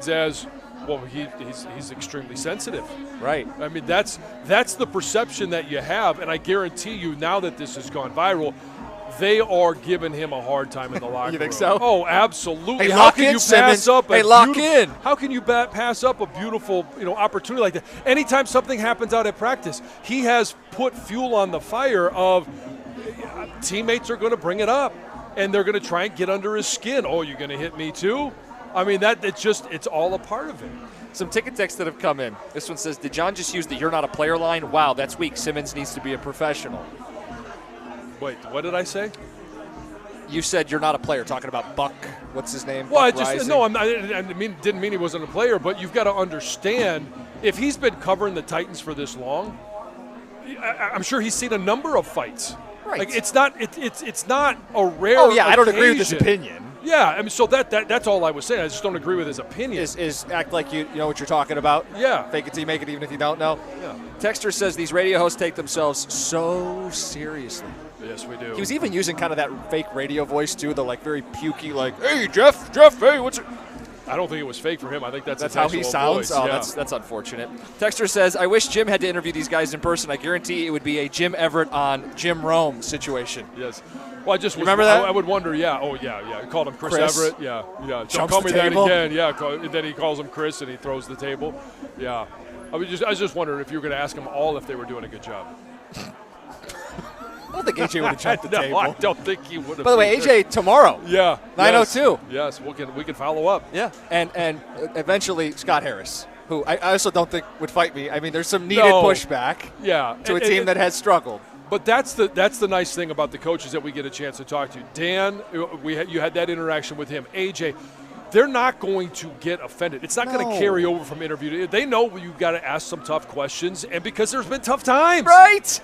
as well, he's extremely sensitive. Right. I mean, that's the perception that you have, and I guarantee you now that this has gone viral, they are giving him a hard time in the locker room. You think so? Oh, absolutely. Hey, how can you pass up How can you pass up a beautiful, opportunity like that? Anytime something happens out at practice, he has put fuel on the fire of teammates are going to bring it up, and they're going to try and get under his skin. Oh, you're going to hit me too? I mean, it's all a part of it. Some ticket texts that have come in. This one says, did John just use the "you're not a player" line? Wow, that's weak. Simmons needs to be a professional. Wait, what did I say? You said you're not a player, talking about Buck. What's his name? Well, I didn't mean he wasn't a player, but you've got to understand, if he's been covering the Titans for this long, I'm sure he's seen a number of fights. Right. Like it's not a rare. Oh yeah, I don't agree with occasion. this opinion. Yeah, I mean, so that's all I was saying. I just don't agree with his opinion. Is act like you know what you're talking about. Yeah. Fake it till you make it, even if you don't know. Yeah. Texter says these radio hosts take themselves so seriously. Yes, we do. He was even using kind of that fake radio voice too, the like very pukey, like, "Hey Jeff, hey, what's it?" I don't think it was fake for him. I think that's how he sounds. Voice. Oh, yeah. that's unfortunate. Texter says, I wish Jim had to interview these guys in person. I guarantee it would be a Jim Everett on Jim Rome situation. Yes. Well, I just remember that? I would wonder. Yeah. Oh, yeah. He called him Chris Everett. Yeah. Don't call me that again. Yeah. And then he calls him Chris, and he throws the table. Yeah. I was just wondering if you were going to ask them all if they were doing a good job. I don't think AJ would have jumped the table. No, I don't think he would have. By the way, AJ tomorrow. Yeah. 9:02. Yes. We can follow up. Yeah. And eventually Scott Harris, who I also don't think would fight me. I mean, there's some needed pushback. Yeah. To a team that has struggled. But that's the nice thing about the coaches that we get a chance to talk to. Dan, you had that interaction with him. AJ, they're not going to get offended. It's not going to carry over from interview to. They know you've got to ask some tough questions, and because there's been tough times. Right.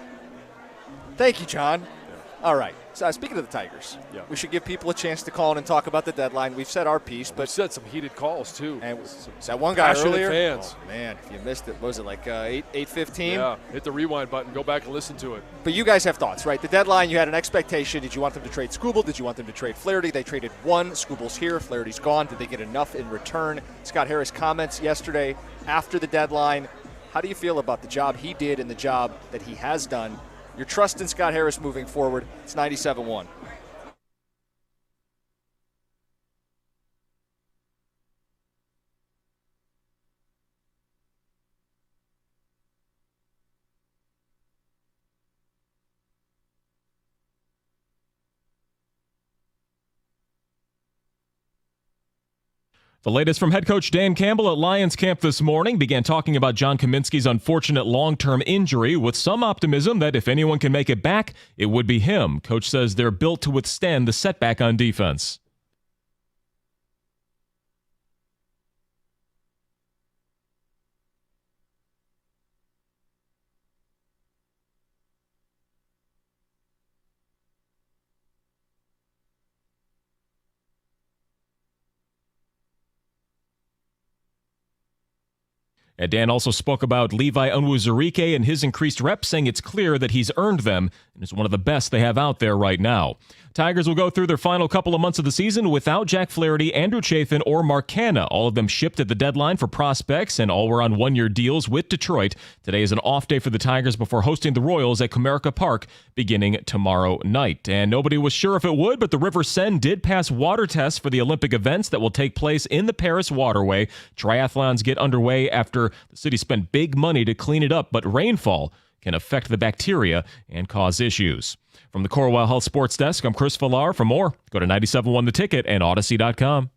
Thank you, John. Yeah. All right. So speaking of the Tigers, we should give people a chance to call in and talk about the deadline. We've said our piece, but we've said some heated calls too. And that one guy earlier. Fans. Oh, man, if you missed it, what was it like 8:15? Yeah. Hit the rewind button. Go back and listen to it. But you guys have thoughts, right? The deadline. You had an expectation. Did you want them to trade Skubal? Did you want them to trade Flarity? They traded one. Skubal's here. Flaherty's gone. Did they get enough in return? Scott Harris comments yesterday after the deadline. How do you feel about the job he did and the job that he has done? Your trust in Scott Harris moving forward. It's 97-1. The latest from head coach Dan Campbell at Lions camp this morning began talking about John Kaminsky's unfortunate long-term injury with some optimism that if anyone can make it back, it would be him. Coach says they're built to withstand the setback on defense. And Dan also spoke about Levi Onwuzurike and his increased reps, saying it's clear that he's earned them and is one of the best they have out there right now. Tigers will go through their final couple of months of the season without Jack Flaherty, Andrew Chafin, or Mark Canha. All of them shipped at the deadline for prospects, and all were on one-year deals with Detroit. Today is an off day for the Tigers before hosting the Royals at Comerica Park beginning tomorrow night. And nobody was sure if it would, but the River Seine did pass water tests for the Olympic events that will take place in the Paris waterway. Triathlons get underway after the city spent big money to clean it up, but rainfall can affect the bacteria and cause issues. From the Corewell Health Sports Desk, I'm Chris Villar. For more, go to 97.1 The Ticket and Odyssey.com.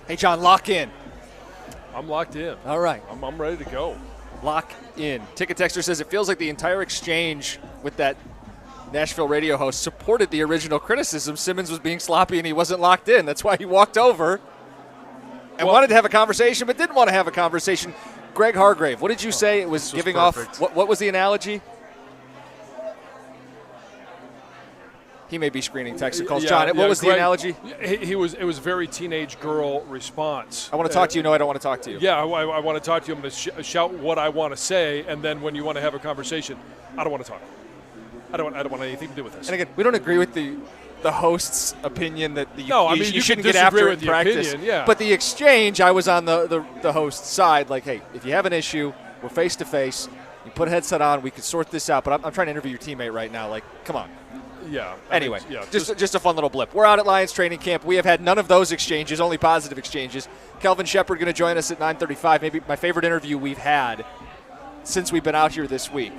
Hey, John, lock in. I'm locked in. All right. I'm ready to go. Lock in. Ticket Texter says it feels like the entire exchange with that Nashville radio host supported the original criticism. Simmons was being sloppy and he wasn't locked in. That's why he walked over and wanted to have a conversation but didn't want to have a conversation. Greg Hargrave, what did you say? It was giving off – what was the analogy? He may be screening texts and calls. John, what was Greg, the analogy? It was a very teenage girl response. I want to talk to you. No, I don't want to talk to you. Yeah, I want to talk to you. I'm going to shout what I want to say, and then when you want to have a conversation, I don't want to talk. I don't want anything to do with this. And again, we don't agree with the host's opinion that you shouldn't can get after it with in practice. opinion, yeah. But the exchange, I was on the host's side. Like, hey, if you have an issue, we're face to face. You put a headset on, we can sort this out. But I'm trying to interview your teammate right now. Like, come on. Yeah. Anyway, just a fun little blip. We're out at Lions training camp. We have had none of those exchanges, only positive exchanges. Kelvin Shepard going to join us at 9:35. Maybe my favorite interview we've had since we've been out here this week.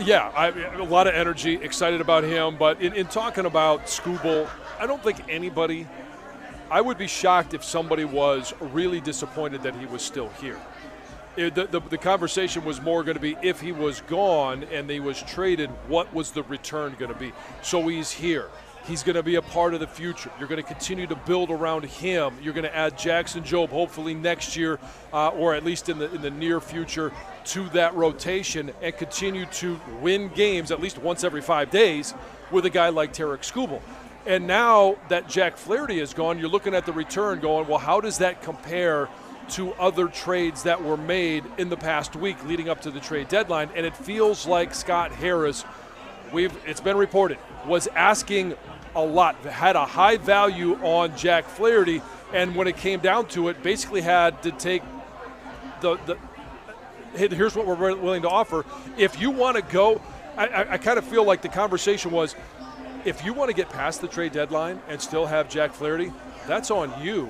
Yeah, a lot of energy, excited about him. But in talking about Scooble, I don't think anybody – I would be shocked if somebody was really disappointed that he was still here. The conversation was more going to be if he was gone and he was traded, what was the return going to be? So he's here. He's going to be a part of the future. You're going to continue to build around him. You're going to add Jackson Jobe hopefully next year or at least in the near future to that rotation and continue to win games at least once every 5 days with a guy like Tarek Skubal. And now that Jack Flarity is gone, you're looking at the return going, well, how does that compare to other trades that were made in the past week leading up to the trade deadline? And it feels like Scott Harris, it's been reported, was asking a lot, had a high value on Jack Flarity, and when it came down to it, basically had to take here's what we're willing to offer. If you want to go, I kind of feel like the conversation was, if you want to get past the trade deadline and still have Jack Flarity, that's on you.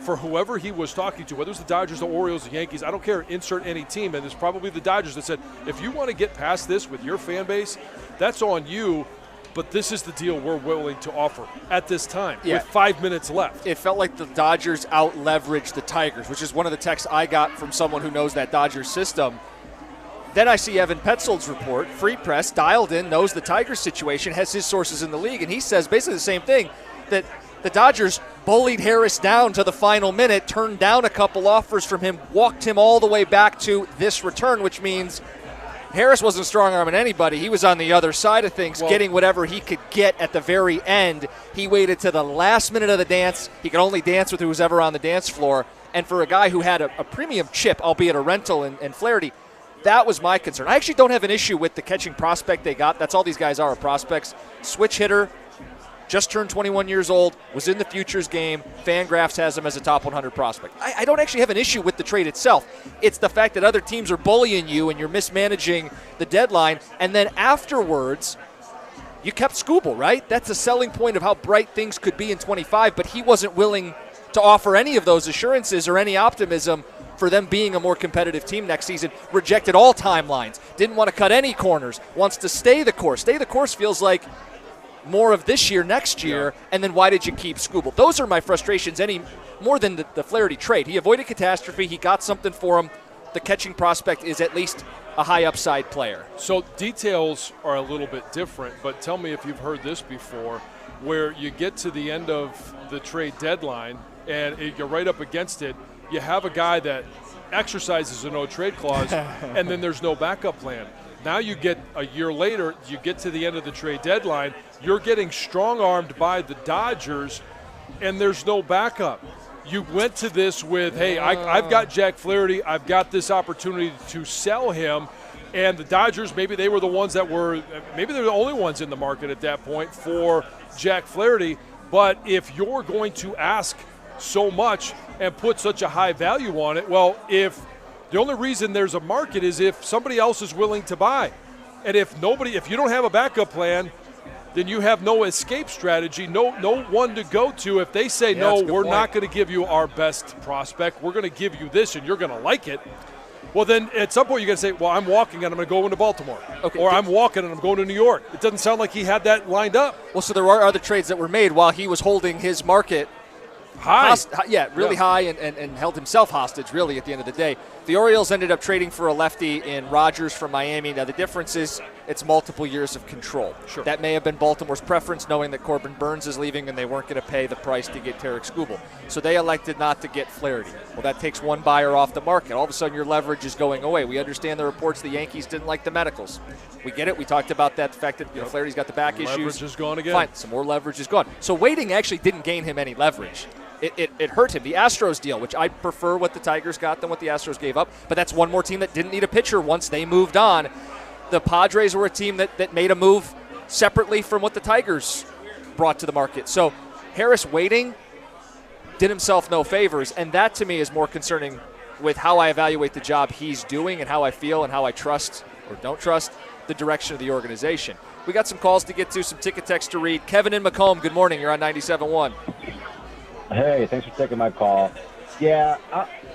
For whoever he was talking to, whether it's the Dodgers, the Orioles, the Yankees, I don't care, insert any team, and it's probably the Dodgers that said, if you want to get past this with your fan base, that's on you, but this is the deal we're willing to offer at this time with 5 minutes left. It felt like the Dodgers out-leveraged the Tigers, which is one of the texts I got from someone who knows that Dodgers system. Then I see Evan Petzold's report, Free Press, dialed in, knows the Tigers situation, has his sources in the league, and he says basically the same thing, that the Dodgers bullied Harris down to the final minute, turned down a couple offers from him, walked him all the way back to this return, which means Harris wasn't strong-arming anybody. He was on the other side of things, getting whatever he could get at the very end. He waited to the last minute of the dance. He could only dance with who was ever on the dance floor. And for a guy who had a premium chip, albeit a rental and Flarity, that was my concern. I actually don't have an issue with the catching prospect they got. That's all these guys are prospects. Switch hitter, just turned 21 years old, was in the futures game. Fangraphs has him as a top 100 prospect. I don't actually have an issue with the trade itself. It's the fact that other teams are bullying you and you're mismanaging the deadline. And then afterwards, you kept Skubal, right? That's a selling point of how bright things could be in 25, but he wasn't willing to offer any of those assurances or any optimism for them being a more competitive team next season. Rejected all timelines. Didn't want to cut any corners. Wants to stay the course. Stay the course feels like more of this year, next year, and then why did you keep Skubal? Those are my frustrations any more than the Flarity trade. He avoided catastrophe. He got something for him. The catching prospect is at least a high upside player. So details are a little bit different, but tell me if you've heard this before, where you get to the end of the trade deadline and you're right up against it, you have a guy that exercises a no-trade clause, and then there's no backup plan. Now you get a year later, you get to the end of the trade deadline, you're getting strong-armed by the Dodgers, and there's no backup. You went to this with, hey, I've got Jack Flarity, I've got this opportunity to sell him, and the Dodgers, maybe they were the ones that were, maybe they're the only ones in the market at that point for Jack Flarity, but if you're going to ask so much and put such a high value on it, well, if the only reason there's a market is if somebody else is willing to buy. And if you don't have a backup plan, then you have no escape strategy, no one to go to. If they say, no, we're not going to give you our best prospect, we're going to give you this and you're going to like it, well, then at some point you're going to say, well, I'm walking and I'm going to go into Baltimore. Okay. Or I'm walking and I'm going to New York. It doesn't sound like he had that lined up. Well, so there are other trades that were made while he was holding his market high. High and held himself hostage, really, at the end of the day. The Orioles ended up trading for a lefty in Rogers from Miami. Now, the difference is it's multiple years of control. Sure. That may have been Baltimore's preference, knowing that Corbin Burns is leaving and they weren't going to pay the price to get Tarek Skubal. So they elected not to get Flarity. Well, that takes one buyer off the market. All of a sudden, your leverage is going away. We understand the reports the Yankees didn't like the medicals. We get it. We talked about that, the fact that Flaherty's got the back issues. Leverage is gone again. Fine, some more leverage is gone. So waiting actually didn't gain him any leverage. It hurt him. The Astros deal, which I prefer what the Tigers got than what the Astros gave up, but that's one more team that didn't need a pitcher once they moved on. The Padres were a team that made a move separately from what the Tigers brought to the market. So Harris waiting did himself no favors, and that to me is more concerning with how I evaluate the job he's doing and how I feel and how I trust or don't trust the direction of the organization. We got some calls to get to, some ticket text to read. Kevin in Macomb, good morning. You're on 97.1. Hey, thanks for taking my call. Yeah,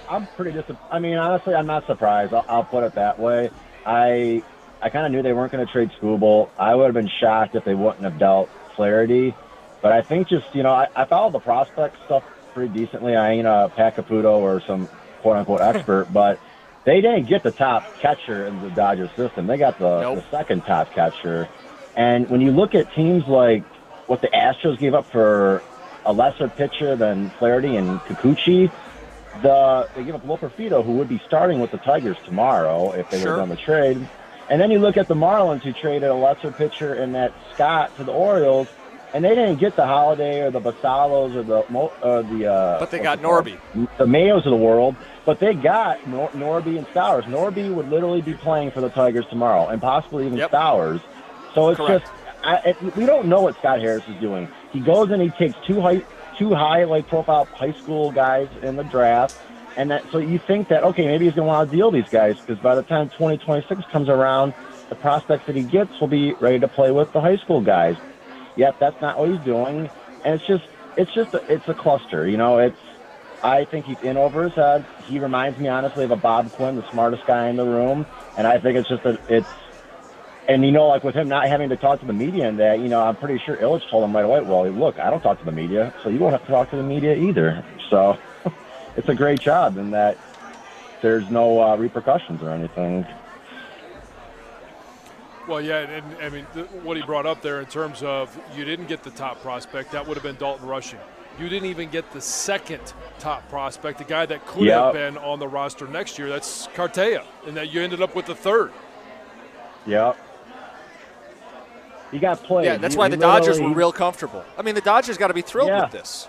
I'm pretty disappointed. I mean, honestly, I'm not surprised. I'll put it that way. I kind of knew they weren't going to trade Skubal. I would have been shocked if they wouldn't have dealt Flarity. But I think just, I followed the prospect stuff pretty decently. I ain't a Pat Caputo or some quote-unquote expert, but they didn't get the top catcher in the Dodgers system. They got the second top catcher. And when you look at teams like what the Astros gave up for a lesser pitcher than Flarity and Kikuchi, they give up Loperfido, who would be starting with the Tigers tomorrow if they would have done the trade. And then you look at the Marlins, who traded a lesser pitcher in that Scott to the Orioles, and they didn't get the Holiday or the Basalos or the but they got Norby, the Mayos of the world. But they got Norby and Stowers. Norby would literally be playing for the Tigers tomorrow, and possibly even Stowers. So it's just we don't know what Scott Harris is doing. He goes and he takes two high profile high school guys in the draft, and so you think that, okay, maybe he's going to want to deal these guys, because by the time 2026 comes around, the prospects that he gets will be ready to play with the high school guys. Yet that's not what he's doing, and it's a cluster. I think he's in over his head. He reminds me honestly of a Bob Quinn, the smartest guy in the room, and I think and like with him not having to talk to the media and that, I'm pretty sure Illich told him right away, well, look, I don't talk to the media, so you won't have to talk to the media either. So it's a great job in that there's no repercussions or anything. Well, yeah, and I mean, what he brought up there in terms of you didn't get the top prospect, that would have been Dalton Rushing. You didn't even get the second top prospect, the guy that could have been on the roster next year. That's Cartea, and that you ended up with the third. Yep. He got played. Yeah, that's why the Dodgers were real comfortable. I mean, the Dodgers got to be thrilled with this.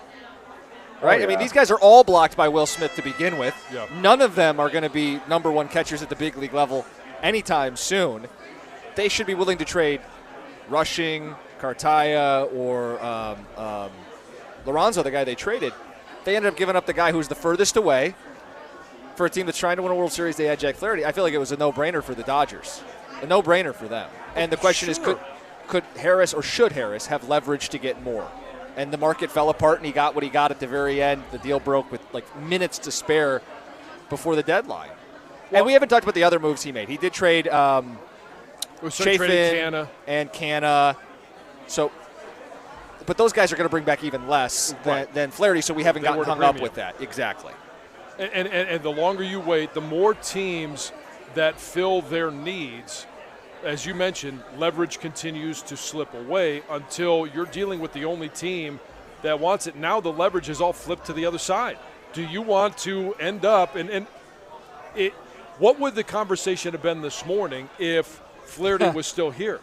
Right? I mean, these guys are all blocked by Will Smith to begin with. Yeah. None of them are going to be number one catchers at the big league level anytime soon. They should be willing to trade Rushing, Cartaya, or Lorenzo, the guy they traded. They ended up giving up the guy who's the furthest away. For a team that's trying to win a World Series, they had Jack Flaherty. I feel like it was a no-brainer for the Dodgers. A no-brainer for them. And the question is, could Harris or should Harris have leverage to get more? And the market fell apart, and he got what he got at the very end. The deal broke with minutes to spare before the deadline. And we haven't talked about the other moves he made. He did trade Chafin and Canna. So, but those guys are going to bring back even less than Flaherty, so we haven't gotten hung up with that. Exactly. And the longer you wait, the more teams that fill their needs, as you mentioned, leverage continues to slip away until you're dealing with the only team that wants it. Now the leverage is all flipped to the other side. Do you want to end up what would the conversation have been this morning if Flaherty was still here?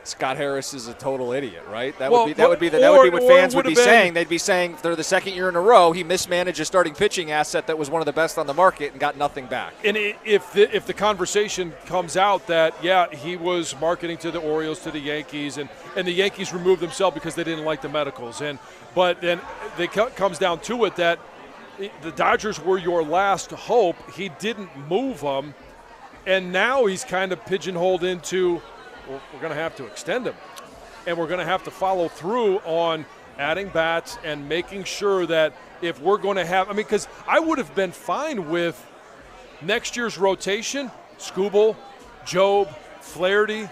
Scott Harris is a total idiot, right? That would be what fans would be saying. They'd be saying they're the second year in a row he mismanaged a starting pitching asset that was one of the best on the market and got nothing back. And if the conversation comes out that he was marketing to the Orioles, to the Yankees, and the Yankees removed themselves because they didn't like the medicals, but then it comes down to it that the Dodgers were your last hope. He didn't move them, and now he's kind of pigeonholed into, well, we're going to have to extend him, and we're going to have to follow through on adding bats and making sure that if we're going to have – because I would have been fine with next year's rotation, Skubal, Job, Flaherty,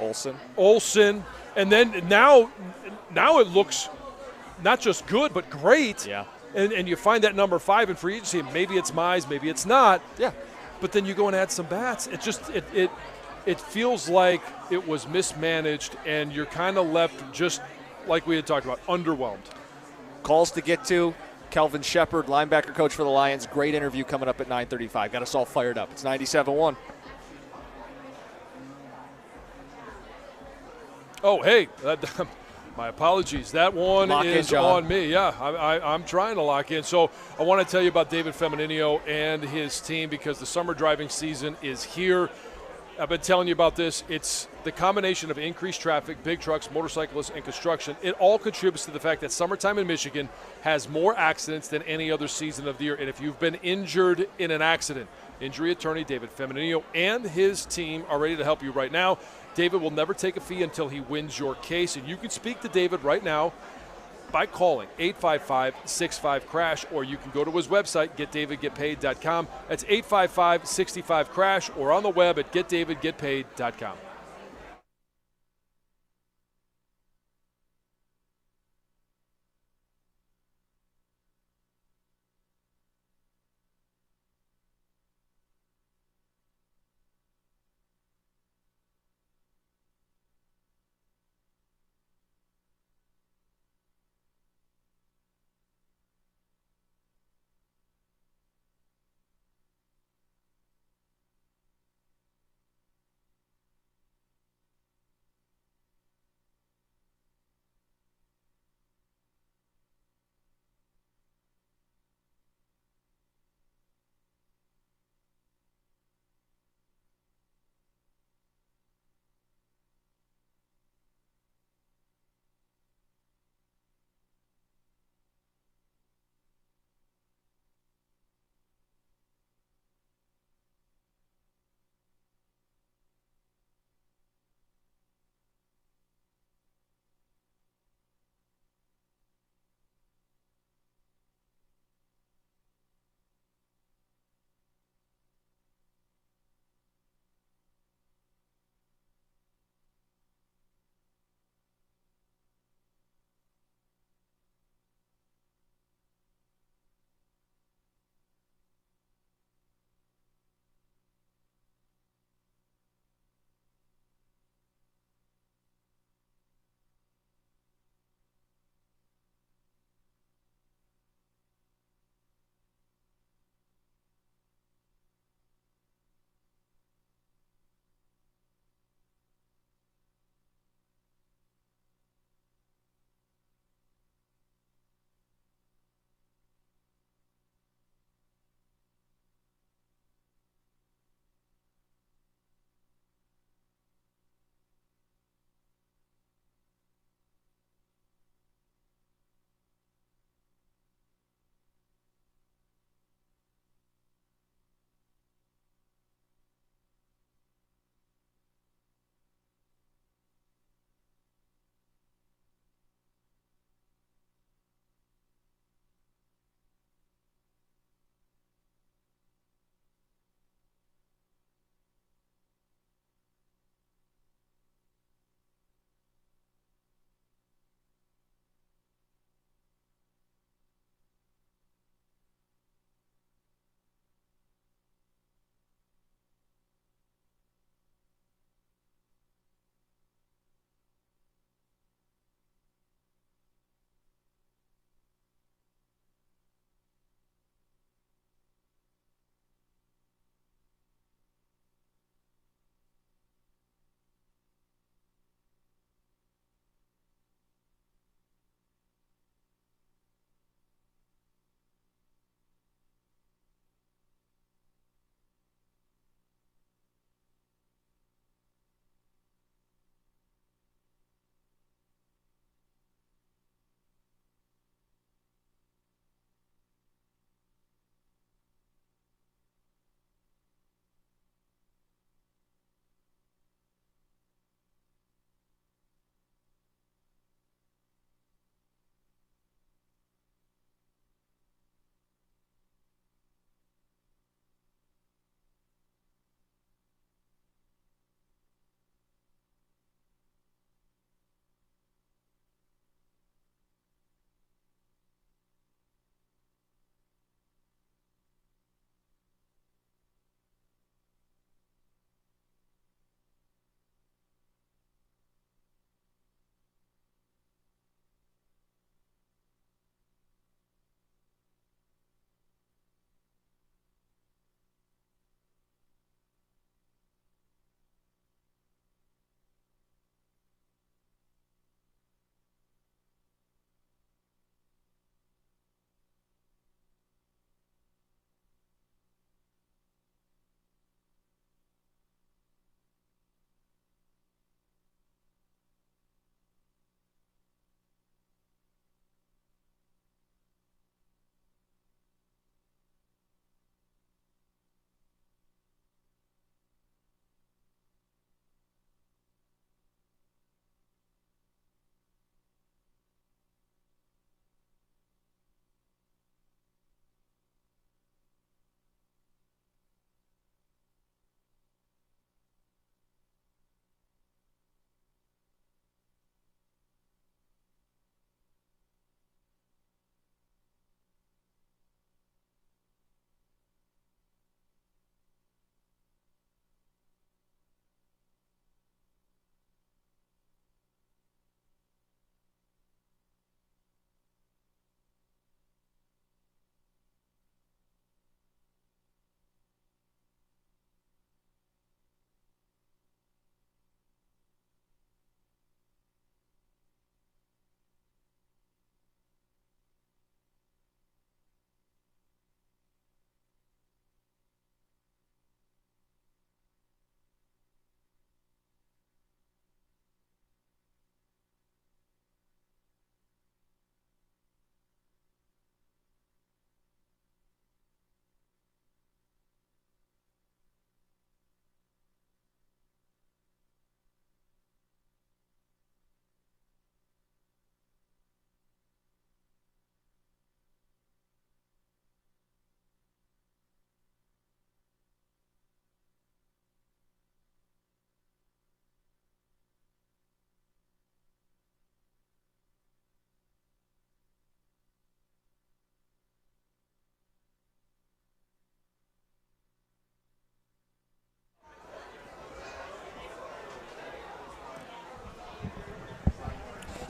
Olsen, and then now it looks not just good but great. Yeah. And you find that number 5 in free agency. Maybe it's Mize, maybe it's not. Yeah. but then you go and add some bats. It feels like it was mismanaged, and you're kind of left just like we had talked about, underwhelmed. Calls to get to. Kelvin Shepard, linebacker coach for the Lions. Great interview coming up at 9:35. Got us all fired up. It's 97-1. Oh, hey, my apologies. That one is on me. Yeah, I'm trying to lock in. So I want to tell you about David Femininio and his team because the summer driving season is here. I've been telling you about this. It's the combination of increased traffic, big trucks, motorcyclists, and construction. It all contributes to the fact that summertime in Michigan has more accidents than any other season of the year. And if you've been injured in an accident, injury attorney David Femininio and his team are ready to help you right now. David will never take a fee until he wins your case. And you can speak to David right now by calling 855-65-CRASH, or you can go to his website, getdavidgetpaid.com. That's 855-65-CRASH, or on the web at getdavidgetpaid.com.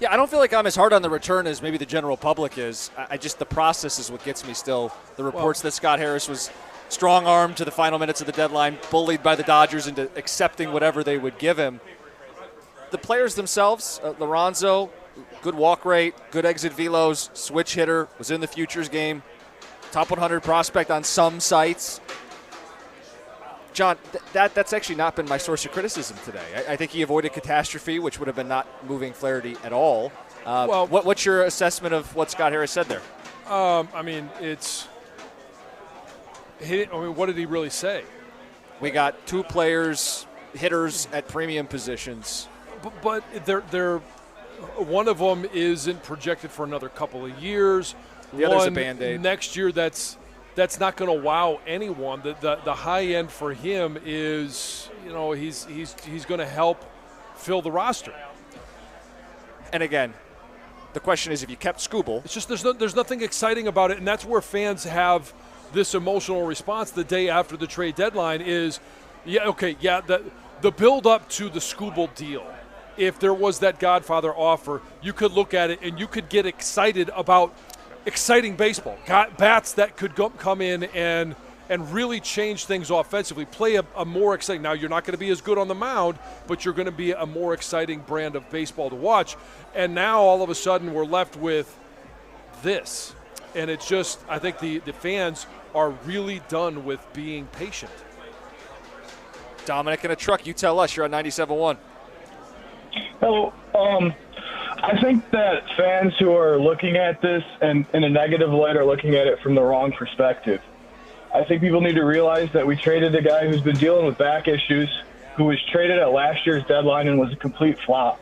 Yeah, I don't feel like I'm as hard on the return as maybe the general public is. The process is what gets me still. The reports that Scott Harris was strong-armed to the final minutes of the deadline, bullied by the Dodgers into accepting whatever they would give him. The players themselves, Lorenzo, good walk rate, good exit velos, switch hitter, was in the futures game, top 100 prospect on some sites. John, that's actually not been my source of criticism today. I think he avoided catastrophe, which would have been not moving Flarity at all. What's your assessment of what Scott Harris said there? What did he really say? We got 2 players, hitters at premium positions. But they're one of them isn't projected for another couple of years. The other's a Band-Aid. Next year, that's not going to wow anyone. The high end for him is, he's going to help fill the roster. And again, the question is, if you kept Skubal, it's just there's nothing exciting about it, and that's where fans have this emotional response the day after the trade deadline. Is the build up to the Skubal deal. If there was that Godfather offer, you could look at it and you could get excited about exciting baseball. Got bats that could come in and really change things offensively, play a more exciting. Now, you're not going to be as good on the mound, but you're going to be a more exciting brand of baseball to watch. And now, all of a sudden, we're left with this. And it's just, I think the fans are really done with being patient. Dominic in a truck, you tell us. You're on 97.1. So, I think that fans who are looking at this and in a negative light are looking at it from the wrong perspective. I think people need to realize that we traded a guy who's been dealing with back issues, who was traded at last year's deadline and was a complete flop,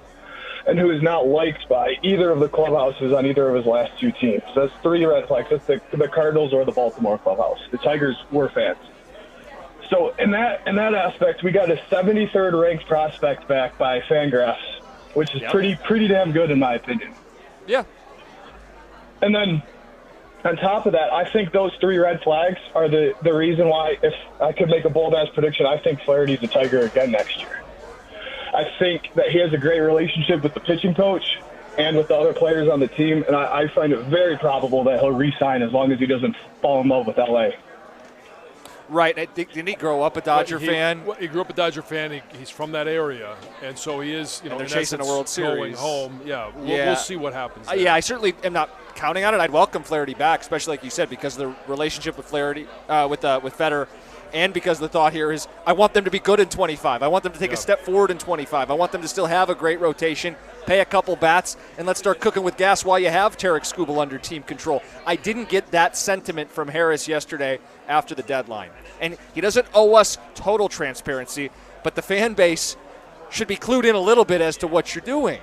and who is not liked by either of the clubhouses on either of his last 2 teams. That's 3 red flags. That's the Cardinals or the Baltimore clubhouse. The Tigers were fans. So in that aspect, we got a 73rd ranked prospect back by Fangraphs, which is pretty damn good in my opinion. Yeah. And then on top of that, I think those 3 red flags are the reason why, if I could make a bold-ass prediction, I think Flaherty's a Tiger again next year. I think that he has a great relationship with the pitching coach and with the other players on the team, and I find it very probable that he'll re-sign as long as he doesn't fall in love with L.A. Right. Didn't he grow up a Dodger fan? He grew up a Dodger fan. He's from that area, and so he is. They're chasing a World Series. Going home. We'll see what happens. I certainly am not counting on it. I'd welcome Flaherty back, especially like you said, because of the relationship with Flaherty, with Fetter, and because the thought here is I want them to be good in 25. I want them to take a step forward in 25. I want them to still have a great rotation, pay a couple bats, and let's start cooking with gas while you have Tarek Skubal under team control. I didn't get that sentiment from Harris yesterday after the deadline. And he doesn't owe us total transparency, but the fan base should be clued in a little bit as to what you're doing.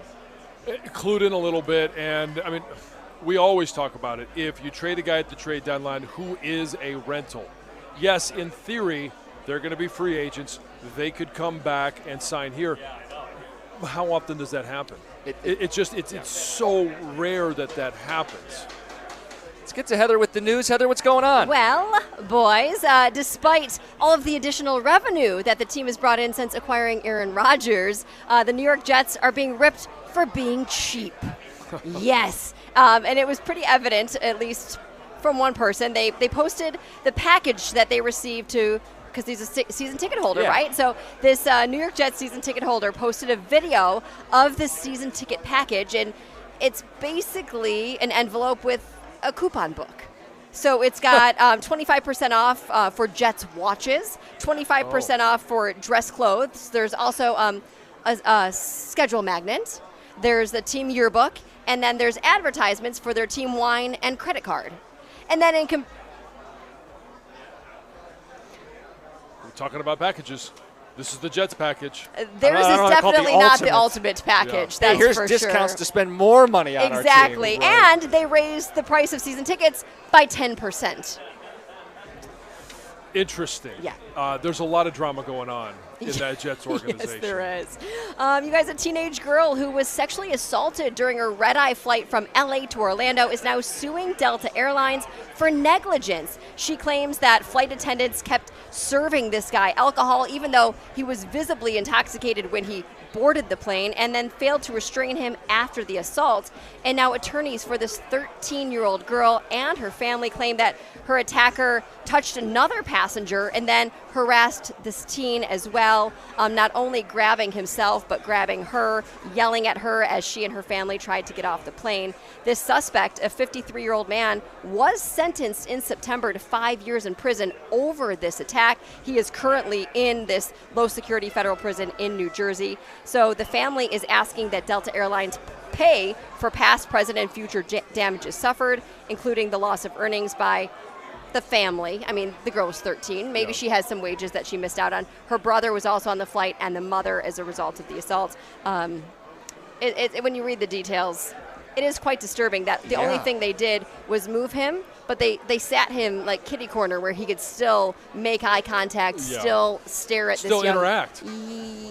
Clued in a little bit, and I mean, we always talk about it. If you trade a guy at the trade deadline who is a rental, yes, in theory, they're going to be free agents. They could come back and sign here. How often does that happen? It's so rare that happens. Let's get to Heather with the news. Heather, what's going on? Well, boys, despite all of the additional revenue that the team has brought in since acquiring Aaron Rodgers, the New York Jets are being ripped for being cheap. Yes. And it was pretty evident, at least from one person. They posted the package that they received because he's a season ticket holder, right? So this New York Jets season ticket holder posted a video of this season ticket package, and it's basically an envelope with a coupon book. So it's got 25% off for Jets watches, 25% off for dress clothes. There's also a schedule magnet. There's the team yearbook, and then there's advertisements for their team wine and credit card. And then we're talking about packages. This is the Jets package. Theirs is definitely not the ultimate package. That's here's for discounts sure. to spend more money on our team. Exactly. Right. And they raised the price of season tickets by 10%. Interesting. Yeah. There's a lot of drama going on in that Jets organization. Yes, there is. You guys, a teenage girl who was sexually assaulted during a red-eye flight from L.A. to Orlando is now suing Delta Airlines for negligence. She claims that flight attendants kept serving this guy alcohol, even though he was visibly intoxicated when he boarded the plane, and then failed to restrain him after the assault. And now attorneys for this 13-year-old girl and her family claim that her attacker touched another passenger and then harassed this teen as well, not only grabbing himself, but grabbing her, yelling at her as she and her family tried to get off the plane. This suspect, a 53-year-old man, was sentenced in September to 5 years in prison over this attack. He is currently in this low-security federal prison in New Jersey. So the family is asking that Delta Airlines pay for past, present, and future damages suffered, including the loss of earnings by the family. I mean, the girl was 13. Maybe she has some wages that she missed out on. Her brother was also on the flight, and the mother as a result of the assault. When you read the details, it is quite disturbing that the only thing they did was move him, but they sat him like kitty corner where he could still make eye contact, still stare at still this young... interact.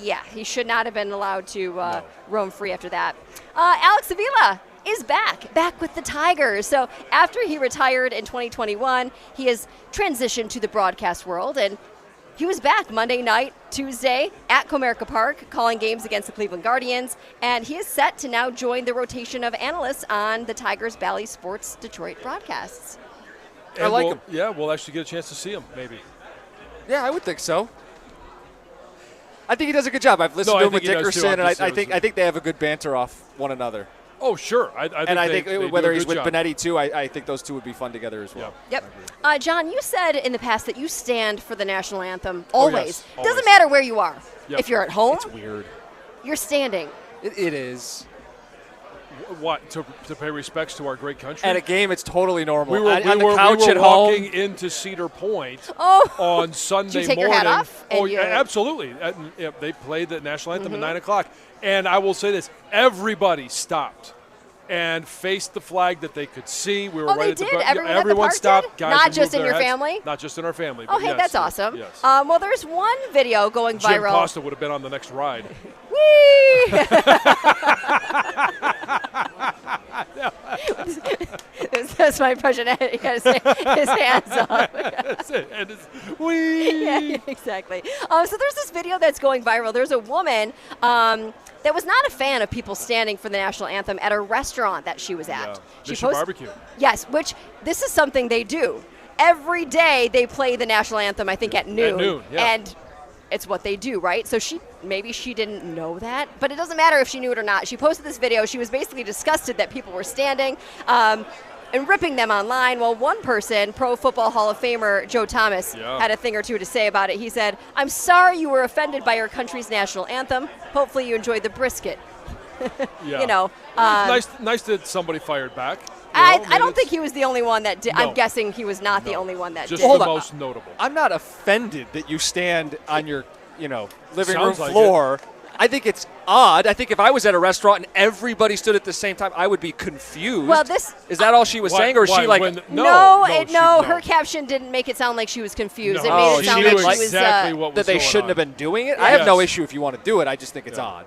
Yeah, he should not have been allowed to roam free after that. Alex Avila is back with the Tigers. So after he retired in 2021, he has transitioned to the broadcast world, and he was back Monday night, Tuesday at Comerica Park, calling games against the Cleveland Guardians, and he is set to now join the rotation of analysts on the Tigers Bally Sports Detroit broadcasts. And I like him. Yeah, we'll actually get a chance to see him, maybe. Yeah, I would think so. I think he does a good job. I've listened to him with Dickerson, and I think they have a good banter off one another. Oh, sure. I think whether he's with Benetti, too, I think those two would be fun together as well. Yep. John, you said in the past that you stand for the national anthem always. Oh, yes, It doesn't matter where you are. Yep. If you're at home, It's weird. you're standing. It is. What, to pay respects to our great country? At a game, it's totally normal. We were on the couch at walking home. into Cedar Point Oh. on Sunday Did you take morning. your hat off? Oh, yeah, absolutely. They played the national anthem at 9 o'clock. And I will say this, everybody stopped and faced the flag that they could see. We were right they at the did? bar. Everyone at the everyone park stopped. did? Guys Not removed just in their your hats. family? Not just in our family. Oh, but hey, yes, that's yes, awesome. Yes. Well, there's one video going Jim viral. Costa would have been on the next ride. Whee! That's my impression. He has his hands up. That's it. And it's, whee! Yeah, exactly. So there's this video that's going viral. There's a woman that was not a fan of people standing for the national anthem at a restaurant that she was at. Yeah. Mission Barbecue. Yes, which this is something they do. Every day they play the national anthem, I think, at noon. At noon, yeah. And it's what they do, right? So maybe she didn't know that, but it doesn't matter if she knew it or not. She posted this video. She was basically disgusted that people were standing and ripping them online. Well, one person, Pro Football Hall of Famer Joe Thomas, had a thing or two to say about it. He said, "I'm sorry you were offended by your country's national anthem. Hopefully you enjoyed the brisket." Yeah. You know. Nice that somebody fired back. I don't think he was the only one that did. No. I'm guessing he was not the only one that Just did. the most notable. I'm not offended that you stand on your, living room Sounds like floor. I think it's odd. I think if I was at a restaurant and everybody stood at the same time, I would be confused. Well, is that all she was saying, or is she like? No. Her caption didn't make it sound like she was confused. No. It made it sound like she was exactly what was that they going shouldn't on. have been doing it. Yeah. I have no Yes. issue if you want to do it. I just think it's odd.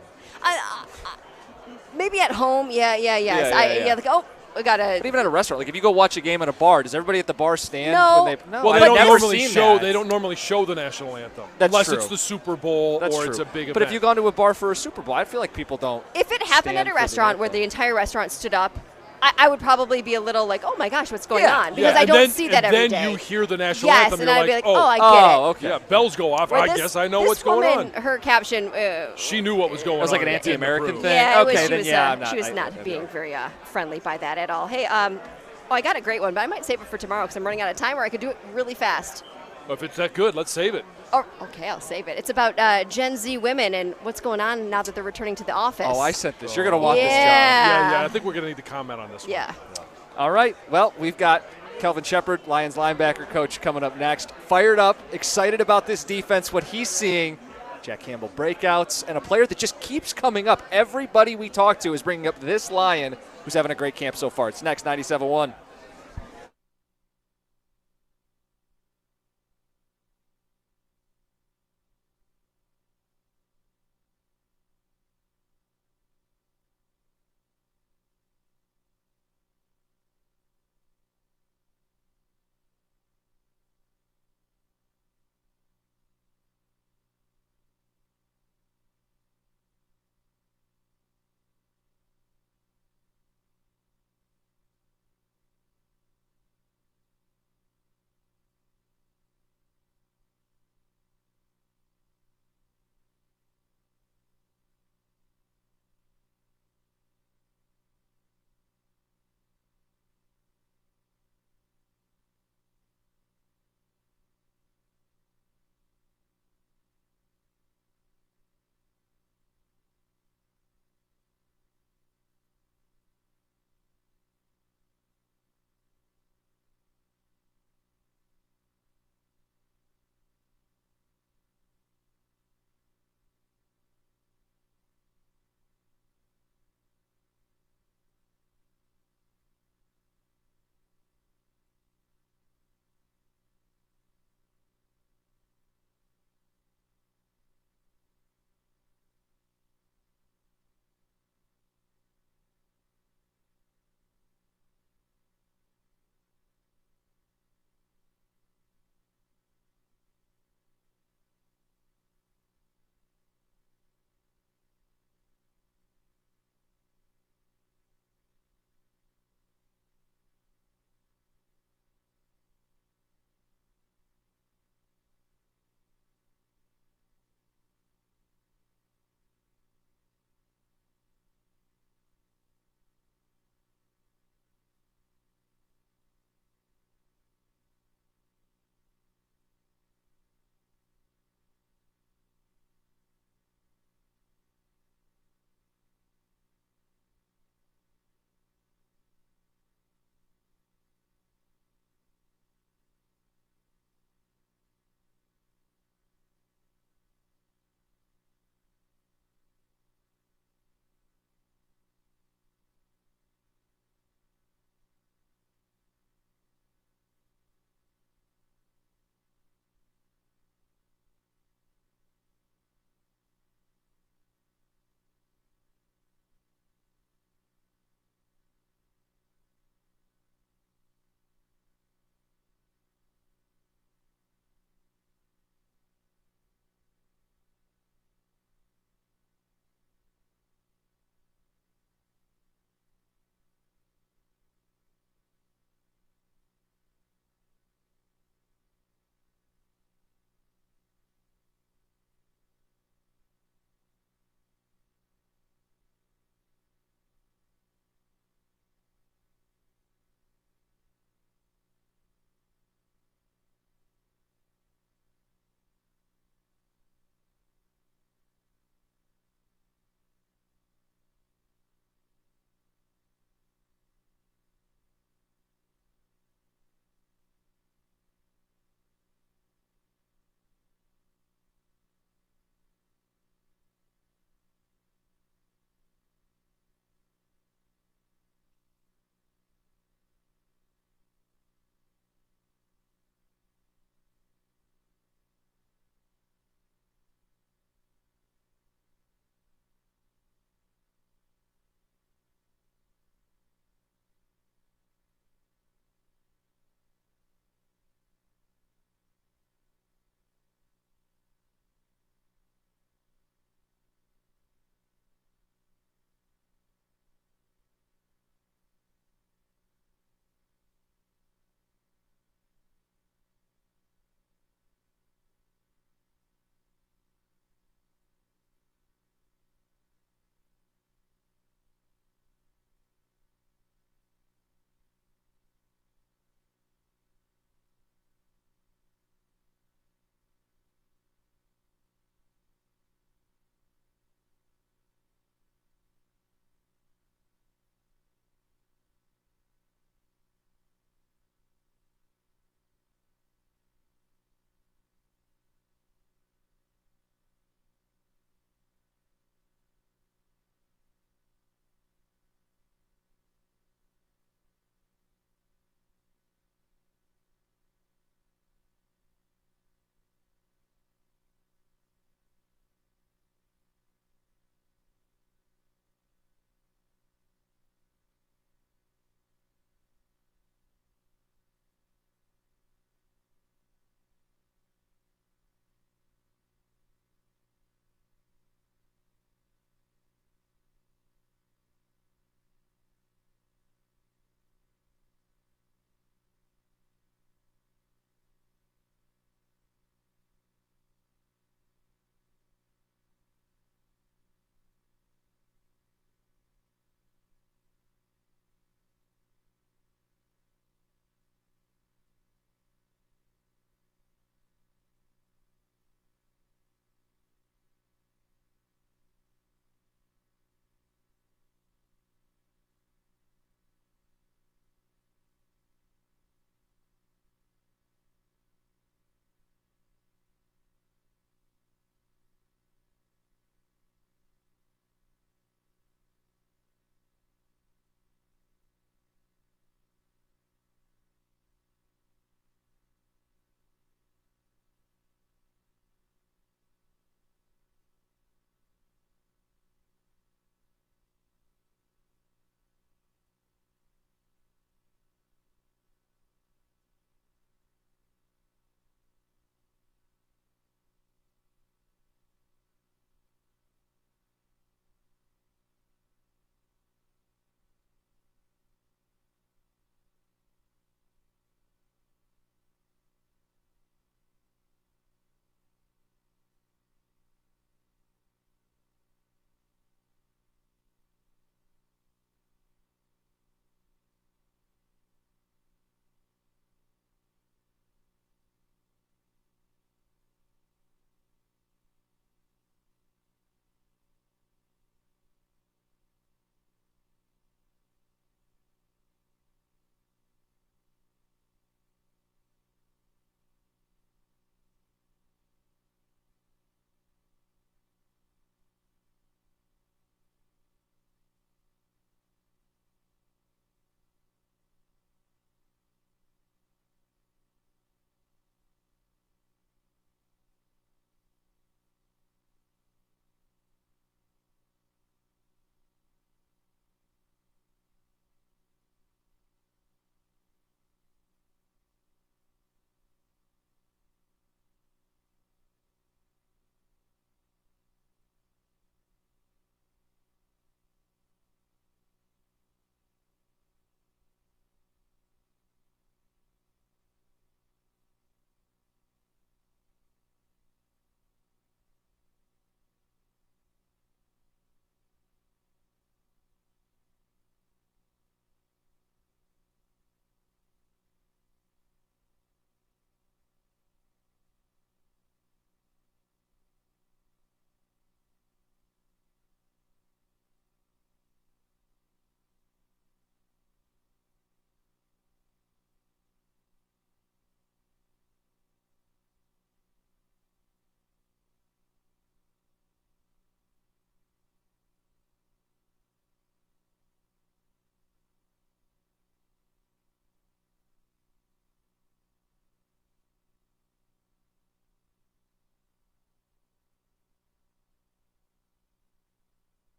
Maybe at home, yes. Yeah. Like, oh, we gotta. But even at a restaurant, like if you go watch a game at a bar, does everybody at the bar stand? No. When they, Well, I've they don't never normally seen show. that. They don't normally show the national anthem That's unless true. it's the Super Bowl That's or true. it's a big event. But if you go into a bar for a Super Bowl, I feel like people don't. If it happened at stand a for the restaurant where anthem. the entire restaurant stood up, I would probably be a little like, oh my gosh, what's going on? Because Yeah, I and don't then, see that and every then day. you hear the national Yes, anthem, and you're I'd be like, oh, I get it. Okay. yeah, bells go off. Where I this- guess I know this what's going woman, on. Her caption. She knew what was going on. It was like an in the anti-American group. thing. Yeah, Okay, she then was, yeah, I'm not- she was I- not I- being very friendly by that at all. Hey, I got a great one, but I might save it for tomorrow because I'm running out of time, or I could do it really fast. If it's that good, let's save it. Oh, okay, I'll save it. It's about Gen Z women and what's going on now that they're returning to the office. Oh, I sent this. You're gonna want this, John. Yeah, I think we're going to need to comment on this one. Yeah. All right. Well, we've got Kelvin Shepard, Lions linebacker coach, coming up next. Fired up, excited about this defense, what he's seeing. Jack Campbell breakouts, and a player that just keeps coming up. Everybody we talk to is bringing up this Lion who's having a great camp so far. It's next, 97.1.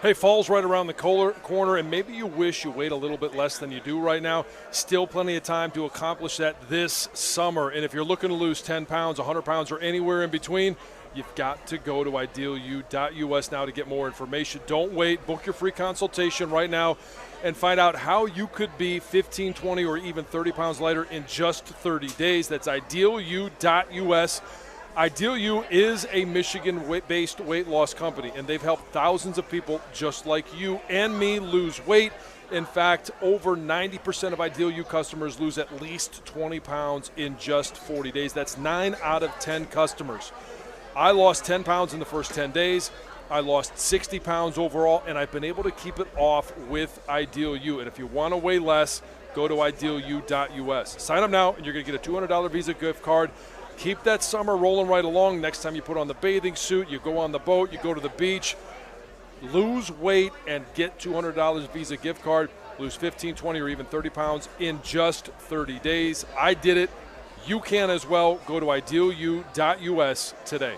Hey, fall's right around the corner, and maybe you wish you weighed a little bit less than you do right now. Still plenty of time to accomplish that this summer. And if you're looking to lose 10 pounds, 100 pounds, or anywhere in between, you've got to go to idealu.us now to get more information. Don't wait. Book your free consultation right now and find out how you could be 15, 20, or even 30 pounds lighter in just 30 days. That's idealu.us. IdealU is a Michigan-based weight loss company, and they've helped thousands of people just like you and me lose weight. In fact, over 90% of IdealU customers lose at least 20 pounds in just 40 days. That's 9 out of 10 customers. I lost 10 pounds in the first 10 days. I lost 60 pounds overall, and I've been able to keep it off with IdealU. And if you want to weigh less, go to idealu.us. Sign up now, and you're going to get a $200 Visa gift card. Keep that summer rolling right along. Next time you put on the bathing suit, you go on the boat, you go to the beach, lose weight and get $200 Visa gift card. Lose 15, 20, or even 30 pounds in just 30 days. I did it. You can as well. Go to idealu.us today.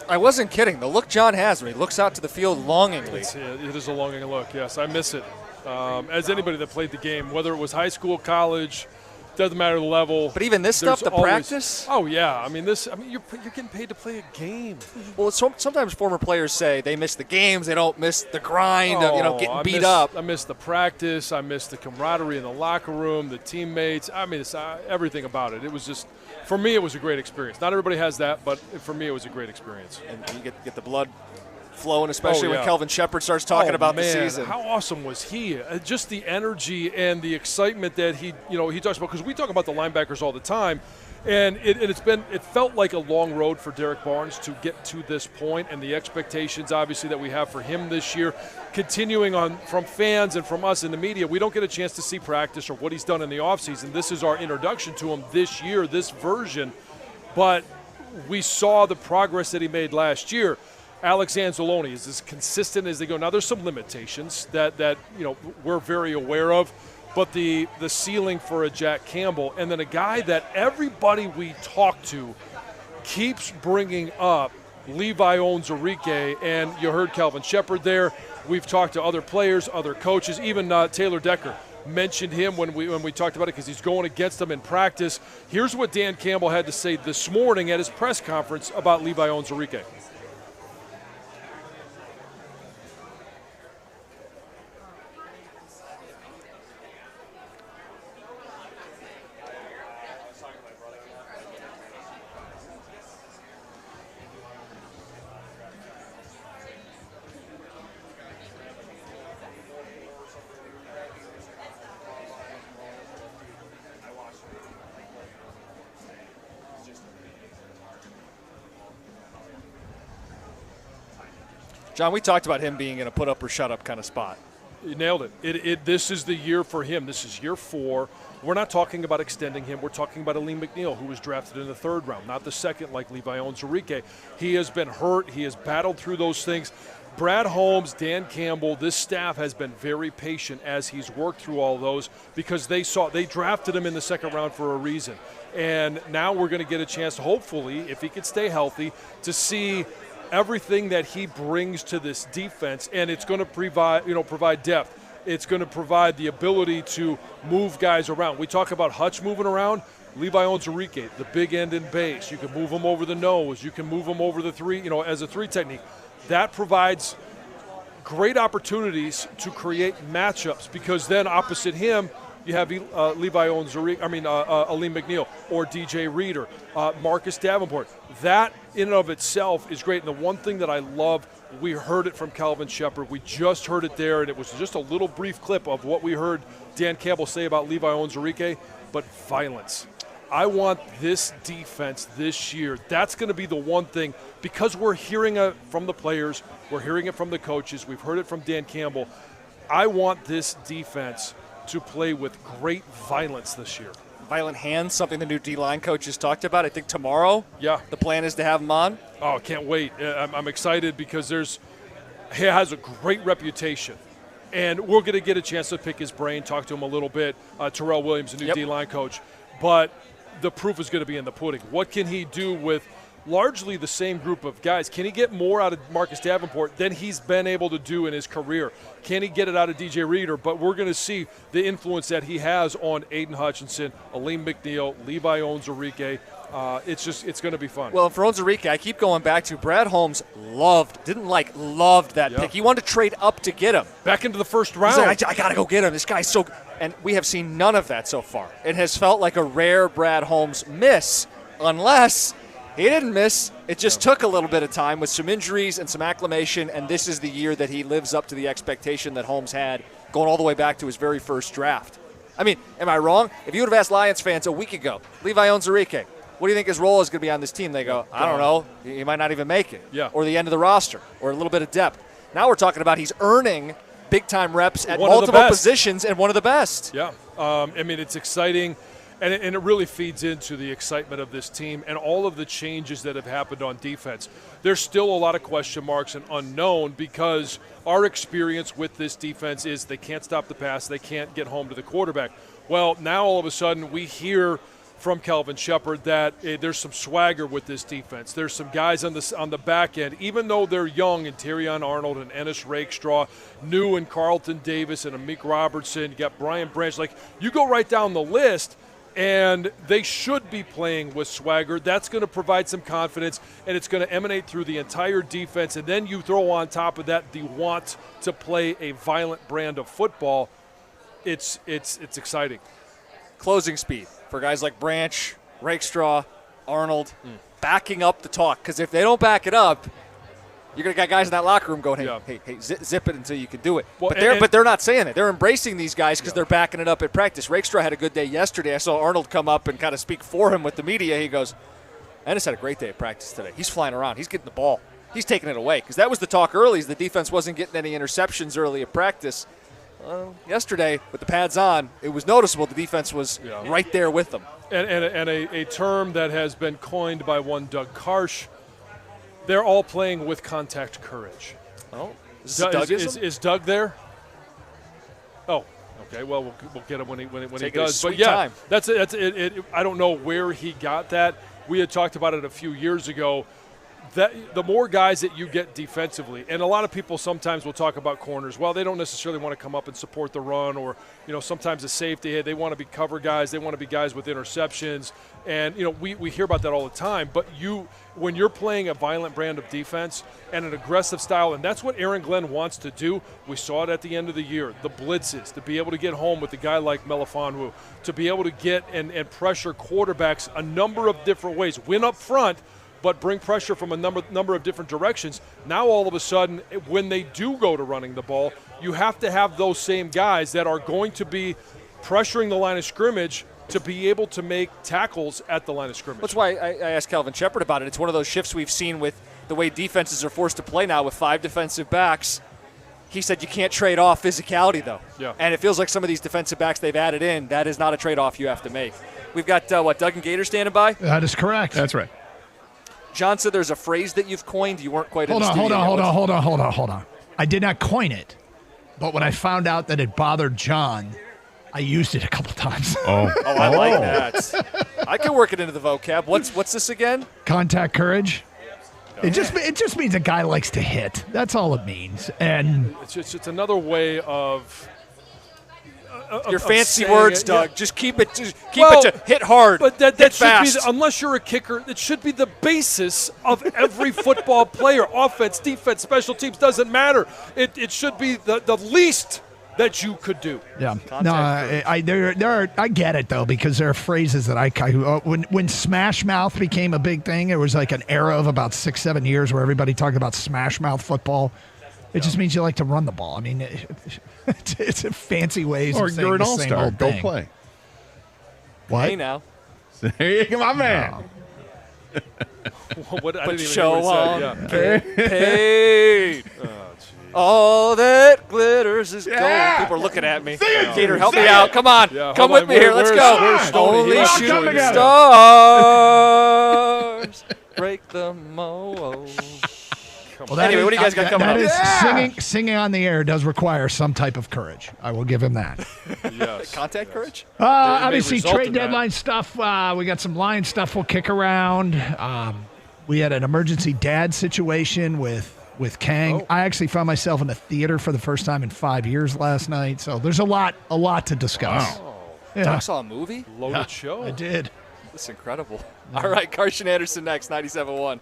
I wasn't kidding. The look John has when he looks out to the field longingly. It is a longing look, yes. I miss it. As anybody that played the game, whether it was high school, college, doesn't matter the level. But even this stuff, the practice? Oh, yeah. I mean, you're getting paid to play a game. Well, sometimes former players say they miss the games. They don't miss the grind of getting beat up. I miss the practice. I miss the camaraderie in the locker room, the teammates. I mean, it's everything about it. It was just, for me, it was a great experience. Not everybody has that, but for me, it was a great experience. And you get the blood flowing, especially when Kelvin Shepard starts talking about the season. How awesome was he? Just the energy and the excitement that he talks about, because we talk about the linebackers all the time, and it felt like a long road for Derek Barnes to get to this point, and the expectations obviously that we have for him this year, continuing on from fans and from us in the media. We don't get a chance to see practice or what he's done in the offseason. This is our introduction to him this year, this version, but we saw the progress that he made last year. Alex Anzalone is as consistent as they go. Now, there's some limitations that we're very aware of, but the ceiling for a Jack Campbell, and then a guy that everybody we talk to keeps bringing up, Levi Onwuzurike, and you heard Calvin Shepard there. We've talked to other players, other coaches, even Taylor Decker mentioned him when we talked about it because he's going against them in practice. Here's what Dan Campbell had to say this morning at his press conference about Levi Onwuzurike. John, we talked about him being in a put up or shut up kind of spot. You nailed it. This is the year for him. This is year 4. We're not talking about extending him. We're talking about Aleem McNeil, who was drafted in the 3rd round, not the 2nd like Levi Onwuzurike. He has been hurt. He has battled through those things. Brad Holmes, Dan Campbell, this staff has been very patient as he's worked through all those because they drafted him in the 2nd round for a reason. And now we're going to get a chance, hopefully, if he could stay healthy, to see everything that he brings to this defense, and it's going to provide depth. It's going to provide the ability to move guys around. We talk about Hutch moving around. Levi Onwuzurike, the big end in base. You can move him over the nose. You can move him over the 3, as a 3 technique. That provides great opportunities to create matchups because then opposite him, you have Levi Onwuzurike, Aleem McNeil or DJ Reader, Marcus Davenport. That in and of itself is great. And the one thing that I love, we heard it from Calvin Shepard. We just heard it there, and it was just a little brief clip of what we heard Dan Campbell say about Levi Onwuzurike, but violence. I want this defense this year. That's going to be the one thing, because we're hearing it from the players, we're hearing it from the coaches, we've heard it from Dan Campbell. I want this defense to play with great violence this year. Violent hands, something the new D-line coach has talked about. I think tomorrow, the plan is to have him on. Oh, can't wait. I'm excited because he has a great reputation. And we're going to get a chance to pick his brain, talk to him a little bit. Terrell Williams, the new D-line coach. But the proof is going to be in the pudding. What can he do with largely the same group of guys? Can he get more out of Marcus Davenport than he's been able to do in his career? Can he get it out of DJ Reader? But we're going to see the influence that he has on Aiden Hutchinson, Aleem McNeil, Levi Onwuzurike. It's going to be fun. Well, for Onwuzurike, I keep going back to Brad Holmes loved that pick. He wanted to trade up to get him. Back into the 1st round. He's like, I got to go get him. This guy's so – and we have seen none of that so far. It has felt like a rare Brad Holmes miss, unless he didn't miss. It just took a little bit of time with some injuries and some acclimation, and this is the year that he lives up to the expectation that Holmes had going all the way back to his very first draft. I mean, am I wrong? If you would have asked Lions fans a week ago, Levi Onwuzurike, what do you think his role is going to be on this team? They go, I don't know. He might not even make it. Yeah. Or the end of the roster, or a little bit of depth. Now we're talking about he's earning big-time reps at multiple positions and one of the best. Yeah. It's exciting, and it really feeds into the excitement of this team and all of the changes that have happened on defense. There's still a lot of question marks and unknown because our experience with this defense is they can't stop the pass, they can't get home to the quarterback. Well, now all of a sudden we hear from Calvin Shepard that there's some swagger with this defense. There's some guys on the back end, even though they're young, and Terrion Arnold and Ennis Rakestraw, new and Carlton Davis and Amik Robertson, you got Brian Branch. Like, you go right down the list, and they should be playing with swagger. That's going to provide some confidence, and it's going to emanate through the entire defense. And then you throw on top of that the want to play a violent brand of football. It's exciting. Closing speed for guys like Branch, Rakestraw, Arnold, backing up the talk. Because if they don't back it up, you're going to get guys in that locker room going, hey, zip it until you can do it. Well, but they're not saying that. They're embracing these guys because they're backing it up at practice. Rakestraw had a good day yesterday. I saw Arnold come up and kind of speak for him with the media. He goes, Ennis had a great day at practice today. He's flying around. He's getting the ball. He's taking it away. Because that was the talk early, is the defense wasn't getting any interceptions early at practice. Yesterday, with the pads on, it was noticeable the defense was right there with them. And a term that has been coined by one Doug Karsh, they're all playing with contact courage. Oh, is Doug there? Oh, okay. Well, we'll get him when he does. But time. that's it. I don't know where he got that. We had talked about it a few years ago. That the more guys that you get defensively, and a lot of people sometimes will talk about corners. Well, they don't necessarily want to come up and support the run, or sometimes a safety. They want to be cover guys. They want to be guys with interceptions, and we hear about that all the time. But when you're playing a violent brand of defense and an aggressive style, and that's what Aaron Glenn wants to do. We saw it at the end of the year. The blitzes, to be able to get home with a guy like Melifonwu, to be able to get and pressure quarterbacks a number of different ways. Win up front, but bring pressure from a number of different directions. Now all of a sudden, when they do go to running the ball, you have to have those same guys that are going to be pressuring the line of scrimmage to be able to make tackles at the line of scrimmage. That's why I asked Calvin Shepard about it. It's one of those shifts we've seen with the way defenses are forced to play now with 5 defensive backs. He said you can't trade off physicality, though. Yeah. And it feels like some of these defensive backs they've added in, that is not a trade-off you have to make. We've got, Doug and Gator standing by? That is correct. That's right. John said there's a phrase that you've coined. You weren't quite in the studio. Hold on. I did not coin it, but when I found out that it bothered John, I used it a couple times. I like that. I can work it into the vocab. What's this again? Contact courage. It just means a guy likes to hit. That's all it means. And it's another way of your fancy words, Doug. Yeah. Just keep it to hit hard. But that hit should fast. be, unless you're a kicker, it should be the basis of every football player. Offense, defense, special teams, doesn't matter. It should be the least that you could do. Yeah. I get it though, because there are phrases that when Smash Mouth became a big thing, it was like an era of about 6-7 years where everybody talked about Smash Mouth football. It just means you like to run the ball. I mean, it's a fancy ways of saying you're an the same all-star. old Go thing. play. What? Hey now. There you go, my man. What? I But didn't even show hear what he on. said. Yeah. Paid. All that glitters is gold. People are looking at me. Gator, help me out. Come on. Yeah, Come hold with on. me here. Let's go. Where's Stoney? Only He's shooting joining us. stars break the mold. Well, Anyway, what do you guys got coming up? Singing on the air does require some type of courage. I will give him that. Yes. Contact courage? Obviously, result trade in that. deadline stuff. We got some Lions stuff we'll kick around. We had an emergency dad situation with Kang. Oh. I actually found myself in a theater for the first time in 5 years last night. So there's a lot to discuss. Wow. Yeah, Doug saw a movie? Loaded show. I did. That's incredible. All right, Carson Anderson next, 97.1.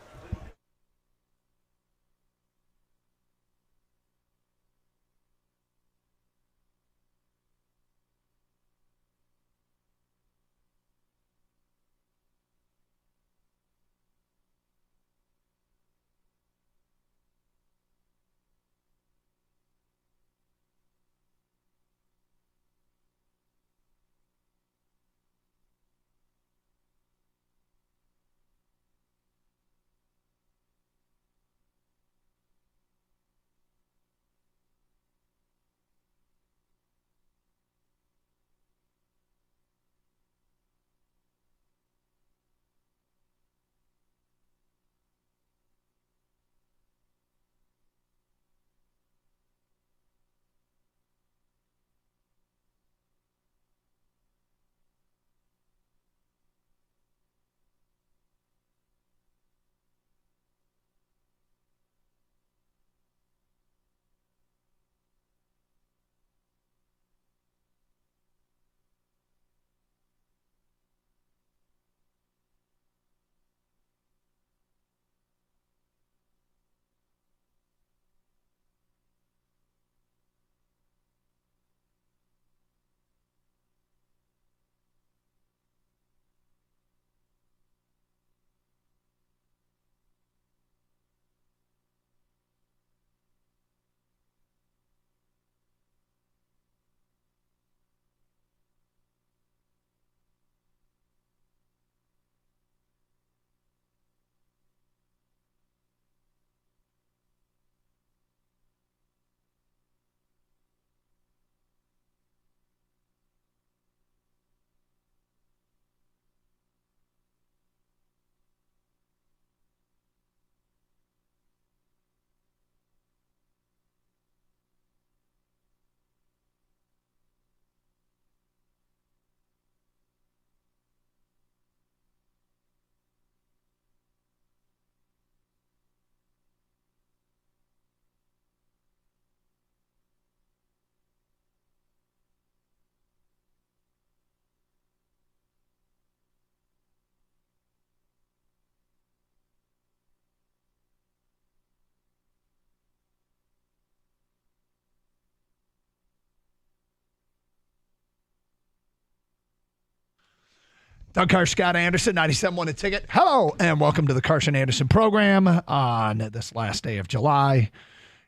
Doug Carr, Scott Anderson, 97.1 A Ticket. Hello, and welcome to the Carson Anderson program on this last day of July.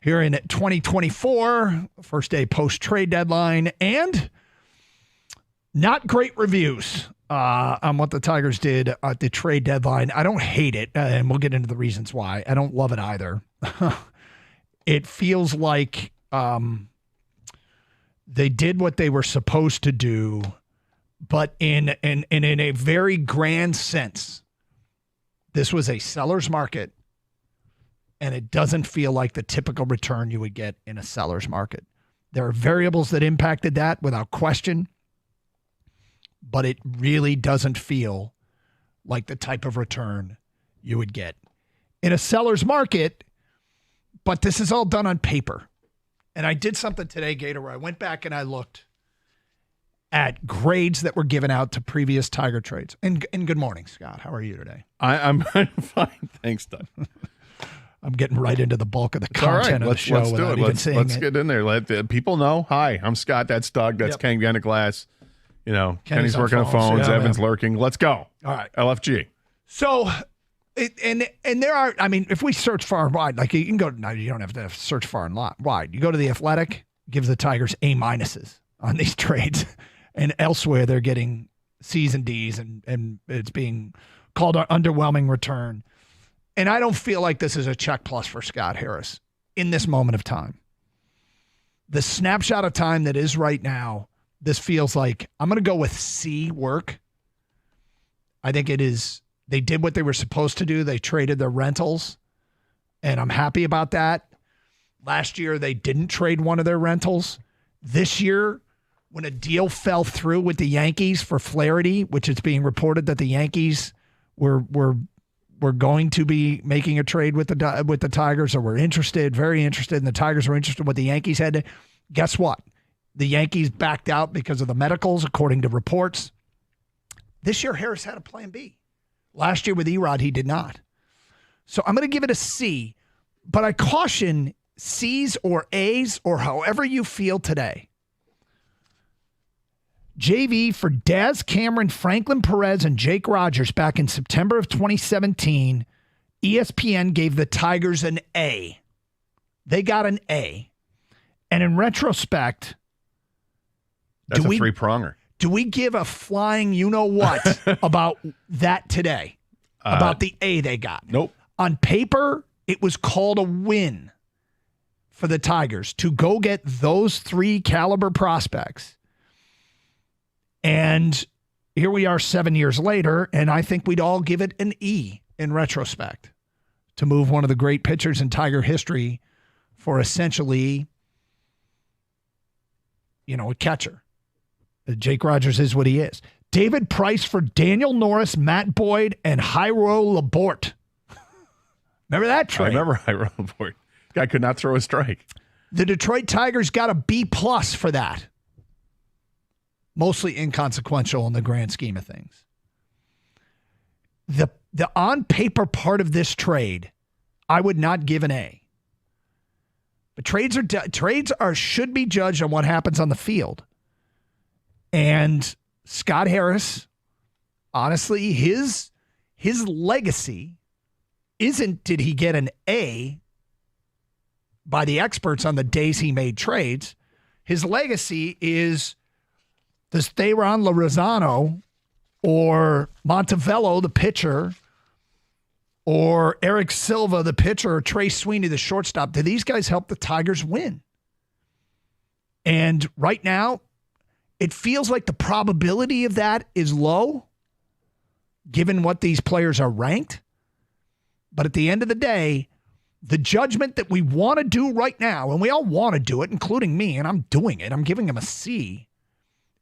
Here in 2024, first day post-trade deadline, and not great reviews on what the Tigers did at the trade deadline. I don't hate it, and we'll get into the reasons why. I don't love it either. It feels like they did what they were supposed to do, but in a very grand sense, this was a seller's market, and it doesn't feel like the typical return you would get in a seller's market. There are variables that impacted that without question, but it really doesn't feel like the type of return you would get in a seller's market. But this is all done on paper. And I did something today, Gator, where I went back and I looked at grades that were given out to previous Tiger trades. And good morning, Scott. How are you today? I'm fine. Thanks, Doug. I'm getting right into the bulk of the content of the show. Let's do it. Let's get in there. Let the people know. Hi, I'm Scott. That's Doug. That's Ken behind the glass. You know, Kenny's working on phones. Evan's lurking. Let's go. All right. LFG. So, and there are, I mean, if we search far and wide, like you can go, no, you don't have to search far and wide. You go to The Athletic, gives the Tigers A- on these trades. And elsewhere, they're getting C's and D's, and it's being called an underwhelming return. And I don't feel like this is a check plus for Scott Harris in this moment of time. The snapshot of time that is right now, this feels like I'm going to go with C work. I think it is, they did what they were supposed to do. They traded their rentals, and I'm happy about that. Last year, they didn't trade one of their rentals. This year, when a deal fell through with the Yankees for Flarity, which is being reported that the Yankees were going to be making a trade with the Tigers, or were interested, very interested, and the Tigers were interested in what the Yankees had to. Guess what? The Yankees backed out because of the medicals, according to reports. This year, Harris had a plan B. Last year with Erod, he did not. So I'm going to give it a C, but I caution C's or A's or however you feel today. JV for Daz Cameron, Franklin Perez, and Jake Rogers back in September of 2017, ESPN gave the Tigers an A. They got an A. And in retrospect, that's a three-pronger. Do we give a flying you-know-what about that today? About the A they got? Nope. On paper, it was called a win for the Tigers to go get those three caliber prospects. And here we are 7 years later, and I think we'd all give it an E in retrospect to move one of the great pitchers in Tiger history for essentially, a catcher. Jake Rogers is what he is. David Price for Daniel Norris, Matt Boyd, and Jairo Laporte. Remember that trade? I remember Jairo Laporte. Guy could not throw a strike. The Detroit Tigers got a B+ for that. Mostly inconsequential in the grand scheme of things. The on-paper part of this trade, I would not give an A. But trades should be judged on what happens on the field. And Scott Harris, honestly, his legacy isn't did he get an A by the experts on the days he made trades. His legacy is, does Theron Lozano or Montevello, the pitcher, or Eric Silva, the pitcher, or Trey Sweeney, the shortstop, do these guys help the Tigers win? And right now, it feels like the probability of that is low, given what these players are ranked. But at the end of the day, the judgment that we want to do right now, and we all want to do it, including me, and I'm doing it, I'm giving him a C,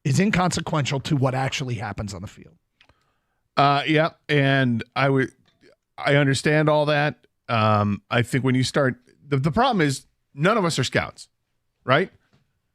is inconsequential to what actually happens on the field. Yeah, and I understand all that. I think when you start, the problem is none of us are scouts, right?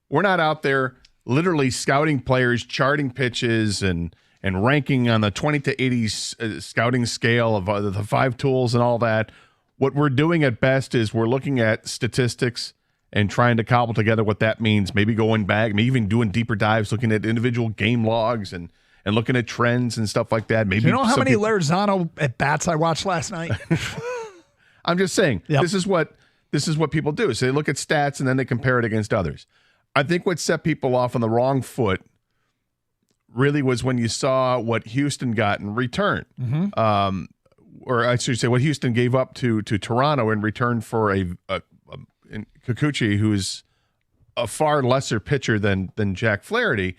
We're not out there literally scouting players, charting pitches, and ranking on the 20 to 80 scouting scale of the 5 tools and all that. What we're doing at best is we're looking at statistics and trying to cobble together what that means, maybe going back, maybe even doing deeper dives, looking at individual game logs and and looking at trends and stuff like that. Maybe you know how many Lozano at bats I watched last night? I'm just saying, this is what people do. So they look at stats and then they compare it against others. I think what set people off on the wrong foot really was when you saw what Houston got in return. Or I should say what Houston gave up to Toronto in return for a Kikuchi, who's a far lesser pitcher than Jack Flaherty.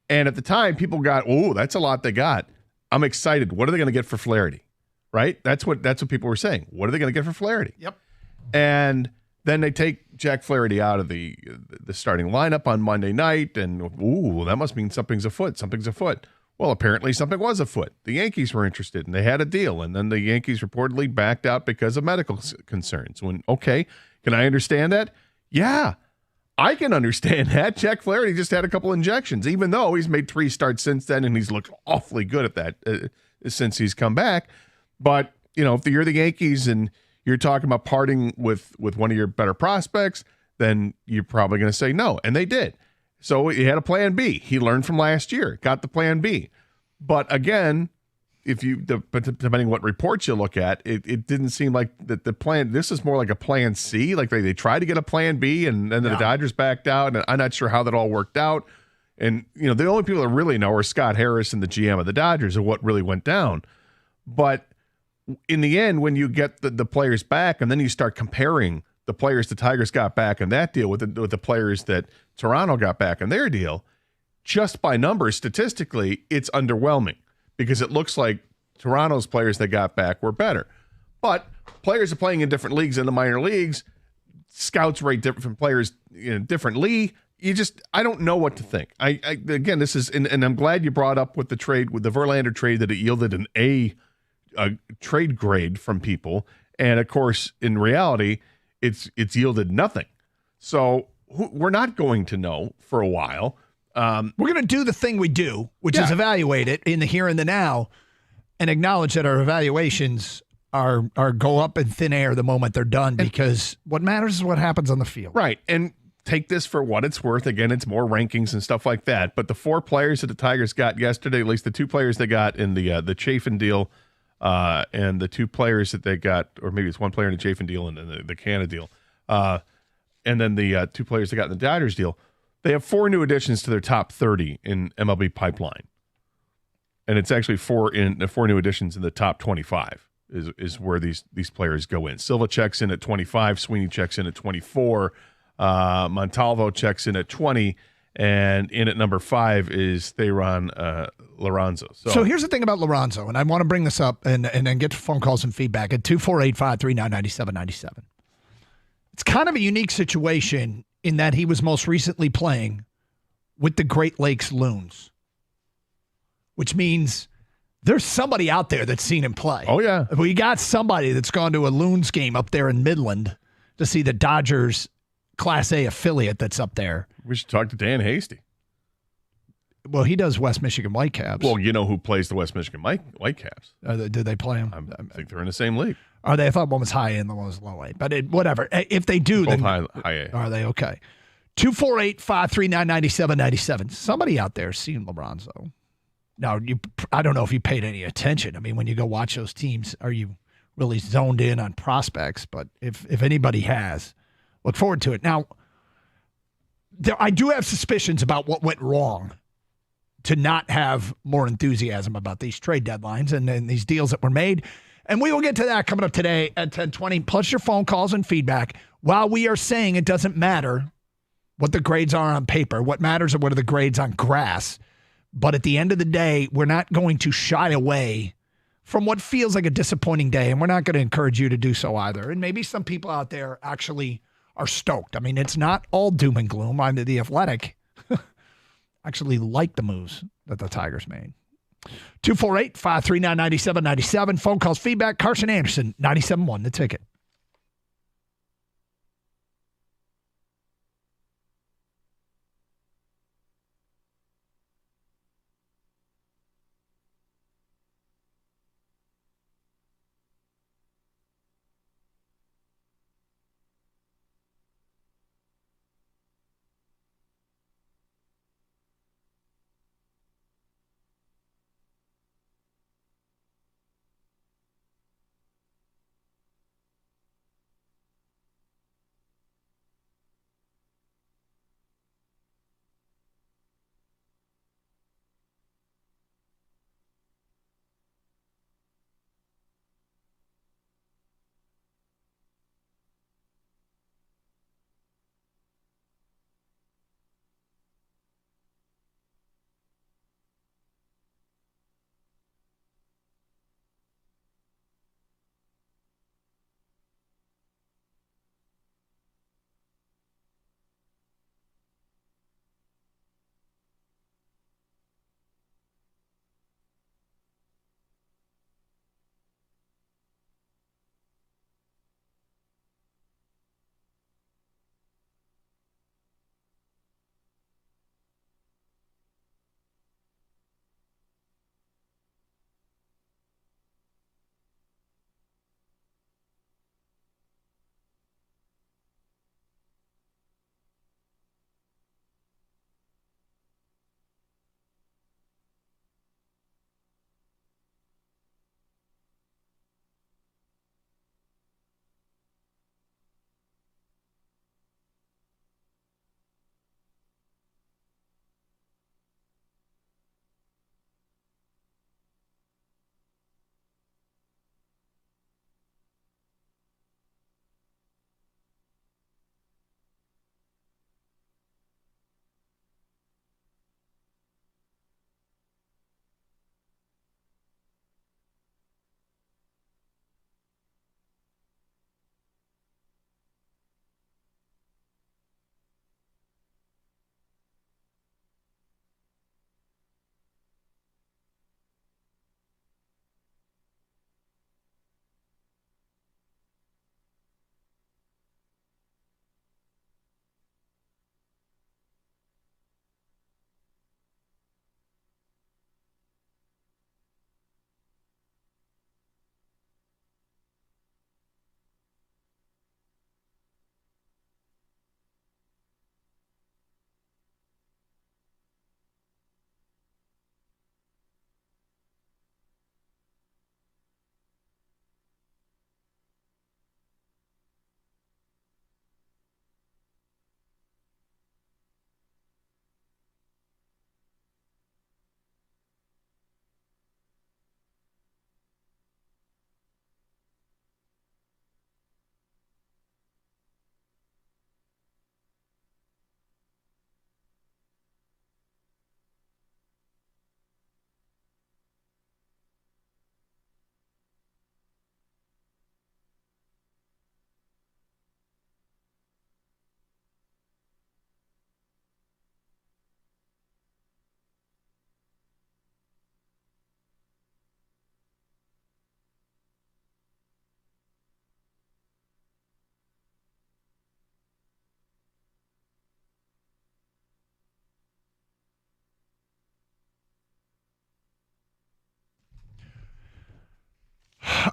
And at the time, people got, oh, that's a lot they got. I'm excited. What are they going to get for Flarity? Right? That's what people were saying. What are they going to get for Flarity? Yep. And then they take Jack Flaherty out of the starting lineup on Monday night, and ooh, that must mean something's afoot. Something's afoot. Well, apparently something was afoot. The Yankees were interested, and they had a deal, and then the Yankees reportedly backed out because of medical concerns. Okay, can I understand that? Yeah. I can understand that. Jack Flaherty just had a couple injections, even though he's made 3 starts since then, and he's looked awfully good at that since he's come back. But, if you're the Yankees and you're talking about parting with one of your better prospects, then you're probably going to say no. And they did. So he had a plan B. He learned from last year, got the plan B. But again, depending on what reports you look at, it didn't seem like that the plan. This is more like a plan C. Like they tried to get a plan B, and then the Dodgers backed out. And I'm not sure how that all worked out. And the only people that really know are Scott Harris and the GM of the Dodgers of what really went down. But in the end, when you get the players back, and then you start comparing the players the Tigers got back in that deal with the players that Toronto got back in their deal, just by numbers, statistically, it's underwhelming. Because it looks like Toronto's players they got back were better. But players are playing in different leagues in the minor leagues. Scouts rate different players differently. I don't know what to think. Again, this is, and I'm glad you brought up with the Verlander trade that it yielded an A trade grade from people. And of course, in reality, it's yielded nothing. So we're not going to know for a while. We're going to do the thing we do, which is evaluate it in the here and the now and acknowledge that our evaluations are go up in thin air the moment they're done, because what matters is what happens on the field. Right. And take this for what it's worth. Again, it's more rankings and stuff like that. But the 4 players that the Tigers got yesterday, at least the 2 players they got in the Chafin deal and the 2 players that they got, or maybe it's 1 player in the Chafin deal and the Canna deal, and then the 2 players they got in the Dodgers deal, they have 4 new additions to their top 30 in MLB pipeline. And it's actually 4 new additions in the top 25 is where these players go in. Silva checks in at 25, Sweeney checks in at 24, Montalvo checks in at 20, and in at number 5 is Thayron Lorenzo. So here's the thing about Lorenzo, and I want to bring this up and then get to phone calls and feedback at 248-539-9797. It's kind of a unique situation in that he was most recently playing with the Great Lakes Loons, which means there's somebody out there that's seen him play. Oh, yeah. We got somebody that's gone to a Loons game up there in Midland to see the Dodgers Class A affiliate that's up there. We should talk to Dan Hasty. Well, he does West Michigan Whitecaps. Well, you know who plays the West Michigan Whitecaps? Do they play him? I think they're in the same league. Are they? I thought one was high A and the one was low A. But whatever. If they do, both then high A. Are they? Okay. 248-539-9797. Somebody out there seen Lorenzo. Now, I don't know if you paid any attention. I mean, when you go watch those teams, are you really zoned in on prospects? But if anybody has, look forward to it. Now, I do have suspicions about what went wrong to not have more enthusiasm about these trade deadlines and these deals that were made. And we will get to that coming up today at 10:20, plus your phone calls and feedback. While we are saying it doesn't matter what the grades are on paper, what matters are what are the grades on grass. But at the end of the day, we're not going to shy away from what feels like a disappointing day, and we're not going to encourage you to do so either. And maybe some people out there actually are stoked. I mean, it's not all doom and gloom. I'm the Athletic. Actually like the moves that the Tigers made. 248-539-9797. Phone calls, feedback. Carson Anderson, 97.1, The Ticket.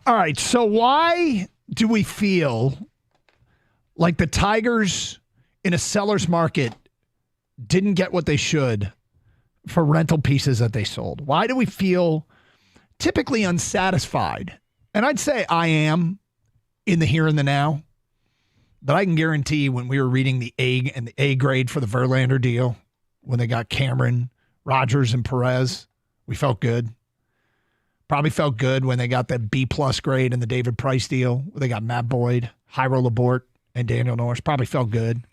All right, so why do we feel like the Tigers in a seller's market didn't get what they should for rental pieces that they sold? Why do we feel typically unsatisfied? And I'd say I am in the here and the now. But I can guarantee when we were reading the A grade for the Verlander deal, when they got Cameron, Rogers, and Perez, we felt good. Probably felt good when they got that B-plus grade in the David Price deal, where they got Matt Boyd, Jairo Laporte, and Daniel Norris. Probably felt good.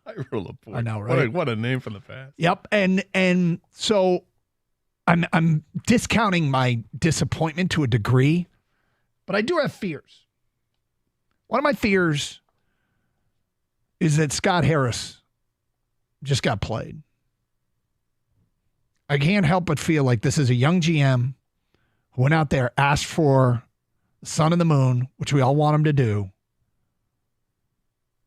Jairo Laporte. I know, right? What a name for the past. Yep, and so I'm discounting my disappointment to a degree, but I do have fears. One of my fears is that Scott Harris just got played. I can't help but feel like this is a young GM who went out there, asked for the sun and the moon, which we all want him to do,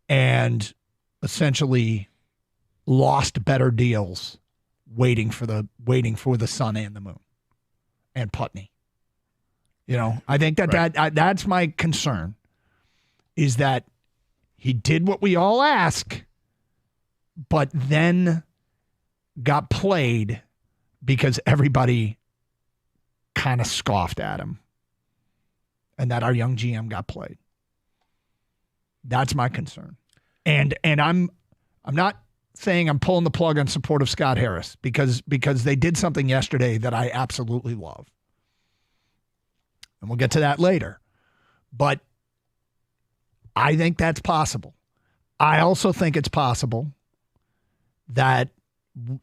and essentially lost better deals waiting for the sun and the moon and Putney. You know, I think that's my concern, is that he did what we all ask, but then got played because everybody kind of scoffed at him, and that our young GM got played. That's my concern. And I'm not saying I'm pulling the plug on support of Scott Harris because they did something yesterday that I absolutely love. And we'll get to that later. But I think that's possible. I also think it's possible that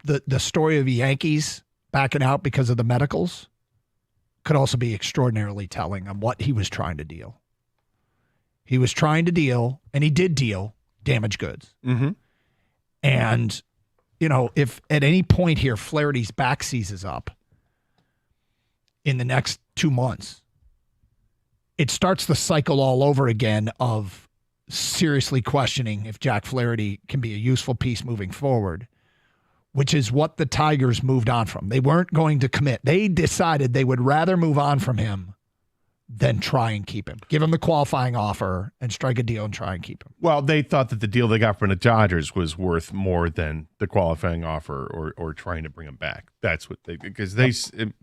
the story of the Yankees backing out because of the medicals could also be extraordinarily telling on what he was trying to deal. He was trying to deal, and he did deal, damaged goods. Mm-hmm. And, you know, if at any point here Flaherty's back seizes up in the next 2 months, it starts the cycle all over again of seriously questioning if Jack Flaherty can be a useful piece moving forward, which is what the Tigers moved on from. They weren't going to commit. They decided they would rather move on from him than try and keep him. Give him the qualifying offer and strike a deal and try and keep him. Well, they thought that the deal they got from the Dodgers was worth more than the qualifying offer or trying to bring him back. That's what because they,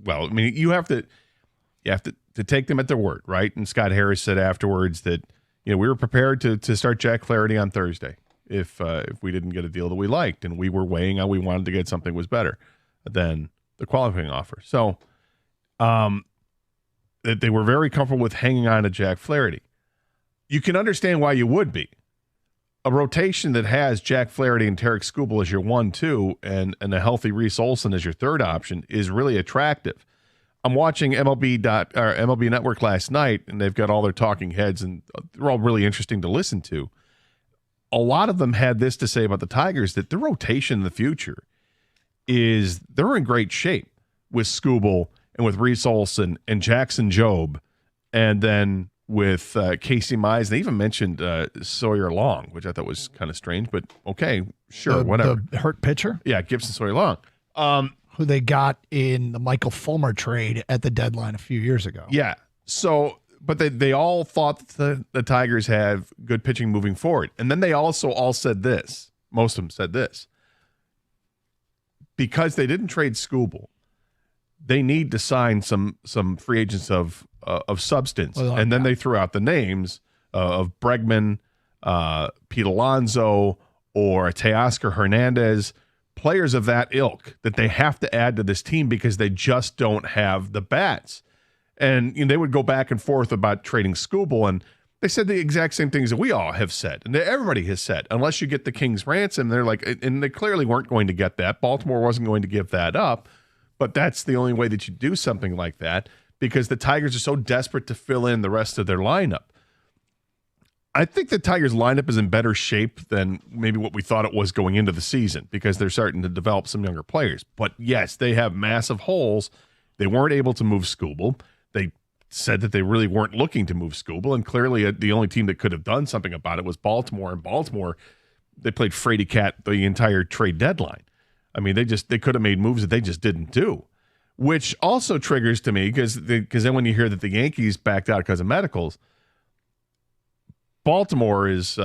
well, I mean, you have to take them at their word, right? And Scott Harris said afterwards that, you know, we were prepared to start Jack Flaherty on Thursday if we didn't get a deal that we liked, and we were weighing how we wanted to get something was better than the qualifying offer. So, that they were very comfortable with hanging on to Jack Flaherty. You can understand why you would be. A rotation that has Jack Flaherty and Tarek Skubal as your 1-2 and a healthy Reese Olson as your third option is really attractive. I'm watching MLB Network last night, and they've got all their talking heads, and they're all really interesting to listen to. A lot of them had this to say about the Tigers, that the rotation in the future is they're in great shape with Skubal and with Reese Olson and Jackson Jobe, and then with Casey Mize. They even mentioned Sawyer Long, which I thought was kind of strange, but okay, sure, whatever. The hurt pitcher? Yeah, Gibson Sawyer Long. Who they got in the Michael Fulmer trade at the deadline a few years ago. Yeah, so, but they all thought that the Tigers have good pitching moving forward. And then they also all said this, most of them said this, because they didn't trade Skubal, they need to sign some free agents of substance. Well, and then they threw out the names of Bregman, Pete Alonso, or Teoscar Hernandez, players of that ilk that they have to add to this team because they just don't have the bats. And, you know, they would go back and forth about trading Skubal, and they said the exact same things that we all have said, and that everybody has said, unless you get the King's ransom. They're like, and they clearly weren't going to get that. Baltimore wasn't going to give that up. But that's the only way that you do something like that, because the Tigers are so desperate to fill in the rest of their lineup. I think the Tigers lineup is in better shape than maybe what we thought it was going into the season, because they're starting to develop some younger players. But yes, they have massive holes. They weren't able to move Skubal. They said that they really weren't looking to move Skubal, and clearly the only team that could have done something about it was Baltimore. And Baltimore, they played Frady Cat the entire trade deadline. I mean, they could have made moves that they just didn't do. which also triggers to me because then when you hear that the Yankees backed out because of medicals, Baltimore is,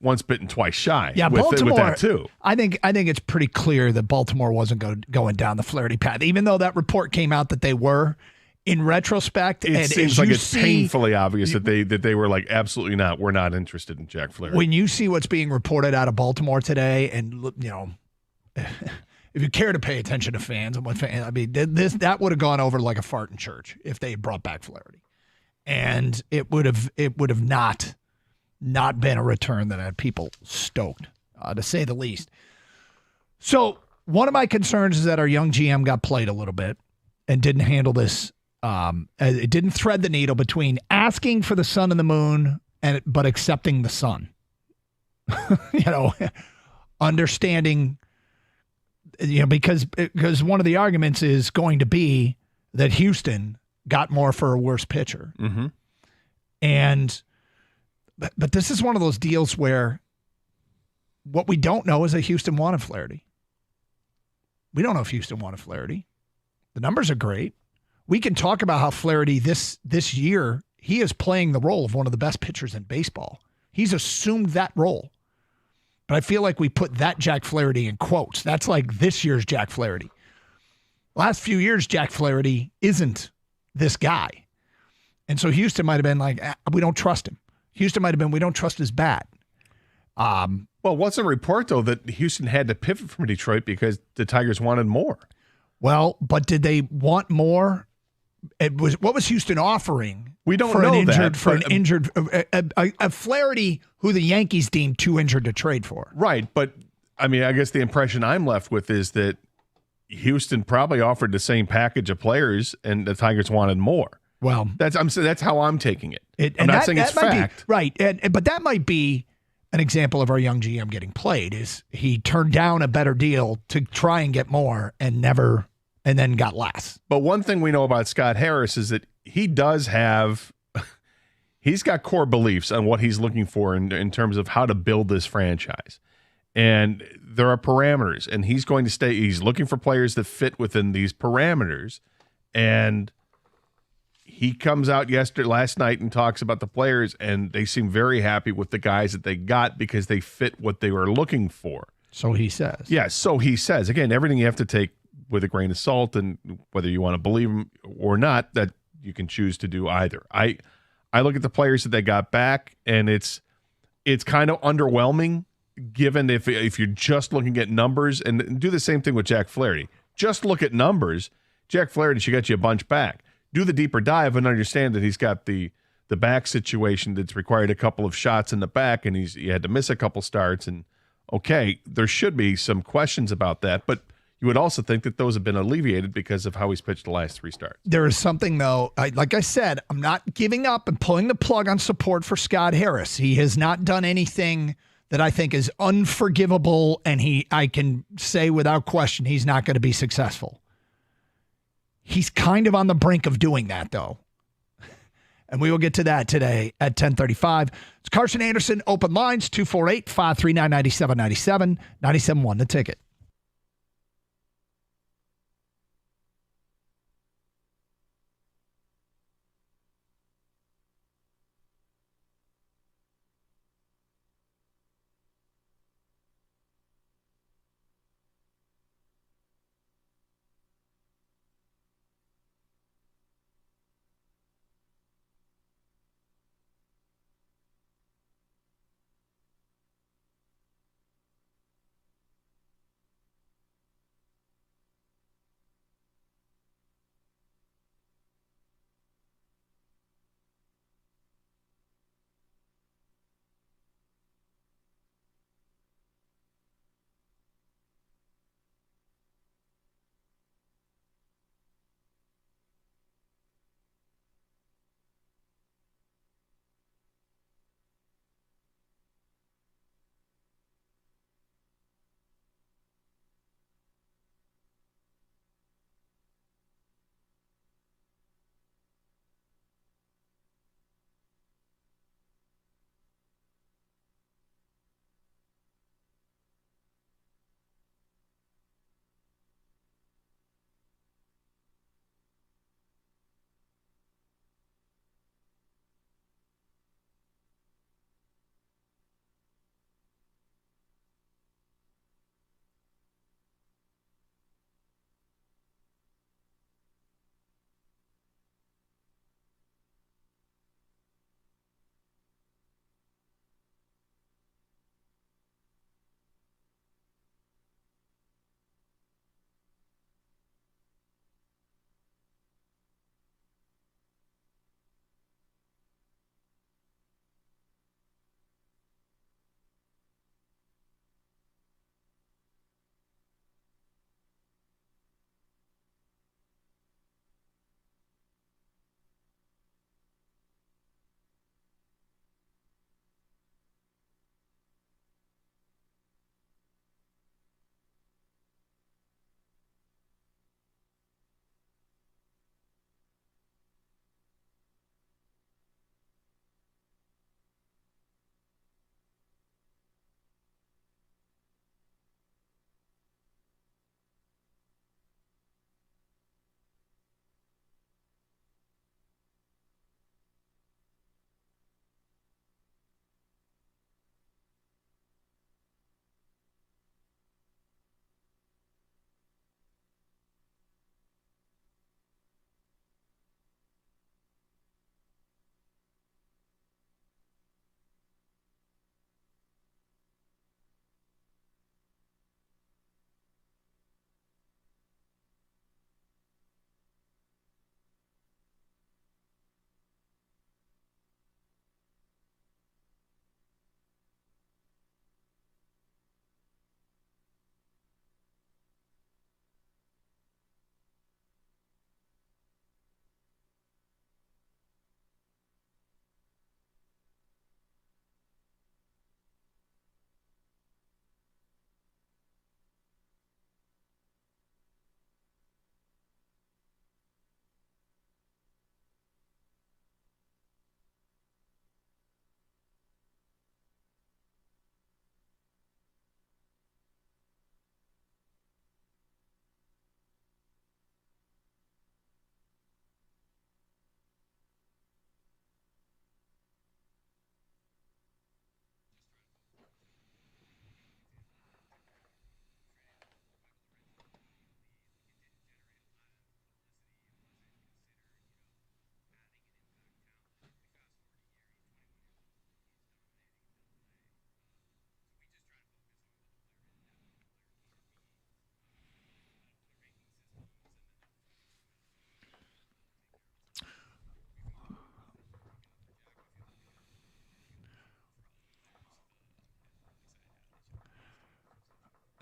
once bitten, twice shy. Yeah, with Baltimore, that too. I think it's pretty clear that Baltimore wasn't going down the Flarity path, even though that report came out that they were. In retrospect, it seems like it's painfully obvious that they were like, absolutely not. We're not interested in Jack Flaherty. When you see what's being reported out of Baltimore today, and if you care to pay attention to fans and that would have gone over like a fart in church if they brought back Flaherty, and it would have not been a return that had people stoked, to say the least. So one of my concerns is that our young GM got played a little bit and didn't handle this. It didn't thread the needle between asking for the sun and the moon but accepting the sun. Understanding, because one of the arguments is going to be that Houston got more for a worse pitcher. Mm-hmm. But this is one of those deals where what we don't know is that Houston wanted Flaherty. We don't know if Houston wanted Flaherty. The numbers are great. We can talk about how Flaherty this year, he is playing the role of one of the best pitchers in baseball. He's assumed that role. But I feel like we put that Jack Flaherty in quotes. That's like this year's Jack Flaherty. Last few years, Jack Flaherty isn't this guy. And so Houston might have been like, we don't trust him. Houston might have been, we don't trust his bat. Well, what's a report, though, that Houston had to pivot from Detroit because the Tigers wanted more? Well, but did they want more? What was Houston offering? We don't for know an injured a Flaherty who the Yankees deemed too injured to trade for. Right, but I mean, I guess the impression I'm left with is that Houston probably offered the same package of players, and the Tigers wanted more. Well, that's how I'm taking it. I'm not not saying it's fact, right? But that might be an example of our young GM getting played. Is he turned down a better deal to try and get more and then got less. But one thing we know about Scott Harris is that he does have, he's got core beliefs on what he's looking for in terms of how to build this franchise. And there are parameters, and he's looking for players that fit within these parameters. And he comes out last night and talks about the players, and they seem very happy with the guys that they got because they fit what they were looking for. So he says. Yeah, so he says. Again, everything you have to take with a grain of salt, and whether you want to believe him or not, that you can choose to do either. I look at the players that they got back, and it's kind of underwhelming, given if you're just looking at numbers, and do the same thing with Jack Flaherty. Just look at numbers. Jack Flaherty should get you a bunch back. Do the deeper dive and understand that he's got the back situation that's required a couple of shots in the back, and he had to miss a couple starts. And okay, there should be some questions about that, but you would also think that those have been alleviated because of how he's pitched the last three starts. There is something, though, like I said, I'm not giving up and pulling the plug on support for Scott Harris. He has not done anything that I think is unforgivable, and I can say without question he's not going to be successful. He's kind of on the brink of doing that, though. And we will get to that today at 10:35. It's Carson Anderson, open lines, 248-539-9797, 97.1 The Ticket.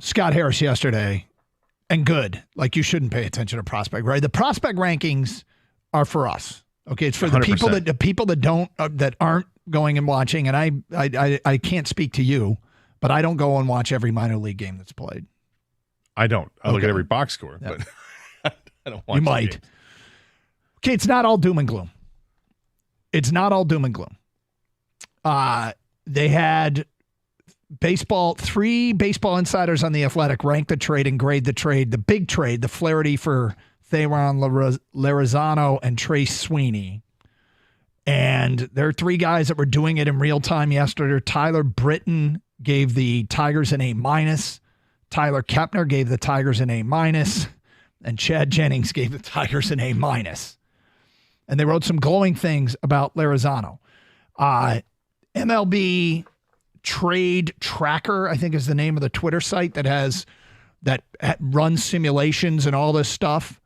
Scott Harris yesterday, and good. Like, you shouldn't pay attention to prospect, right? The prospect rankings are for us. Okay, it's for the 100%. people that don't that aren't going and watching. And I can't speak to you, but I don't go and watch every minor league game that's played. I don't. I look at every box score, but I don't watch. You might. Games. Okay, it's not all doom and gloom. It's not all doom and gloom. They had three baseball insiders on The Athletic rank the trade and grade the trade. The big trade, the Flarity for Theron Larizano and Trace Sweeney. And there are three guys that were doing it in real time yesterday. Tyler Britton gave the Tigers an A-. Tyler Kepner gave the Tigers an A-. And Chad Jennings gave the Tigers an A-. And they wrote some glowing things about Larizano. MLB Trade Tracker, I think, is the name of the Twitter site that runs simulations and all this stuff,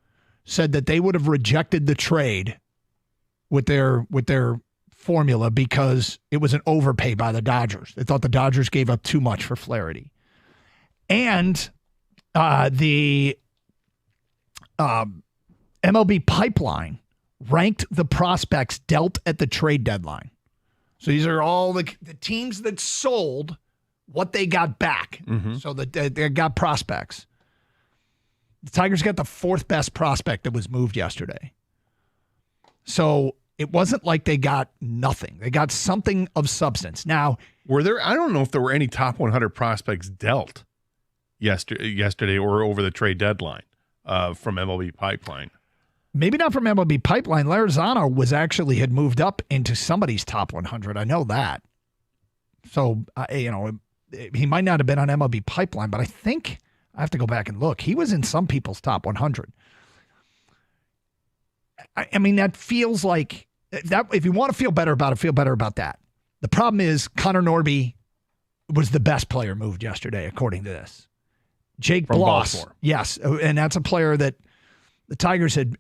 said that they would have rejected the trade with their formula because it was an overpay by the Dodgers. They thought the Dodgers gave up too much for Flarity. And the MLB Pipeline ranked the prospects dealt at the trade deadline. So these are all the teams that sold what they got back. Mm-hmm. So that they got prospects. The Tigers got the fourth best prospect that was moved yesterday. So it wasn't like they got nothing. They got something of substance. Now, I don't know if there were any top 100 prospects dealt yesterday or over the trade deadline from MLB Pipeline. Maybe not from MLB Pipeline. Larizano had moved up into somebody's top 100. I know that. So, he might not have been on MLB Pipeline, but I think I have to go back and look. He was in some people's top 100. I mean, that feels like that. If you want to feel better about it, feel better about that. The problem is Connor Norby was the best player moved yesterday, according to this. Jake from Bloss. Baltimore. Yes. And that's a player that the Tigers had,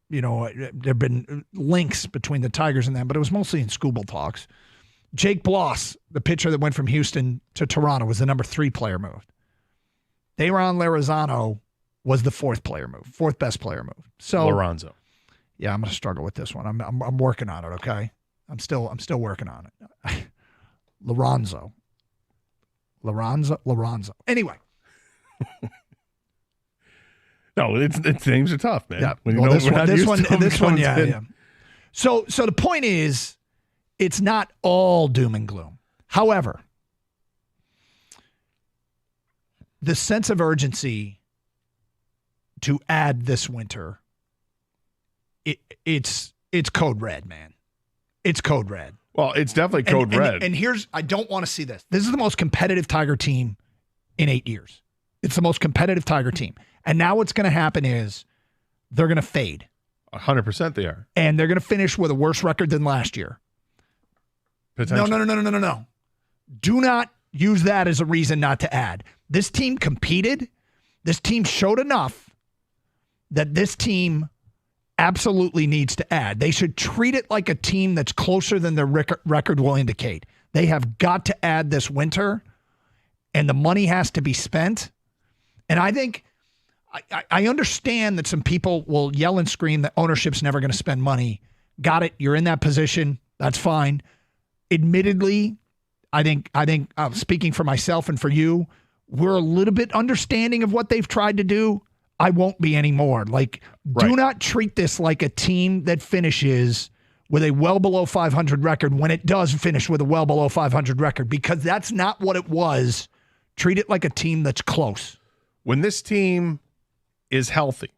there've been links between the Tigers and them, but it was mostly in Scooble talks. Jake Bloss, the pitcher that went from Houston to Toronto, was the number 3 player moved. Theron Larizano was the fourth best player moved. So Lorenzo. Yeah, I'm going to struggle with this one. I'm working on it. Okay, I'm still working on it. Lorenzo. Anyway. No, its names are tough, man. Yeah. This one, yeah. So the point is, it's not all doom and gloom. However, the sense of urgency to add this winter, it's code red, man. It's code red. Well, it's definitely code red. And I don't want to see this. This is the most competitive Tiger team in 8 years. It's the most competitive Tiger team. And now what's going to happen is they're going to fade. 100% they are. And they're going to finish with a worse record than last year. No. Do not use that as a reason not to add. This team competed. This team showed enough that this team absolutely needs to add. They should treat it like a team that's closer than their record will indicate. They have got to add this winter, and the money has to be spent. And I think I understand that some people will yell and scream that ownership's never going to spend money. Got it. You're in that position. That's fine. Admittedly, I think speaking for myself and for you, we're a little bit understanding of what they've tried to do. I won't be anymore. Do not treat this like a team that finishes with a well below 500 record when it does finish with a well below 500 record, because that's not what it was. Treat it like a team that's close. When this team is healthy,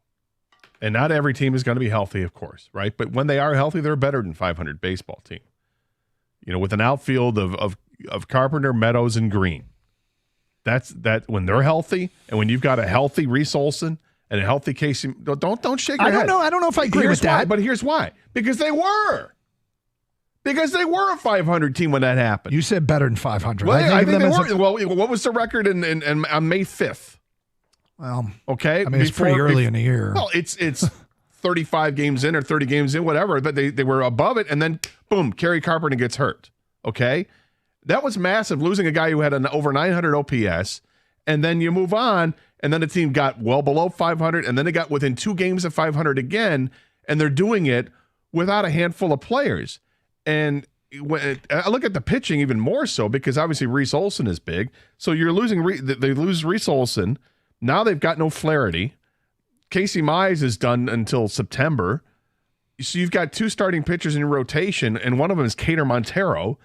and not every team is going to be healthy, of course, right? But when they are healthy, they're a better than 500 baseball team. With an outfield of Carpenter, Meadows, and Green. That's when they're healthy, and when you've got a healthy Reese Olson and a healthy Casey, don't shake your head. I don't know if I agree with that. But here's why. Because they were a 500 team when that happened. You said better than 500. Well, I think they were. Well, what was the record on May 5th? Well, okay. I mean, it's pretty early in the year. Well, it's 35 games in or 30 games in, whatever, but they were above it, and then, boom, Kerry Carpenter gets hurt. Okay? That was massive, losing a guy who had an over 900 OPS and then you move on, and then the team got well below 500, and then they got within 2 games of 500 again, and they're doing it without a handful of players. And when I look at the pitching even more so, because obviously Reese Olson is big. So you're losing, they lose Reese Olson. Now they've got no Flarity. Casey Mize is done until September. So you've got 2 starting pitchers in your rotation, and one of them is Cater Montero.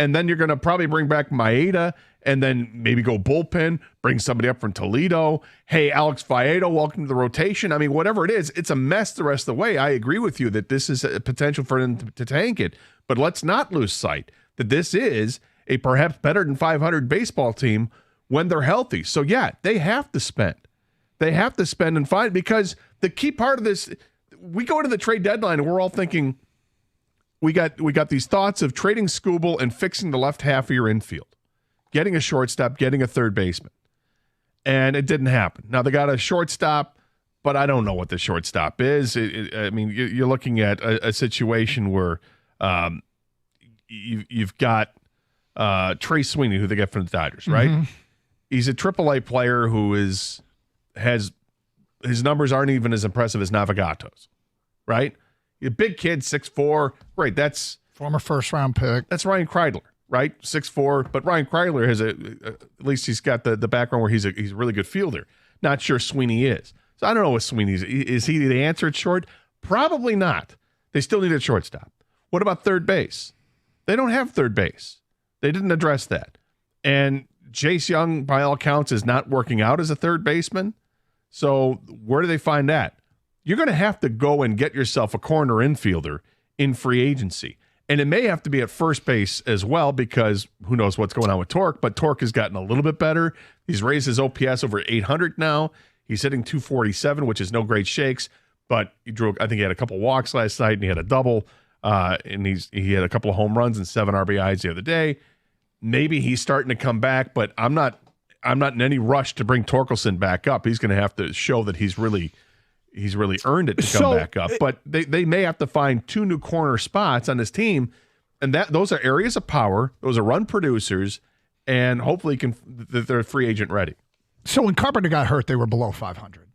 And then you're going to probably bring back Maeda, and then maybe go bullpen, bring somebody up from Toledo. Hey, Alex Faedo, welcome to the rotation. I mean, whatever it is, it's a mess the rest of the way. I agree with you that this is a potential for them to tank it. But let's not lose sight that this is a perhaps better than 500 baseball team when they're healthy. So, yeah, they have to spend. They have to spend and find, because the key part of this, we go to the trade deadline and we're all thinking, we got these thoughts of trading Skubal and fixing the left half of your infield, getting a shortstop, getting a third baseman. And it didn't happen. Now, they got a shortstop, but I don't know what the shortstop is. I mean, you're looking at a situation where you've got Trey Sweeney, who they get from the Dodgers, right? Mm-hmm. He's a AAA player who has his numbers aren't even as impressive as Navigato's, right? A big kid, 6'4", right? That's former first-round pick. That's Ryan Kreidler, right? 6'4", but Ryan Kreidler has at least he's got the background where he's a really good fielder. Not sure Sweeney is. So I don't know what Sweeney is. He the answer at short? Probably not. They still need a shortstop. What about third base? They don't have third base. They didn't address that. And Jace Young, by all accounts, is not working out as a third baseman. So where do they find that? You're going to have to go and get yourself a corner infielder in free agency. And it may have to be at first base as well, because who knows what's going on with Torque, but Torque has gotten a little bit better. He's raised his OPS over 800 now. He's hitting 247, which is no great shakes, but I think he had a couple walks last night, and he had a double, and he had a couple of home runs and 7 RBIs the other day. Maybe he's starting to come back, but I'm not in any rush to bring Torkelson back up. He's going to have to show that he's really earned it to come back up. But they may have to find 2 new corner spots on this team, and those are areas of power. Those are run producers, and hopefully they're free agent ready. So when Carpenter got hurt, they were below 500.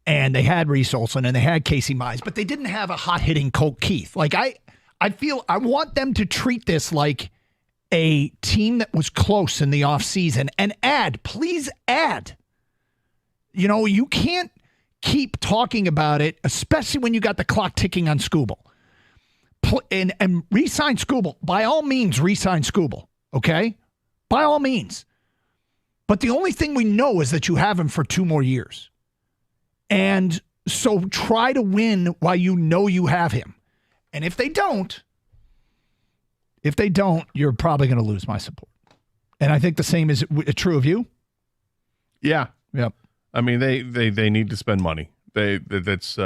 And they had Reese Olson and they had Casey Mize, but they didn't have a hot-hitting Colt Keith. Like, I feel I want them to treat this like a team that was close in the offseason and please add. You know, you can't keep talking about it, especially when you got the clock ticking on Skubal. And re-sign Skubal. By all means, re-sign Skubal, okay? By all means. But the only thing we know is that you have him for 2 more years. And so try to win while you know you have him. And if they don't, you're probably going to lose my support. And I think the same is true of you. Yeah. Yep. I mean, they need to spend money. It's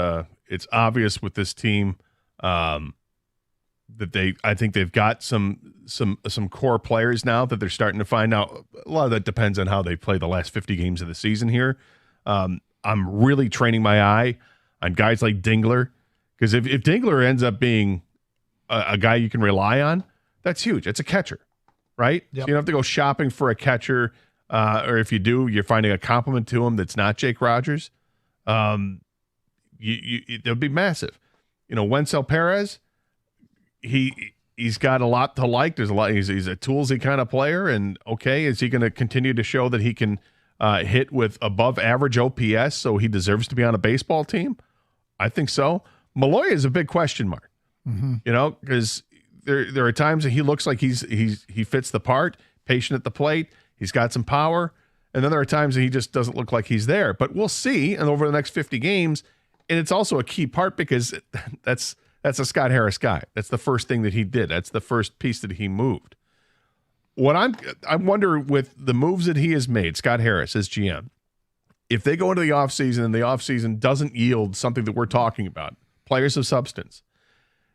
obvious with this team that I think they've got some core players now that they're starting to find out. A lot of that depends on how they play the last 50 games of the season here. I'm really training my eye on guys like Dingler, because if Dingler ends up being a guy you can rely on, that's huge. It's a catcher, right? Yep. So you don't have to go shopping for a catcher, or if you do, you're finding a compliment to him that's not Jake Rogers. They'll be massive. You know, Wenzel Perez, he's got a lot to like. There's a lot. He's a toolsy kind of player, and okay, is he going to continue to show that he can hit with above average OPS, so he deserves to be on a baseball team? I think so. Malloy is a big question mark. Mm-hmm. You know, because there are times that he looks like he fits the part, patient at the plate. He's got some power, and then there are times that he just doesn't look like he's there. But we'll see, and over the next 50 games, and it's also a key part because that's a Scott Harris guy. That's the first thing that he did. That's the first piece that he moved. What I wonder with the moves that he has made, Scott Harris as GM, if they go into the offseason and the offseason doesn't yield something that we're talking about, players of substance,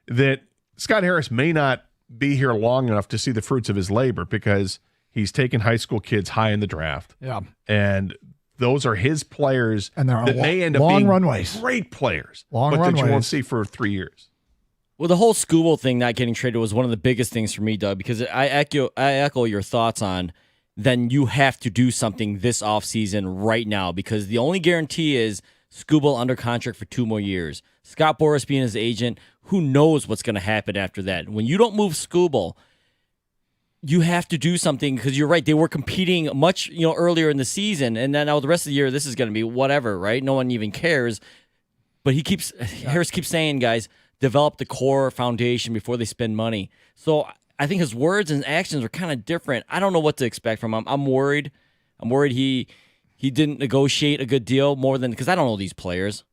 that Scott Harris may not be here long enough to see the fruits of his labor because he's taken high school kids high in the draft. Yeah. And those are his players and there are that may end up long being runways. Great players, long but runways that you won't see for 3 years. Well, the whole Skubal thing not getting traded was one of the biggest things for me, Doug, because I echo your thoughts on then you have to do something this offseason right now, because the only guarantee is Skubal under contract for 2 more years. Scott Boras being his agent, who knows what's going to happen after that. When you don't move Skubal, you have to do something, because you're right. They were competing much earlier in the season, and then now the rest of the year, this is going to be whatever, right? No one even cares. But Harris keeps saying, guys, develop the core foundation before they spend money. So I think his words and actions are kind of different. I don't know what to expect from him. I'm worried. I'm worried he didn't negotiate a good deal more than, because I don't know these players.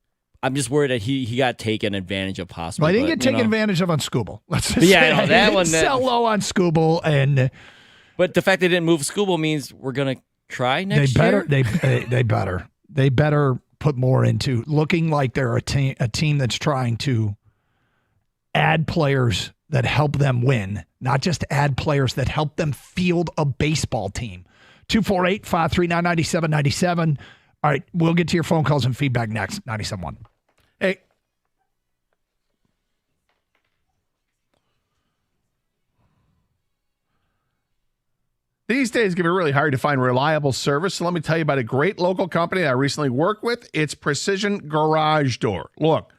I'm just worried that he got taken advantage of possibly. Well, I didn't get taken advantage of on Skubal. Let's just say that one. Sell low on Skubal, but the fact they didn't move Skubal means we're gonna try next year. They better put more into looking like they're a team that's trying to add players that help them win, not just add players that help them field a baseball team. 248-539-9797. All right, we'll get to your phone calls and feedback next. 97.1. Hey. These days, it can be really hard to find reliable service. So let me tell you about a great local company that I recently worked with. It's Precision Garage Door. Look,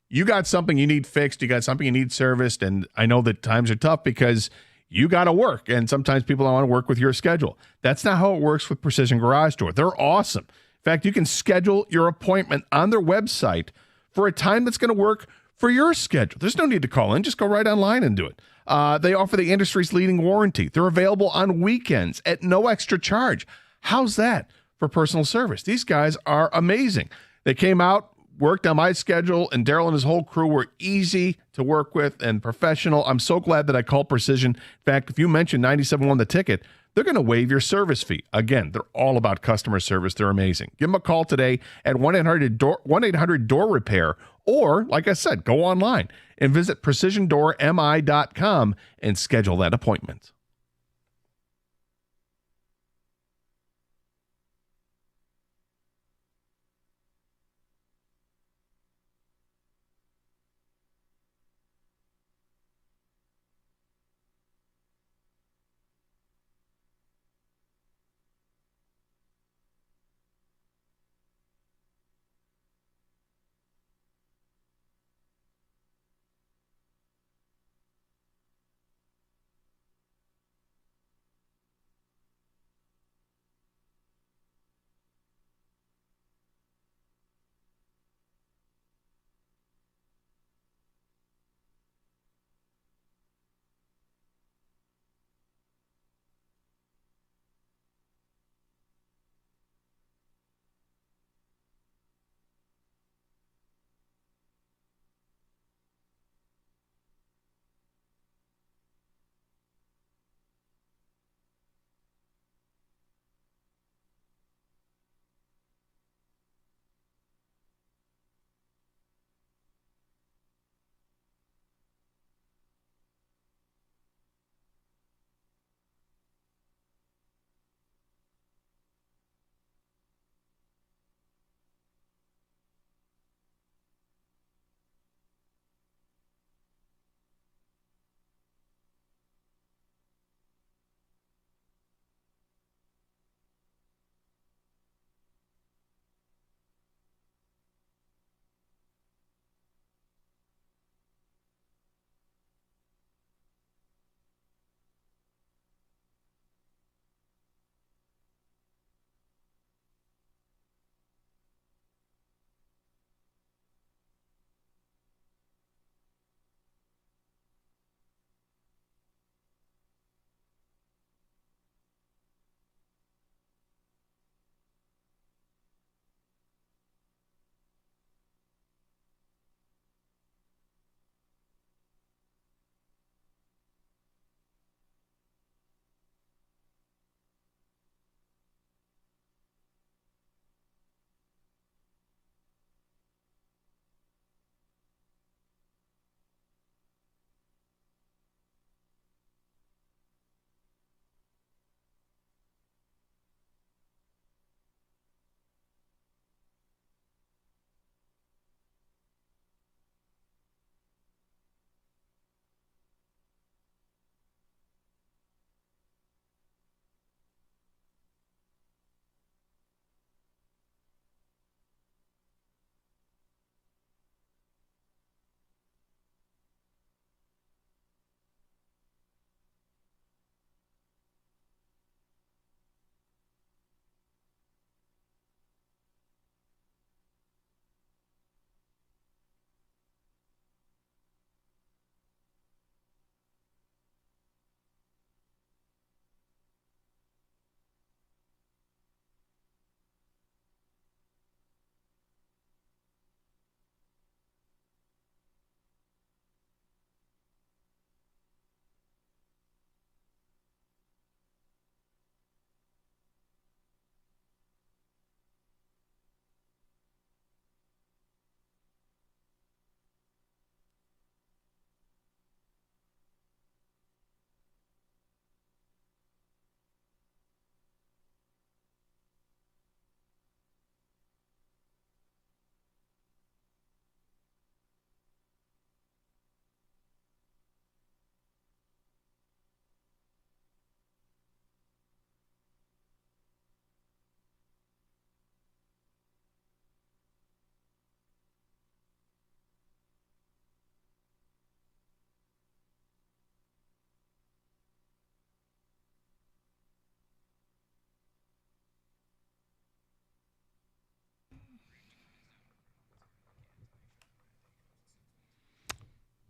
you got something you need fixed. You got something you need serviced. And I know that times are tough because you got to work. And sometimes people don't want to work with your schedule. That's not how it works with Precision Garage Door. They're awesome. In fact, you can schedule your appointment on their website for a time that's going to work for your schedule. There's no need to call in. Just go right online and do it. They offer the industry's leading warranty. They're available on weekends at no extra charge. How's that for personal service? These guys are amazing. They came out, worked on my schedule, and Daryl and his whole crew were easy to work with and professional. I'm so glad that I called Precision. In fact, if you mention 97.1 The Ticket, they're going to waive your service fee. Again, they're all about customer service. They're amazing. Give them a call today at 1-800-DOOR-REPAIR, or, like I said, go online and visit precisiondoormi.com and schedule that appointment.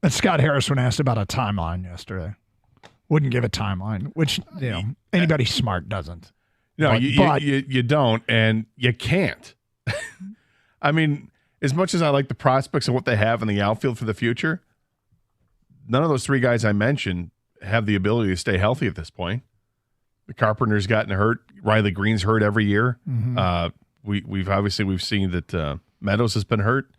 And Scott Harris, when asked about a timeline yesterday, wouldn't give a timeline, which anybody smart doesn't. No, but you don't, and you can't. I mean, as much as I like the prospects and what they have in the outfield for the future, none of those three guys I mentioned have the ability to stay healthy at this point. The Carpenter's gotten hurt. Riley Green's hurt every year. Mm-hmm. We've seen that Meadows has been hurt.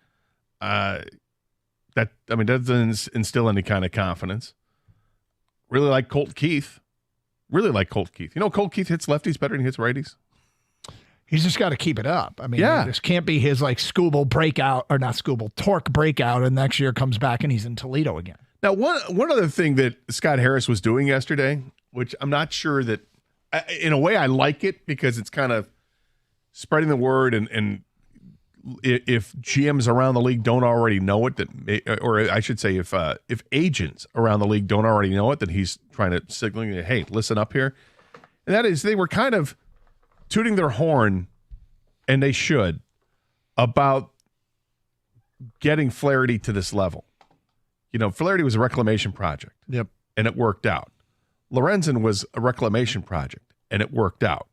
That doesn't instill any kind of confidence. Really like Colt Keith. You know, Colt Keith hits lefties better than he hits righties. He's just got to keep it up. I mean, this can't be his Scooble breakout, or not Scooble, Torque breakout, and next year comes back and he's in Toledo again. Now, one other thing that Scott Harris was doing yesterday, which I'm not sure that, in a way I like it because it's kind of spreading the word, and if GMs around the league don't already know it, or I should say if agents around the league don't already know it, that he's trying to signal, hey, listen up here. And that is, they were kind of tooting their horn, and they should, about getting Flarity to this level. You know, Flarity was a reclamation project. Yep. And it worked out. Lorenzen was a reclamation project, and it worked out.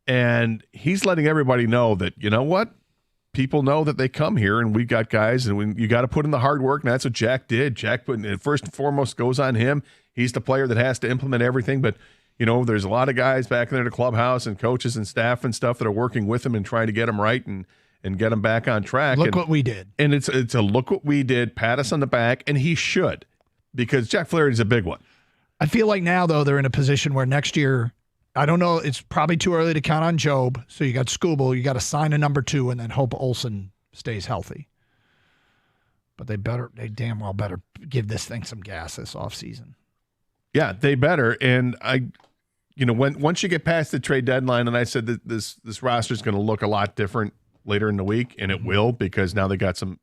And he's letting everybody know that, you know what? People know that they come here, and we've got guys, and you got to put in the hard work, and that's what Jack did. Jack put in, first and foremost goes on him. He's the player that has to implement everything, but you know, there's a lot of guys back in there, the clubhouse and coaches and staff and stuff that are working with him and trying to get him right and get him back on track. Look what we did. And it's a look what we did, pat us on the back, and he should, because Jack Flaherty's a big one. I feel like now, though, they're in a position where next year, I don't know, it's probably too early to count on Job. So you got Scooble, you got to sign a number 2 and then hope Olsen stays healthy. But they damn well better give this thing some gas this offseason. Yeah, they better. And once you get past the trade deadline, and I said that this roster is going to look a lot different later in the week, and it will, because now they got some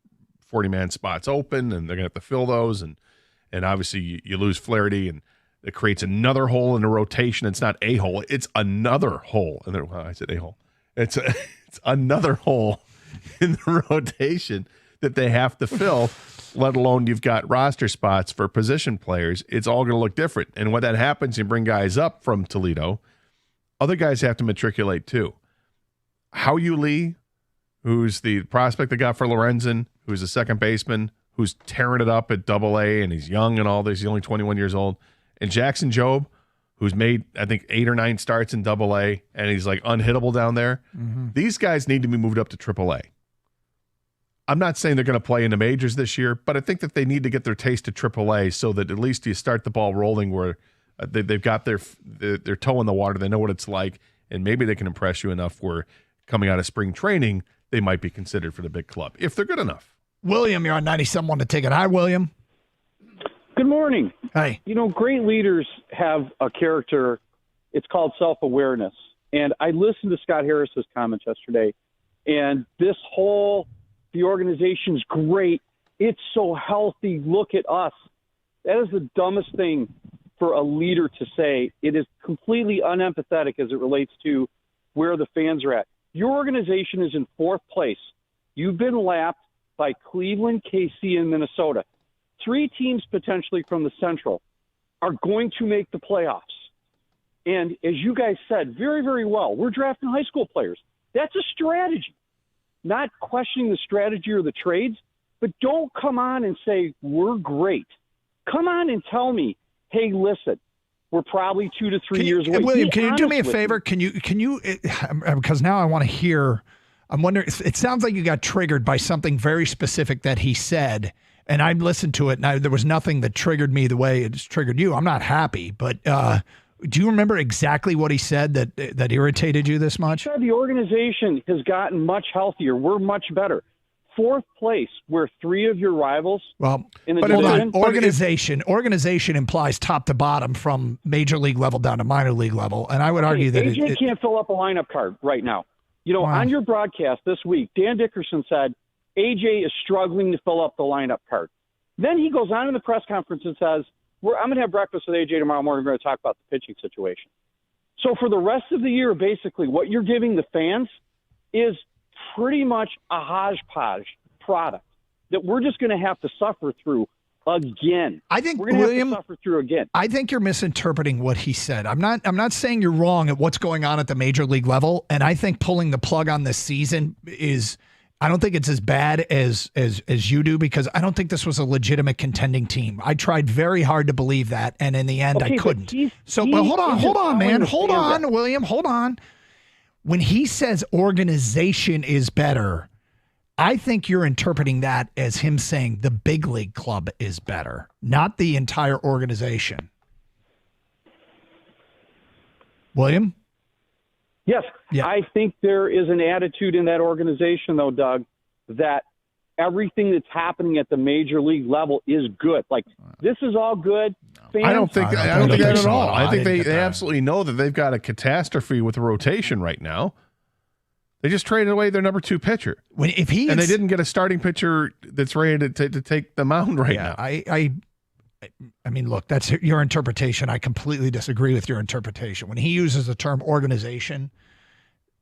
40-man spots open, and they're going to have to fill those, and obviously you lose Flaherty, and it creates another hole in the rotation. It's not a hole; it's another hole. And I said a hole. It's another hole in the rotation that they have to fill. Let alone you've got roster spots for position players. It's all going to look different. And when that happens, you bring guys up from Toledo. Other guys have to matriculate too. Hao-Yu Lee, who's the prospect they got for Lorenzen, who's a second baseman, who's tearing it up at Double-A, and he's young and all this. He's only 21 years old. And Jackson Jobe, who's made, I think, 8 or 9 starts in Double-A, and he's unhittable down there. Mm-hmm. These guys need to be moved up to Triple-A. I'm not saying they're going to play in the majors this year, but I think that they need to get their taste to AAA so that at least you start the ball rolling where they've got their toe in the water. They know what it's like, and maybe they can impress you enough where coming out of spring training, they might be considered for the big club if they're good enough. William, you're on 97.1 to take it. Hi, William. Good morning. Hey. You know, great leaders have a character. It's called self-awareness. And I listened to Scott Harris's comments yesterday, and the organization's great. It's so healthy. Look at us. That is the dumbest thing for a leader to say. It is completely unempathetic as it relates to where the fans are at. Your organization is in 4th place. You've been lapped by Cleveland, KC, and Minnesota. 3 teams potentially from the Central are going to make the playoffs. And as you guys said very, very well, we're drafting high school players. That's a strategy. Not questioning the strategy or the trades, but don't come on and say, we're great. Come on and tell me, hey, listen, we're probably 2 to 3 years away. William, can you do me a favor? Can you, because now I want to hear, I'm wondering, it sounds like you got triggered by something very specific that he said, and I listened to it, and there was nothing that triggered me the way it's triggered you. I'm not happy, but do you remember exactly what he said that irritated you this much? He said the organization has gotten much healthier. We're much better. 4th place, where 3 of your rivals. Well, in the hold on. Organization implies top to bottom, from major league level down to minor league level, and I would argue that AJ can't fill up a lineup card right now. You know, on your broadcast this week, Dan Dickerson said AJ is struggling to fill up the lineup card. Then he goes on in the press conference and says, I'm going to have breakfast with AJ tomorrow morning. We're going to talk about the pitching situation. So for the rest of the year, basically, what you're giving the fans is pretty much a hodgepodge product that we're just going to have to suffer through again. I think we're going to William, have to suffer through again. I think you're misinterpreting what he said. I'm not saying you're wrong at what's going on at the major league level, and I think pulling the plug on this season is. I don't think it's as bad as you do, because I don't think this was a legitimate contending team. I tried very hard to believe that, and in the end, I couldn't. Well, hold on, man. Hold on, William. Hold on. When he says organization is better, I think you're interpreting that as him saying the big league club is better, not the entire organization. William? Yes. Yeah. I think there is an attitude in that organization, though, Doug, that everything that's happening at the major league level is good. Like, this is all good. Fans, I don't think that at all. I think they absolutely know that they've got a catastrophe with the rotation right now. They just traded away their number 2 pitcher. And they didn't get a starting pitcher that's ready to take the mound right now. I mean, look, that's your interpretation. I completely disagree with your interpretation. When he uses the term organization,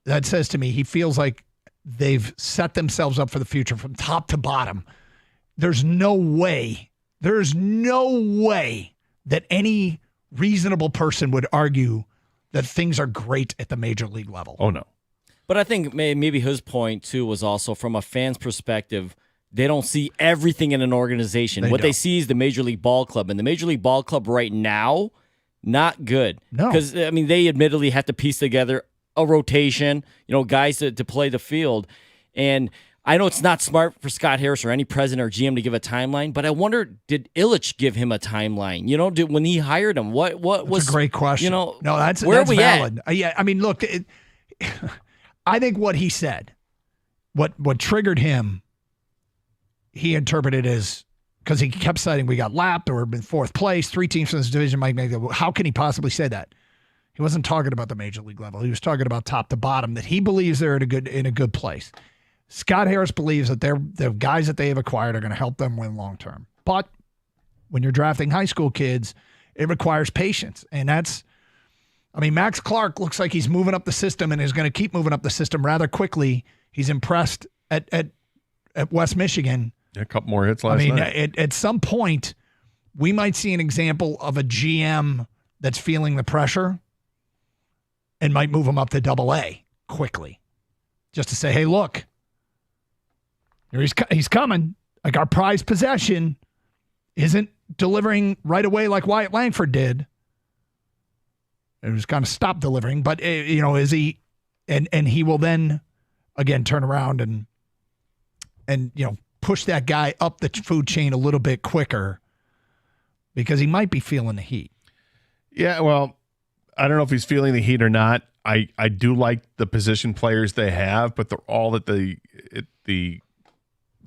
that says to me he feels like they've set themselves up for the future from top to bottom. There's no way that any reasonable person would argue that things are great at the major league level. Oh, no. But I think maybe his point, too, was also from a fan's perspective, they don't see everything in an organization. They see is the Major League Ball Club. And the Major League Ball Club right now, not good. No. Because, I mean, they admittedly have to piece together a rotation, guys to play the field. And I know it's not smart for Scott Harris or any president or GM to give a timeline, but I wonder, did Ilitch give him a timeline? When he hired him, what was... That's a great question. No, that's we valid. At? Yeah, I mean, look, I think what he said, what triggered him, he interpreted as, because he kept citing we got lapped or been 4th place, 3 teams from this division might make that. How can he possibly say that? He wasn't talking about the major league level. He was talking about top to bottom, that he believes they're in a good place. Scott Harris believes that the guys that they have acquired are going to help them win long term. But when you're drafting high school kids, it requires patience. And Max Clark looks like he's moving up the system and is going to keep moving up the system rather quickly. He's impressed at West Michigan. A couple more hits last night. At some point, we might see an example of a GM that's feeling the pressure and might move him up to AA quickly, just to say, "Hey, look, he's coming. Like, our prized possession isn't delivering right away like Wyatt Langford did. It was kind of stopped delivering, but is he? And he will then again turn around and push that guy up the food chain a little bit quicker, because he might be feeling the heat." Yeah, well, I don't know if he's feeling the heat or not. I do like the position players they have, but they're all at the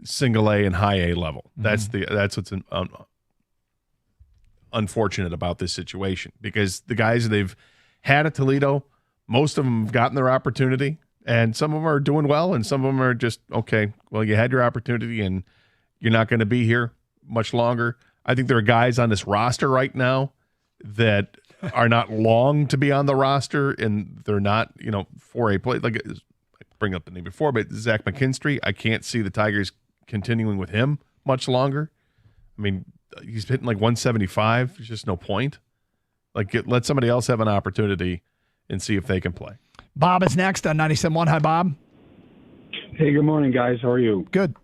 single A and high A level. Mm-hmm. That's what's unfortunate about this situation, because the guys they've had at Toledo, most of them have gotten their opportunity. And some of them are doing well, and some of them are just, okay, well, you had your opportunity, and you're not going to be here much longer. I think there are guys on this roster right now that are not long to be on the roster, and they're not, 4A play. Like, I bring up the name before, but Zach McKinstry, I can't see the Tigers continuing with him much longer. I mean, he's hitting like 175. There's just no point. Like, let somebody else have an opportunity and see if they can play. Bob is next on 97.1. Hi, Bob. Hey, good morning, guys. How are you? Good.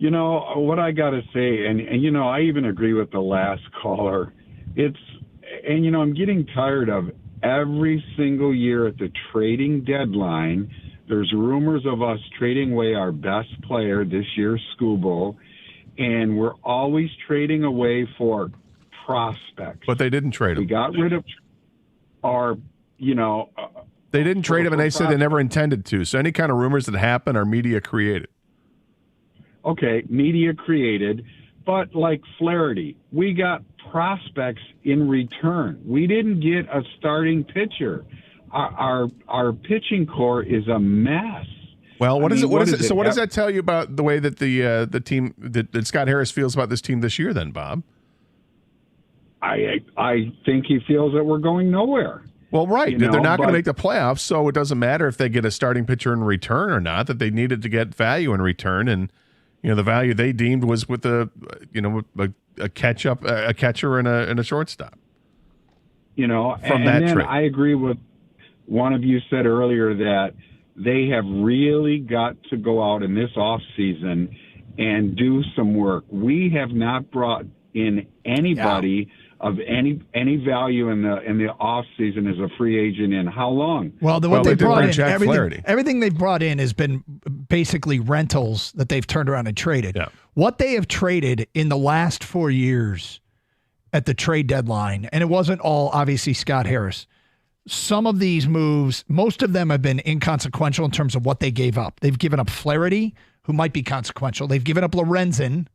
What I got to say, and I even agree with the last caller. I'm getting tired of every single year at the trading deadline, there's rumors of us trading away our best player this year, Skubal, and we're always trading away for prospects. But they didn't trade him. We got rid of our, they didn't trade him, and they said they never intended to. So any kind of rumors that happen are media created. Okay, media created, but like Flarity, we got prospects in return. We didn't get a starting pitcher. Our pitching core is a mess. Well, what is it? So what does that tell you about the way that the team that Scott Harris feels about this team this year? Then, Bob, I think he feels that we're going nowhere. Well, right, they're not going to make the playoffs, so it doesn't matter if they get a starting pitcher in return or not. That they needed to get value in return, and The value they deemed was with a catcher and a shortstop. From that then trade. I agree with one of you said earlier that they have really got to go out in this off season and do some work. We have not brought in anybody of any value in the off season as a free agent in how long? Well, they brought in Jack Flarity. Everything they've brought in has been basically rentals that they've turned around and traded. Yeah. What they have traded in the last 4 years at the trade deadline, and it wasn't all obviously Scott Harris. Some of these moves, most of them have been inconsequential in terms of what they gave up. They've given up Flarity, who might be consequential. They've given up Lorenzen,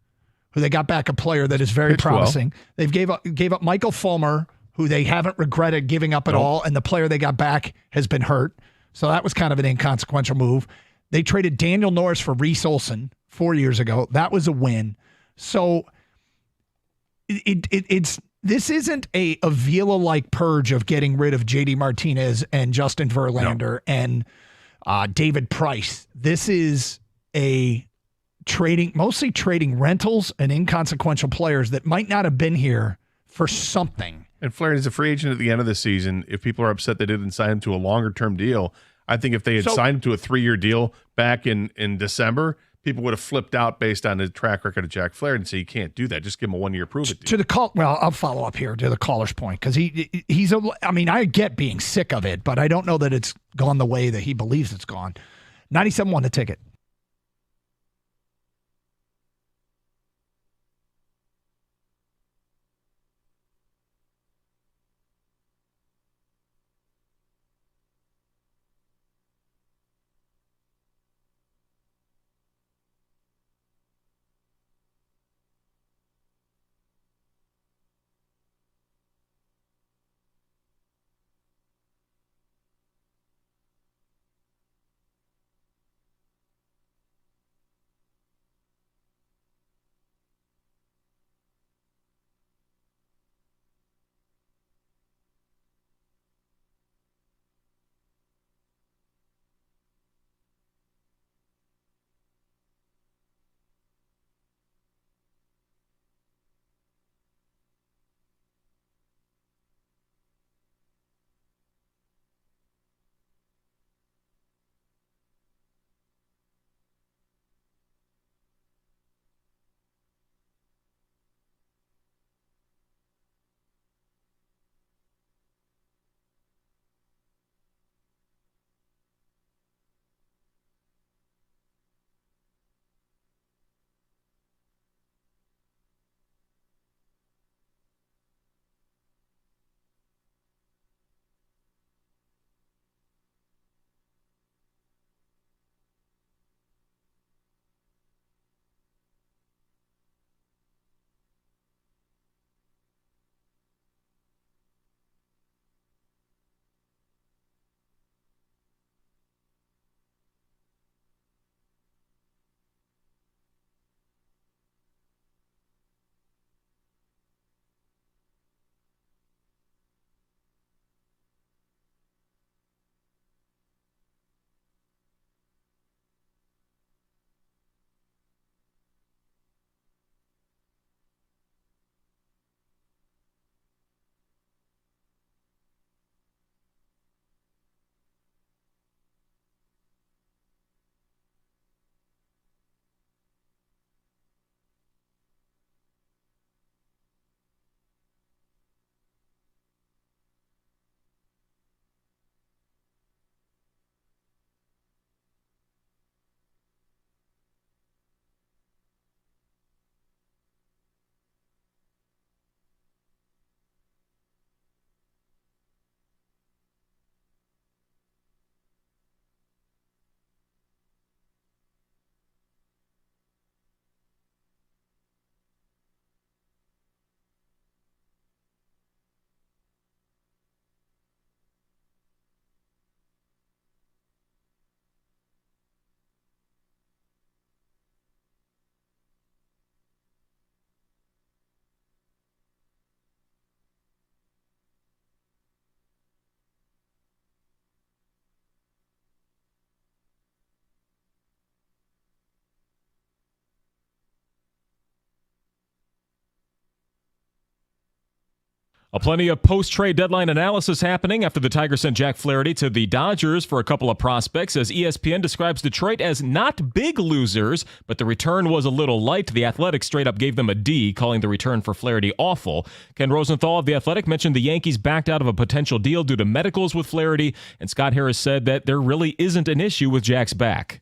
who they got back a player that is very promising. Well. They've gave up Michael Fulmer, who they haven't regretted giving up at all, and the player they got back has been hurt. So that was kind of an inconsequential move. They traded Daniel Norris for Reese Olson 4 years ago. That was a win. So this isn't a Avila-like purge of getting rid of J.D. Martinez and Justin Verlander and David Price. This is mostly trading rentals and inconsequential players that might not have been here for something. And Flaherty's a free agent at the end of the season. If people are upset they didn't sign him to a longer-term deal, I think if they had signed him to a 3-year deal back in December, people would have flipped out based on the track record of Jack Flaherty and say, you can't do that. Just give him a 1-year prove-it deal. Well, I'll follow up here to the caller's point because I get being sick of it, but I don't know that it's gone the way that he believes it's gone. 97.1 the ticket. Plenty of post-trade deadline analysis happening after the Tigers sent Jack Flarity to the Dodgers for a couple of prospects, as ESPN describes Detroit as not big losers, but the return was a little light. The Athletic straight up gave them a D, calling the return for Flarity awful. Ken Rosenthal of The Athletic mentioned the Yankees backed out of a potential deal due to medicals with Flarity, and Scott Harris said that there really isn't an issue with Jack's back.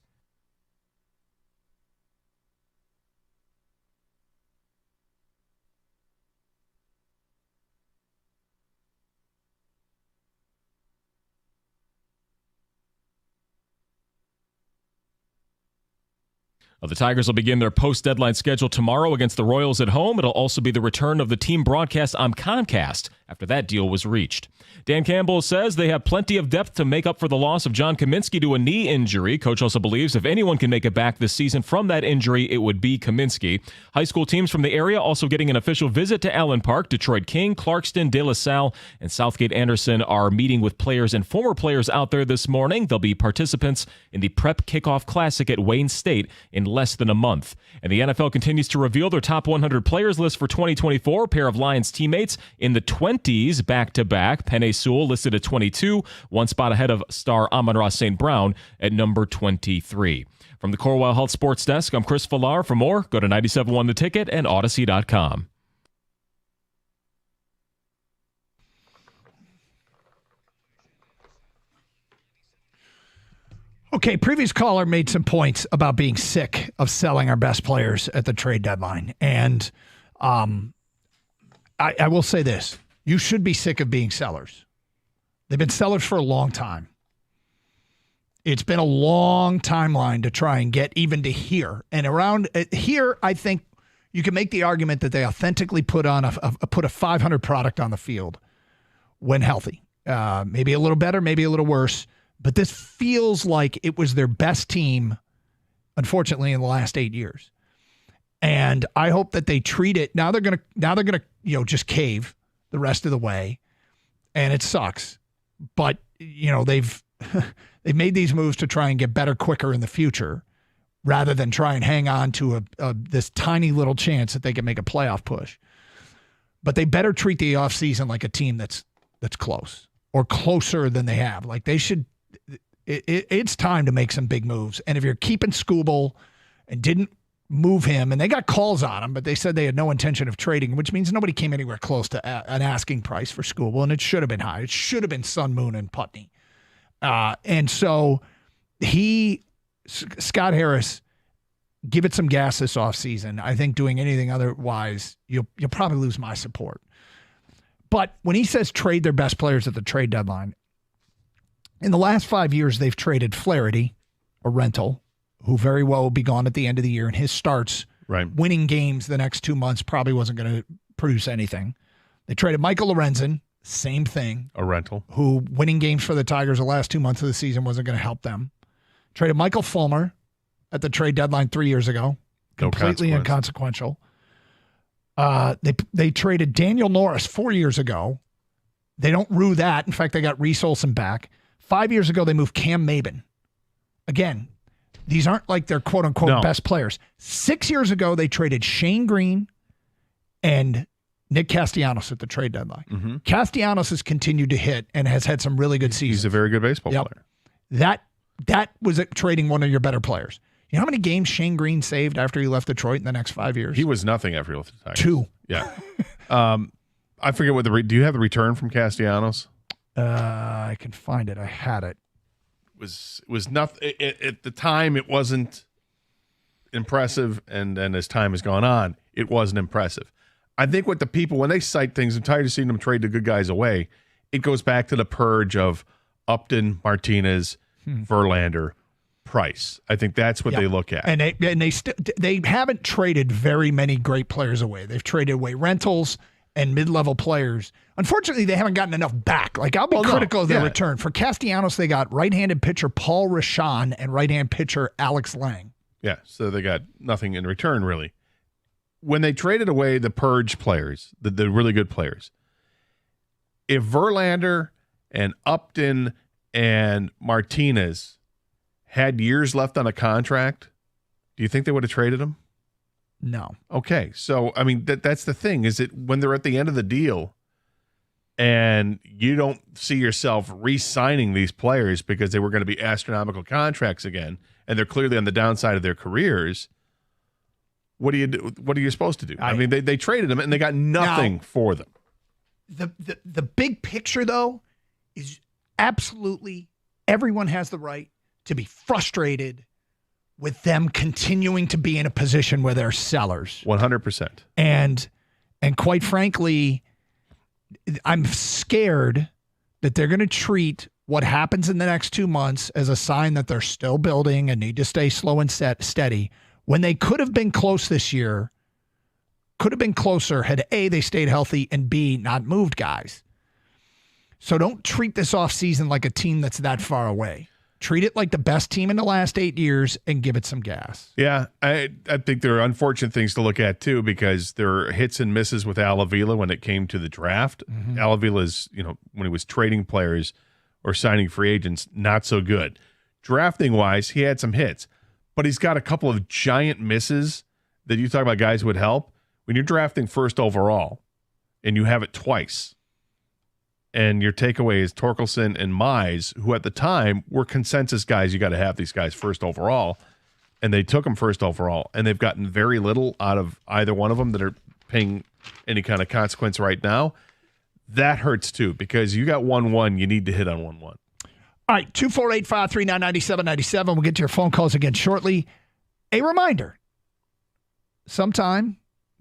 The Tigers will begin their post-deadline schedule tomorrow against the Royals at home. It'll also be the return of the team broadcast on Comcast after that deal was reached. Dan Campbell says they have plenty of depth to make up for the loss of John Kaminsky to a knee injury. Coach also believes if anyone can make it back this season from that injury, it would be Kaminsky. High school teams from the area also getting an official visit to Allen Park. Detroit King, Clarkston, De La Salle, and Southgate Anderson are meeting with players and former players out there this morning. They'll be participants in the Prep Kickoff Classic at Wayne State in less than a month. And the NFL continues to reveal their top 100 players list for 2024. A pair of Lions teammates in the 20s back-to-back. Penei Sewell listed at 22, one spot ahead of star Amon-Ra St. Brown at number 23. From the Corwell Health Sports Desk, I'm Chris Villar. For more, go to 97.1 The Ticket and Odyssey.com. Okay, previous caller made some points about being sick of selling our best players at the trade deadline. And I will say this. You should be sick of being sellers. They've been sellers for a long time. It's been a long timeline to try and get even to here. And around here, I think you can make the argument that they authentically put a 500 product on the field when healthy. Maybe a little better, maybe a little worse. But this feels like it was their best team, unfortunately, in the last 8 years. And I hope that they treat it now. They're gonna just cave the rest of the way, and it sucks. But they've made these moves to try and get better quicker in the future, rather than try and hang on to this tiny little chance that they can make a playoff push. But they better treat the offseason like a team that's close or closer than they have. Like they should. It's time to make some big moves. And if you're keeping Skubal and didn't move him, and they got calls on him, but they said they had no intention of trading, which means nobody came anywhere close to an asking price for Skubal, and it should have been high. It should have been Sun, Moon, and Putney. And so Scott Harris, give it some gas this offseason. I think doing anything otherwise, you'll probably lose my support. But when he says trade their best players at the trade deadline, in the last 5 years, they've traded Flarity, a rental, who very well will be gone at the end of the year, and his starts, winning games the next 2 months, probably wasn't going to produce anything. They traded Michael Lorenzen, same thing. A rental. Who winning games for the Tigers the last 2 months of the season wasn't going to help them. Traded Michael Fulmer at the trade deadline 3 years ago. Completely inconsequential. They traded Daniel Norris 4 years ago. They don't rue that. In fact, they got Reese Olson back. 5 years ago, they moved Cam Maben. Again, these aren't like their quote-unquote best players. 6 years ago, they traded Shane Green and Nick Castellanos at the trade deadline. Mm-hmm. Castellanos has continued to hit and has had some really good seasons. He's a very good baseball player. That was trading one of your better players. You know how many games Shane Green saved after he left Detroit in the next 5 years? He was nothing after he left the Tigers. 2. Yeah. I forget what do you have the return from Castellanos? I can find it. I had it. Was nothing at the time. It wasn't impressive, and as time has gone on, it wasn't impressive. I think what the people, when they cite things, I'm tired of seeing them trade the good guys away. It goes back to the purge of Upton, Martinez, Verlander, Price. I think that's what they look at. And they haven't traded very many great players away. They've traded away rentals and mid-level players. Unfortunately, they haven't gotten enough back. Like, I'll be critical of their return. For Castellanos, they got right-handed pitcher Paul Rashan and right-hand pitcher Alex Lang. Yeah, so they got nothing in return, really. When they traded away the purge players, the really good players, if Verlander and Upton and Martinez had years left on a contract, do you think they would have traded them? No. Okay, so I mean that's the thing, is that when they're at the end of the deal, and you don't see yourself re-signing these players because they were going to be astronomical contracts again, and they're clearly on the downside of their careers, what do you do? What are you supposed to do? I mean, they traded them and they got nothing for them. The big picture, though, is absolutely everyone has the right to be frustrated with them continuing to be in a position where they're sellers. 100%. And quite frankly, I'm scared that they're going to treat what happens in the next 2 months as a sign that they're still building and need to stay slow and steady, when they could have been close this year, could have been closer had A, they stayed healthy, and B, not moved guys. So don't treat this offseason like a team that's that far away. Treat it like the best team in the last 8 years and give it some gas. Yeah, I think there are unfortunate things to look at, too, because there are hits and misses with Al Avila when it came to the draft. Mm-hmm. Al Avila's, when he was trading players or signing free agents, not so good. Drafting-wise, he had some hits, but he's got a couple of giant misses that you talk about guys who would help. When you're drafting first overall and you have it twice, and your takeaway is Torkelson and Mize, who at the time were consensus guys, you got to have these guys first overall, and they took them first overall, and they've gotten very little out of either one of them that are paying any kind of consequence right now. That hurts too, because you got 1-1, you need to hit on 1-1. All right, 248-539-9797. We'll get to your phone calls again shortly. A reminder, sometime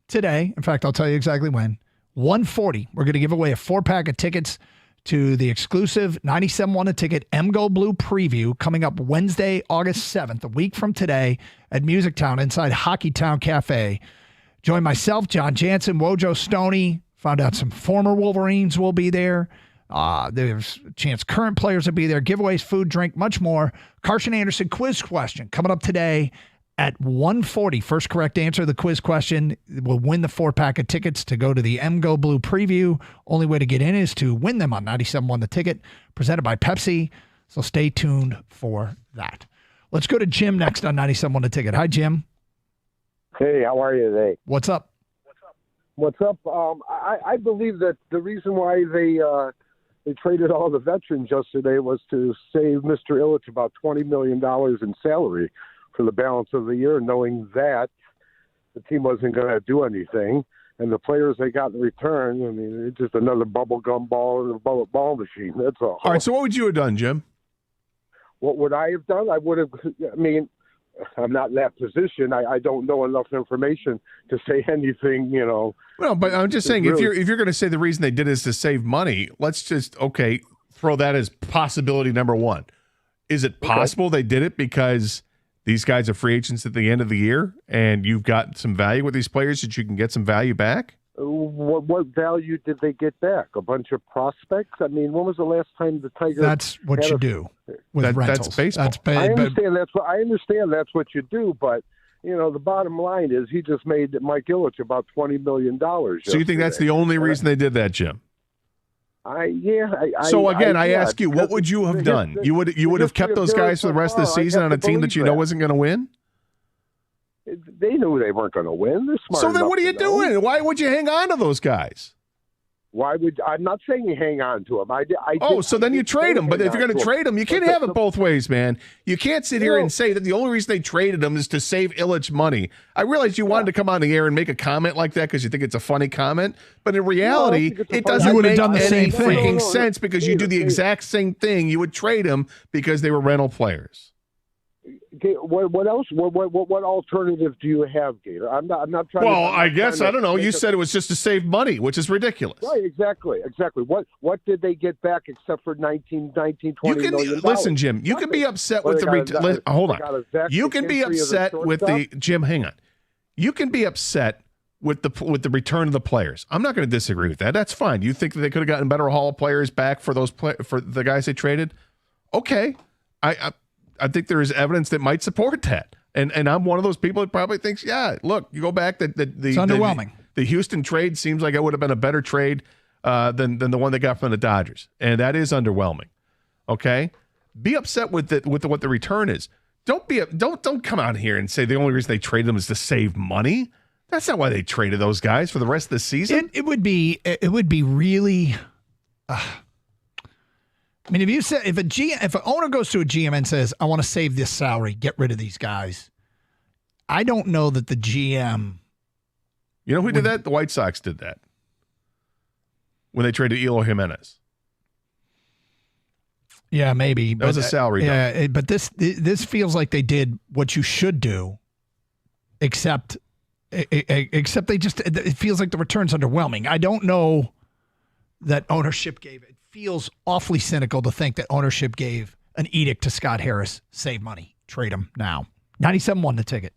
today, in fact, I'll tell you exactly when, 1:40, we're going to give away a 4-pack of tickets to the exclusive 97.1 a ticket MGO Blue preview coming up Wednesday, August 7th, a week from today at Music Town inside Hockey Town Cafe. Join myself, John Jansen, Wojo Stoney. Found out some former Wolverines will be there. There's a chance current players will be there. Giveaways, food, drink, much more. Carson Anderson quiz question coming up today at 1:40. First correct answer to the quiz question will win the 4-pack of tickets to go to the MGO Blue preview. Only way to get in is to win them on 97.1 The Ticket, presented by Pepsi. So stay tuned for that. Let's go to Jim next on 97.1 The Ticket. Hi, Jim. Hey, how are you today? What's up? What's up? I believe that the reason why they traded all the veterans yesterday was to save Mr. Ilitch about $20 million in salary for the balance of the year, knowing that the team wasn't going to do anything. And the players they got in return, I mean, it's just another bubble gum ball in a ball machine. That's all. All right, so what would you have done, Jim? What would I have done? I would have, I'm not in that position. I don't know enough information to say anything, Well, but I'm just saying, really, if you're going to say the reason they did it is to save money, let's just, throw that as possibility number one. Is it possible they did it because these guys are free agents at the end of the year and you've got some value with these players that you can get some value back? What value did they get back? A bunch of prospects? I mean, when was the last time the Tigers? That's what you do with rentals. That's baseball. I understand that's what you do, but the bottom line is he just made Mike Ilitch about $20 million. So you think that's the only reason they did that, Jim? I ask you, what would you have done? You would have kept those guys for the rest of the season on a team that wasn't going to win? They knew they weren't going to win. They're smart. So then what are you doing? Why would you hang on to those guys? I'm not saying you hang on to them. So then you trade them. But if you're going to trade them, you can't have it both ways, man. You can't sit here and say that the only reason they traded them is to save Ilitch money. I realize you wanted to come on the air and make a comment like that because you think it's a funny comment, but in reality, it doesn't make any freaking sense because you do the exact same thing. You would trade them because they were rental players. What else? What alternative do you have, Gator? I'm not trying. Well, I guess I don't know. You said it was just to save money, which is ridiculous. Right? Exactly. What did they get back except for 20 million? Listen, Jim. You can be upset with the. Hold on. You can be upset with the Jim. Hang on. You can be upset with the return of the players. I'm not going to disagree with that. That's fine. You think that they could have gotten better haul of players back for for the guys they traded? Okay. I think there is evidence that might support that. And I'm one of those people that probably thinks, yeah, look, you go back, it's underwhelming. The Houston trade seems like it would have been a better trade than the one they got from the Dodgers. And that is underwhelming. Okay? Be upset with what the return is. Don't come out here and say the only reason they traded them is to save money. That's not why they traded those guys for the rest of the season. It would be really I mean, if an owner goes to a GM and says, "I want to save this salary, get rid of these guys," I don't know that the GM. You know who did that? The White Sox did that when they traded Eloy Jimenez. Yeah, maybe. That was a salary. Yeah, but this feels like they did what you should do, except they just. It feels like the return's underwhelming. I don't know that ownership gave it. Feels awfully cynical to think that ownership gave an edict to Scott Harris: save money, trade him now. 97 the ticket.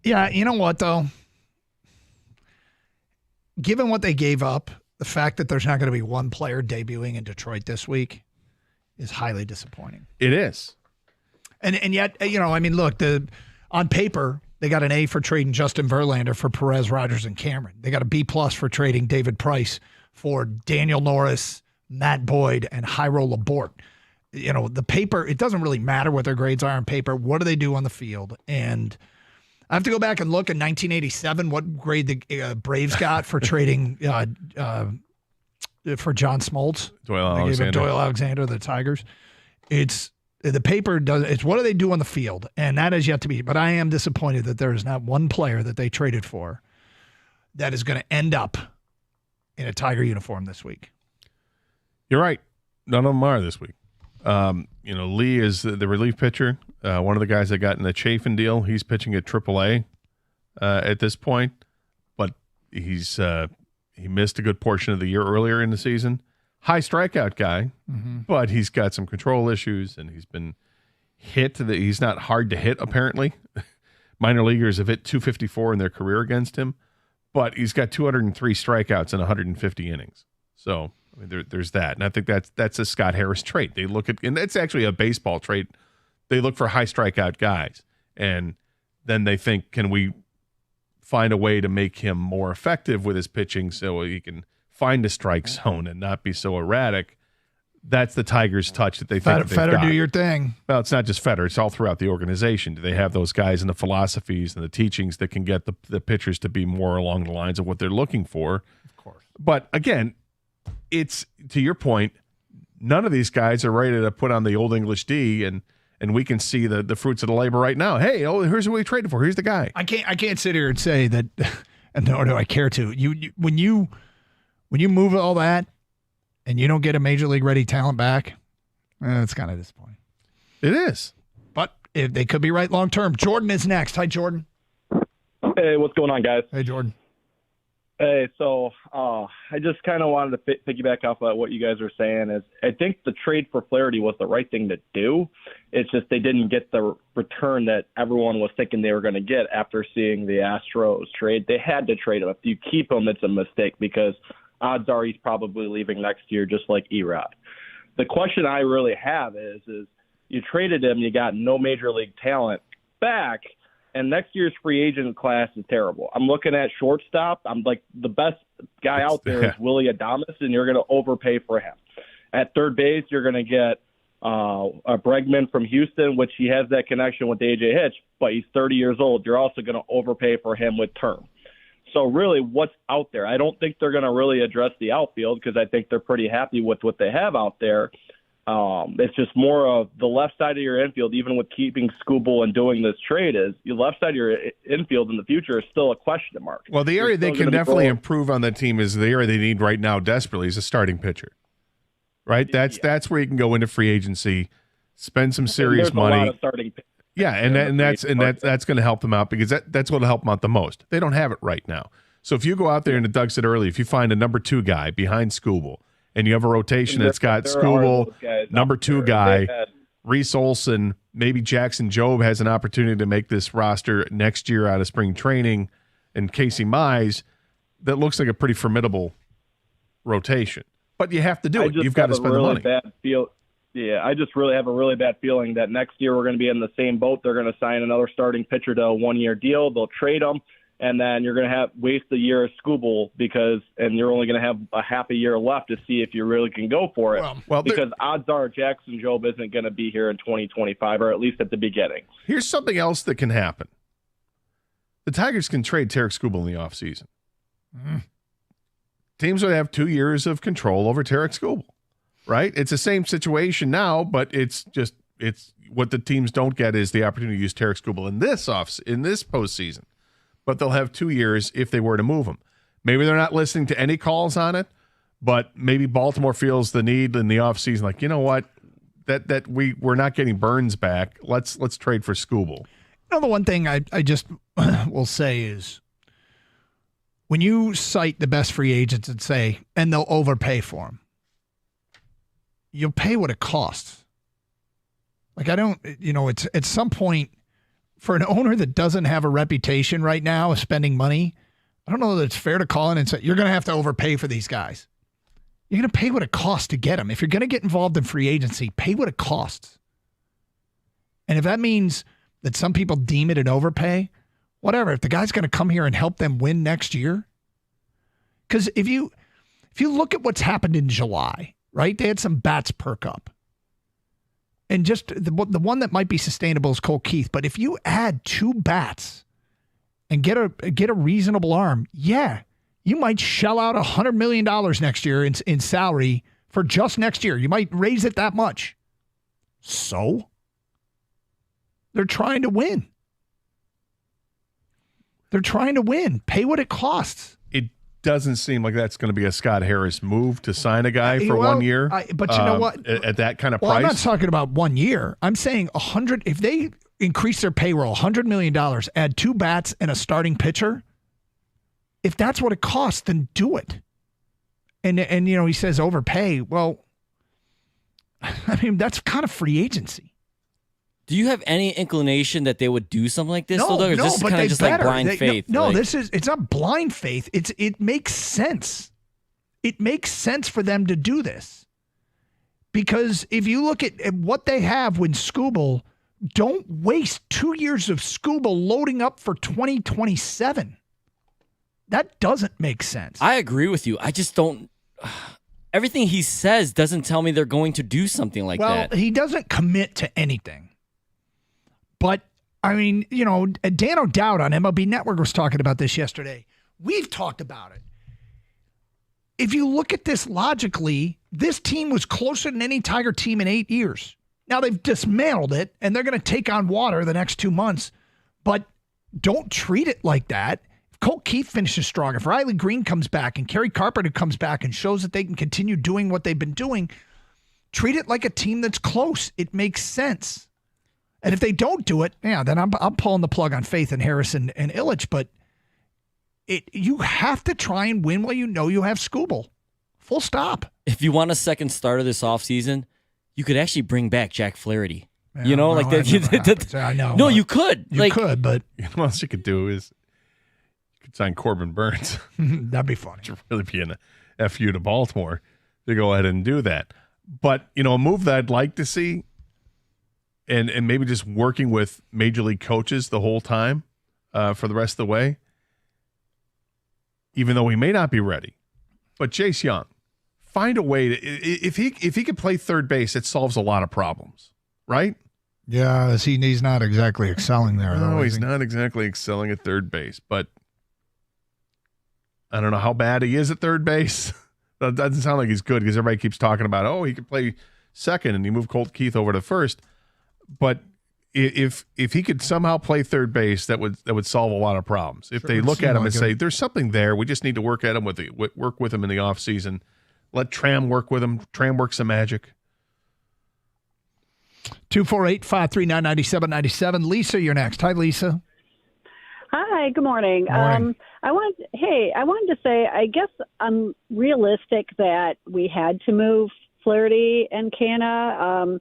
Yeah, you know what though? given what they gave up, the fact that there's not going to be one player debuting in Detroit this week is highly disappointing. It is. And yet, look, on paper, they got an A for trading Justin Verlander for Perez, Rogers, and Cameron. They got a B+ for trading David Price for Daniel Norris, Matt Boyd, and Jairo Laborte. The paper, it doesn't really matter what their grades are on paper. What do they do on the field? And I have to go back and look in 1987 what grade the Braves got for trading for John Smoltz. Doyle Alexander, the Tigers. It's the paper does. It's what do they do on the field, and that is yet to be. But I am disappointed that there is not one player that they traded for that is going to end up in a Tiger uniform this week. You're right. None of them are this week. Lee is the relief pitcher. One of the guys that got in the Chafin deal. He's pitching at AAA at this point, but he missed a good portion of the year earlier in the season. High strikeout guy, but he's got some control issues, and he's been hit. He's not hard to hit, apparently. Minor leaguers have hit 254 in their career against him, but he's got 203 strikeouts in 150 innings. So there's that, and I think that's a Scott Harris trait. They look at, and that's actually a baseball trait. They look for high strikeout guys, and then they think, can we find a way to make him more effective with his pitching so he can find a strike zone and not be so erratic? That's the Tigers' touch that they think they've got. Do your thing. Well, it's not just Fetter. It's all throughout the organization. Do they have those guys and the philosophies and the teachings that can get the pitchers to be more along the lines of what they're looking for? Of course. But again, it's, to your point, none of these guys are ready to put on the old English D and we can see the fruits of the labor right now. Hey, here's what we traded for. Here's the guy. I can't sit here and say that, and nor do I care to. When you move all that and you don't get a major league ready talent back, it's kind of disappointing. It is. But if they could be right long term. Jordan is next. Hi, Jordan. Hey, what's going on, guys? Hey, Jordan. Hey, so I just kind of wanted to piggyback off of what you guys are saying. Is I think the trade for Flarity was the right thing to do. It's just they didn't get the return that everyone was thinking they were going to get after seeing the Astros trade. They had to trade him. If you keep him, it's a mistake because odds are he's probably leaving next year, just like Erod. The question I really have is you traded him, you got no major league talent back, and next year's free agent class is terrible. I'm looking at shortstop. I'm like, the best guy out there is Willie Adames, and you're going to overpay for him. At third base, you're going to get a Bregman from Houston, which he has that connection with AJ Hitch, but he's 30 years old. You're also going to overpay for him with term. So really, what's out there? I don't think they're going to really address the outfield because I think they're pretty happy with what they have out there. It's just more of the left side of your infield, even with keeping Skubal and doing this trade, is your left side of your infield in the future is still a question mark. Well, the area they can definitely improve on that team is the area they need right now desperately is a starting pitcher. Right? That's where you can go into free agency, spend some serious money. A lot of starting pitchers. Yeah, and that's going to help them out because that's what will help them out the most. They don't have it right now. So if you go out there, and Doug said earlier, if you find a number 2 guy behind Skubal, and you have a rotation that's got Skubal, number 2 guy, Reese Olson, maybe Jackson Jobe has an opportunity to make this roster next year out of spring training, and Casey Mize, that looks like a pretty formidable rotation. But you have to do it. You've got to spend the money. I just really have a really bad feeling that next year we're going to be in the same boat. They're going to sign another starting pitcher to a 1-year deal. They'll trade him. And then you're going to waste a year of Skubal and you're only going to have a half a year left to see if you really can go for it. Because odds are Jackson Jobe isn't going to be here in 2025, or at least at the beginning. Here's something else that can happen. The Tigers can trade Tarik Skubal in the offseason. Teams would have 2 years of control over Tarik Skubal, right? It's the same situation now, but it's what the teams don't get is the opportunity to use Tarik Skubal in this postseason. But they'll have 2 years if they were to move him. Maybe they're not listening to any calls on it, but maybe Baltimore feels the need in the offseason, like, you know what, that we're not getting Burns back. Let's trade for Skubal. The one thing I just will say is when you cite the best free agents and say, and they'll overpay for him, you'll pay what it costs. Like, it's at some point, for an owner that doesn't have a reputation right now of spending money, I don't know that it's fair to call in and say, you're going to have to overpay for these guys. You're going to pay what it costs to get them. If you're going to get involved in free agency, pay what it costs. And if that means that some people deem it an overpay, whatever. If the guy's going to come here and help them win next year. Because if you look at what's happened in July, right? They had some bats perk up. And just the one that might be sustainable is Cole Keith. But if you add 2 bats and get a reasonable arm, yeah, you might shell out $100 million next year in salary for just next year. You might raise it that much. So they're trying to win. They're trying to win. Pay what it costs. It doesn't seem like that's going to be a Scott Harris move to sign a guy for 1 year. But you know what? At that kind of price. price. I'm not talking about 1 year. I'm saying 100. If they increase their payroll $100 million, add 2 bats and a starting pitcher, if that's what it costs, then do it. And he says overpay. Well, I mean, that's kind of free agency. Do you have any inclination that they would do something like this? No, or is this kind of just like blind faith? No, it's not blind faith. It makes sense. It makes sense for them to do this. Because if you look at what they have when Skubal, don't waste 2 years of Skubal loading up for 2027. That doesn't make sense. I agree with you. I just don't. Everything he says doesn't tell me they're going to do something like that. Well, he doesn't commit to anything. But, I mean, Dan O'Dowd on MLB Network was talking about this yesterday. We've talked about it. If you look at this logically, this team was closer than any Tiger team in 8 years. Now, they've dismantled it, and they're going to take on water the next 2 months. But don't treat it like that. If Cole Keith finishes strong, if Riley Green comes back and Kerry Carpenter comes back and shows that they can continue doing what they've been doing, treat it like a team that's close. It makes sense. And if they don't do it, yeah, then I'm pulling the plug on faith in Harrison and Illich. But you have to try and win while you know you have Skubal. Full stop. If you want a second starter this offseason, you could actually bring back Jack Flarity. Yeah, like that. I know. No, you could. You could, but what else you could do is you could sign Corbin Burns. That'd be funny. Which would really be an FU to Baltimore to go ahead and do that. But a move that I'd like to see. And maybe just working with major league coaches the whole time for the rest of the way, even though he may not be ready. But Chase Young, find a way to if he could play third base, it solves a lot of problems, right? Yeah, he's not exactly excelling there. No, he's not exactly excelling at third base. But I don't know how bad he is at third base. That doesn't sound like he's good because everybody keeps talking about, he could play second and he moved Colt Keith over to first. But if he could somehow play third base, that would solve a lot of problems. If they look at him and say, there's something there, we just need to work at him work with him in the offseason. Let Tram work with him. Tram works some magic. 248-539-9797. Lisa, you're next. Hi, Lisa. Hi, good morning. Morning. I wanted to say, I guess I'm realistic that we had to move Flarity and Canna.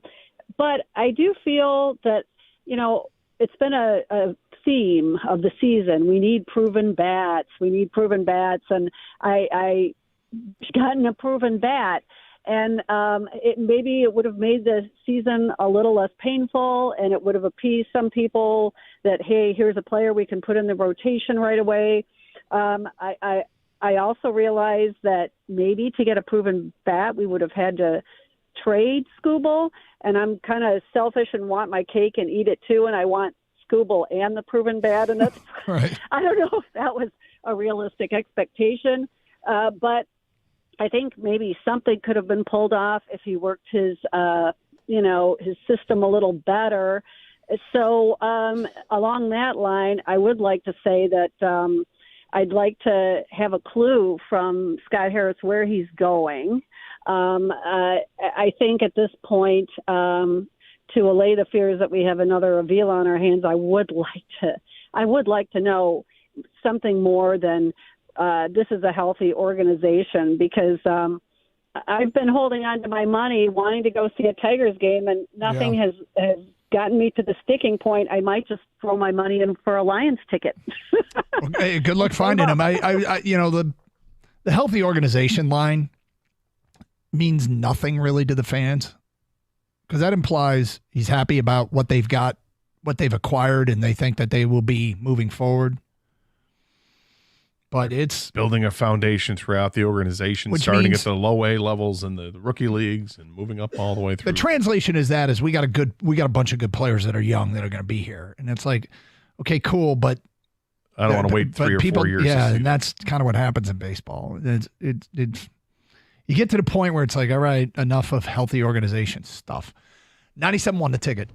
But I do feel that, it's been a theme of the season. We need proven bats. And I gotten a proven bat. And maybe it would have made the season a little less painful, and it would have appeased some people that, hey, here's a player we can put in the rotation right away. I also realize that maybe to get a proven bat, we would have had to trade Skubal, and I'm kind of selfish and want my cake and eat it too, and I want Skubal and the proven bat, and that's right. I don't know if that was a realistic expectation, but I think maybe something could have been pulled off if he worked his system a little better. So along that line, I would like to say that I'd like to have a clue from Scott Harris where he's going. I think at this point, to allay the fears that we have another Avila on our hands, I would like to know something more than this is a healthy organization, because I've been holding on to my money, wanting to go see a Tigers game, and nothing has gotten me to the sticking point. I might just throw my money in for a Lions ticket. Hey, good luck finding him. The healthy organization line means nothing really to the fans, because that implies he's happy about what they've got, what they've acquired, and they think that they will be moving forward. But it's building a foundation throughout the organization, starting at the low A levels and the rookie leagues and moving up all the way through. The translation is we got a bunch of good players that are young that are going to be here. And it's like, okay, cool, but I don't want to wait 3 or 4 years. Yeah, and that's kind of what happens in baseball. It's you get to the point where it's like, all right, enough of healthy organization stuff. 97.1 The Ticket.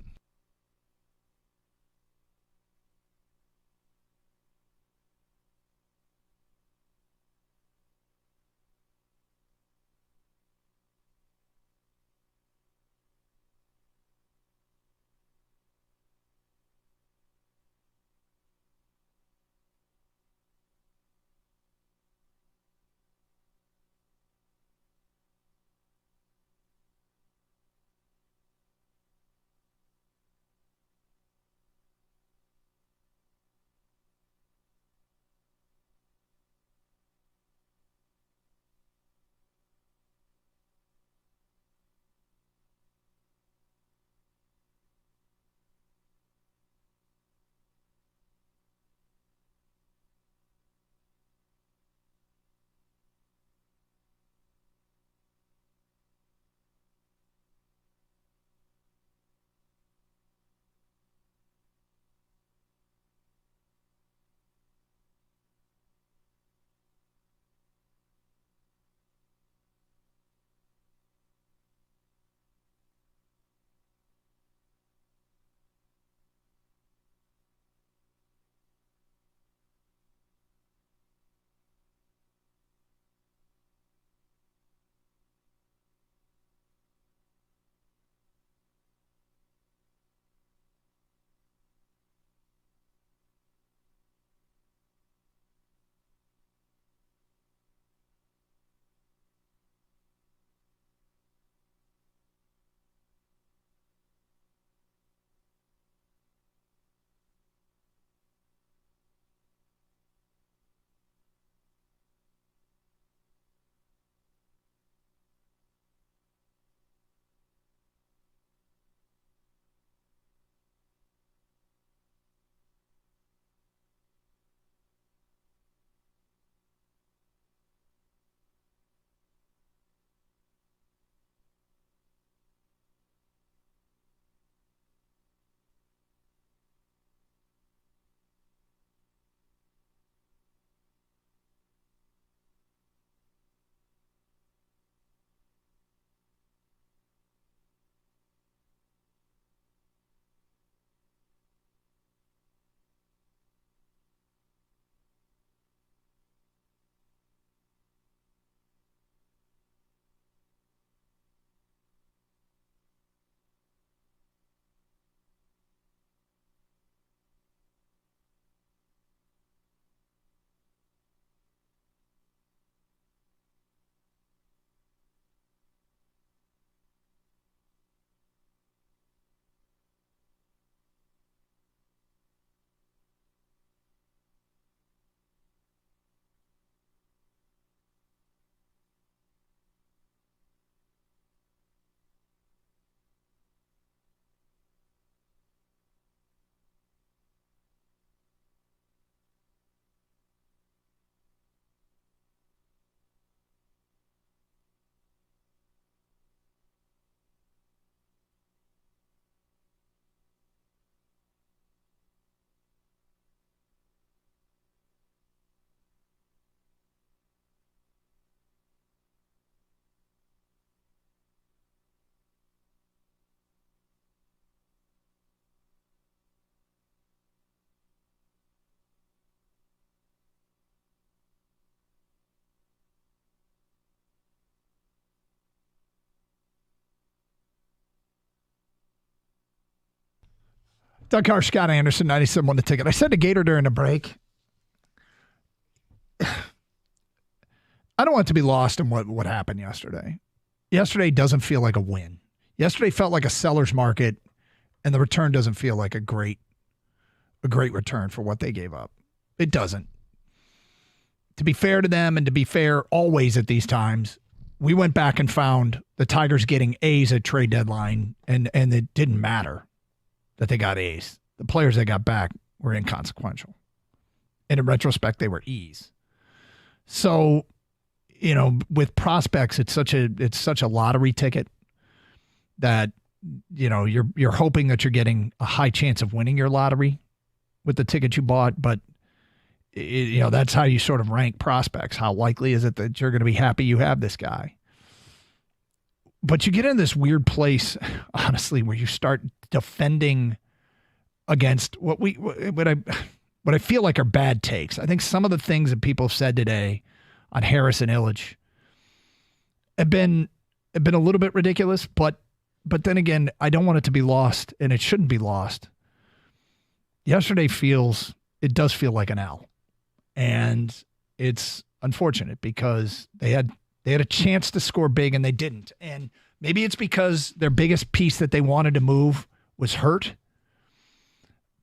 Doug Carr, Scott Anderson, 97.1 The Ticket. I said to Gator during the break, I don't want it to be lost in what happened yesterday. Yesterday doesn't feel like a win. Yesterday felt like a seller's market And the return doesn't feel like a great return for what they gave up. It doesn't. To be fair to them and to be fair always at these times, we went back and found the Tigers getting A's at trade deadline, and it didn't matter that they got A's. The players they got back were inconsequential. And in retrospect, they were E's. So, with prospects, it's such a lottery ticket that, you're hoping that you're getting a high chance of winning your lottery with the ticket you bought, but that's how you sort of rank prospects. How likely is it that you're going to be happy you have this guy? But you get in this weird place, honestly, where you start defending against what I feel like are bad takes. I think some of the things that people have said today on Harris and Illich have been a little bit ridiculous, but then again, I don't want it to be lost, and it shouldn't be lost. Yesterday it does feel like an L. And it's unfortunate because they had a chance to score big and they didn't. And maybe it's because their biggest piece that they wanted to move was hurt.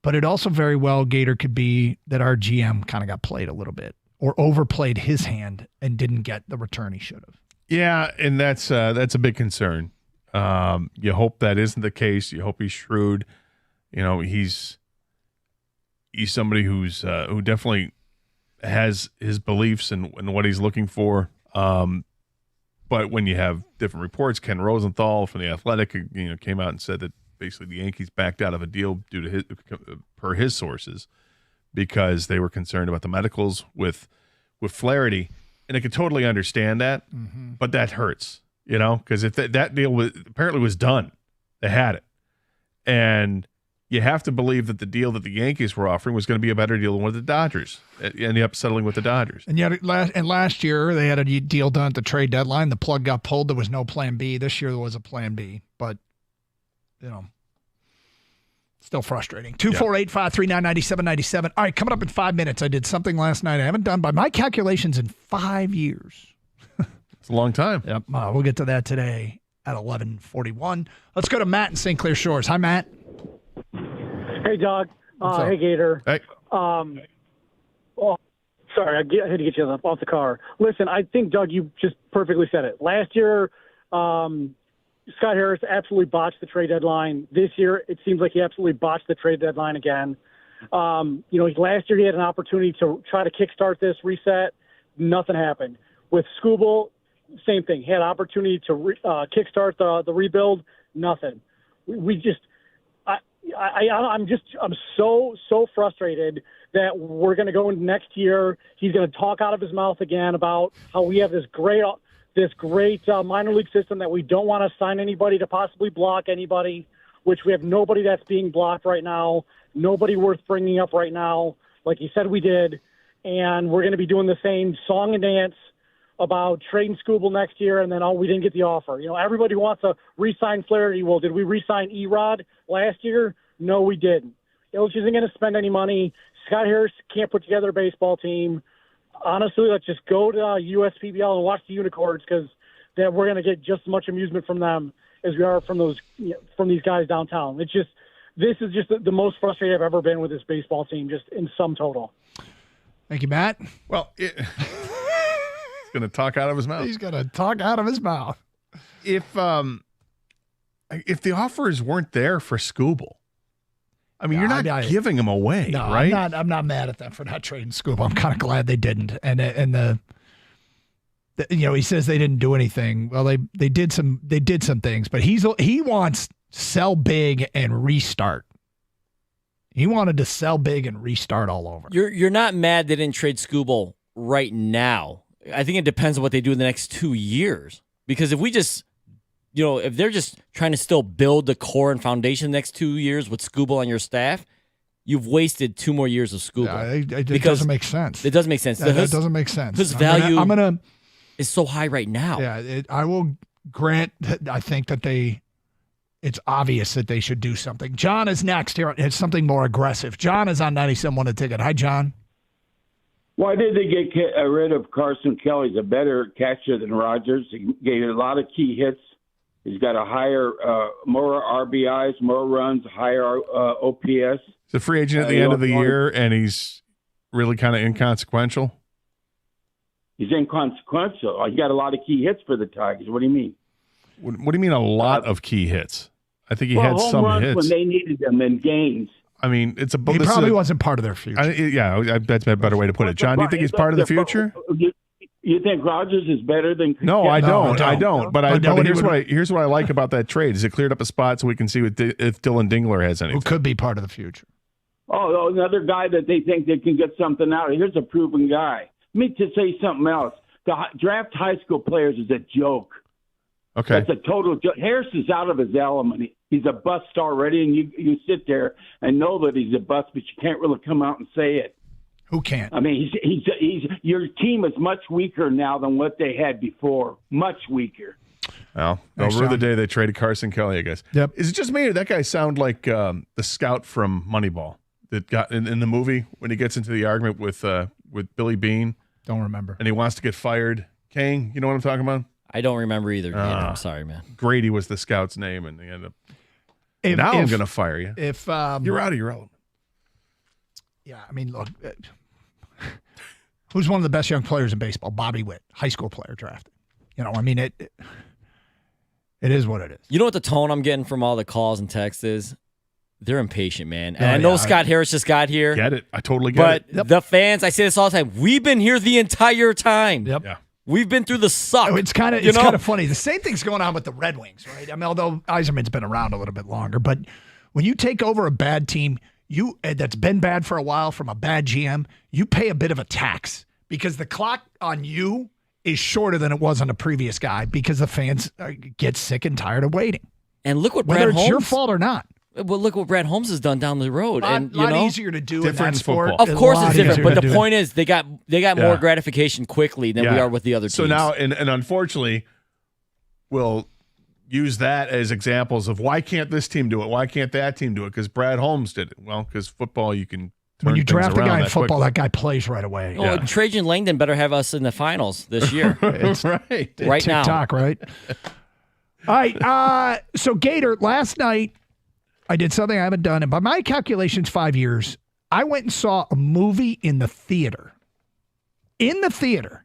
But it also very well, Gator, could be that our GM kind of got played a little bit or overplayed his hand and didn't get the return he should have. Yeah, and that's a big concern. You hope that isn't the case. You hope he's shrewd. He's somebody who definitely has his beliefs and what he's looking for. But when you have different reports, Ken Rosenthal from The Athletic, came out and said that basically the Yankees backed out of a deal per his sources because they were concerned about the medicals with Flarity. And I could totally understand that, but that hurts, because if that deal apparently was done, they had it. And you have to believe that the deal that the Yankees were offering was going to be a better deal than what the Dodgers ended up settling with the Dodgers. And yet, last year they had a deal done at the trade deadline. The plug got pulled. There was no plan B. This year there was a plan B, but still frustrating. 248-539-9797. All right, coming up in 5 minutes. I did something last night I haven't done by my calculations in 5 years. It's a long time. Yep. We'll get to that today at 11:41. Let's go to Matt in St. Clair Shores. Hi, Matt. Hey, Doug. Hey, Gator. Hey. Sorry, I had to get you off the car. Listen, I think, Doug, you just perfectly said it. Last year, Scott Harris absolutely botched the trade deadline. This year, it seems like he absolutely botched the trade deadline again. Last year he had an opportunity to try to kickstart this reset. Nothing happened. With Skubal, same thing. He had an opportunity to kickstart the rebuild. Nothing. I'm so frustrated that we're going to go into next year. He's going to talk out of his mouth again about how we have this great minor league system that we don't want to sign anybody to possibly block anybody, which we have nobody that's being blocked right now, nobody worth bringing up right now, like he said we did. And we're going to be doing the same song and dance about trading Skubal next year, and then, we didn't get the offer. Everybody wants to re-sign Flarity. Well, did we re-sign Erod last year? No, we didn't. Illich isn't going to spend any money. Scott Harris can't put together a baseball team. Honestly, let's just go to USPBL and watch the Unicorns, because we're going to get just as much amusement from them as we are from these guys downtown. This is just the most frustrated I've ever been with this baseball team, just in sum total. Thank you, Matt. Well, he's going to talk out of his mouth. He's going to talk out of his mouth. If the offers weren't there for Skubal, you're not giving him away, no, right? I'm not mad at them for not trading Skubal. I'm kind of glad they didn't. And he says they didn't do anything. Well, they did some things, but he wants sell big and restart. He wanted to sell big and restart all over. You're not mad they didn't trade Skubal right now. I think it depends on what they do in the next 2 years. Because if we just, if they're just trying to still build the core and foundation the next 2 years with Skubal on your staff, you've wasted 2 more years of Skubal. Yeah, it doesn't make sense. It doesn't make sense. That doesn't make sense. His value is so high right now. Yeah, I will grant that I think that it's obvious that they should do something. John is next here. It's something more aggressive. John is on 97.1 The Ticket. Hi, John. Why did they get rid of Carson Kelly? He's a better catcher than Rogers. He gave a lot of key hits He's got a higher, more RBIs, more runs, higher OPS. He's a free agent at the end of the year, and he's really kind of inconsequential. He's inconsequential. He got a lot of key hits for the Tigers. What do you mean? What do you mean a lot of key hits? I think he had home some runs hits when they needed them in games. I mean, he probably wasn't part of their future. That's a better way to put it. John, do you think he's part of the future? You think Rogers is better than? No, I don't. I don't. But here's what I like about that trade is it cleared up a spot so we can see if Dylan Dingler has anything. Who could be part of the future? Oh, another guy that they think they can get something out of. Here's a proven guy. Let me to say something else. The draft high school players is a joke. Okay. That's a total joke. Harris is out of his element. He's a bust already, and you sit there and know that he's a bust, but you can't really come out and say it. Who can't? I mean, he's your team is much weaker now than what they had before. Much weaker. Well, over the day they traded Carson Kelly, I guess. Yep. Is it just me or that guy sound like the scout from Moneyball that got in the movie when he gets into the argument with Billy Beane? Don't remember. And he wants to get fired. Kane, you know what I'm talking about? I don't remember either. I'm sorry, man. Grady was the scout's name, and they end up. I'm going to fire you. If you're out of your element. Yeah, I mean, look, who's one of the best young players in baseball? Bobby Witt, high school player drafted. I mean, it is what it is. You know what the tone I'm getting from all the calls and texts is? They're impatient, man. And I know Scott Harris just got here. Get it. I totally get it. But the fans, I say this all the time, we've been here the entire time. Yep. Yeah. We've been through the suck. It's kind of funny. The same thing's going on with the Red Wings, right? I mean, although Yzerman's been around a little bit longer, but when you take over a bad team, that's been bad for a while from a bad GM, you pay a bit of a tax because the clock on you is shorter than it was on the previous guy because the fans get sick and tired of waiting. And look what whether it's your fault or not. Well, look what Brad Holmes has done down the road, A lot easier to do in that sport. Of course, it's different. But the point is, they got more gratification quickly than we are with the other teams. So now, and unfortunately, we'll use that as examples of why can't this team do it? Why can't that team do it? Because Brad Holmes did it. Well, because football, you can. When you draft a guy in football, that guy plays right away. Oh, Trajan Langdon better have us in the finals this year. It's right now. TikTok, right? All right. So Gator, last night. I did something I haven't done, and by my calculations, 5 years, I went and saw a movie in the theater. In the theater.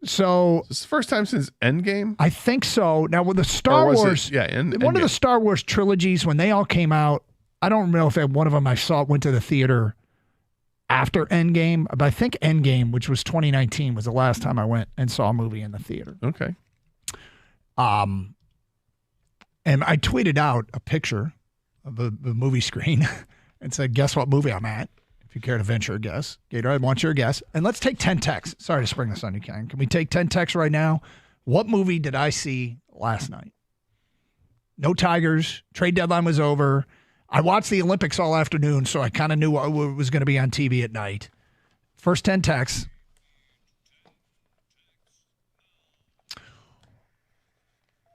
So this is the first time since Endgame? I think so. Now, with the Star Wars, one of the Star Wars trilogies, when they all came out, I don't know if one of them I saw went to the theater after Endgame, but I think Endgame, which was 2019, was the last time I went and saw a movie in the theater. Okay. And I tweeted out a picture of the movie screen and said, guess what movie I'm at? If you care to venture a guess. Gator, I want your guess. And let's take 10 texts. Sorry to spring this on you, Ken. Can we take 10 texts right now? What movie did I see last night? No Tigers. Trade deadline was over. I watched the Olympics all afternoon, so I kind of knew what was going to be on TV at night. First 10 texts.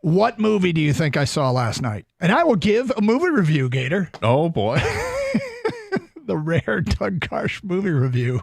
What movie do you think I saw last night? And I will give a movie review, Gator. Oh, boy. The rare Doug Karsh movie review.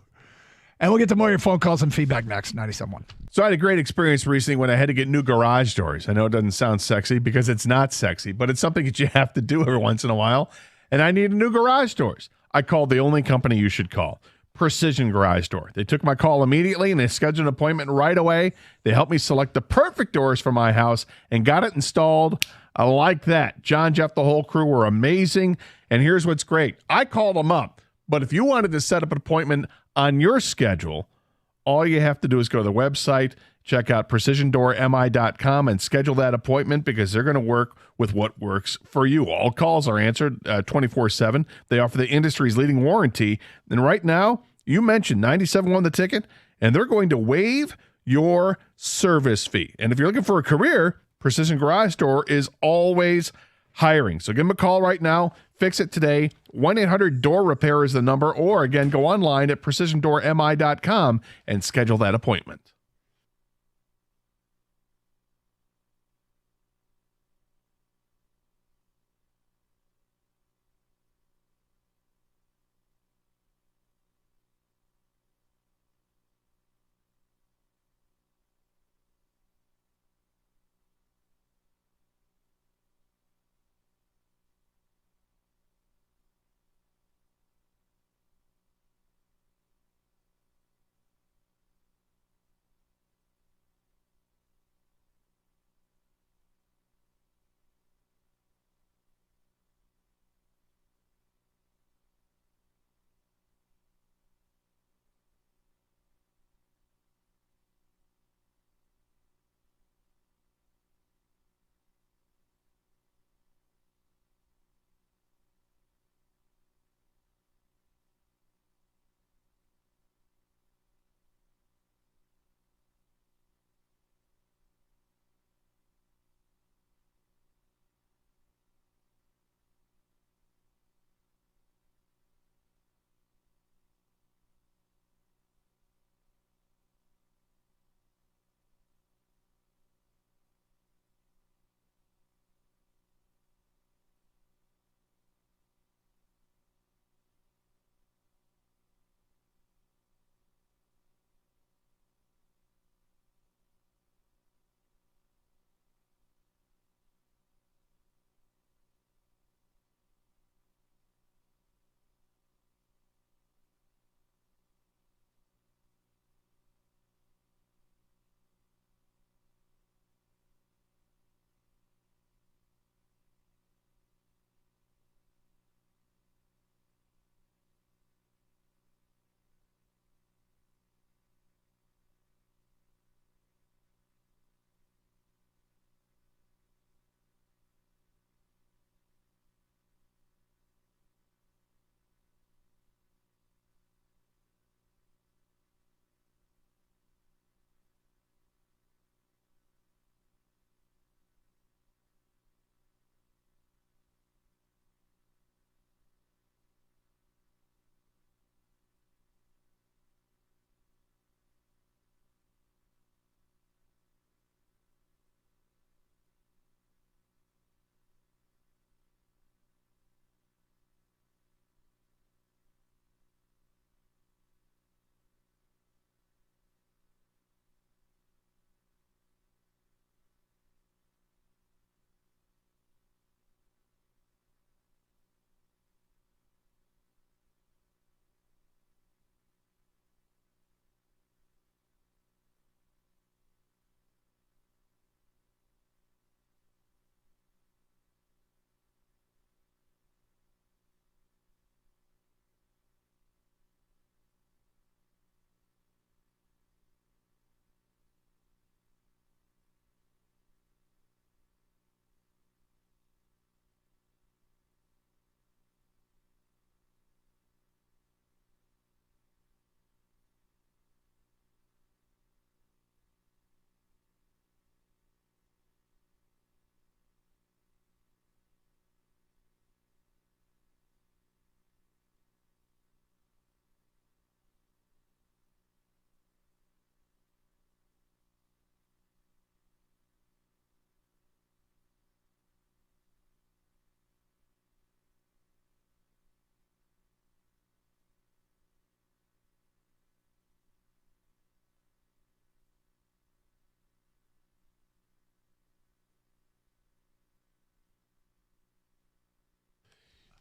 And we'll get to more of your phone calls and feedback next, 97.1. So I had a great experience recently when I had to get new garage doors. I know it doesn't sound sexy because it's not sexy, but it's something that you have to do every once in a while. And I needed new garage doors. I called the only company you should call. Precision Garage Door. They took my call immediately and they scheduled an appointment right away. They helped me select the perfect doors for my house and got it installed. I like that. John, Jeff, the whole crew were amazing. And here's what's great. I called them up, but if you wanted to set up an appointment on your schedule, all you have to do is go to the website, check out precisiondoormi.com and schedule that appointment because they're going to work with what works for you. All calls are answered 24/7. They offer the industry's leading warranty. And right now, you mentioned 97.1 the ticket, and they're going to waive your service fee. And if you're looking for a career, Precision Garage Door is always hiring. So give them a call right now. Fix it today. 1-800-DOOR-REPAIR is the number. Or, again, go online at precisiondoormi.com and schedule that appointment.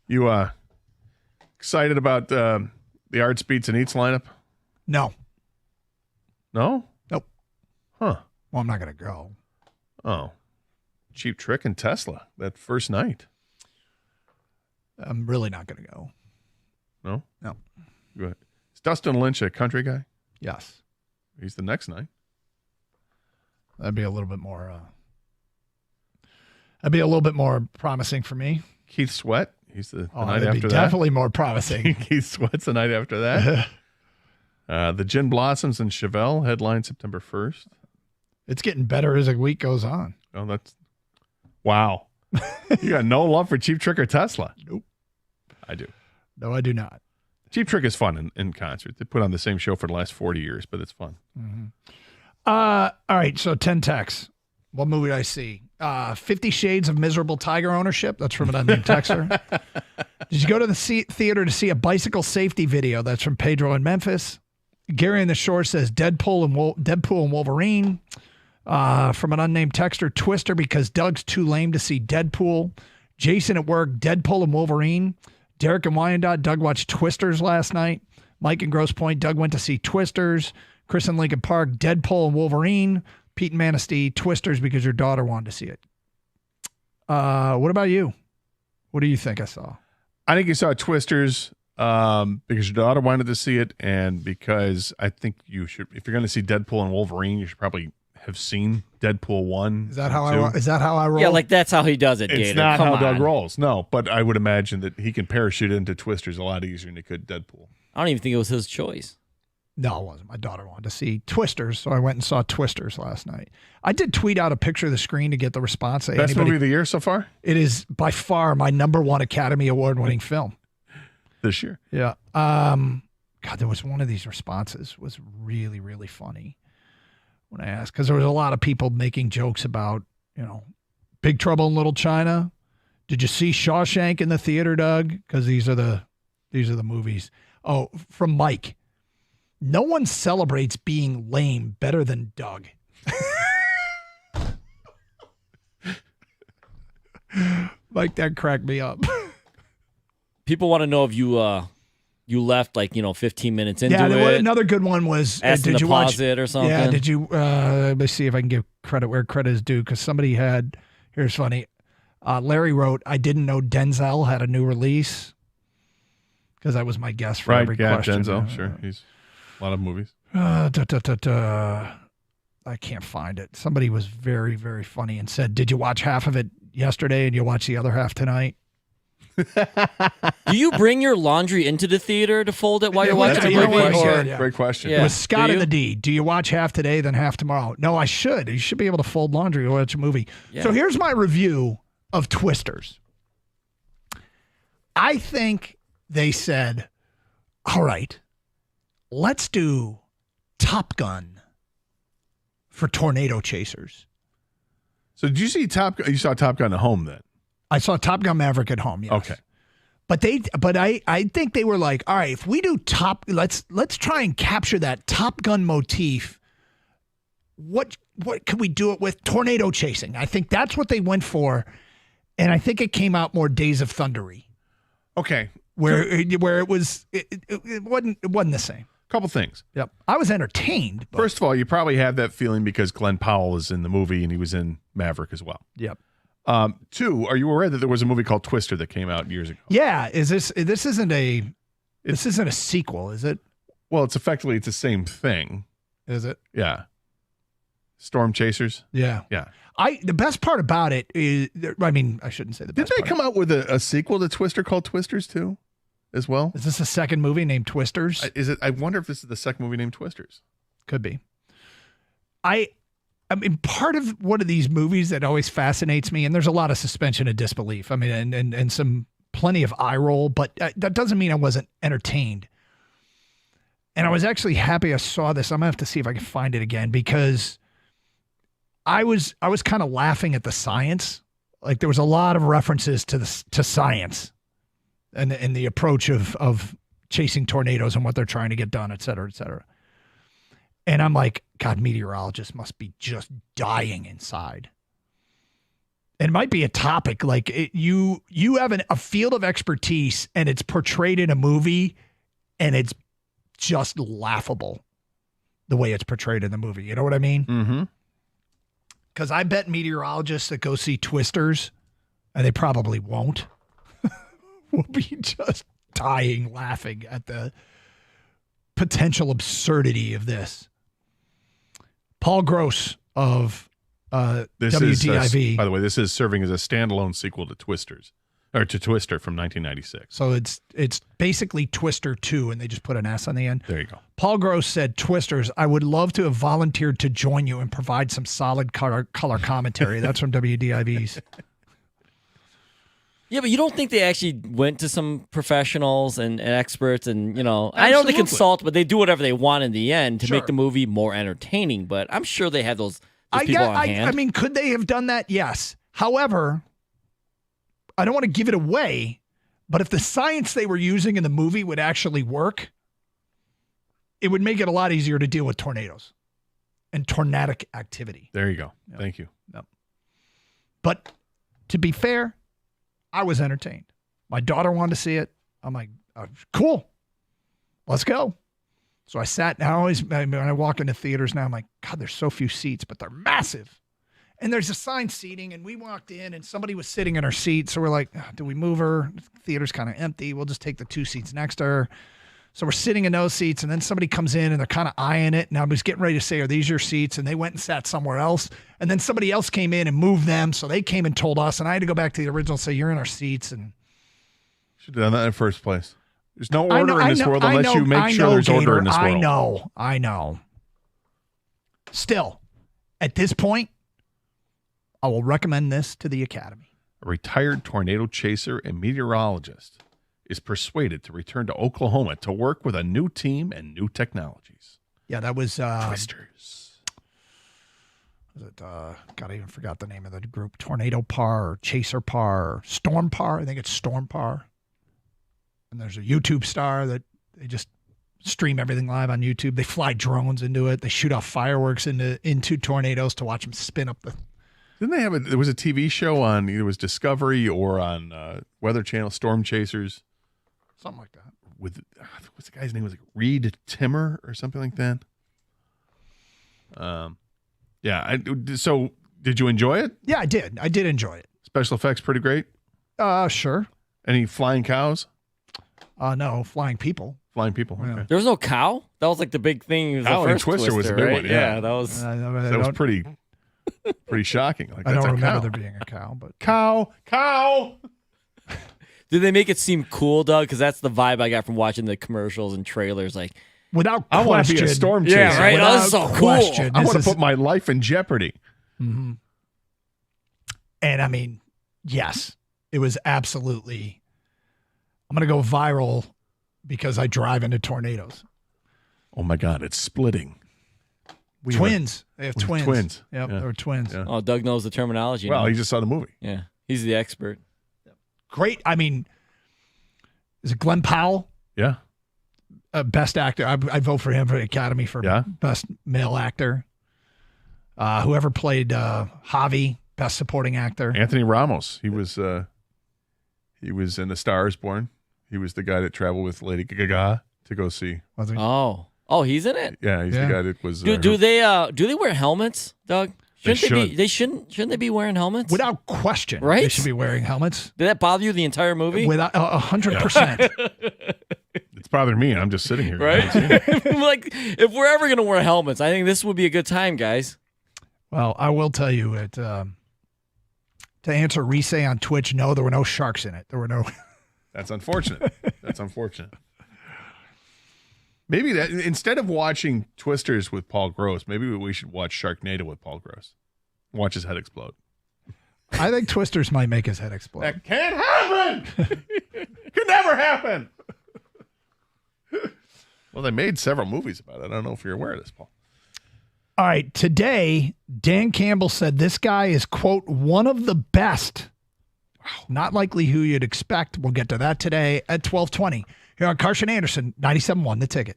You excited about the Arts Beats and Eats lineup? No. No? Nope. Huh. Well, I'm not going to go. Oh. Cheap Trick and Tesla that first night. I'm really not going to go. No? No. Go ahead. Is Dustin Lynch a country guy? Yes. He's the next night. That'd be a little bit more. That'd be a little bit more promising for me. Keith Sweat. He's the night that'd after be that. Definitely more promising. Keith Sweat's the night after that. The Gin Blossoms and Chevelle headline September 1st. It's getting better as the week goes on. Oh, that's wow. You got no love for Cheap Trick or Tesla? Nope. I do. No, I do not. Cheap Trick is fun in concert. They put on the same show for the last 40 years, but it's fun. Mm-hmm. All right, so 10 texts. What movie did I see? 50 Shades of Miserable Tiger Ownership. That's from an unnamed texter. Did you go to the theater to see a bicycle safety video? That's from Pedro in Memphis. Gary in the Shore says Deadpool and Wolverine. From an unnamed texter, Twister because Doug's too lame to see Deadpool. Jason at work, Deadpool and Wolverine. Derek and Wyandotte, Doug watched Twisters last night. Mike in Grosse Pointe, Doug went to see Twisters. Chris in Lincoln Park, Deadpool and Wolverine. Pete and Manistee, Twisters because your daughter wanted to see it. What about you? What do you think I saw? I think you saw Twisters because your daughter wanted to see it, and because I think you should, if you're going to see Deadpool and Wolverine, you should probably have seen Deadpool 1. Is that how I roll? Yeah, like that's how he does it, Gator. It's not Come how on. Doug rolls. No, but I would imagine that he can parachute into Twisters a lot easier than he could Deadpool. I don't even think it was his choice. No, it wasn't. My daughter wanted to see Twisters, so I went and saw Twisters last night. I did tweet out a picture of the screen to get the response. Best movie of the year so far? It is by far my #1 Academy Award-winning film. This year? Yeah. God, there was one of these responses was really, really funny when I asked, because there was a lot of people making jokes about, Big Trouble in Little China. Did you see Shawshank in the theater, Doug? Because these are the movies. Oh, from Mike. No one celebrates being lame better than Doug. Mike, that cracked me up. People want to know if you left 15 minutes into it. it. Another good one was asking did to you pause watch it or something? Yeah, did you? Let me see if I can give credit where credit is due, because somebody had. Here's funny. Larry wrote, "I didn't know Denzel had a new release," because that was my guess for every question. Denzel, sure, he's a lot of movies. I can't find it. Somebody was very, very funny and said, "Did you watch half of it yesterday and you'll watch the other half tonight?" Do you bring your laundry into the theater to fold it while you're watching a movie? Great question. It was Scott in the D. Do you watch half today, then half tomorrow? No, I should. You should be able to fold laundry or watch a movie. Yeah. So here's my review of Twisters. I think they said, all right, let's do Top Gun for tornado chasers. So did you see you saw Top Gun at home then? I saw Top Gun Maverick at home, yes. Okay. But I think they were like, all right, if we do let's try and capture that Top Gun motif. What could we do it with? Tornado chasing. I think that's what they went for, and I think it came out more Days of Thunder-y. Okay. Where it wasn't the same. Couple things. Yep. I was entertained. But. First of all, you probably have that feeling because Glenn Powell is in the movie and he was in Maverick as well. Yep. 2, are you aware that there was a movie called Twister that came out years ago? Yeah. This isn't a sequel, is it? Well, it's the same thing. Is it? Yeah. Storm Chasers? Yeah. Yeah. The best part about it is, I shouldn't say the best Didn't they come out with a sequel to Twister called Twisters too, as well? Is this a second movie named Twisters? I wonder if this is the second movie named Twisters. Could be. I mean, part of one of these movies that always fascinates me, and there's a lot of suspension of disbelief. I mean, and some plenty of eye roll, but that doesn't mean I wasn't entertained. And I was actually happy I saw this. I'm gonna have to see if I can find it again, because I was kind of laughing at the science. Like there was a lot of references to science and the approach of chasing tornadoes and what they're trying to get done, et cetera, et cetera. And I'm like, God, meteorologists must be just dying inside. It might be a topic like you have a field of expertise and it's portrayed in a movie and it's just laughable the way it's portrayed in the movie. You know what I mean? Mm-hmm. Because I bet meteorologists that go see Twisters, and they probably won't, will be just dying laughing at the potential absurdity of this. Paul Gross of WDIV. By the way, this is serving as a standalone sequel to Twisters, or to Twister from 1996. So it's basically Twister 2, and they just put an S on the end. There you go. Paul Gross said, Twisters, I would love to have volunteered to join you and provide some solid color commentary. That's from WDIV's. Yeah, but you don't think they actually went to some professionals and experts and, I know they consult, but they do whatever they want in the end to make the movie more entertaining, but I'm sure they have those people on hand. I mean, could they have done that? Yes. However, I don't want to give it away, but if the science they were using in the movie would actually work, it would make it a lot easier to deal with tornadoes and tornadic activity. There you go. Yep. Thank you. Yep. But to be fair, I was entertained. My daughter wanted to see it. I'm like, oh, cool, let's go. So I sat down. When I walk into theaters now, I'm like, God, there's so few seats, but they're massive. And there's assigned seating, and we walked in, and somebody was sitting in her seat. So we're like, do we move her? The theater's kind of empty. We'll just take the 2 seats next to her. So we're sitting in those seats, and then somebody comes in, and they're kind of eyeing it. And I was getting ready to say, are these your seats? And they went and sat somewhere else. And then somebody else came in and moved them. So they came and told us, and I had to go back to the original and say, you're in our seats. And should have done that in the first place. There's no order in this world unless you make sure there's order in this world. I know. Still, at this point, I will recommend this to the Academy. A retired tornado chaser and meteorologist is persuaded to return to Oklahoma to work with a new team and new technologies. Yeah, that was Twisters. Was it? God, I even forgot the name of the group. Tornado Par or Chaser Par or Storm Par. I think it's Storm Par. And there's a YouTube star that they just stream everything live on YouTube. They fly drones into it. They shoot off fireworks into tornadoes to watch them spin up the. Didn't they have there was a TV show on either was Discovery or on Weather Channel, Storm Chasers, something like that. With what's the guy's name? Was like Reed Timmer or something like that. Yeah. So did you enjoy it? Yeah, I did. I did enjoy it. Special effects pretty great. Sure. Any flying cows? No, flying people. Flying people. Yeah. Okay. There was no cow? That was like the big thing. It was Cow the and first Twister was the big right? one. Yeah, that was. That was pretty shocking. Like, I that's don't a remember cow. there being a cow, but cow. Did they make it seem cool, Doug? Because that's the vibe I got from watching the commercials and trailers. Like, without I want to question, be a storm chaser. yeah, right. Without This is so question, cool. I want to put my life in jeopardy. Mm-hmm. And I mean, yes, it was absolutely. I'm going to go viral because I drive into tornadoes. Oh my God, it's splitting. Twins. They have twins. Twins. Yep, Yeah. they're twins. Yeah. Oh, Doug knows the terminology. Well, now. he just saw the movie. Yeah, he's the expert. Great. I mean, is it Glenn Powell? Yeah. Best actor. I vote for him for the Academy for best male actor. Whoever played Javi, best supporting actor. Anthony Ramos. He was in A Star Is Born. He was the guy that traveled with Lady Gaga to go see. Was he? Oh, he's in it. Yeah, he's the guy that was. Do they wear helmets, Doug? They Shouldn't they be wearing helmets? Without question, right? They should be wearing helmets. Did that bother you the entire movie? Without 100%. It's bothering me. I'm just sitting here. Right? Like, if we're ever gonna wear helmets, I think this would be a good time, guys. Well, I will tell you it. To answer Reese on Twitch, no, there were no sharks in it. There were no. That's unfortunate. That's unfortunate. Maybe that instead of watching Twisters with Paul Gross, maybe we should watch Sharknado with Paul Gross. Watch his head explode. I think Twisters might make his head explode. That can't happen. Could never happen. Well, they made several movies about it. I don't know if you're aware of this, Paul. All right. Today, Dan Campbell said this guy is, quote, one of the best. Wow. Not likely who you'd expect. We'll get to that today at 12:20 here on Carson Anderson, 97.1 The Ticket.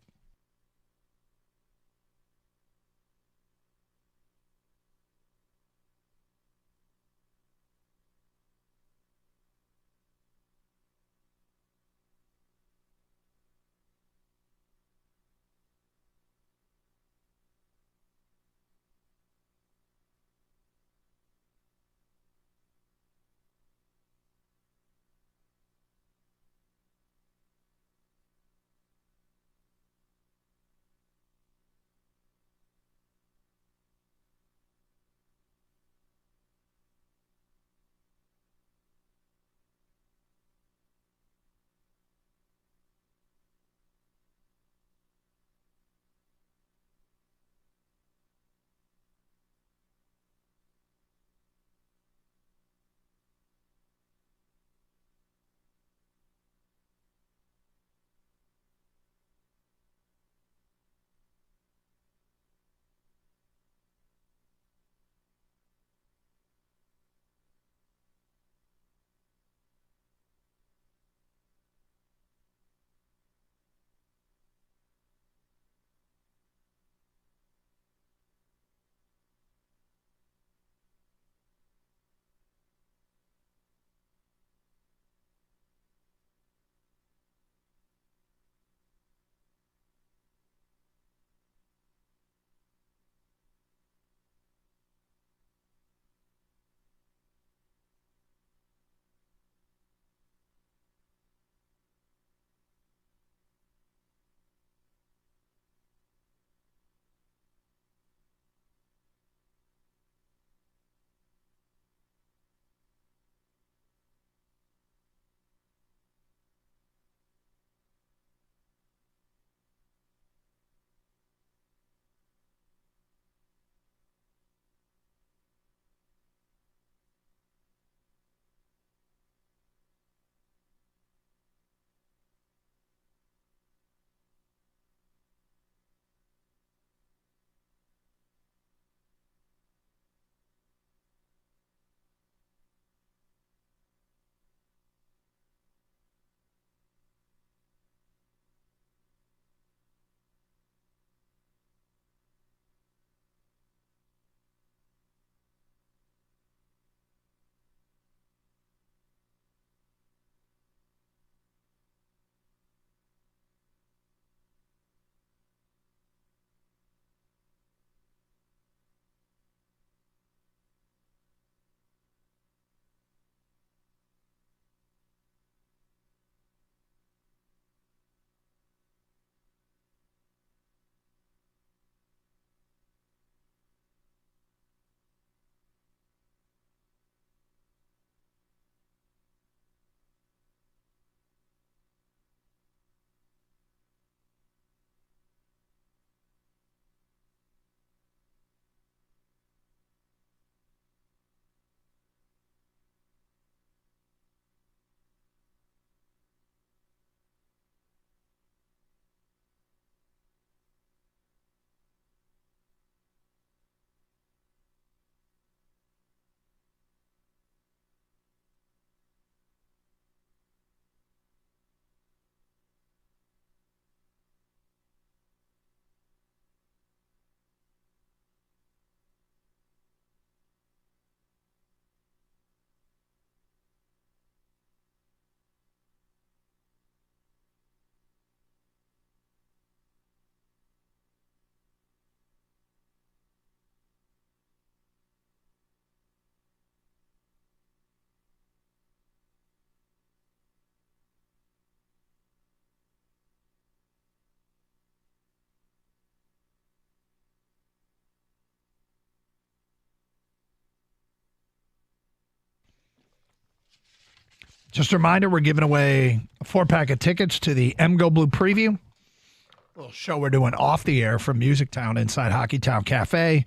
Just a reminder, we're giving away a 4-pack of tickets to the M Go Blue preview. A little show we're doing off the air from Music Town inside Hockey Town Cafe.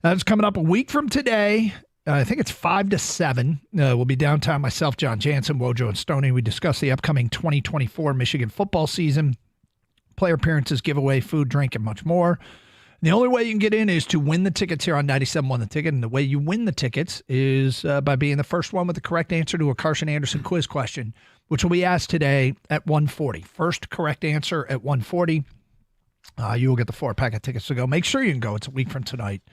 That's coming up a week from today. I think it's 5 to 7. We'll be downtown, myself, John Jansen, Wojo, and Stoney. We discuss the upcoming 2024 Michigan football season, player appearances, giveaway, food, drink, and much more. The only way you can get in is to win the tickets here on 97.1 The Ticket, and the way you win the tickets is by being the first one with the correct answer to a Carson Anderson quiz question, which will be asked today at 1:40. First correct answer at 1:40. You will get the 4-pack of tickets to go. Make sure you can go. It's a week from tonight,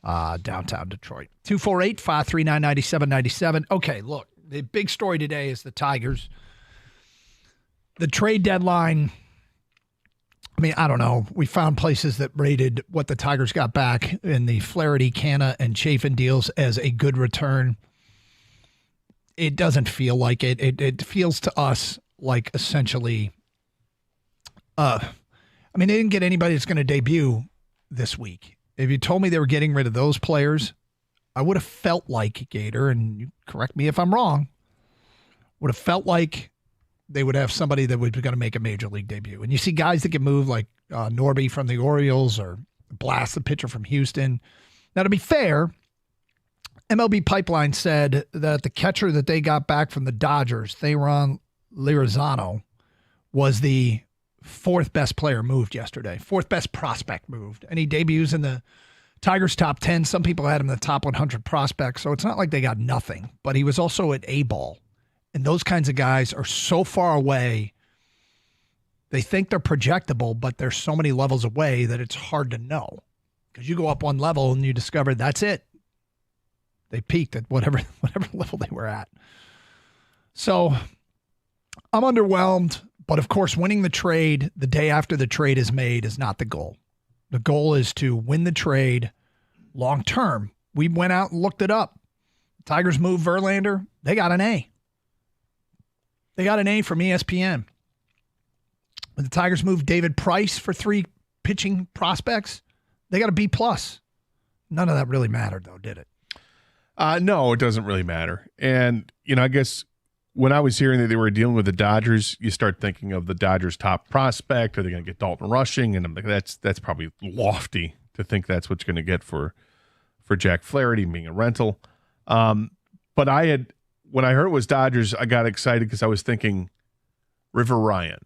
downtown Detroit. 248-539-9797. Okay, look, the big story today is the Tigers. The trade deadline, I mean, I don't know. We found places that rated what the Tigers got back in the Flarity, Canna, and Chafin deals as a good return. It doesn't feel like it. It feels to us like essentially, I mean, they didn't get anybody that's going to debut this week. If you told me they were getting rid of those players, I would have felt like, Gator, and you correct me if I'm wrong, would have felt like they would have somebody that was going to make a major league debut. And you see guys that can move like Norby from the Orioles or Blast, the pitcher from Houston. Now, to be fair, MLB Pipeline said that the catcher that they got back from the Dodgers, Theron Lirazano, was the 4th best player moved yesterday, 4th best prospect moved. And he debuts in the Tigers top 10. Some people had him in the top 100 prospects, so it's not like they got nothing. But he was also at A-ball. And those kinds of guys are so far away. They think they're projectable, but they're so many levels away that it's hard to know. Because you go up one level and you discover that's it. They peaked at whatever level they were at. So I'm underwhelmed. But, of course, winning the trade the day after the trade is made is not the goal. The goal is to win the trade long term. We went out and looked it up. Tigers moved Verlander. They got an A. They got an A from ESPN. When the Tigers moved David Price for 3 pitching prospects, they got a B+. None of that really mattered, though, did it? No, it doesn't really matter. And, I guess when I was hearing that they were dealing with the Dodgers, you start thinking of the Dodgers' top prospect. Are they going to get Dalton Rushing? And I'm like, that's probably lofty to think that's what's going to get for Jack Flaherty being a rental. But when I heard it was Dodgers, I got excited because I was thinking River Ryan,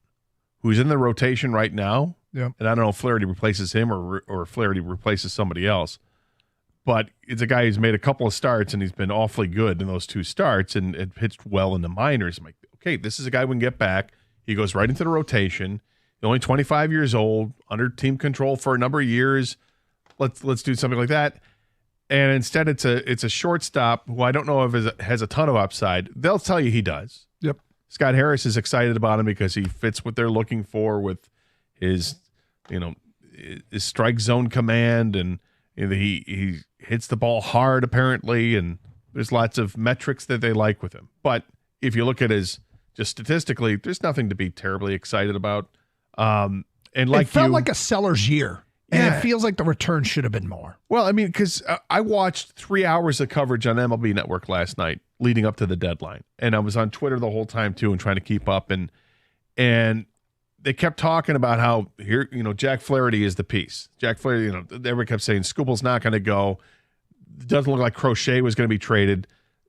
who's in the rotation right now. Yeah. And I don't know if Flaherty replaces him or Flaherty replaces somebody else. But it's a guy who's made a couple of starts, and he's been awfully good in those 2 starts and pitched well in the minors. I'm like, okay, this is a guy we can get back. He goes right into the rotation. He's only 25 years old, under team control for a number of years. Let's do something like that. And instead, it's a shortstop who I don't know if has a ton of upside. They'll tell you he does. Yep. Scott Harris is excited about him because he fits what they're looking for with his strike zone command, and he hits the ball hard apparently, and there's lots of metrics that they like with him. But if you look at his just statistically, there's nothing to be terribly excited about. And like it felt like a seller's year. And it feels like the return should have been more. Well, I mean, because I watched 3 hours of coverage on MLB Network last night leading up to the deadline. And I was on Twitter the whole time, too, and trying to keep up. And they kept talking about how, here, Jack Flaherty is the piece. Jack Flaherty, everybody kept saying Skubal's not going to go. It doesn't look like Crochet was going to be traded.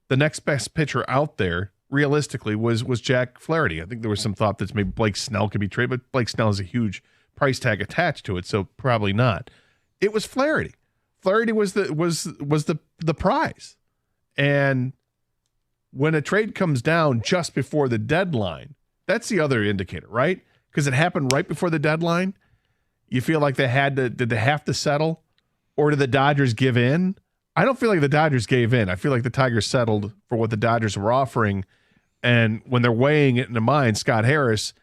The next best pitcher out there, realistically, was Jack Flaherty. I think there was some thought that maybe Blake Snell could be traded, but Blake Snell has a huge price tag attached to it, so probably not. It was Flaherty. Flaherty was the prize. And when a trade comes down just before the deadline, that's the other indicator, right? Because it happened right before the deadline. You feel like did they have to settle? Or did the Dodgers give in? I don't feel like the Dodgers gave in. I feel like the Tigers settled for what the Dodgers were offering. And when they're weighing it in their mind, Scott Harris,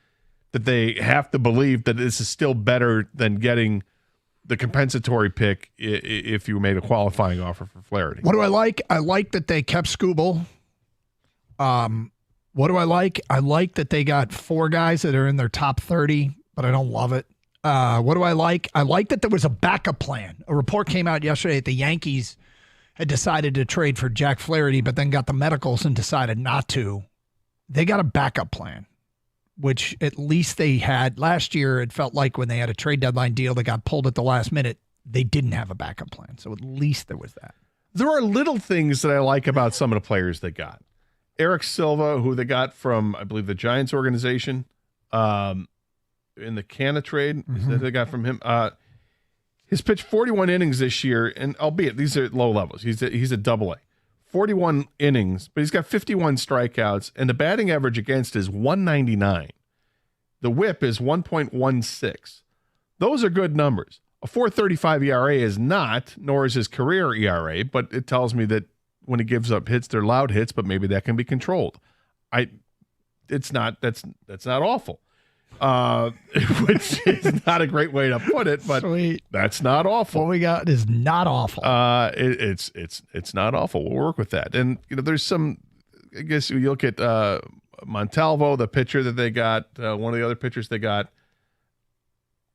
that they have to believe that this is still better than getting the compensatory pick if you made a qualifying offer for Flaherty. What do I like? I like that they kept Skubal. What do I like? I like that they got 4 guys that are in their top 30, but I don't love it. What do I like? I like that there was a backup plan. A report came out yesterday that the Yankees had decided to trade for Jack Flaherty, but then got the medicals and decided not to. they got a backup plan, which at least they had last year. It felt like when they had a trade deadline deal that got pulled at the last minute, they didn't have a backup plan. So at least there was that. There are little things that I like about some of the players they got. Eric Silva, who they got from, I believe, the Giants organization in the Canna trade that they got from him. He's pitched 41 innings this year, and albeit these are low levels. He's a double-A. 41 innings, but he's got 51 strikeouts, and the batting average against is 199. The whip is 1.16. Those are good numbers. A 4.35 ERA is not, nor is his career ERA, but it tells me that when he gives up hits, they're loud hits, but maybe that can be controlled. That's not awful. Which is not a great way to put it, but Sweet. That's not awful. What we got is not awful. It's not awful. We'll work with that. And there's some. I guess you look at Montalvo, the pitcher that they got, one of the other pitchers they got.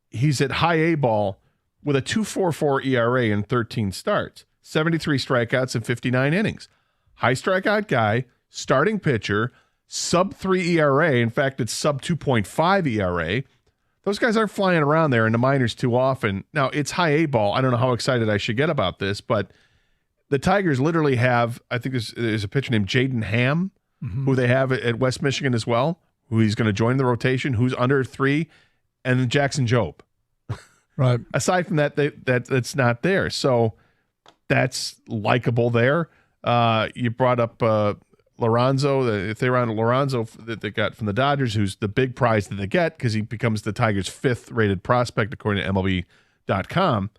He's at high A ball with a 2.44 ERA in 13 starts, 73 strikeouts in 59 innings. High strikeout guy, starting pitcher. Sub 3 ERA. In fact, it's sub 2.5 ERA. Those guys aren't flying around there in the minors too often. Now, it's high A ball. I don't know how excited I should get about this, but the Tigers literally have, I think there's a pitcher named Jaden Ham, who they have at West Michigan as well, who he's going to join the rotation, who's under 3, and then Jackson Jobe. Right. Aside from that, that's not there. So that's likable there. You brought up Lorenzo, if they round Lorenzo that they got from the Dodgers, who's the big prize that they get because he becomes the Tigers' 5th rated prospect according to MLB.com.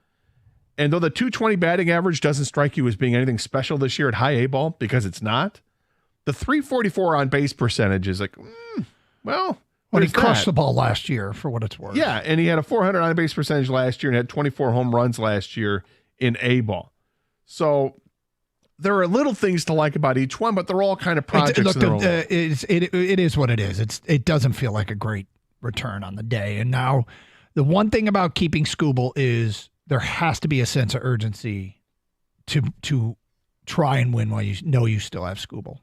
And though the 220 batting average doesn't strike you as being anything special this year at high A ball, because it's not, the 344 on base percentage is like, well, he crushed the ball last year for what it's worth. Yeah, and he had a 400 on base percentage last year and had 24 home runs last year in A ball. So there are little things to like about each one, but they're all kind of projects in their own way. It is what it is. It doesn't feel like a great return on the day. And now the one thing about keeping Skubal is there has to be a sense of urgency to try and win while you know you still have Skubal.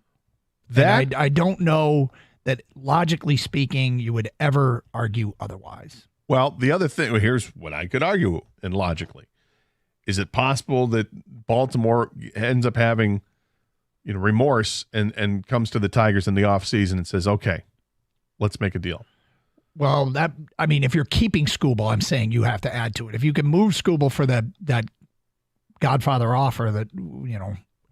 I don't know that logically speaking you would ever argue otherwise. Well, the other thing, here's what I could argue and logically. Is it possible that Baltimore ends up having, remorse and comes to the Tigers in the offseason and says, okay, let's make a deal? Well, if you're keeping Skubal, I'm saying you have to add to it. If you can move Skubal for that Godfather offer that,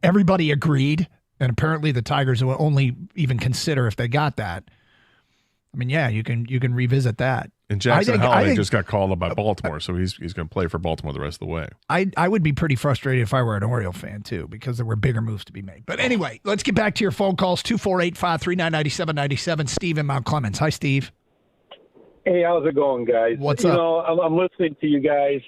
everybody agreed, and apparently the Tigers will only even consider if they got that. You can revisit that. And Jackson Holliday just got called up by Baltimore, so he's going to play for Baltimore the rest of the way. I would be pretty frustrated if I were an Oriole fan, too, because there were bigger moves to be made. But anyway, let's get back to your phone calls, 248-539-9797. Steve in Mount Clemens. Hi, Steve. Hey, how's it going, guys? What's up? I'm listening to you guys.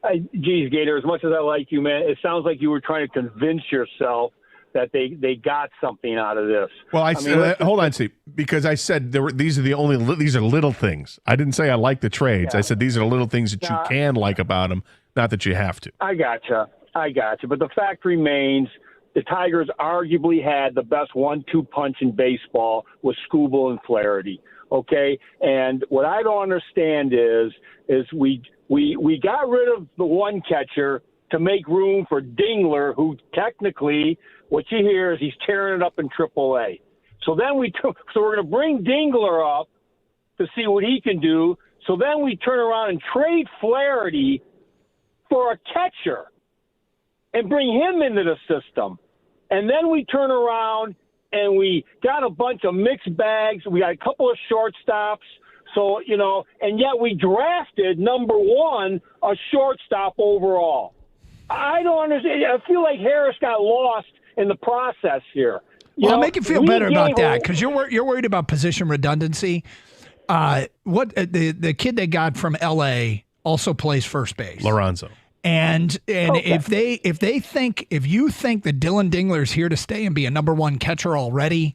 And geez, Gator, as much as I like you, man, it sounds like you were trying to convince yourself that they got something out of this. Well, hold on, Steve, because I said these are little things. I didn't say I like the trades. Yeah. I said these are the little things that you can like about them, not that you have to. I gotcha. But the fact remains, the Tigers arguably had the best 1-2 punch in baseball with Skubal and Flarity. Okay, and what I don't understand is we got rid of the one catcher to make room for Dingler, who technically, what you hear is he's tearing it up in AAA. So then we're going to bring Dingler up to see what he can do. So then we turn around and trade Flarity for a catcher and bring him into the system. And then we turn around and we got a bunch of mixed bags. We got a couple of shortstops. So, and yet we drafted number 1, a shortstop overall. I don't understand. I feel like Harris got lost in the process here. I'll make you feel better about that because you're worried about position redundancy. The kid they got from L.A. also plays first base, Lorenzo. And okay. if you think that Dylan Dingler's here to stay and be a number 1 catcher already,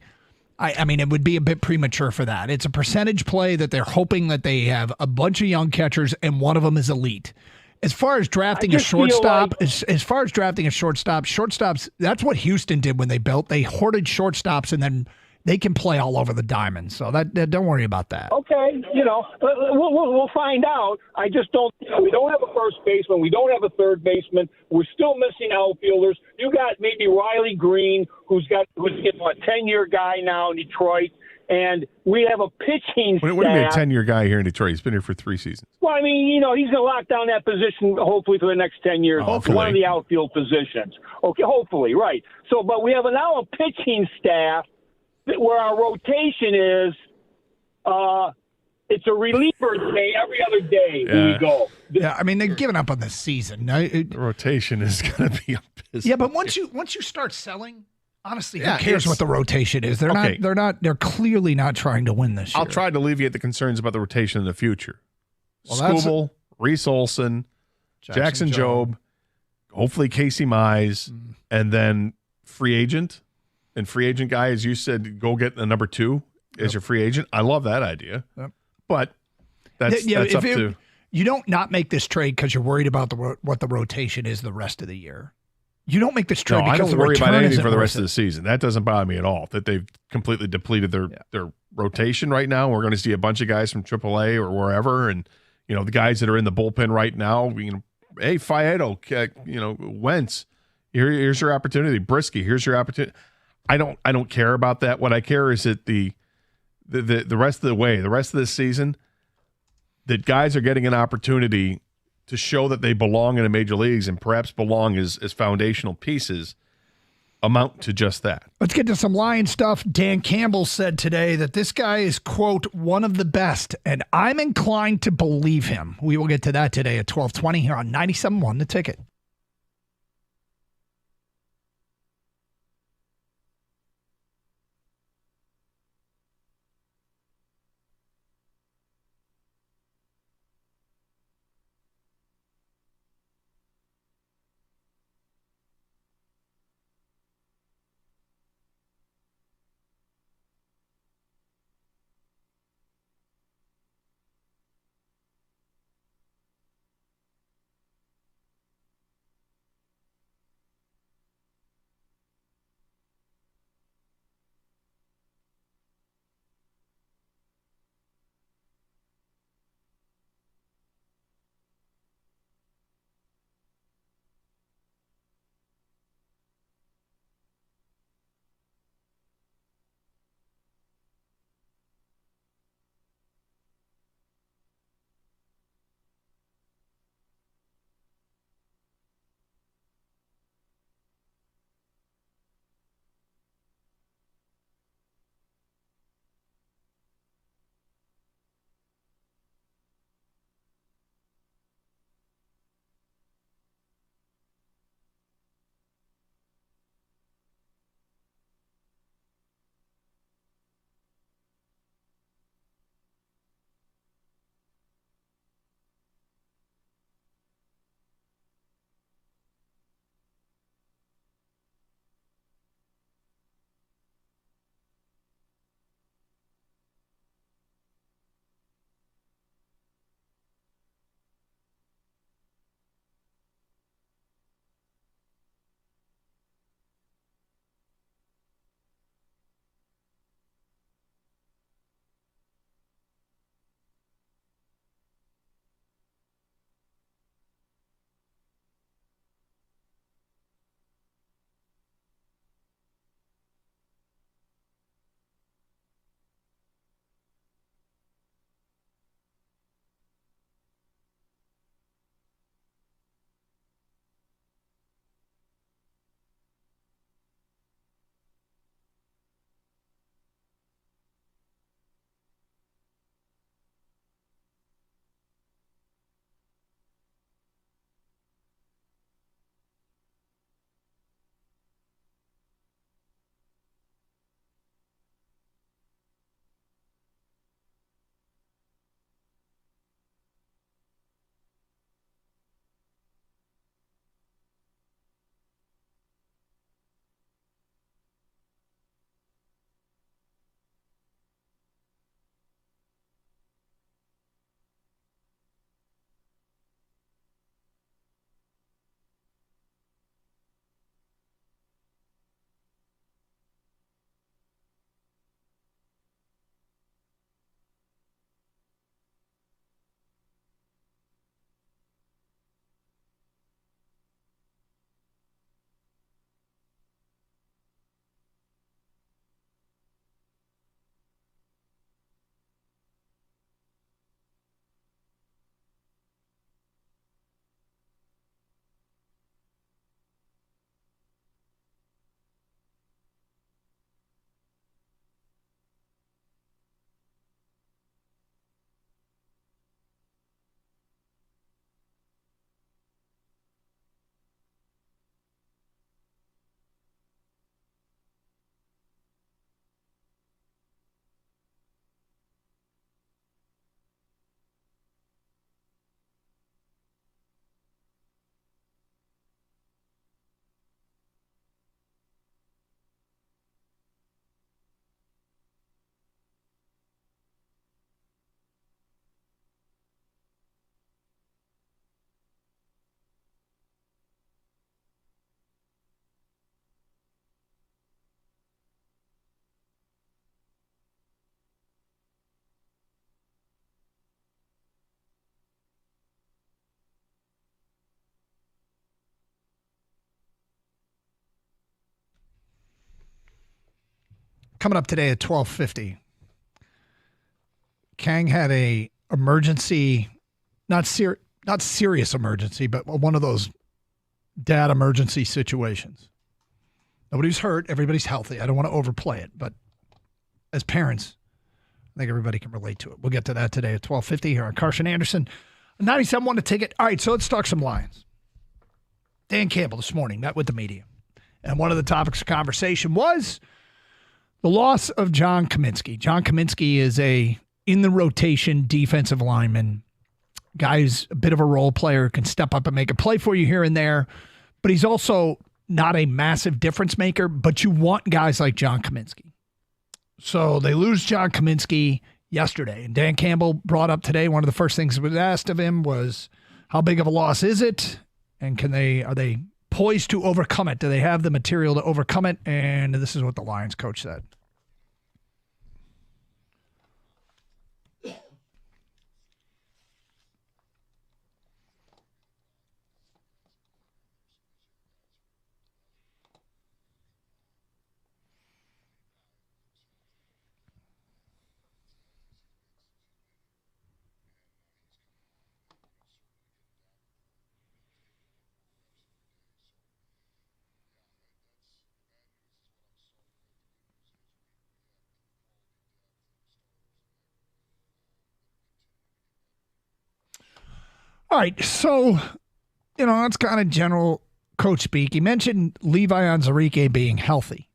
it would be a bit premature for that. It's a percentage play that they're hoping that they have a bunch of young catchers and one of them is elite. As far as drafting a shortstop, shortstops, that's what Houston did when they built. They hoarded shortstops and then they can play all over the diamond. So that don't worry about that. Okay, we'll find out. I just don't. We don't have a first baseman. We don't have a third baseman. We're still missing outfielders. You got maybe Riley Green, who's a 10-year guy now in Detroit. And we have a pitching staff. What do you mean a 10-year guy here in Detroit? He's been here for 3 seasons. Well, I mean, he's going to lock down that position hopefully for the next 10 years. Hopefully. One of the outfield positions. Okay, hopefully, right. So, but we have now a pitching staff where our rotation is it's a reliever day every other day we go. Yeah, I mean, they've given up on this season. The rotation is going to be a business. Yeah, but once you start selling, honestly, who cares what the rotation is? They're clearly not trying to win this year. I'll try to alleviate the concerns about the rotation in the future. Well, Skubal, Reese Olson, Jackson Jobe, hopefully Casey Mize, and then free agent. And free agent guy, as you said, go get the number 2 as your free agent. I love that idea. Yep. But that's up to... You don't not make this trade because you're worried about what the rotation is the rest of the year. You don't make this trade because I don't the worry about return anything isn't for the worth rest of the season. That doesn't bother me at all, that they've completely depleted their rotation right now. We're going to see a bunch of guys from AAA or wherever, and the guys that are in the bullpen right now, hey, Faedo, Wentz, here's your opportunity. Brisky, here's your opportunity. I don't care about that. What I care is that the rest of the way, the rest of this season, that guys are getting an opportunity to show that they belong in the major leagues and perhaps belong as foundational pieces amount to just that. Let's get to some Lion stuff. Dan Campbell said today that this guy is, quote, one of the best, and I'm inclined to believe him. We will get to that today at 12:20 here on 97.1 The Ticket. coming up today at 12:50. Kang had a emergency, not serious emergency, but one of those dad emergency situations. Nobody's hurt. Everybody's healthy. I don't want to overplay it, but as parents, I think everybody can relate to it. We'll get to that today at 12:50 here on Carson Anderson. 97.1 to Ticket. All right, so let's talk some Lions. Dan Campbell this morning met with the media, and one of the topics of conversation was the loss of John Kaminsky. John Kaminsky is a in-the-rotation defensive lineman. Guy's a bit of a role player, can step up and make a play for you here and there, but he's also not a massive difference maker, but you want guys like John Kaminsky. So they lose John Kaminsky yesterday, and Dan Campbell brought up today, one of the first things that was asked of him was, how big of a loss is it, and are they poised to overcome it? Do they have the material to overcome it? And this is what the Lions coach said. All right, so, that's kind of general coach speak. He mentioned Levi Onwuzurike being healthy.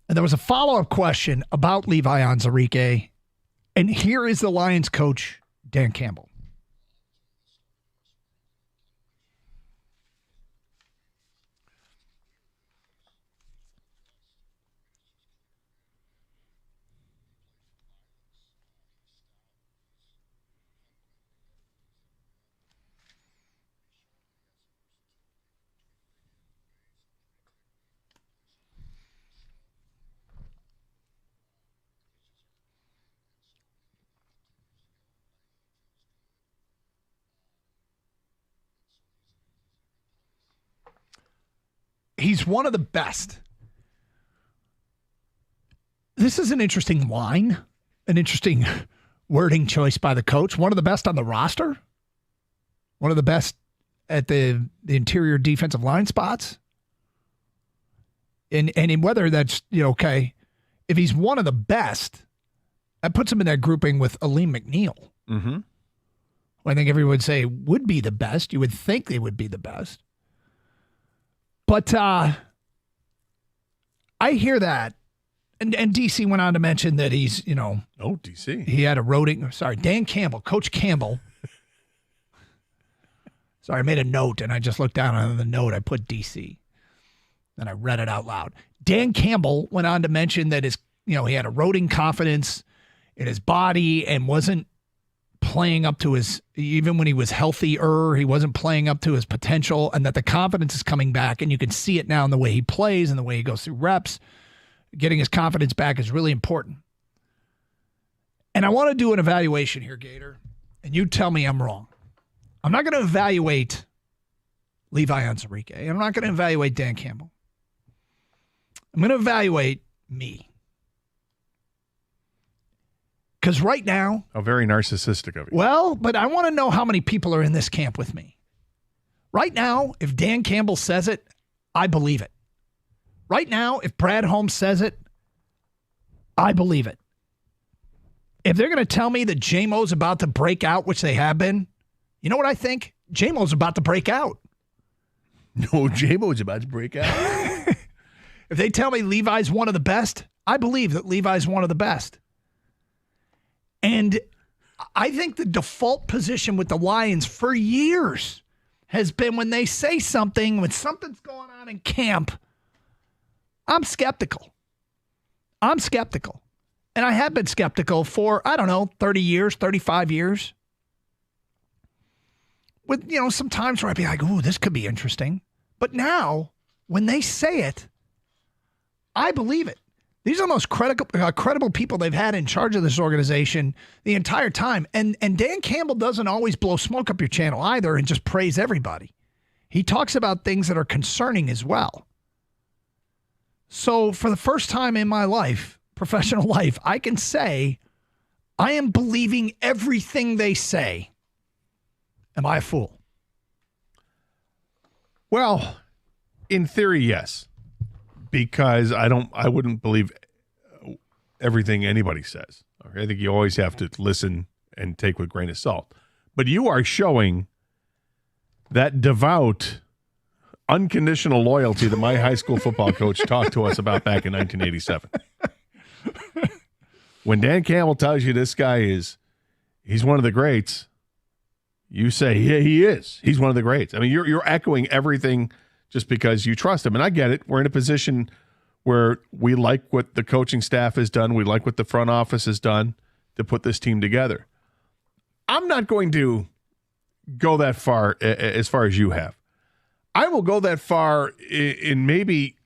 And there was a follow-up question about Levi Onwuzurike, and here is the Lions coach, Dan Campbell. He's one of the best. This is an interesting line, an interesting wording choice by the coach. One of the best on the roster. One of the best at the interior defensive line spots. And in whether that's, okay, if he's one of the best, that puts him in that grouping with Aleem McNeil. Mm-hmm. I think everyone would say would be the best. You would think they would be the best. But I hear that. And DC went on to mention that he's, Oh, DC. He had Dan Campbell, Coach Campbell. Sorry, I made a note, and I just looked down on the note. I put DC. And I read it out loud. Dan Campbell went on to mention that he had eroding confidence in his body and wasn't playing up to even when he was healthier, he wasn't playing up to his potential, and that the confidence is coming back, and you can see it now in the way he plays and the way he goes through reps. Getting his confidence back is really important. And I want to do an evaluation here, Gator, and you tell me I'm wrong. I'm not going to evaluate Levi Onwuzurike. I'm not going to evaluate Dan Campbell. I'm going to evaluate me. Because right now... How very narcissistic of you. Well, but I want to know how many people are in this camp with me. Right now, if Dan Campbell says it, I believe it. Right now, if Brad Holmes says it, I believe it. If they're going to tell me that J-Mo's about to break out, which they have been, you know what I think? J-Mo's about to break out. No, J-Mo's about to break out. If they tell me Levi's one of the best, I believe that Levi's one of the best. And I think the default position with the Lions for years has been when they say something, when something's going on in camp, I'm skeptical. And I have been skeptical for, 30 years, 35 years. With, some times where I'd be like, ooh, this could be interesting. But now, when they say it, I believe it. These are the most credible people they've had in charge of this organization the entire time. And Dan Campbell doesn't always blow smoke up your channel either and just praise everybody. He talks about things that are concerning as well. So for the first time in my life, professional life, I can say I am believing everything they say. Am I a fool? Well, in theory, yes, because I wouldn't believe everything anybody says. Okay? I think you always have to listen and take with a grain of salt. But you are showing that devout, unconditional loyalty that my high school football coach talked to us about back in 1987. When Dan Campbell tells you this guy he's one of the greats, you say, yeah, he is. He's one of the greats. I mean, you're echoing everything just because you trust him. And I get it. We're in a position where we like what the coaching staff has done. We like what the front office has done to put this team together. I'm not going to go that far as you have. I will go that far in maybe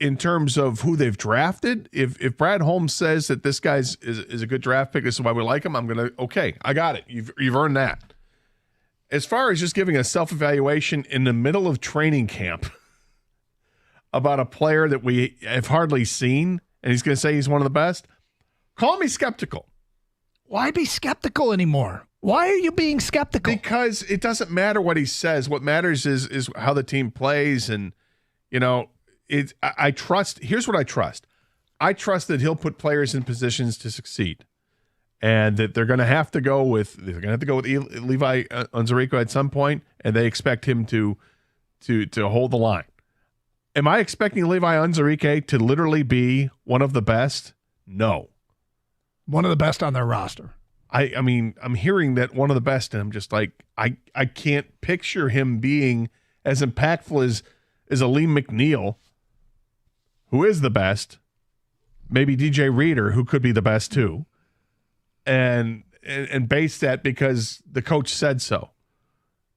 in terms of who they've drafted. If Brad Holmes says that this guy is a good draft pick, this is why we like him, I'm going to, okay, I got it. You've earned that. As far as just giving a self-evaluation in the middle of training camp about a player that we have hardly seen, and he's going to say he's one of the best, call me skeptical. Why be skeptical anymore? Why are you being skeptical? Because it doesn't matter what he says. What matters is how the team plays. And, I trust. Here's what I trust. I trust that he'll put players in positions to succeed. And that they're going to have to go with Levi Onwuzurike at some point, and they expect him to hold the line. Am I expecting Levi Onwuzurike to literally be one of the best? No. One of the best on their roster. I mean, I'm hearing that one of the best, and I'm just like, I can't picture him being as impactful as a Lee McNeil, who is the best, maybe DJ Reader, who could be the best too, and base that because the coach said so.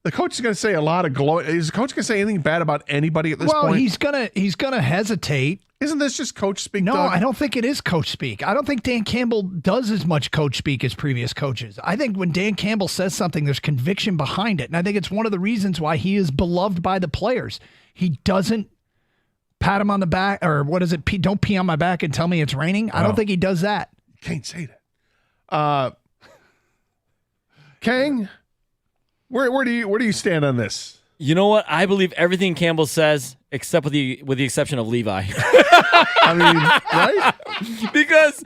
The coach is going to say a lot of is the coach going to say anything bad about anybody at this point? Well, he's gonna hesitate. Isn't this just coach speak? No, Doug? I don't think it is coach speak. I don't think Dan Campbell does as much coach speak as previous coaches. I think when Dan Campbell says something, there's conviction behind it. And I think it's one of the reasons why he is beloved by the players. He doesn't pat him on the back, or what is it? Don't pee on my back and tell me it's raining. I don't think he does that. You can't say that. Kang, where do you stand on this? You know what? I believe everything Campbell says, except with the exception of Levi. I mean, right? Because,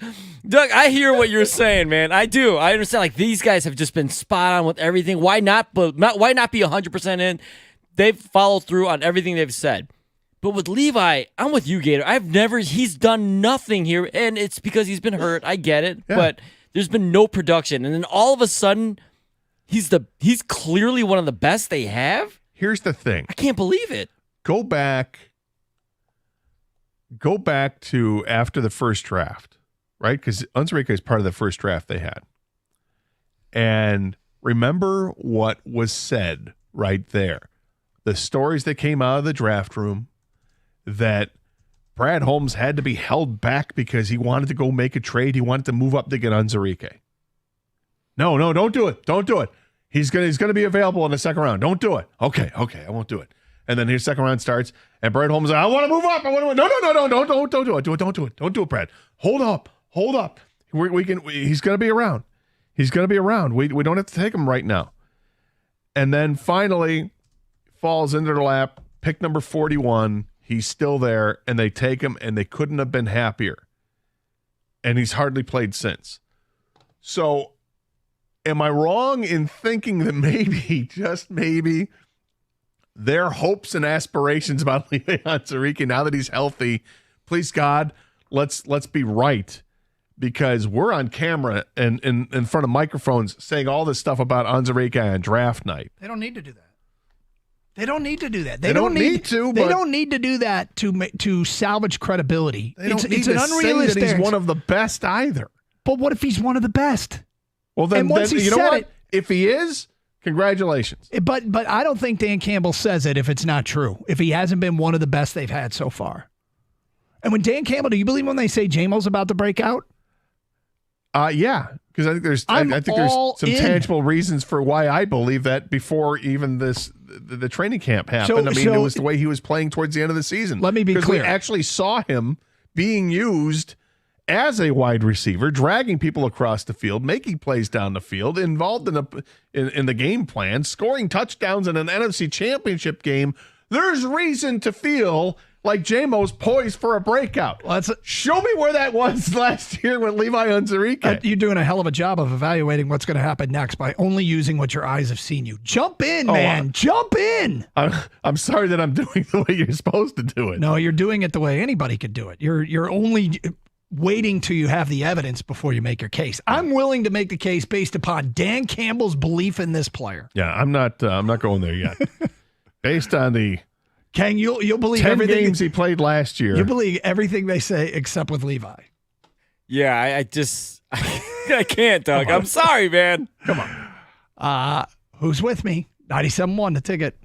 Doug, I hear what you're saying, man. I do. I understand. Like, these guys have just been spot on with everything. Why not? But why not be 100% in? They've followed through on everything they've said. But with Levi, I'm with you, Gator. He's done nothing here, and it's because he's been hurt. I get it, but there's been no production, and then all of a sudden, he's clearly one of the best they have. Here's the thing. I can't believe it. Go back to after the first draft, right? Because Onwuzurike is part of the first draft they had. And remember what was said right there. The stories that came out of the draft room that Brad Holmes had to be held back because he wanted to go make a trade. He wanted to move up to get Onwuzurike. No, don't do it. Don't do it. He's gonna be available in the second round. Don't do it. Okay, I won't do it. And then his second round starts, and Brad Holmes, I want to move up. I want to. No, don't do it. Don't do it, Brad. Hold up. He's gonna be around. He's gonna be around. We don't have to take him right now. And then finally falls into their lap. Pick number 41. He's still there, and they take him, and they couldn't have been happier. And he's hardly played since. So. Am I wrong in thinking that maybe, just maybe, their hopes and aspirations about Levi Onwuzurike now that he's healthy, please God, let's be right, because we're on camera and in front of microphones saying all this stuff about Onwuzurike on draft night. They don't need to do that. They don't need to do that. They don't need to. They don't need to do that to salvage credibility. It's an unrealistic. That he's one of the best either. But what if he's one of the best? Well, then you know what? If he is, congratulations. But I don't think Dan Campbell says it if it's not true. If he hasn't been one of the best they've had so far. And when Dan Campbell, do you believe when they say J-Mo's about to break out? Yeah, because I think there's some tangible reasons for why I believe that before even the training camp happened. It was the way he was playing towards the end of the season. Let me be clear. We actually saw him being used as a wide receiver, dragging people across the field, making plays down the field, involved in the game plan, scoring touchdowns in an NFC Championship game. There's reason to feel like J-Mo's poised for a breakout. Show me where that was last year with Levi Onwuzurike. You're doing a hell of a job of evaluating what's going to happen next by only using what your eyes have seen you. Jump in, man. Jump in. I'm sorry that I'm doing the way you're supposed to do it. No, you're doing it the way anybody could do it. You're only waiting till you have the evidence before you make your case. I'm willing to make the case based upon Dan Campbell's belief in this player. Yeah, I'm not going there yet. Based on the Kang, you'll believe 10 everything games he played last year. You believe everything they say except with Levi. Yeah, I just I can't, Doug. I'm sorry, man. Come on. Who's with me? 97.1 the ticket.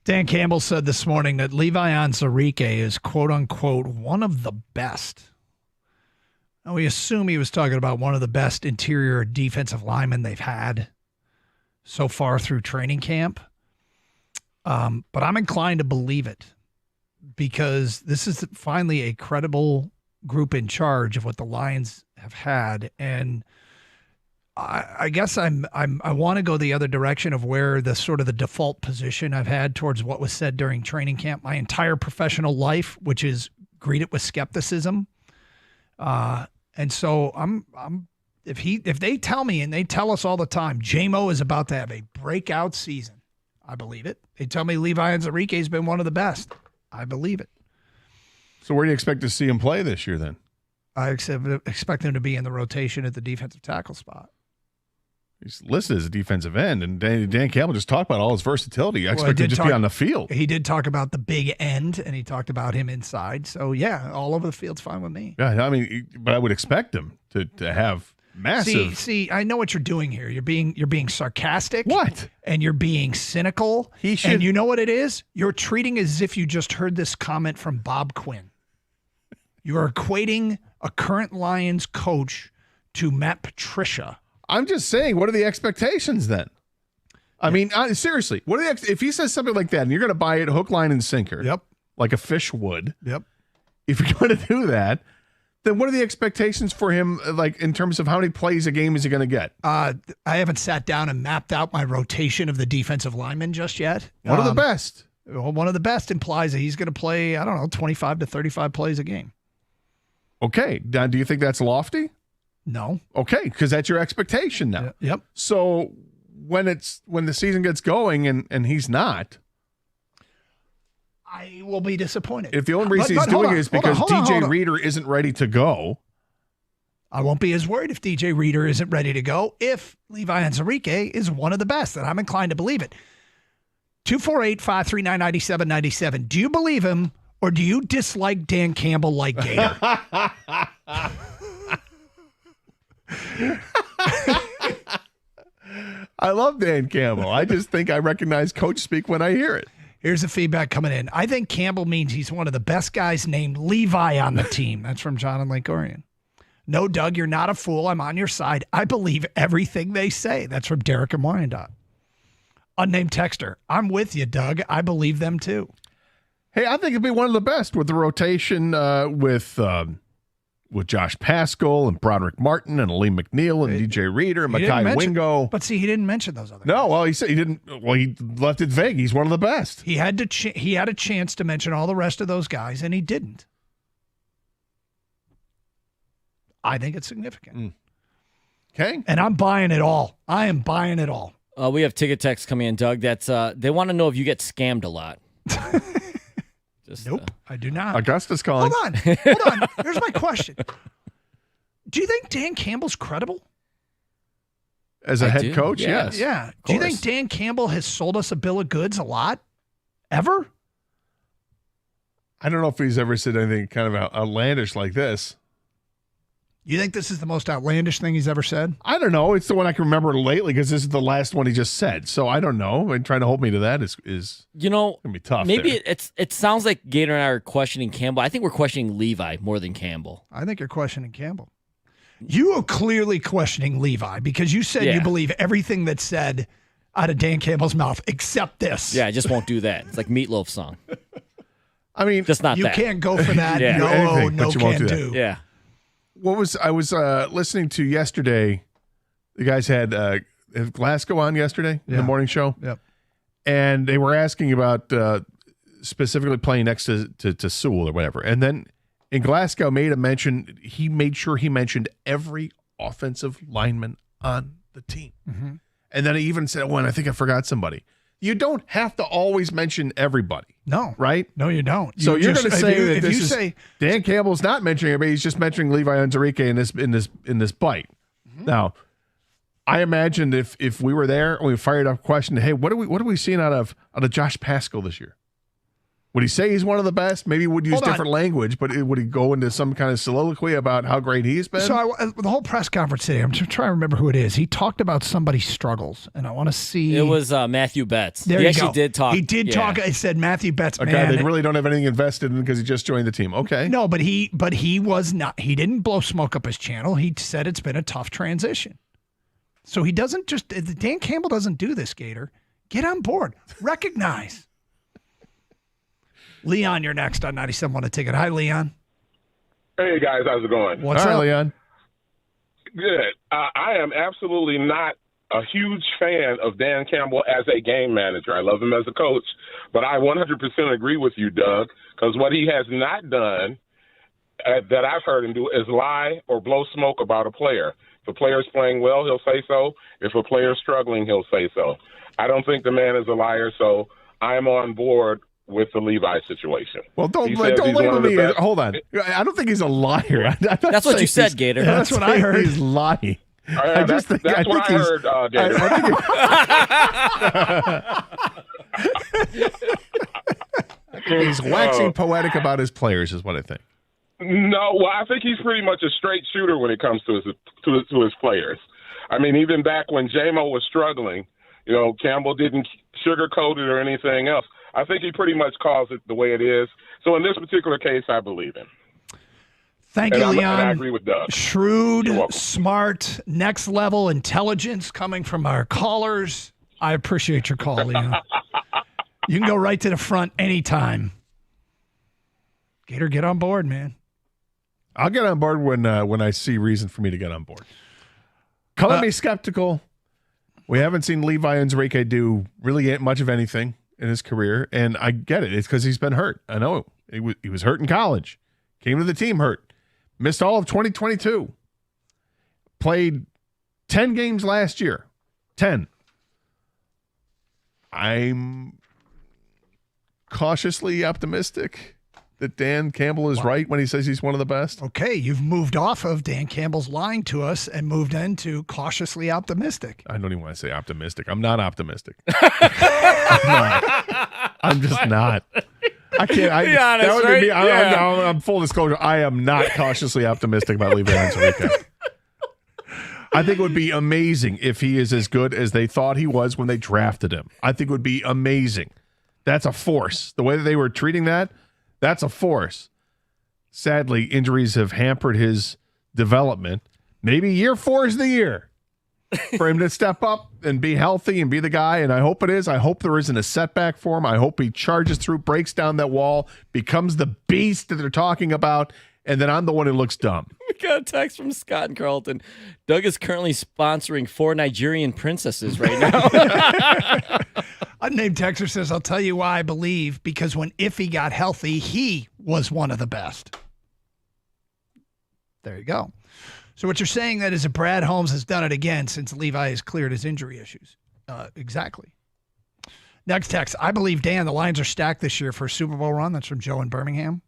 Dan Campbell said this morning that Levi Onwuzurike is, quote-unquote, one of the best. Now, we assume he was talking about one of the best interior defensive linemen they've had so far through training camp. But I'm inclined to believe it because this is finally a credible group in charge of what the Lions have had. And I guess I want to go the other direction of where the sort of the default position I've had towards what was said during training camp my entire professional life, which is greet it with skepticism. And so if they tell me, and they tell us all the time, J-Mo is about to have a breakout season, I believe it. They tell me Levi Onwuzurike has been one of the best. I believe it. So where do you expect to see him play this year then? I expect him to be in the rotation at the defensive tackle spot. He's listed as a defensive end, and Dan Campbell just talked about all his versatility. I expect him to just be on the field. He did talk about the big end, and he talked about him inside. So, yeah, all over the field's fine with me. Yeah, I mean, but I would expect him to have massive. See, I know what you're doing here. You're being sarcastic. What? And you're being cynical. He should. And you know what it is? You're treating as if you just heard this comment from Bob Quinn. You are equating a current Lions coach to Matt Patricia. I'm just saying, what are the expectations then? I mean, seriously, what are if he says something like that and you're going to buy it hook, line, and sinker, yep, like a fish would, yep. If you're going to do that, then what are the expectations for him, like in terms of how many plays a game is he going to get? I haven't sat down and mapped out my rotation of the defensive linemen just yet. One of the best. Well, one of the best implies that he's going to play, 25 to 35 plays a game. Okay. Now, do you think that's lofty? No. Okay, because that's your expectation now. Yep. So when the season gets going and he's not, I will be disappointed. If the only reason he's doing it is because DJ Reader isn't ready to go, I won't be as worried if DJ Reader isn't ready to go. If Levi Onwuzurike is one of the best, then I'm inclined to believe it. 248-539-9797. Do you believe him, or do you dislike Dan Campbell like Gator? I love Dan Campbell. I just think I recognize coach speak when I hear it. Here's the feedback coming in. I think Campbell means he's one of the best guys named Levi on the team. That's from John and Lake Orion. No, Doug, you're not a fool. I'm on your side. I believe everything they say. That's from Derek and Wyandotte. Unnamed texter. I'm with you, Doug. I believe them too. Hey, I think it'd be one of the best with the rotation with Josh Pascal and Broderick Martin and Aleem McNeil and DJ Reader and Mekhi Wingo. But see, he didn't mention those other guys. No, well, he said he didn't. Well, he left it vague. He's one of the best. He had a chance to mention all the rest of those guys, and he didn't. I think it's significant. Okay. And I'm buying it all. I am buying it all. We have ticket text coming in, Doug. That's they want to know if you get scammed a lot. Nope, I do not. Augusta's calling. Hold on. Here's my question. Do you think Dan Campbell's credible? As a head coach, yes. Yeah. Do you think Dan Campbell has sold us a bill of goods a lot? Ever? I don't know if he's ever said anything kind of outlandish like this. You think this is the most outlandish thing he's ever said? I don't know. It's the one I can remember lately because this is the last one he just said. So I don't know. And trying to hold me to that is gonna be tough. Maybe it sounds like Gator and I are questioning Campbell. I think we're questioning Levi more than Campbell. I think you're questioning Campbell. You are clearly questioning Levi because you said you believe everything that's said out of Dan Campbell's mouth except this. Yeah, I just won't do that. It's like Meatloaf's song. I mean, just not you that. You can't go for that. Yeah. No can do. Yeah. I was listening to yesterday. The guys had Glasgow on yesterday in the morning show. Yep. And they were asking about specifically playing next to Sewell or whatever. And then in Glasgow he made sure he mentioned every offensive lineman on the team. Mm-hmm. And then he even said, "Well, I think I forgot somebody." You don't have to always mention everybody. No. Right? No, you don't. So you're going to say that Dan Campbell's not mentioning everybody, he's just mentioning Levi Onwuzurike in this bite. Mm-hmm. Now, I imagined if we were there and we fired up a question, hey, what are we seeing out of Josh Pascal this year? Would he say he's one of the best? Maybe he would use different language, but would he go into some kind of soliloquy about how great he's been? So the whole press conference today, I'm just trying to remember who it is. He talked about somebody's struggles, and I want to see. It was Matthew Betts. There he you actually go. did talk. He did talk. I said Matthew Betts. A guy they really don't have anything invested in because he just joined the team. Okay. No, but he was not. He didn't blow smoke up his channel. He said it's been a tough transition. So he doesn't just. Dan Campbell doesn't do this, Gator. Get on board. Recognize. Leon, you're next on 97.1 The Ticket. Hi, Leon. Hey, guys. How's it going? What's up, Leon? Good. I am absolutely not a huge fan of Dan Campbell as a game manager. I love him as a coach, but I 100% agree with you, Doug, because what he has not done that I've heard him do is lie or blow smoke about a player. If a player is playing well, he'll say so. If a player is struggling, he'll say so. I don't think the man is a liar, so I'm on board with the Levi situation. Well, don't label me. Hold on. I don't think he's a liar. That's what you said, Gator. That's what I heard. He's lying. That's what I heard, Gator. He's waxing poetic about his players is what I think. No, well, I think he's pretty much a straight shooter when it comes to his players. I mean, even back when J-Mo was struggling, Campbell didn't sugarcoat it or anything else. I think he pretty much calls it the way it is. So in this particular case, I believe him. Thank you, Leon. And I agree with Doug. Shrewd, smart, next level intelligence coming from our callers. I appreciate your call, Leon. You can go right to the front anytime. Gator, get on board, man. I'll get on board when I see reason for me to get on board. Color me skeptical. We haven't seen Levi Onwuzurike do really much of anything in his career, and I get it. It's because he's been hurt. I know he was hurt in college. Came to the team hurt. Missed all of 2022. Played 10 games last year. 10. I'm cautiously optimistic that Dan Campbell is right when he says he's one of the best. Okay, you've moved off of Dan Campbell's lying to us and moved into cautiously optimistic. I don't even want to say optimistic. I'm not optimistic. I'm just not. I can't. Be honest, that would right? be me. Yeah. I'm full disclosure. I am not cautiously optimistic about Levi Onwuzurike. I think it would be amazing if he is as good as they thought he was when they drafted him. I think it would be amazing. That's a force. The way that they were treating that's a force. Sadly, injuries have hampered his development. Maybe year 4 is the year for him to step up and be healthy and be the guy, and I hope it is. I hope there isn't a setback for him. I hope he charges through, breaks down that wall, becomes the beast that they're talking about, and then I'm the one who looks dumb. We got a text from Scott and Carlton. Doug is currently sponsoring 4 Nigerian princesses right now. Unnamed texter says, I'll tell you why I believe, because when Iffy got healthy, he was one of the best. There you go. So what you're saying that is that Brad Holmes has done it again since Levi has cleared his injury issues. Exactly. Next text. I believe, Dan, the Lions are stacked this year for a Super Bowl run. That's from Joe in Birmingham.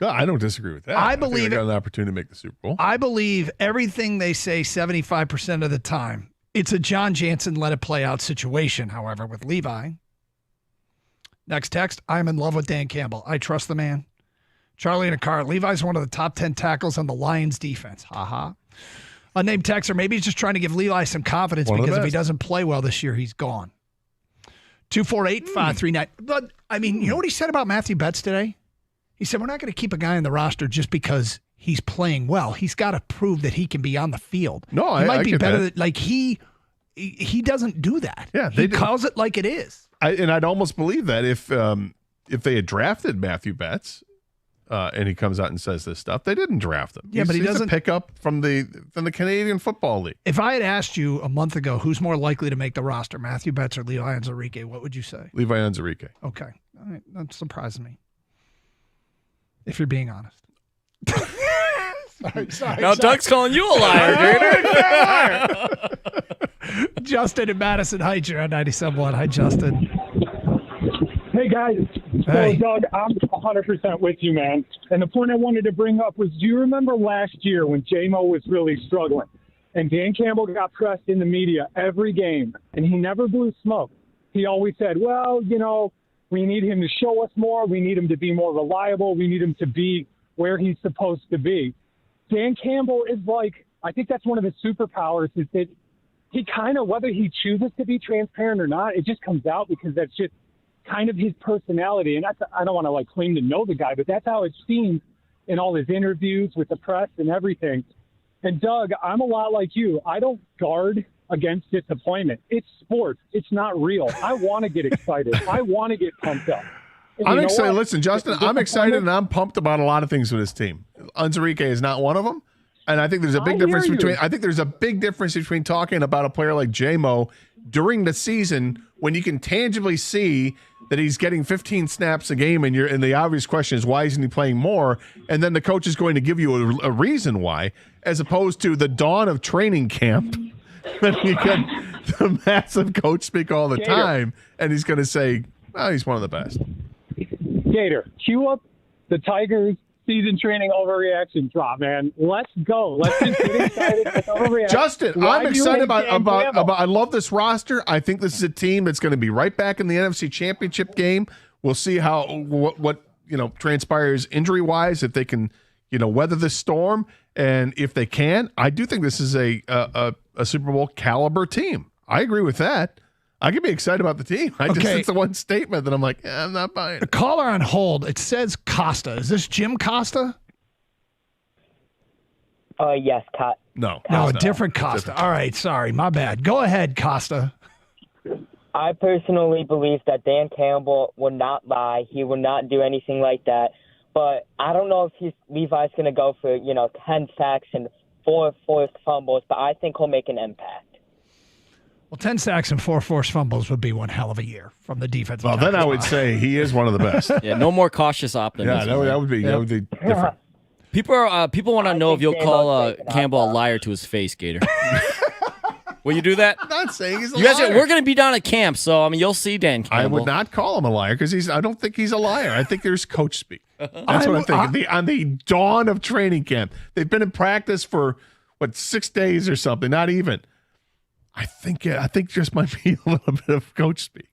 No, I don't disagree with that. I believe they got an opportunity to make the Super Bowl. I believe everything they say 75% of the time. It's a John Jansen let it play out situation, however, with Levi. Next text. I'm in love with Dan Campbell. I trust the man. Charlie in a car. Levi's one of the top 10 tackles on the Lions defense. Ha. Unnamed texter. Maybe he's just trying to give Levi some confidence because if he doesn't play well this year, he's gone. 248-539. But, I mean, you know what he said about Matthew Betts today? He said, we're not going to keep a guy on the roster just because he's playing well. He's got to prove that he can be on the field. No, he might be better that. than, he doesn't do that. Yeah, he calls it like it is. I'd almost believe that if they had drafted Matthew Betts and he comes out and says this stuff, they didn't draft him. Yeah, but he doesn't pick up from the Canadian Football League. If I had asked you a month ago who's more likely to make the roster, Matthew Betts or Levi Onwuzurike, what would you say? Levi Onwuzurike. Okay, all right, that surprises me. If you're being honest. Sorry. Now Doug's calling you a liar, dude. Justin in Madison Heights, you're on 97.1. Hi, Justin. Hey, guys. Hey. So, Doug, I'm 100% with you, man. And the point I wanted to bring up was, do you remember last year when J-Mo was really struggling? And Dan Campbell got pressed in the media every game, and he never blew smoke. He always said, well, We need him to show us more. We need him to be more reliable. We need him to be where he's supposed to be. Dan Campbell is like, I think that's one of his superpowers is that he kind of, whether he chooses to be transparent or not, it just comes out because that's just kind of his personality. And I don't want to claim to know the guy, but that's how it seems in all his interviews with the press and everything. And Doug, I'm a lot like you. I don't guard against disappointment. It's sports. It's not real. I want to get excited. I want to get pumped up. And I'm excited. Listen, Justin, I'm excited and I'm pumped about a lot of things with this team. Unzarike is not one of them. And I think there's a big difference between talking about a player like J-Mo during the season when you can tangibly see that he's getting 15 snaps a game and the obvious question is why isn't he playing more? And then the coach is going to give you a reason why, as opposed to the dawn of training camp. Then you get the massive coach speak all the time, and he's going to say, "Oh, he's one of the best." Gator, cue up the Tigers season training overreaction drop, man. Let's go. Let's just get excited with overreaction. Justin, I'm excited about. I love this roster. I think this is a team that's going to be right back in the NFC Championship game. We'll see what transpires injury wise, if they can weather the storm, and if they can, I do think this is a Super Bowl caliber team. I agree with that. I can be excited about the team. It's the one statement that I'm like, I'm not buying it. A caller on hold. It says Costa. Is this Jim Costa? Yes, No, a different Costa. All right, sorry, my bad. Go ahead, Costa. I personally believe that Dan Campbell will not lie. He will not do anything like that. But I don't know if Levi's going to go for 10 sacks and 4 forced fumbles. But I think he'll make an impact. Well, 10 sacks and 4 forced fumbles would be one hell of a year from the defense. Well, then I would say he is one of the best. Yeah, no more cautious optimism. Yeah, that would be different. People want to know if you'll call Campbell a liar to his face, Gator. Will you do that? I'm not saying he's a you guys liar. We're going to be down at camp, so you'll see Dan Campbell. I would not call him a liar because I don't think he's a liar. I think there's coach speak. That's what I'm thinking. On the dawn of training camp, they've been in practice for 6 days or something. Not even. I think just might be a little bit of coach speak.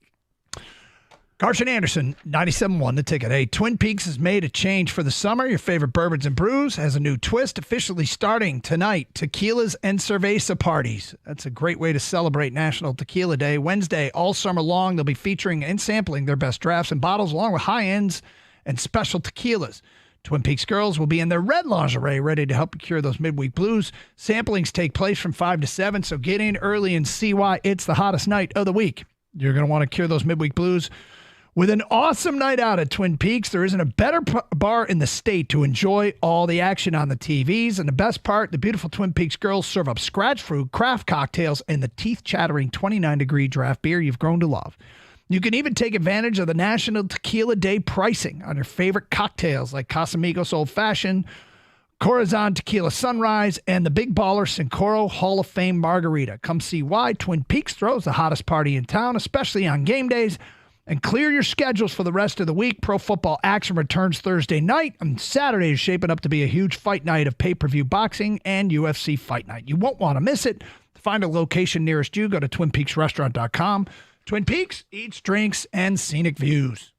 Carson Anderson, 97.1 The Ticket. Hey, Twin Peaks has made a change for the summer. Your favorite bourbons and brews has a new twist, officially starting tonight. Tequilas and cerveza parties. That's a great way to celebrate National Tequila Day. Wednesday, all summer long, they'll be featuring and sampling their best drafts and bottles, along with high ends and special tequilas. Twin Peaks girls will be in their red lingerie, ready to help you cure those midweek blues. Samplings take place from 5 to 7, so get in early and see why it's the hottest night of the week. You're going to want to cure those midweek blues with an awesome night out at Twin Peaks. There isn't a better bar in the state to enjoy all the action on the TVs. And the best part, the beautiful Twin Peaks girls serve up scratch fruit, craft cocktails, and the teeth-chattering 29-degree draft beer you've grown to love. You can even take advantage of the National Tequila Day pricing on your favorite cocktails like Casamigos Old Fashioned, Corazon Tequila Sunrise, and the Big Baller Sincoro Hall of Fame Margarita. Come see why Twin Peaks throws the hottest party in town, especially on game days. And clear your schedules for the rest of the week. Pro football action returns Thursday night, and Saturday is shaping up to be a huge fight night of pay-per-view boxing and UFC fight night. You won't want to miss it. To find a location nearest you, go to TwinPeaksRestaurant.com. Twin Peaks, eats, drinks, and scenic views.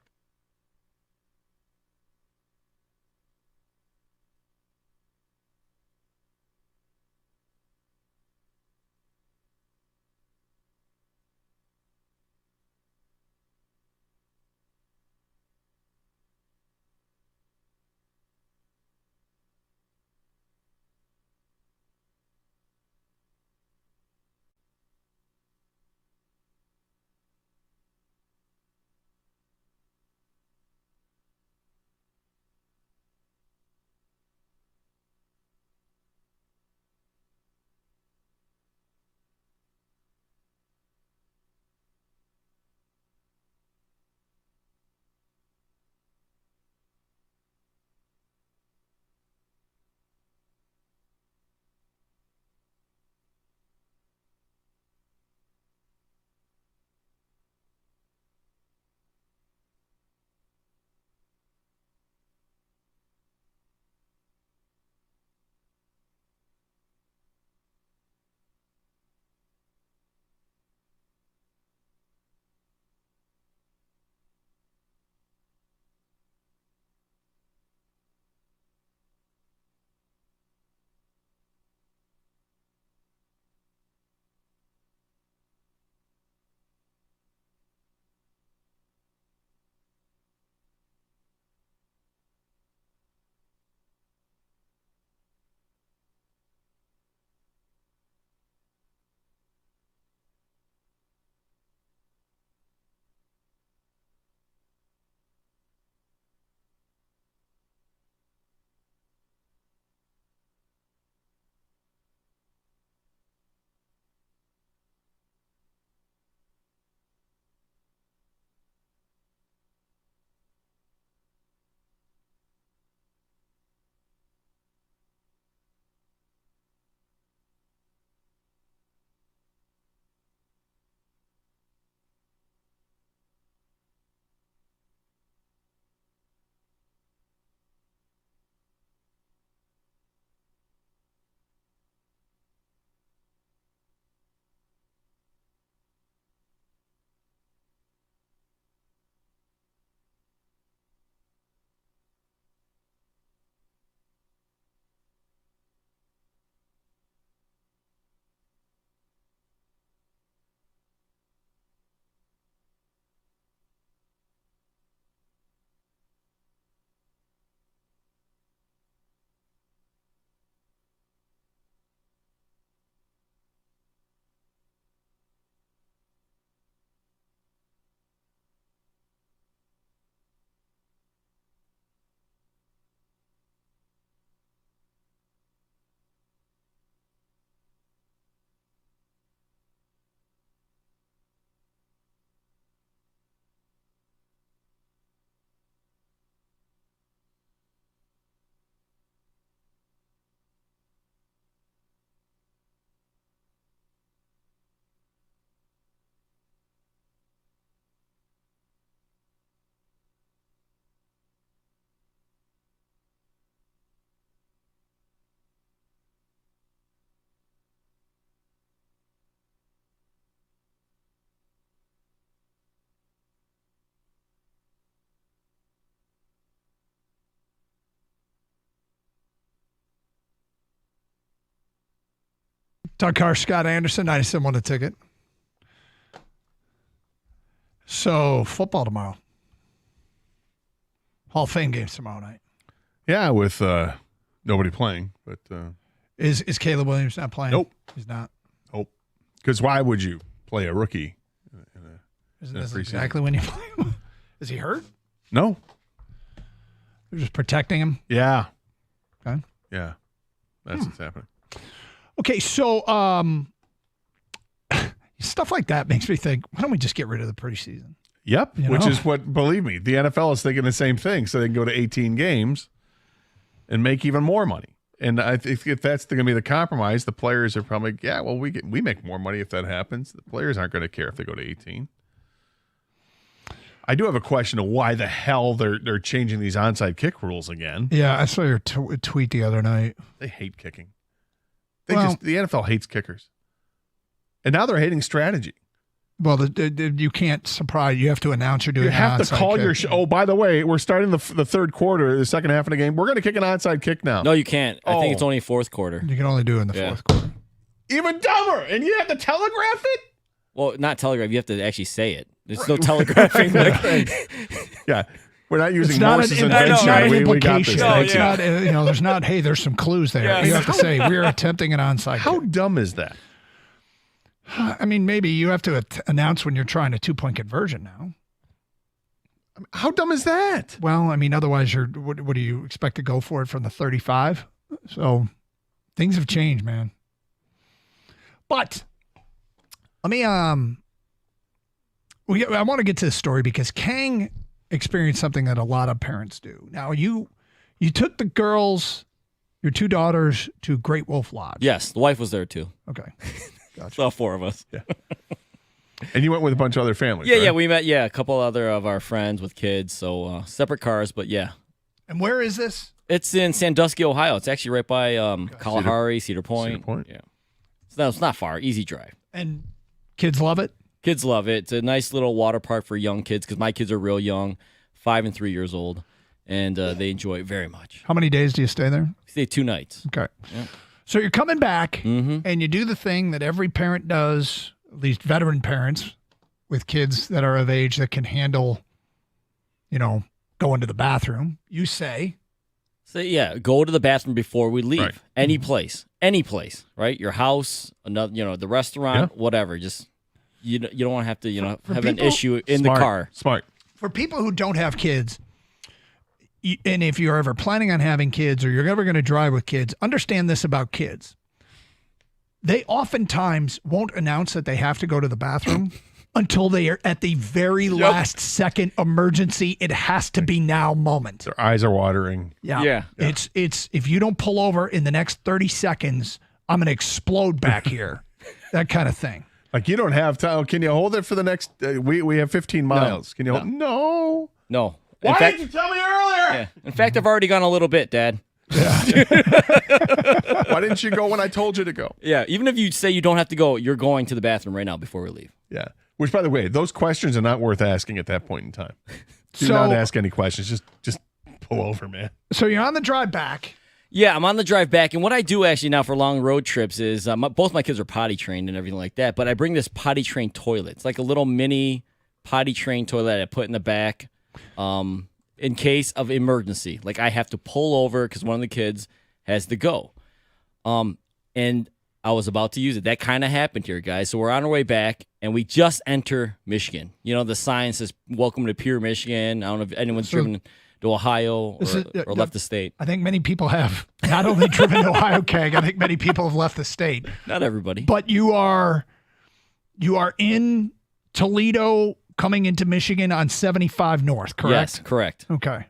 Doug Carr, Scott Anderson, 97 a ticket. So, football tomorrow. Hall of Fame games tomorrow night. Yeah, with nobody playing. But Is Caleb Williams not playing? Nope. He's not. Nope. Because why would you play a rookie Isn't in a this preseason? exactly when you play him? Is he hurt? No. They're just protecting him? Yeah. Okay. Yeah. That's what's happening. Okay, so stuff like that makes me think, why don't we just get rid of the preseason? Yep. You Which know? is what, believe me, the NFL is thinking the same thing. So they can go to 18 games and make even more money. And I think if that's going to be the compromise, the players are probably, we make more money if that happens. The players aren't going to care if they go to 18. I do have a question of why the hell they're changing these onside kick rules again. Yeah, I saw your tweet the other night. They hate kicking. The NFL hates kickers. And now they're hating strategy. Well, you can't surprise. You have to announce you're doing. You have an to onside call kick. your. Oh, by the way, we're starting the third quarter, the second half of the game. We're going to kick an onside kick now. No, you can't. I think it's only fourth quarter. You can only do it in the fourth quarter. Even dumber, and you have to telegraph it. Well, not telegraph. You have to actually say it. There's no telegraphing. Yeah, we're not using It's not Morse's an invention. We got this. implication. It's not, there's not. Hey, there's some clues there. Yes. You have to say we're attempting an onside. How dumb is that? I mean, maybe you have to announce when you're trying a 2-point conversion now. How dumb is that? Well, I mean, otherwise, what do you expect to go for it from the 35? So things have changed, man. But let me I want to get to this story because Kang experienced something that a lot of parents do. Now, you took the girls, your two daughters, to Great Wolf Lodge. Yes, the wife was there too. Okay. It's all four of us. Yeah. And you went with a bunch of other families. Yeah, right? yeah, we met. Yeah, a couple other of our friends with kids. So separate cars, but yeah. And where is this? It's in Sandusky, Ohio. It's actually right by Kalahari, Cedar Point. Cedar Point. Yeah. So it's not far. Easy drive. And kids love it? Kids love it. It's a nice little water park for young kids because my kids are real young, 5 and 3 years old, and they enjoy it very much. How many days do you stay there? Stay 2 nights. Okay. Yeah. So you're coming back, and you do the thing that every parent does, at least veteran parents with kids that are of age that can handle, going to the bathroom. You say. So yeah, go to the bathroom before we leave. Right. Any place, right? Your house, another, the restaurant, whatever. Just you don't want to have to, have an issue in the car. Smart. For people who don't have kids, and if you're ever planning on having kids or you're ever going to drive with kids, understand this about kids. They oftentimes won't announce that they have to go to the bathroom until they are at the very last second emergency. It has to be now moment. Their eyes are watering. Yeah. It's if you don't pull over in the next 30 seconds, I'm going to explode back here. That kind of thing. Like you don't have time. Can you hold it for the next? We have 15 miles. Can you hold? No. Why didn't you tell me earlier? Yeah. In fact, I've already gone a little bit, Dad. Why didn't you go when I told you to go? Yeah. Even if you say you don't have to go, you're going to the bathroom right now before we leave. Yeah. Which, by the way, those questions are not worth asking at that point in time. Do not ask any questions. Just pull over, man. So you're on the drive back. Yeah, I'm on the drive back. And what I do actually now for long road trips is both my kids are potty trained and everything like that, but I bring this potty trained toilet. It's like a little mini potty trained toilet I put in the back in case of emergency. Like I have to pull over because one of the kids has to go. And I was about to use it. That kind of happened here, guys. So we're on our way back, and we just enter Michigan. The sign says, "Welcome to Pure Michigan." I don't know if anyone's driven to Ohio or left the state. I think many people have not only driven to Ohio, Keg, I think many people have left the state. Not everybody. But you are in Toledo coming into Michigan on 75 North, correct? Yes, correct. Okay.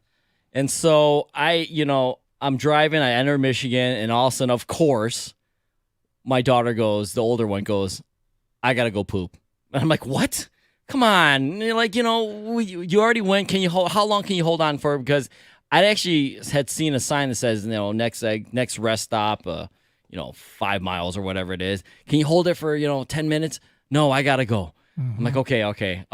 And so I'm driving, I enter Michigan, and all of a sudden, of course, my daughter goes, the older one goes, "I got to go poop." And I'm like, "What? Come on." And you're like, you already went. How long can you hold on for? Because I actually had seen a sign that says, next rest stop, 5 miles or whatever it is. Can you hold it for, 10 minutes? No, I got to go. Mm-hmm. I'm like, okay.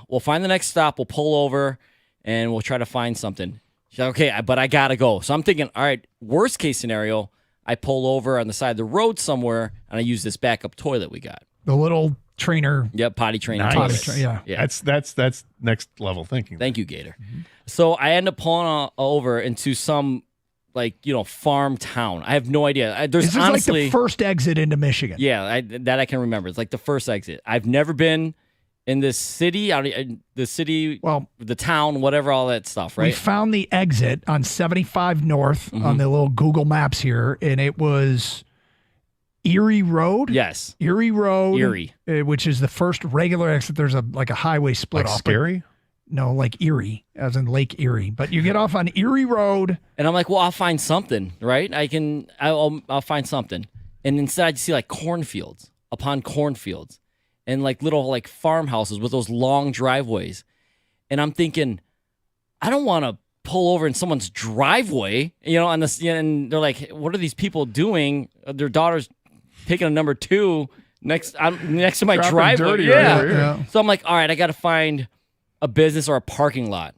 We'll find the next stop. We'll pull over and we'll try to find something. She's like, okay, but I got to go. So I'm thinking, all right, worst case scenario, I pull over on the side of the road somewhere, and I use this backup toilet we got. The little trainer. Yep, potty training. Nice. Toilet. Yeah. That's next level thinking. Thank you, Gator. So I end up pulling over into some farm town. I have no idea. There's This is honestly like the first exit into Michigan. Yeah, I can remember. It's like the first exit. I've never been in this city, the town, whatever, all that stuff, right? We found the exit on 75 North on the little Google Maps here, and it was Erie Road. Yes. Erie Road. Erie. Which is the first regular exit. There's a highway split off. Scary? No, like Erie, as in Lake Erie. But you get off on Erie Road. And I'm like, well, I'll find something, right? I'll find something. And instead I just see like cornfields upon cornfields and like little like farmhouses with those long driveways. And I'm thinking, I don't want to pull over in someone's driveway, on this, and they're like, what are these people doing? Their daughter's taking a number 2 next to my driveway. Yeah. So I'm like, all right, I got to find a business or a parking lot.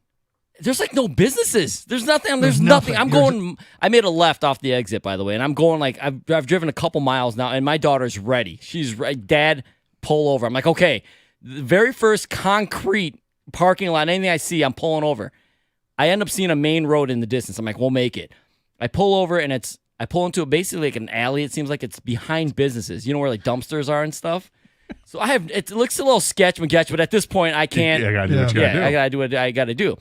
There's like no businesses. There's nothing. There's nothing. I made a left off the exit, by the way, and I'm going like I've driven a couple miles now, and my daughter's ready. She's ready. Dad, pull over. I'm like, okay, the very first concrete parking lot, anything I see, I'm pulling over. I end up seeing a main road in the distance. I'm like, we'll make it. I pull over, and I pull into basically like an alley. It seems like it's behind businesses. You know where like dumpsters are and stuff. So it looks a little sketch, but at this point I can't. I gotta do what you gotta do. I gotta do what I gotta do.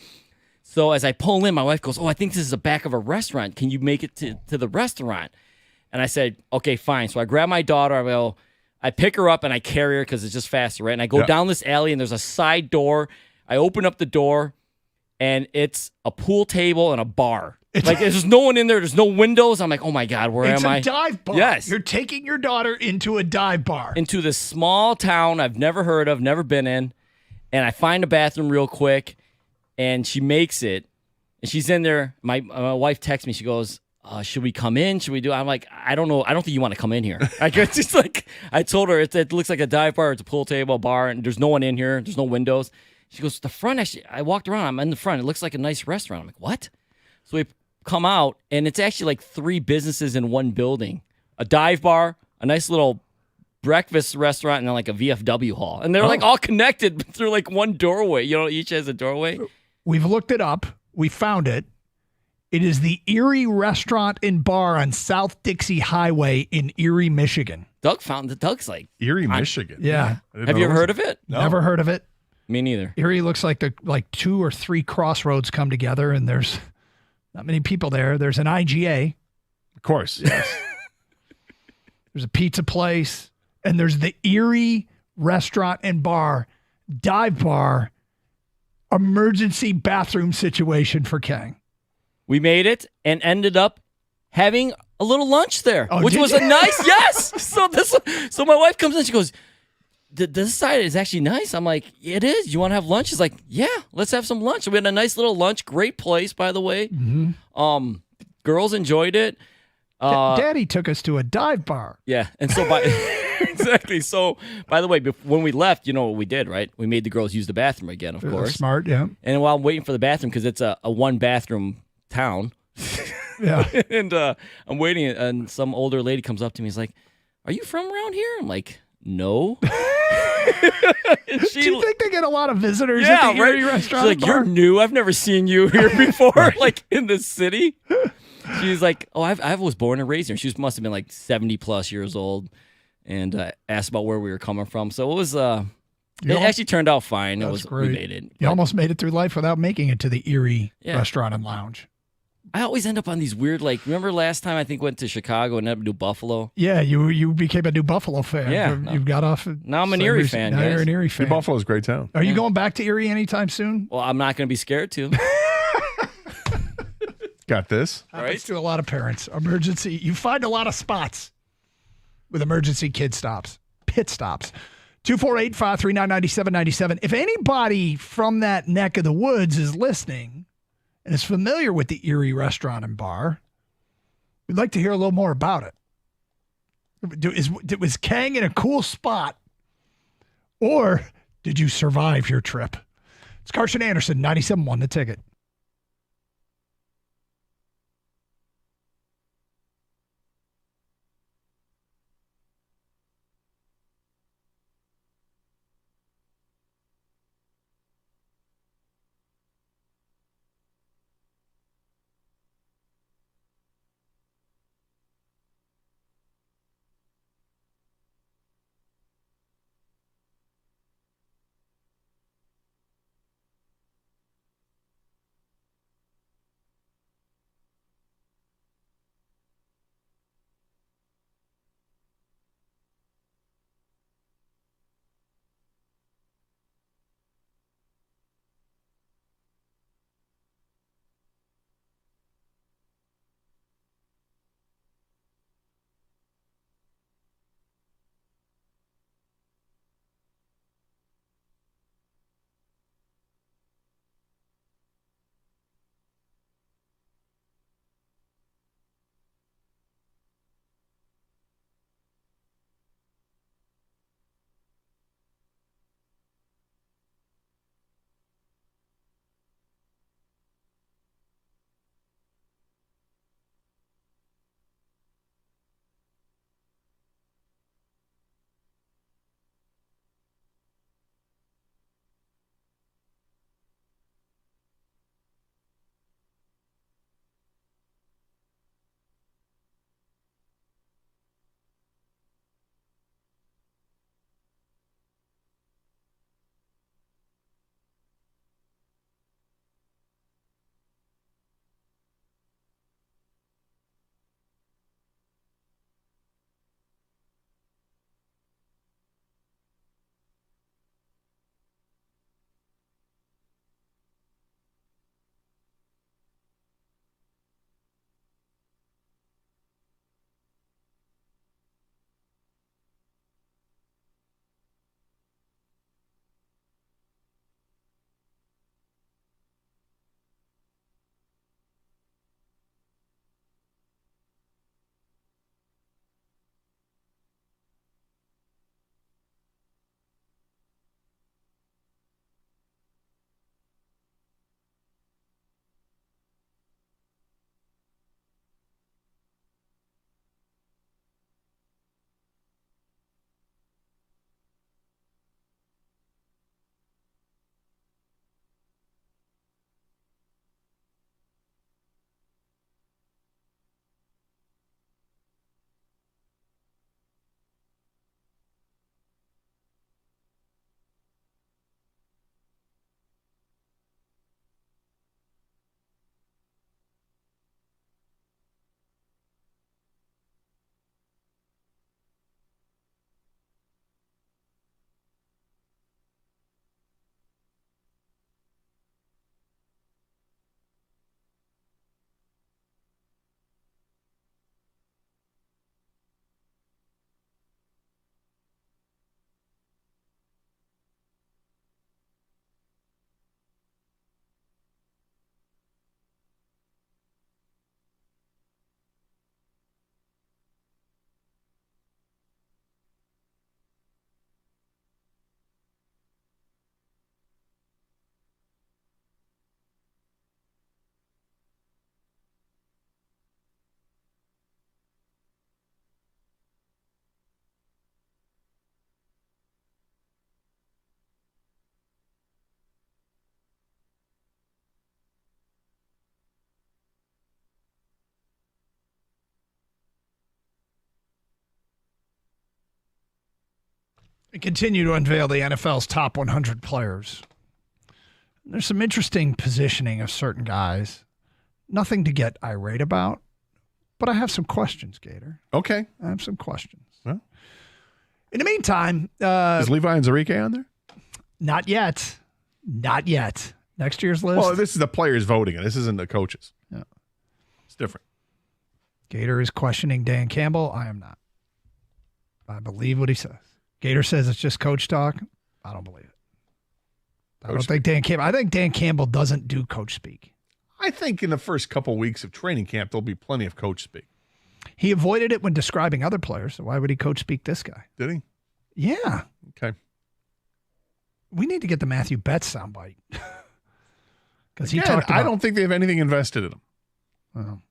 So as I pull in, my wife goes, "Oh, I think this is the back of a restaurant. Can you make it to the restaurant?" And I said, "Okay, fine." So I grab my daughter. I pick her up and I carry her because it's just faster, right? And I go down this alley and there's a side door. I open up the door and it's a pool table and a bar. There's no one in there. There's no windows. I'm like, oh my God, where am I? It's a dive bar. Yes. You're taking your daughter into a dive bar. Into this small town I've never heard of, never been in. And I find a bathroom real quick and she makes it. And she's in there. My wife texts me. She goes, should we come in? Should we do? I'm like, I don't know. I don't think you want to come in here. I told her it looks like a dive bar. It's a pool table, a bar, and there's no one in here. There's no windows. She goes, the front, actually, I walked around. I'm in the front. It looks like a nice restaurant. I'm like, what? So we come out, and it's actually like 3 businesses in one building. A dive bar, a nice little breakfast restaurant, and then like a VFW hall. And they're like all connected through like one doorway. Each has a doorway. We've looked it up. We found it. It is the Erie Restaurant and Bar on South Dixie Highway in Erie, Michigan. Doug's like Erie, Michigan. Yeah. Have you ever heard of it? No. Never heard of it. Me neither. Erie looks like 2 or 3 crossroads come together, and there's not many people there. There's an IGA. Of course. Yes. There's a pizza place, and there's the Erie Restaurant and Bar, dive bar, emergency bathroom situation for Kang. We made it and ended up having a little lunch there, which was you? a nice, yes. So my wife comes in, she goes, this side is actually nice. I'm like, it is. You want to have lunch? She's like, yeah, let's have some lunch. So we had a nice little lunch. Great place, by the way. Mm-hmm. Girls enjoyed it. Daddy took us to a dive bar. Yeah. And so exactly. So, by the way, when we left, you know what we did, right? We made the girls use the bathroom again, of course. Smart, yeah. And while I'm waiting for the bathroom, because it's a 1-bathroom town. Yeah. And I'm waiting, and some older lady comes up to me. He's like, "Are you from around here?" I'm like, "No." Do you think they get a lot of visitors at the Erie Restaurant? She's like, "You're new. I've never seen you here before, like in this city." She's like, "Oh, I was born and raised here." She must have been like 70+ years old, and asked about where we were coming from. So it was. It actually turned out fine. That's great. We made it. You almost made it through life without making it to the Erie Restaurant and Lounge. I always end up on these weird, remember last time I think went to Chicago and ended up New Buffalo? Yeah, you became a New Buffalo fan. Yeah. You got off. Now I'm an Erie fan, Now guys. you're an Erie fan. New Buffalo's a great town. Are you going back to Erie anytime soon? Well, I'm not going to be scared to. Got this. Happens to a lot of parents. Emergency. You find a lot of spots with emergency pit stops. 248-539-9797. If anybody from that neck of the woods is listening and is familiar with the Erie Restaurant and Bar, we'd like to hear a little more about it. Was Kang in a cool spot, or did you survive your trip? It's Carson Anderson, 97.1 The Ticket. We continue to unveil the NFL's top 100 players. There's some interesting positioning of certain guys. Nothing to get irate about, but I have some questions, Gator. Okay. I have some questions. Well, in the meantime... is Levi Onwuzurike on there? Not yet. Not yet. Next year's list? Well, this is the players voting. This isn't the coaches. Yeah. It's different. Gator is questioning Dan Campbell. I am not. I believe what he says. Gator says it's just coach talk. I don't believe it. I think Dan Campbell doesn't do coach speak. I think in the first couple weeks of training camp, there'll be plenty of coach speak. He avoided it when describing other players, so why would he coach speak this guy? Did he? Yeah. Okay. We need to get the Matthew Betts soundbite. Because he Again, talked about, I don't think they have anything invested in him. Well,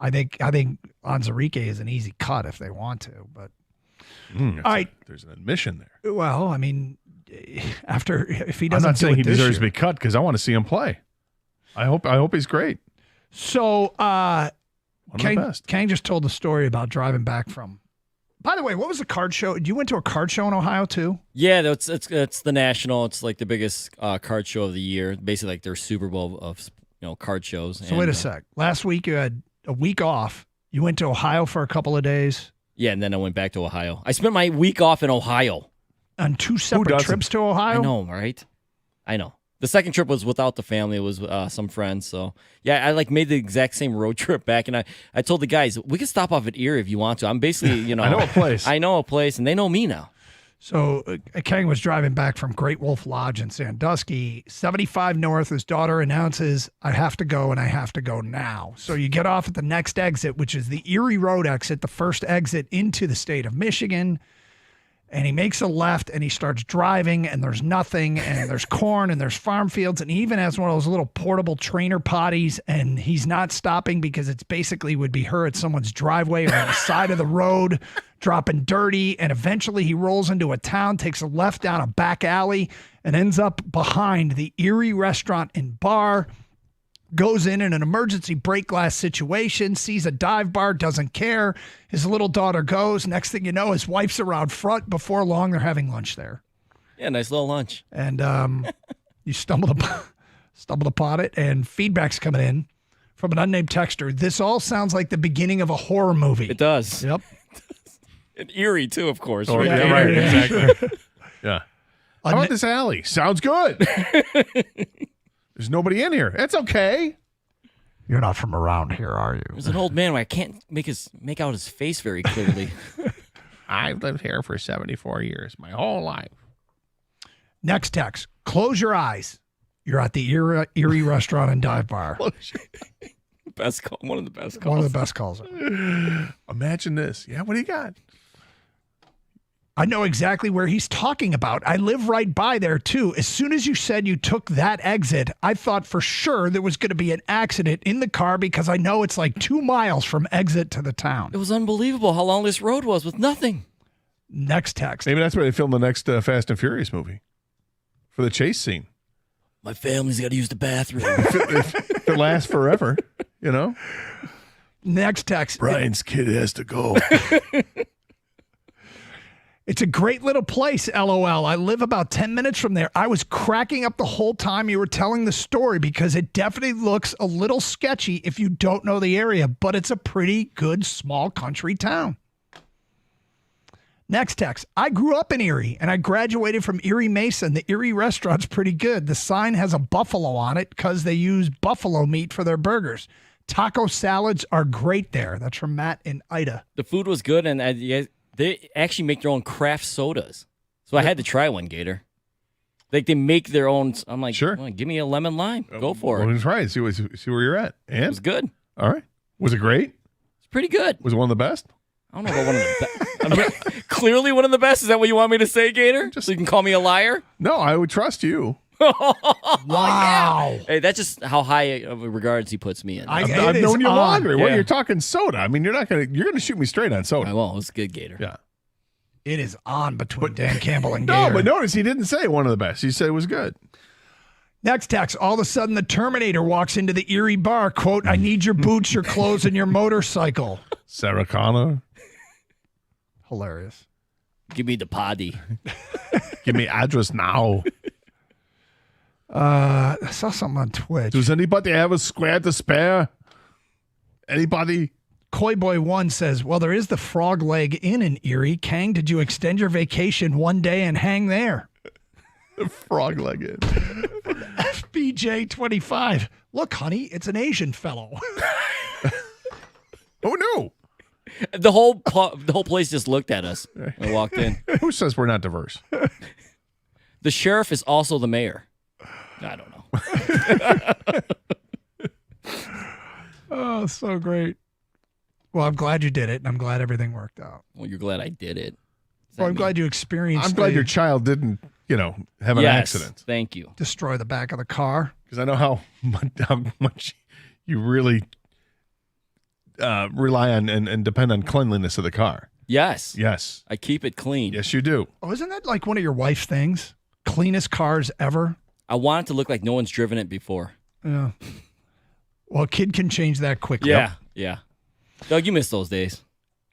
I think Onwuzurike is an easy cut if they want to, but all right. There's an admission there. Well, I mean, if he doesn't, I'm not saying he deserves to year. be cut because I want to see him play. I hope he's great. So, One of the best. Kang just told the story about driving back from. By the way, what was the card show? You went to a card show in Ohio too? Yeah, it's the national. It's like the biggest card show of the year. Basically, like their Super Bowl of card shows. So wait a sec. Last week you had a week off. You went to Ohio for a couple of days. Yeah, and then I went back to Ohio. I spent my week off in Ohio. On two separate trips to Ohio? I know, right? I know. The second trip was without the family. It was some friends. So, yeah, I made the exact same road trip back. And I told the guys, we can stop off at Erie if you want to. I'm basically, I know a place. I know a place, and they know me now. So Kang was driving back from Great Wolf Lodge in Sandusky. 75 North, his daughter announces, I have to go, and I have to go now. So you get off at the next exit, which is the Erie Road exit, the first exit into the state of Michigan. And he makes a left and he starts driving and there's nothing and there's corn and there's farm fields. And he even has one of those little portable trainer potties and he's not stopping because it's basically would be her at someone's driveway or on the side of the road dropping dirty. And eventually he rolls into a town, takes a left down a back alley and ends up behind the Erie Restaurant and Bar. Goes in an emergency break glass situation, sees a dive bar, doesn't care. His little daughter goes. Next thing you know, his wife's around front. Before long, they're having lunch there. Yeah, nice little lunch. And you stumbled upon it, and feedback's coming in from an unnamed texter. This all sounds like the beginning of a horror movie. It does. Yep. And Erie, too, of course. Oh, yeah, right, exactly. Yeah. How about this alley? Sounds good. There's nobody in here. It's okay. You're not from around here, are you? There's an old man where I can't make out his face very clearly. I've lived here for 74 years, my whole life. Next text. Close your eyes. You're at the Erie Restaurant and Dive Bar. Best call. One of the best calls. One of the best calls. Imagine this. Yeah, what do you got? I know exactly where he's talking about. I live right by there, too. As soon as you said you took that exit, I thought for sure there was going to be an accident in the car because I know it's like 2 miles from exit to the town. It was unbelievable how long this road was with nothing. Next text. Maybe that's where they filmed the next Fast and Furious movie for the chase scene. My family's got to use the bathroom. if it lasts forever, you know? Next text. Brian's kid has to go. It's a great little place, LOL. I live about 10 minutes from there. I was cracking up the whole time you were telling the story because it definitely looks a little sketchy if you don't know the area, but it's a pretty good small country town. Next text. I grew up in Erie and I graduated from Erie Mason. The Erie restaurant's pretty good. The sign has a buffalo on it because they use buffalo meat for their burgers. Taco salads are great there. That's from Matt in Ida. The food was good, and they actually make their own craft sodas. So I had to try one, Gator. Like they make their own. I'm like, sure. Well, give me a lemon lime. Go for it. Well, try it. See where you're at. And it was good. All right. Was it great? It's pretty good. Was it one of the best? I don't know about one of the best. Clearly one of the best. Is that what you want me to say, Gator? So you can call me a liar? No, I would trust you. Wow. Yeah. Hey, that's just how high of a regards he puts me in. I've known you longer. Well, you're talking soda. I mean, you're gonna shoot me straight on soda. I won't. It's good, Gator. Yeah. It is on between Dan Campbell and No, Gator. but notice he didn't say one of the best. He said it was good. Next text. All of a sudden, the Terminator walks into the Erie bar. Quote, I need your boots, your clothes, and your motorcycle. Sarah Connor. Hilarious. Give me the potty. Give me address now. I saw something on Twitch. Does anybody have a square to spare? Anybody? Coyboy1 says, well, there is the Frog Leg Inn in Erie. Kang, did you extend your vacation one day and hang there? The Frog Leg Inn. FBJ25. Look, honey, it's an Asian fellow. Oh, no. The whole place just looked at us when we walked in. Who says we're not diverse? The sheriff is also the mayor. I don't know. Oh, so great. Well, I'm glad you did it, and I'm glad everything worked out. Well, you're glad I did it. Well, I'm glad you experienced. I'm glad your child didn't, have an accident. Thank you. Destroy the back of the car. Because I know how much you really rely on and depend on cleanliness of the car. Yes. Yes. I keep it clean. Yes, you do. Oh, isn't that like one of your wife's things? Cleanest cars ever? I want it to look like no one's driven it before. Yeah. Well, a kid can change that quickly. Yeah. Doug, you miss those days.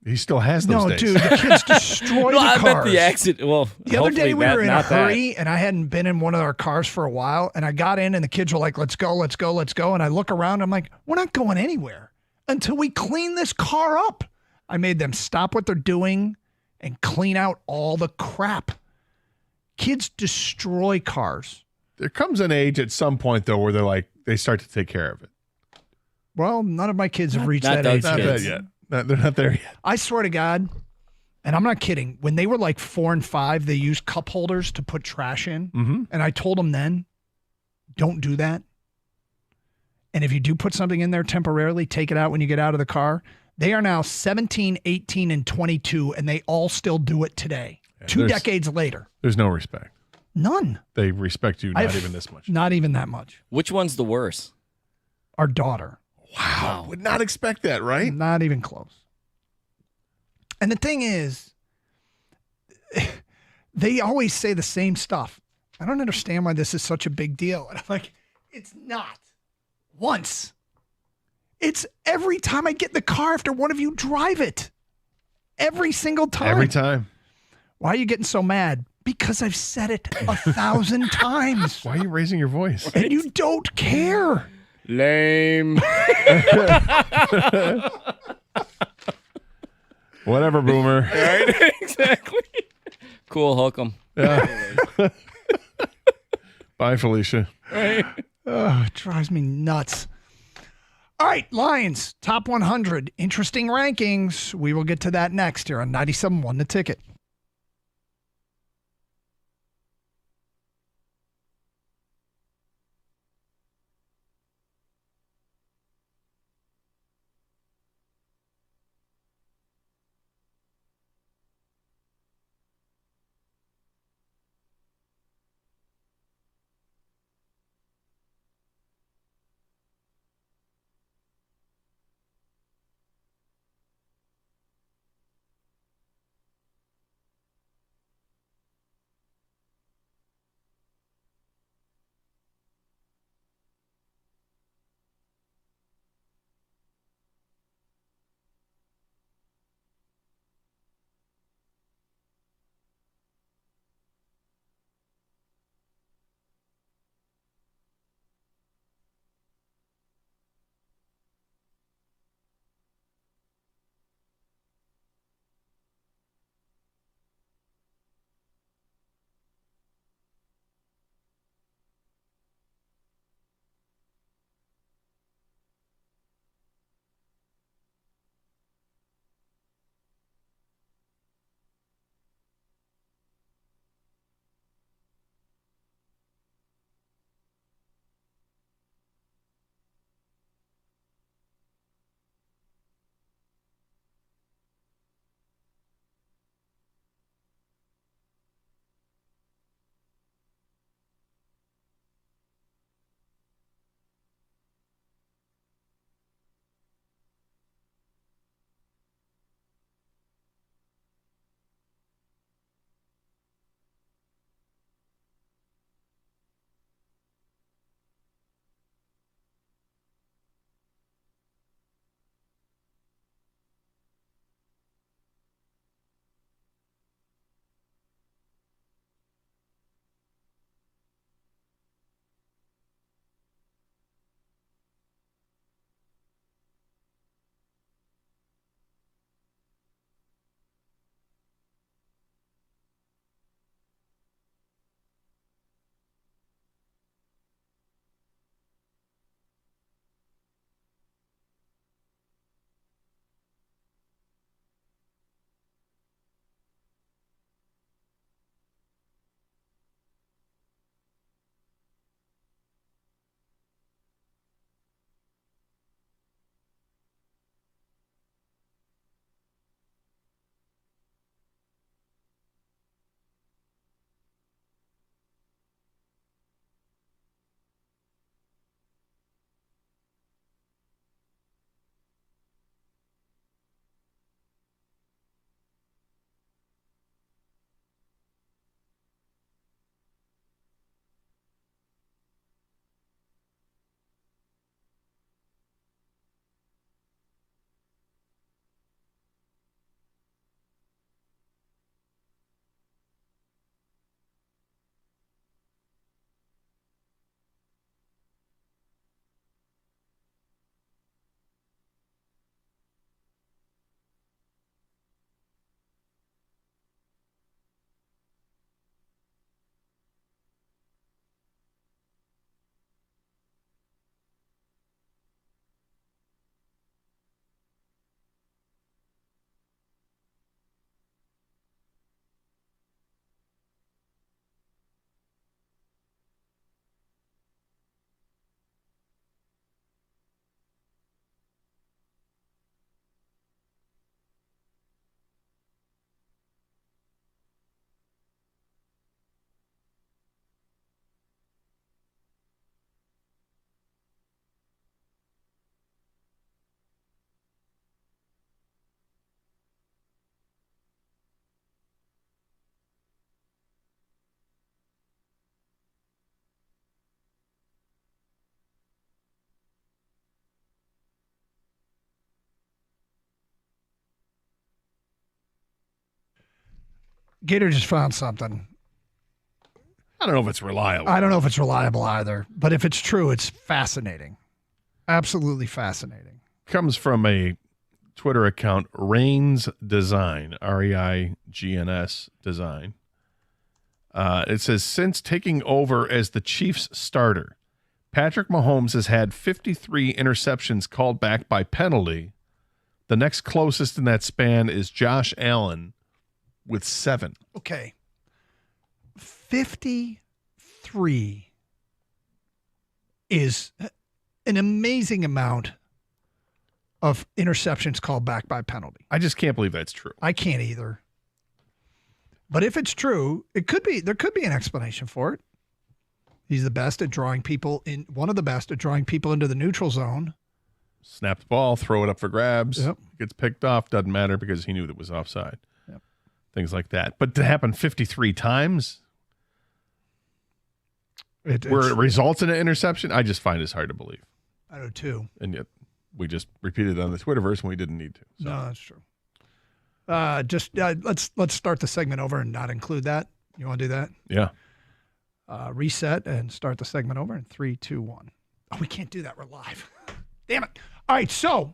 He still has those days. No, dude, the kids destroy the cars. I meant the accident. Well, the other day we were in a hurry, that. and I hadn't been in one of our cars for a while, and I got in, and the kids were like, let's go. And I look around, I'm like, we're not going anywhere until we clean this car up. I made them stop what they're doing and clean out all the crap. Kids destroy cars. There comes an age at some point, though, where they start to take care of it. Well, none of my kids have reached that age. Not that yet. They're not there yet. I swear to God, and I'm not kidding, when they were like 4 and 5, they used cup holders to put trash in. Mm-hmm. And I told them then, don't do that. And if you do put something in there temporarily, take it out when you get out of the car. They are now 17, 18, and 22, and they all still do it today, Yeah, 2 decades later. There's no respect. None. They respect you not even this much. Not even that much. Which one's the worst? Our daughter. Wow. Would not expect that, right? Not even close. And the thing is, they always say the same stuff. I don't understand why this is such a big deal. And I'm like, it's not. Once. It's every time I get in the car after one of you drive it. Every single time. Every time. Why are you getting so mad? Because I've said it 1,000 times. Why are you raising your voice? And you don't care. Lame. Whatever, boomer. Right? Exactly. Cool, hook 'em. Yeah. Bye, Felicia. Right. Oh, it drives me nuts. All right, Lions, top 100. Interesting rankings. We will get to that next here on 97.1 The Ticket. Gator just found something. I don't know if it's reliable. I don't know if it's reliable either, but if it's true, it's fascinating. Absolutely fascinating. Comes from a Twitter account, Reigns Design, REIGNS Design. It says, since taking over as the Chiefs starter, Patrick Mahomes has had 53 interceptions called back by penalty. The next closest in that span is Josh Allen with 7. Okay. 53 is an amazing amount of interceptions called back by penalty. I just can't believe that's true. I can't either. But if it's true, there could be an explanation for it. He's the best at drawing people in, one of the best at drawing people into the neutral zone. Snap the ball, throw it up for grabs. Yep. Gets picked off, doesn't matter because he knew that it was offside. Yep. Things like that. But to happen 53 times where it results in an interception, I just find this hard to believe. I do too. And yet we just repeated it on the Twitterverse when we didn't need to. So. No, that's true. Let's start the segment over and not include that. You want to do that? Yeah. Reset and start the segment over in 3, 2, 1. Oh, we can't do that. We're live. Damn it. All right, so.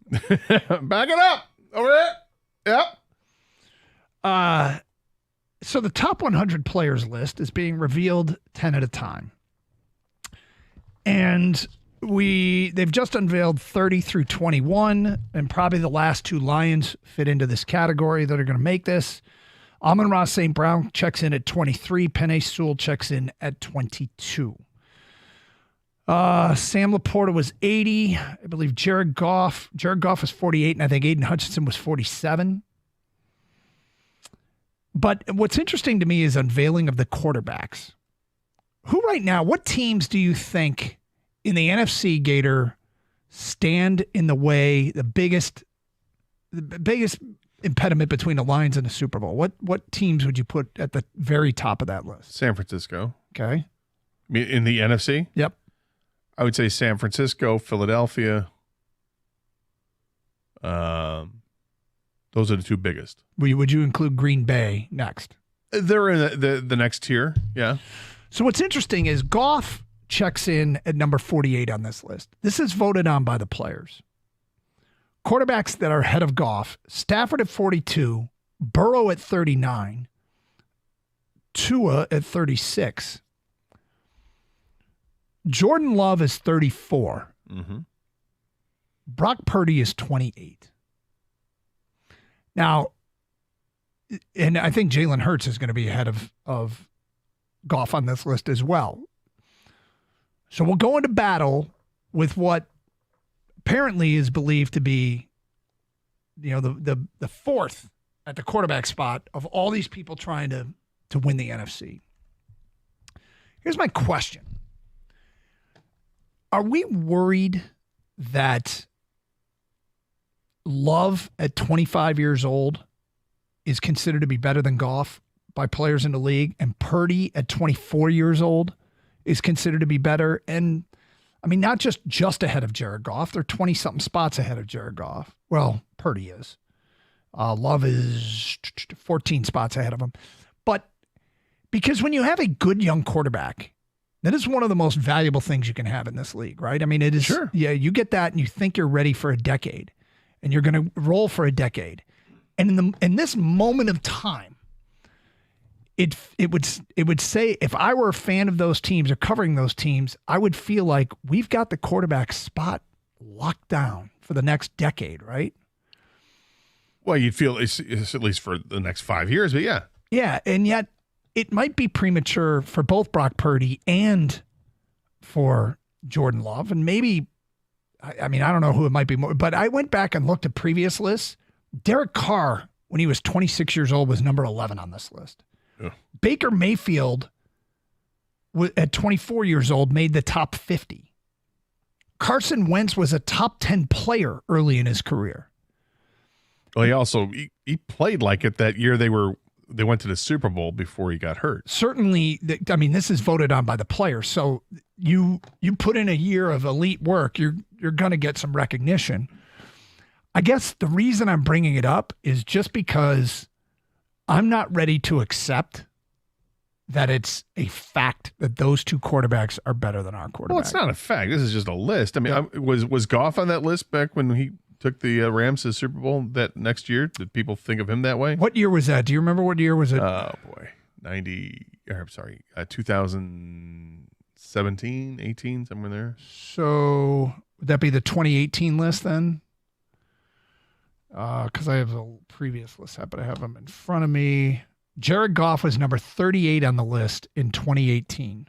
Back it up. Over there. Yep. So the top 100 players list is being revealed 10 at a time. And they've just unveiled 30 through 21, and probably the last 2 Lions fit into this category that are going to make this. Amon-Ra St. Brown checks in at 23. Penei Sewell checks in at 22. Sam Laporta was 80. I believe Jared Goff was 48, and I think Aiden Hutchinson was 47. But what's interesting to me is unveiling of the quarterbacks. Who right now, what teams do you think in the NFC, Gator, stand in the way, the biggest impediment between the Lions and the Super Bowl? What teams would you put at the very top of that list? San Francisco. Okay. In the NFC? Yep. I would say San Francisco, Philadelphia. Those are the 2 biggest. Would you include Green Bay next? They're in the next tier, yeah. So what's interesting is Goff checks in at number 48 on this list. This is voted on by the players. Quarterbacks that are ahead of Goff: Stafford at 42, Burrow at 39, Tua at 36. Jordan Love is 34. Mm-hmm. Brock Purdy is 28. Now, and I think Jalen Hurts is going to be ahead of Goff on this list as well. So we'll go into battle with what apparently is believed to be, the fourth at the quarterback spot of all these people trying to win the NFC. Here's my question. Are we worried that Love at 25 years old is considered to be better than Goff by players in the league, and Purdy at 24 years old is considered to be better? And I mean, not just ahead of Jared Goff. They're 20-something spots ahead of Jared Goff. Well, Purdy is. Love is 14 spots ahead of him. But because when you have a good young quarterback, that is one of the most valuable things you can have in this league, right? I mean, it is. Sure. Yeah, you get that and you think you're ready for a decade, and you're going to roll for a decade. And in this moment of time, it would say, if I were a fan of those teams or covering those teams, I would feel like we've got the quarterback spot locked down for the next decade, right? Well, you'd feel it's at least for the next 5 years, but yeah. Yeah, and yet it might be premature for both Brock Purdy and for Jordan Love. And maybe, I mean, I don't know who it might be more, but I went back and looked at previous lists. Derek Carr, when he was 26 years old, was number 11 on this list. Yeah. Baker Mayfield, at 24 years old, made the top 50. Carson Wentz was a top 10 player early in his career. Well, he played like it that year they went to the Super Bowl before he got hurt. Certainly, I mean, this is voted on by the players. So you put in a year of elite work, you're going to get some recognition. I guess the reason I'm bringing it up is just because I'm not ready to accept that it's a fact that those two quarterbacks are better than our quarterback. Well, it's not a fact. This is just a list. I mean, was Goff on that list back when he took the Rams to the Super Bowl that next year? Did people think of him that way? What year was that? Do you remember what year was it? Oh, boy. 2017, 18, somewhere there. So would that be the 2018 list then? Because I have a previous list up, but I have them in front of me. Jared Goff was number 38 on the list in 2018,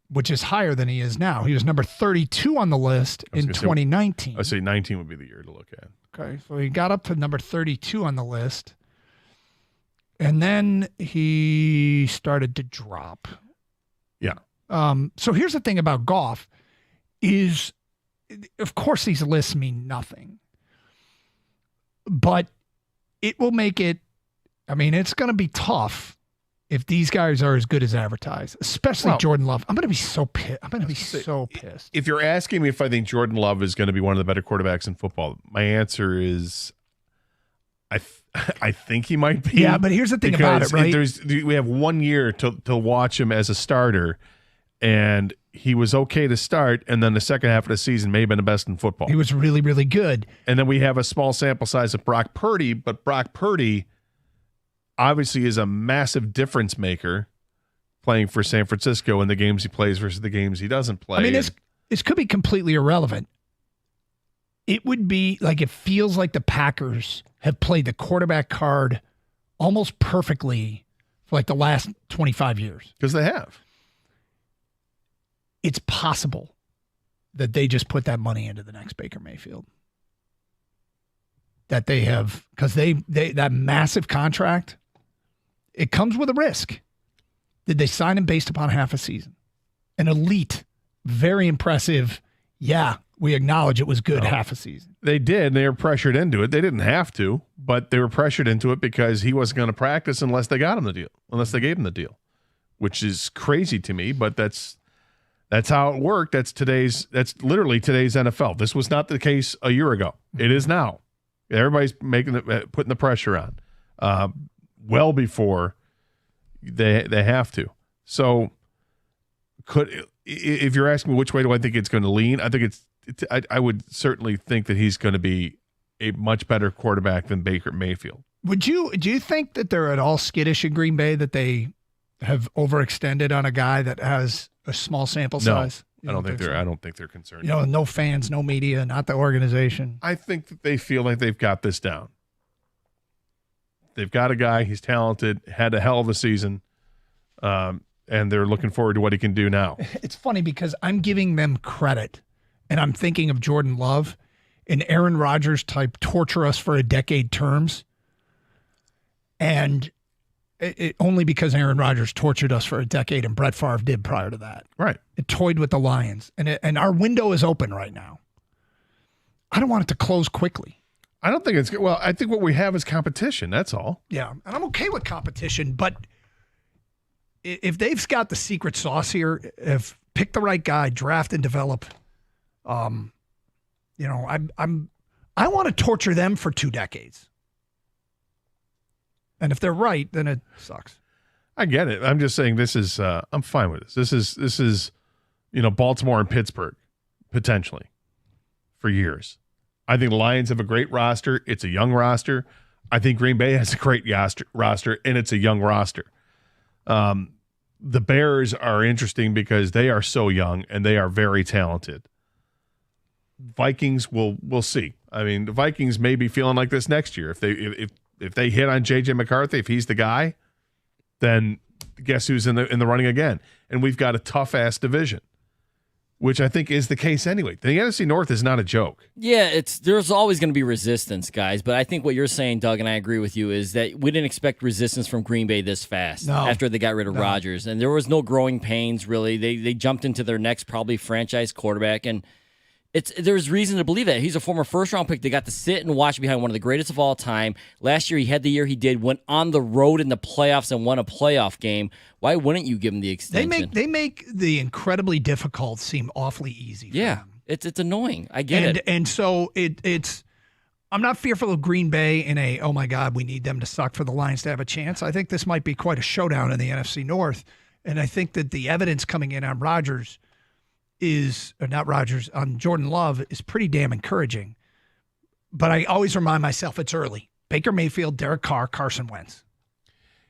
which is higher than he is now. He was number 32 on the list in 2019. I'd say 19 would be the year to look at. Okay, so he got up to number 32 on the list, and then he started to drop. Yeah. So here's the thing about Goff is, of course, these lists mean nothing, but it will make it, I mean, it's going to be tough if these guys are as good as advertised, especially Jordan Love. I'm going to be so pissed. If you're asking me if I think Jordan Love is going to be one of the better quarterbacks in football, my answer is I think he might be. Yeah, but here's the thing about it, right? We have 1 year to watch him as a starter, and he was okay to start, and then the second half of the season may have been the best in football. He was really, really good. And then we have a small sample size of Brock Purdy, but Brock Purdy obviously is a massive difference maker playing for San Francisco in the games he plays versus the games he doesn't play. I mean, this could be completely irrelevant. It would be like, it feels like the Packers have played the quarterback card almost perfectly for like the last 25 years. Because they have. It's possible that they just put that money into the next Baker Mayfield. That they have, because they that massive contract, it comes with a risk. Did they sign him based upon half a season? An elite, very impressive, yeah, we acknowledge it was good half a season. They did. They were pressured into it. They didn't have to, but they were pressured into it because he wasn't going to practice unless they got him the deal, unless they gave him the deal, which is crazy to me, but that's how it worked. That's literally today's NFL. This was not the case a year ago. It is now. Everybody's putting the pressure on, well before they have to. So, if you're asking me which way do I think it's going to lean, I think I would certainly think that he's going to be a much better quarterback than Baker Mayfield. Do you think that they're at all skittish in Green Bay that they have overextended on a guy that has a small sample size? I don't think they're concerned. No fans, no media, not the organization. I think that they feel like they've got this down. They've got a guy, he's talented, had a hell of a season, and they're looking forward to what he can do now. It's funny because I'm giving them credit, and I'm thinking of Jordan Love and Aaron Rodgers type torture us for a decade terms, and only because Aaron Rodgers tortured us for a decade and Brett Favre did prior to that. Right. It toyed with the Lions. And our window is open right now. I don't want it to close quickly. I don't think it's good. Well, I think what we have is competition. That's all. Yeah. And I'm okay with competition. But if they've got the secret sauce here, if pick the right guy, draft and develop, I want to torture them for 2 decades. And if they're right, then it sucks. I get it. I'm just saying this is I'm fine with this. This is Baltimore and Pittsburgh potentially for years. I think the Lions have a great roster. It's a young roster. I think Green Bay has a great roster, and it's a young roster. The Bears are interesting because they are so young and they are very talented. Vikings, we'll see. I mean, the Vikings may be feeling like this next year. If they hit on J.J. McCarthy, if he's the guy, then guess who's in the running again? And we've got a tough-ass division, which I think is the case anyway. The NFC North is not a joke. Yeah, there's always going to be resistance, guys. But I think what you're saying, Doug, and I agree with you, is that we didn't expect resistance from Green Bay this fast after they got rid of Rodgers. And there was no growing pains, really. They jumped into their next probably franchise quarterback, and there's reason to believe that. He's a former first-round pick. They got to sit and watch behind one of the greatest of all time. Last year, he had the year he did, went on the road in the playoffs and won a playoff game. Why wouldn't you give him the extension? They make the incredibly difficult seem awfully easy. Yeah, it's annoying. I get it. And so it's I'm not fearful of Green Bay in oh my God, we need them to suck for the Lions to have a chance. I think this might be quite a showdown in the NFC North. And I think that the evidence coming in on on Jordan Love is pretty damn encouraging. But I always remind myself it's early. Baker Mayfield, Derek Carr, Carson Wentz.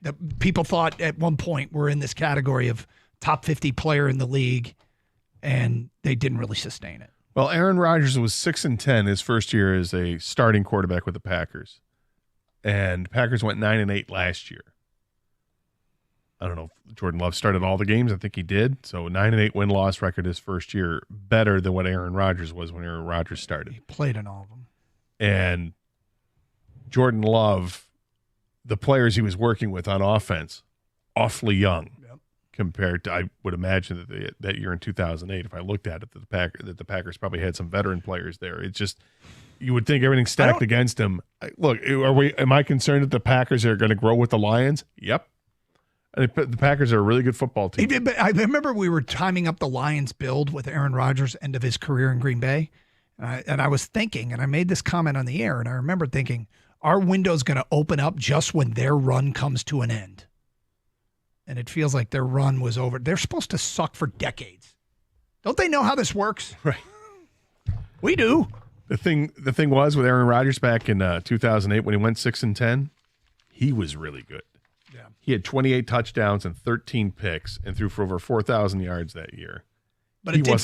The people thought at one point we're in this category of top 50 player in the league, and they didn't really sustain it. Well, Aaron Rodgers was 6-10 his first year as a starting quarterback with the Packers. And Packers went 9-8 last year. I don't know if Jordan Love started all the games. I think he did. So 9-8 win-loss record his first year, better than what Aaron Rodgers was when Aaron Rodgers started. He played in all of them. And Jordan Love, the players he was working with on offense, awfully young. Compared to, I would imagine that year in 2008, if I looked at it, that the Packers probably had some veteran players there. It's just, you would think everything's stacked against them. Look, am I concerned that the Packers are going to grow with the Lions? Yep. The Packers are a really good football team. I remember we were timing up the Lions build with Aaron Rodgers' end of his career in Green Bay. And I was thinking, and I made this comment on the air, and I remember thinking, our window's going to open up just when their run comes to an end. And it feels like their run was over. They're supposed to suck for decades. Don't they know how this works? Right. We do. The thing was with Aaron Rodgers back in 2008 when he went 6-10, he was really good. Yeah. He had 28 touchdowns and 13 picks and threw for over 4,000 yards that year. But it did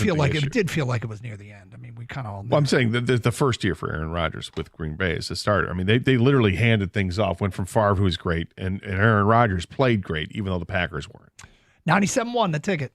feel like it was near the end. I mean, we kind of all knew. Well, I'm saying the first year for Aaron Rodgers with Green Bay as a starter. I mean, they literally handed things off. Went from Favre, who was great, and Aaron Rodgers played great, even though the Packers weren't. 97-1, the ticket.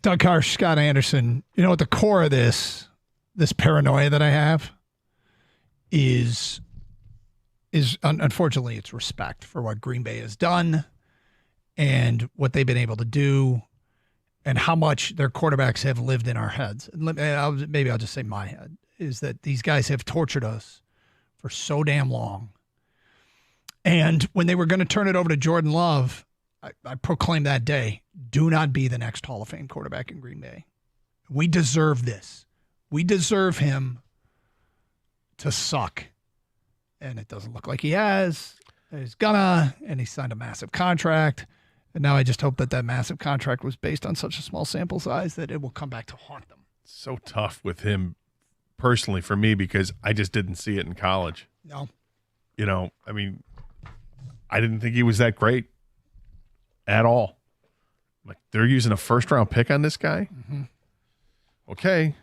Doug Harsh, Scott Anderson, at the core of this paranoia that I have is unfortunately it's respect for what Green Bay has done and what they've been able to do and how much their quarterbacks have lived in our heads. Maybe I'll just say my head, is that these guys have tortured us for so damn long. And when they were going to turn it over to Jordan Love, I proclaimed that day, do not be the next Hall of Fame quarterback in Green Bay. We deserve this. We deserve him to suck. And it doesn't look like he has. He's gonna, and he signed a massive contract. And now I just hope that massive contract was based on such a small sample size that it will come back to haunt them. It's so tough with him personally for me because I just didn't see it in college. No. I didn't think he was that great at all. Like, they're using a first-round pick on this guy? Mm-hmm. Okay.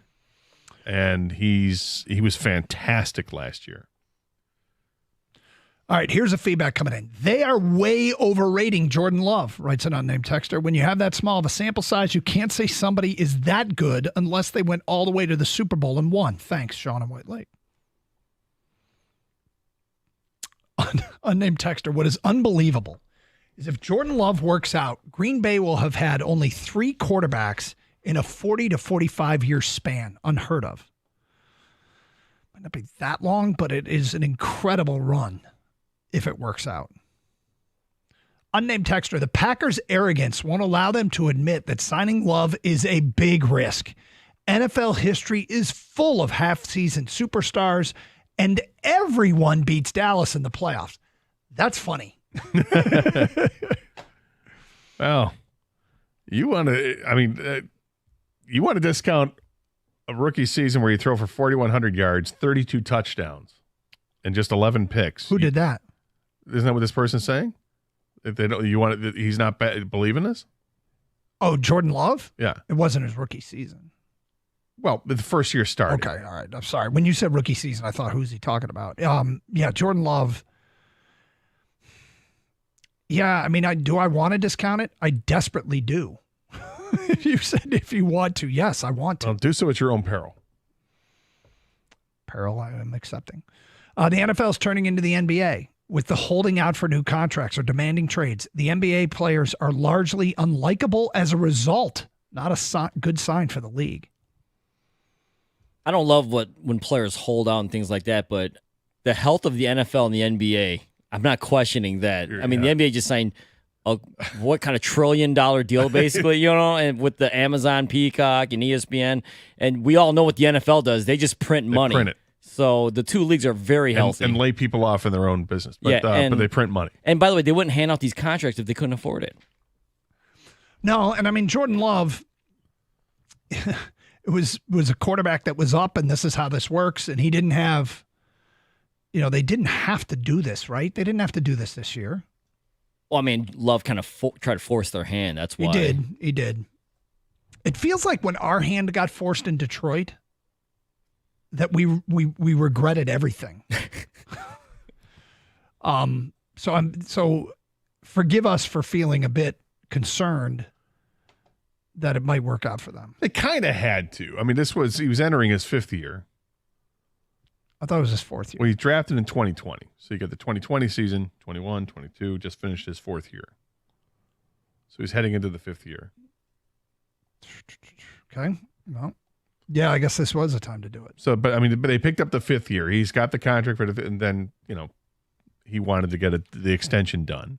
And he was fantastic last year. All right, here's a feedback coming in. They are way overrating Jordan Love, writes an unnamed texter. When you have that small of a sample size, you can't say somebody is that good unless they went all the way to the Super Bowl and won. Thanks, Sean and White Lake. Unnamed texter, what is unbelievable is if Jordan Love works out, Green Bay will have had only 3 quarterbacks in a 40 to 45-year span. Unheard of. Might not be that long, but it is an incredible run if it works out. Unnamed texter, the Packers' arrogance won't allow them to admit that signing Love is a big risk. NFL history is full of half-season superstars, and everyone beats Dallas in the playoffs. That's funny. Well, you want to discount a rookie season where you throw for 4,100 yards, 32 touchdowns, and just 11 picks. Who did that? Isn't that what this person's saying? If they don't, he's not believing this? Oh, Jordan Love? Yeah. It wasn't his rookie season. Well, the first year started. Okay, all right. I'm sorry. When you said rookie season, I thought, who's he talking about? Yeah, Jordan Love. Yeah, do I want to discount it? I desperately do. You said if you want to. Yes, I want to. Well, do so at your own peril. Peril I am accepting. The NFL is turning into the NBA with the holding out for new contracts or demanding trades. The NBA players are largely unlikable as a result. Not a good sign for the league. I don't love when players hold out and things like that, but the health of the NFL and the NBA, I'm not questioning that. The NBA just signed what kind of $1 trillion deal, basically, and with the Amazon Peacock and ESPN, and we all know what the NFL does. They just print money. Print it. So the two leagues are very healthy. And lay people off in their own business. But they print money. And by the way, they wouldn't hand out these contracts if they couldn't afford it. No, and Jordan Love, it was a quarterback that was up, and this is how this works, and he didn't have, they didn't have to do this, right? They didn't have to do this year. Well, Love kind of tried to force their hand. That's why. He did. It feels like when our hand got forced in Detroit, that we regretted everything. So forgive us for feeling a bit concerned that it might work out for them. It kind of had to. He was entering his 5th year. I thought it was his 4th year. Well, he drafted in 2020. So you got the 2020 season, 21, 22, just finished his 4th year. So he's heading into the 5th year. Okay. Well, yeah, I guess this was the time to do it. So, but they picked up the 5th year. He's got the contract for and then, he wanted to get the extension done.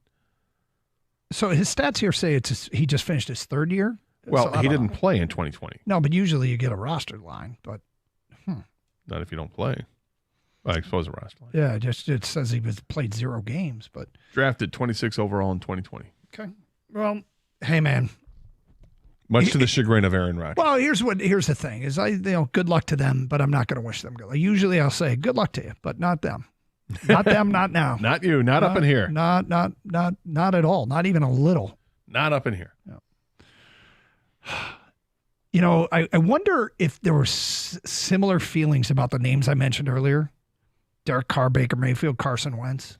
So his stats here say he just finished his 3rd year. Well, so he didn't play in 2020. No, but usually you get a roster line, but not if you don't play. Well, I suppose a roster line. Yeah, it says he played 0 games, but drafted 26 overall in 2020. Okay. Well, hey man. Much to the chagrin of Aaron Rodgers. Well, here's the thing: is good luck to them, but I'm not going to wish them good. Usually, I'll say good luck to you, but not them, not them, not now, not you, not up in here, not at all, not even a little, not up in here. No. I wonder if there were similar feelings about the names I mentioned earlier: Derek Carr, Baker Mayfield, Carson Wentz.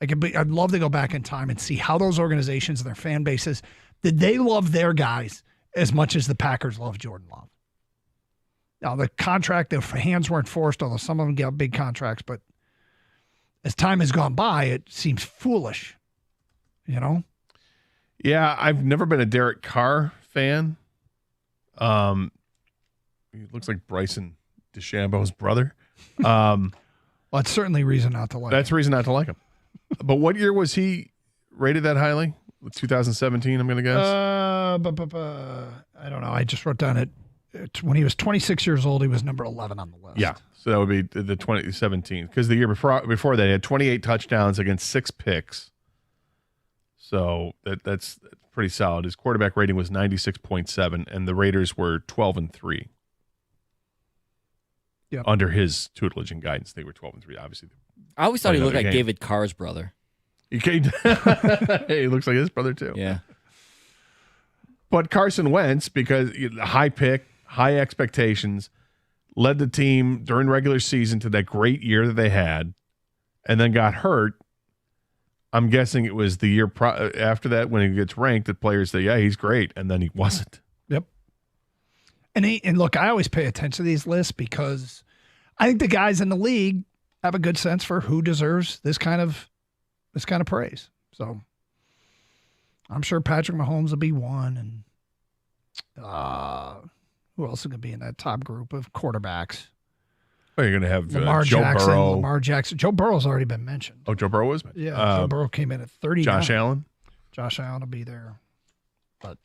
I'd love to go back in time and see how those organizations and their fan bases did they love their guys. as much as the Packers love Jordan Love. Now, the contract, the hands weren't forced, although some of them got big contracts, but as time has gone by, it seems foolish, you know? Yeah, I've never been a Derek Carr fan. He looks like Bryson DeChambeau's brother. Well, that's certainly reason not to like him. That's reason not to like him. But what year was he rated that highly? 2017, I'm going to guess. I don't know. I just wrote down it. When he was 26 years old, he was number 11 on the list. Yeah, so that would be the 2017. Because the year before that, he had 28 touchdowns against 6 picks. So that's pretty solid. His quarterback rating was 96.7, and the Raiders were 12-3. Yep. Under his tutelage and guidance, they were 12-3. Obviously, I always thought he looked like David Carr's brother. He looks like his brother too. Yeah. But Carson Wentz, because high pick, high expectations, led the team during regular season to that great year that they had, and then got hurt. I'm guessing it was the year after that when he gets ranked that players say, yeah, he's great, and then he wasn't. Yep. And look, I always pay attention to these lists because I think the guys in the league have a good sense for who deserves this kind of praise. So I'm sure Patrick Mahomes will be one, and who else is going to be in that top group of quarterbacks? Well, you're going to have Lamar Jackson. Joe Burrow's already been mentioned. Oh, Joe Burrow was mentioned. Yeah, Joe Burrow came in at 39. Josh Allen. Josh Allen will be there. But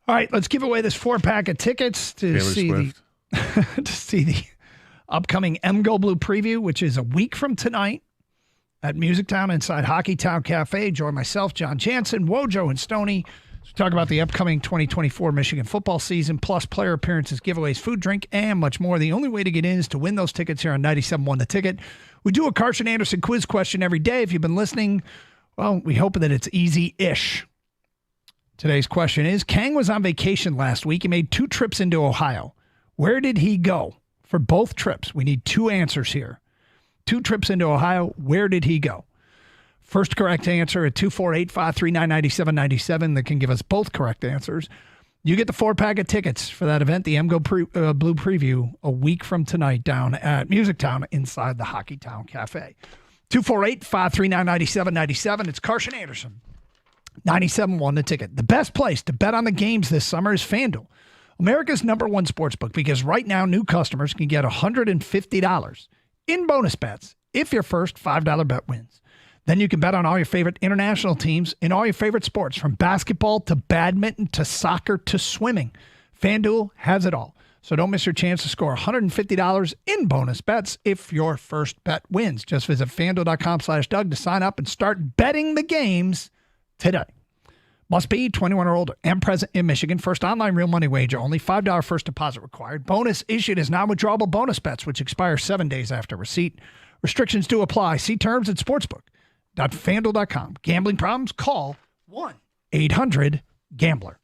all right, let's give away this 4-pack of tickets to see the upcoming Go Blue preview, which is a week from tonight at Music Town inside Hockey Town Cafe. Join myself, John Jansen, Wojo, and Stoney. So talk about the upcoming 2024 Michigan football season, plus player appearances, giveaways, food, drink, and much more. The only way to get in is to win those tickets here on 97.1 The Ticket. We do a Carson Anderson quiz question every day. If you've been listening, well, we hope that it's easy-ish. Today's question is, Kang was on vacation last week. He made 2 trips into Ohio. Where did he go for both trips? We need 2 answers here. 2 trips into Ohio. Where did he go? First correct answer at 248-539-9797 that can give us both correct answers. You get the 4-pack of tickets for that event, the Blue Preview, a week from tonight down at Music Town inside the Hockey Town Cafe. 248-539-9797. It's Carson Anderson. 97.1 The Ticket. The best place to bet on the games this summer is FanDuel, America's #1 sportsbook, because right now new customers can get $150 in bonus bets if your first $5 bet wins. Then you can bet on all your favorite international teams in all your favorite sports, from basketball to badminton to soccer to swimming. FanDuel has it all. So don't miss your chance to score $150 in bonus bets if your first bet wins. Just visit FanDuel.com/Doug to sign up and start betting the games today. Must be 21 or older and present in Michigan. First online real money wager. Only $5 first deposit required. Bonus issued as non-withdrawable bonus bets, which expire 7 days after receipt. Restrictions do apply. See terms at sportsbook.fanduel.com. Gambling problems? Call 1-800-GAMBLER.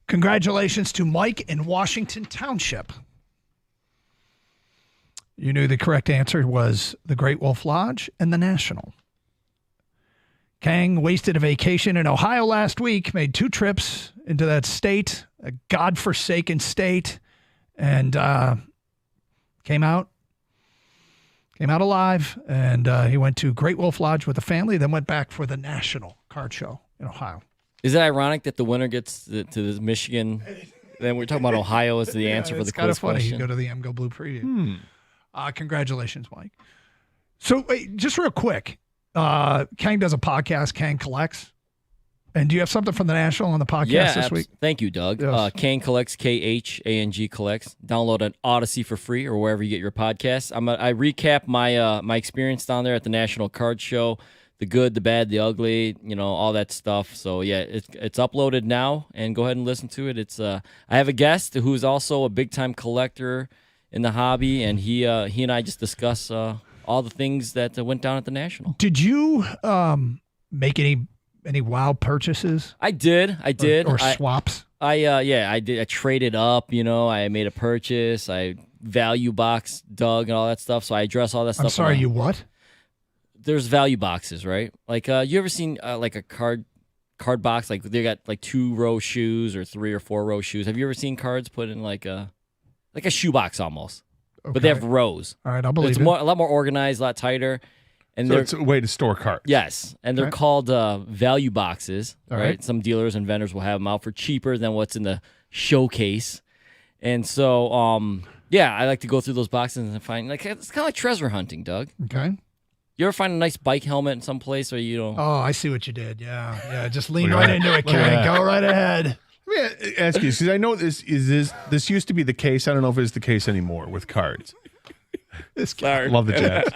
Congratulations to Mike in Washington Township. You knew the correct answer was the Great Wolf Lodge and the National. Kang wasted a vacation in Ohio last week, made 2 trips into that state, a godforsaken state, and came out alive. And he went to Great Wolf Lodge with the family, then went back for the National Card Show in Ohio. Is it ironic that the winner gets to the Michigan? Then we're talking about Ohio as the answer for the quiz funny. question. You go to the Go Blue preview. Congratulations, Mike. So, wait, just real quick. Kang does a podcast, Kang Collects. And do you have something from the National on the podcast this week? Thank you, Doug. Yes. Kang Collects, Khang Collects. Download an Odyssey for free or wherever you get your podcasts. I recap my experience down there at the National Card Show, the good, the bad, the ugly, all that stuff. So yeah, it's uploaded now, and go ahead and listen to it. It's I have a guest who's also a big time collector in the hobby, and he and I just discuss all the things that went down at the National. Did you make any wild purchases? I did. Or swaps? I did. I traded up, I made a purchase. I value box Doug and all that stuff. So I address all that stuff. I'm sorry, you what? There's value boxes, right? Like, you ever seen like a card box? Like they got like 2-row shoes or 3 or 4-row shoes. Have you ever seen cards put in like a shoebox almost? Okay. But they have rows. All right, I'll believe it's it. A lot more organized, a lot tighter. And so it's a way to store cards. Yes, and they're called value boxes, All right? right. Some dealers and vendors will have them out for cheaper than what's in the showcase. And so, I like to go through those boxes and find, it's kind of like treasure hunting, Doug. Okay. You ever find a nice bike helmet in some place where you don't? Oh, I see what you did. Yeah. Just lean right into it, Kang. Go right ahead. Let me ask you, because I know this used to be the case. I don't know if it's the case anymore with cards. Love the Jets.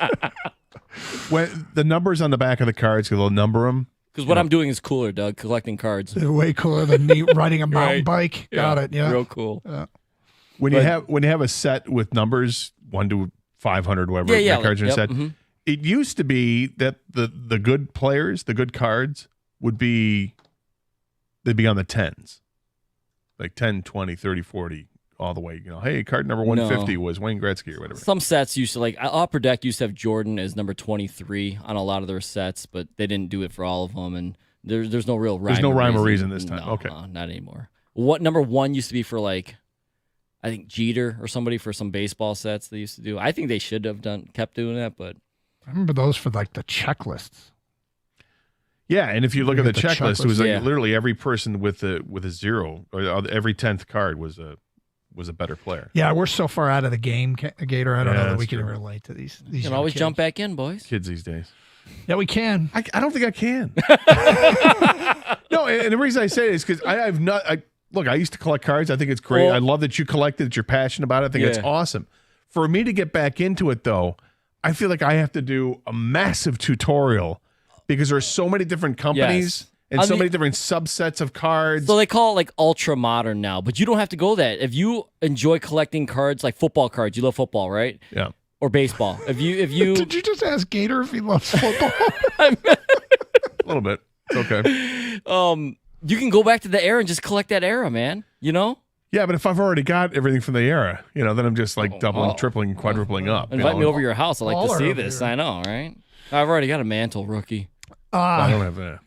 When the numbers on the back of the cards, they'll number them. Because what I'm doing is cooler, Doug, collecting cards. They're way cooler than me riding a mountain bike. Got it. Yeah. Real cool. Yeah. When you have a set with numbers 1 to 500, whatever the cards are in a set. Mm-hmm. It used to be that the good players, the good cards, they'd be on the 10s. Like 10, 20, 30, 40, all the way. Hey, card number 150 was Wayne Gretzky or whatever. Some sets used to, like Upper Deck used to have Jordan as number 23 on a lot of their sets, but they didn't do it for all of them. And there's no real rhyme. There's no rhyme or reason this time. No, okay. Not anymore. What number 1 used to be for, like, I think Jeter or somebody for some baseball sets they used to do. I think they should have kept doing that, but. I remember those for like the checklists. Yeah, and if you look at the checklist, it was like literally every person with a 0, or every 10th card was a better player. Yeah, we're so far out of the game, Gator. I don't know that we can true. relate to these. You can always jump back in, boys. Kids these days. Yeah, we can. I don't think I can. No, and the reason I say it is because I've not. Look, I used to collect cards. I think it's great. I love that you collect it, that you're passionate about it. I think it's awesome. For me to get back into it, though, I feel like I have to do a massive tutorial because there are so many different companies and so many different subsets of cards. So they call it like ultra modern now, but you don't have to go that. If you enjoy collecting cards, like football cards, you love football, right? Yeah. Or baseball. If you Did you just ask Gator if he loves football? A little bit. It's okay. You can go back to the era and just collect that era, man. Yeah, but if I've already got everything from the era, then I'm just like doubling, tripling, quadrupling up. Invite me over your house. I'd like to see this. I know, right? I've already got a mantle, rookie. I don't have that.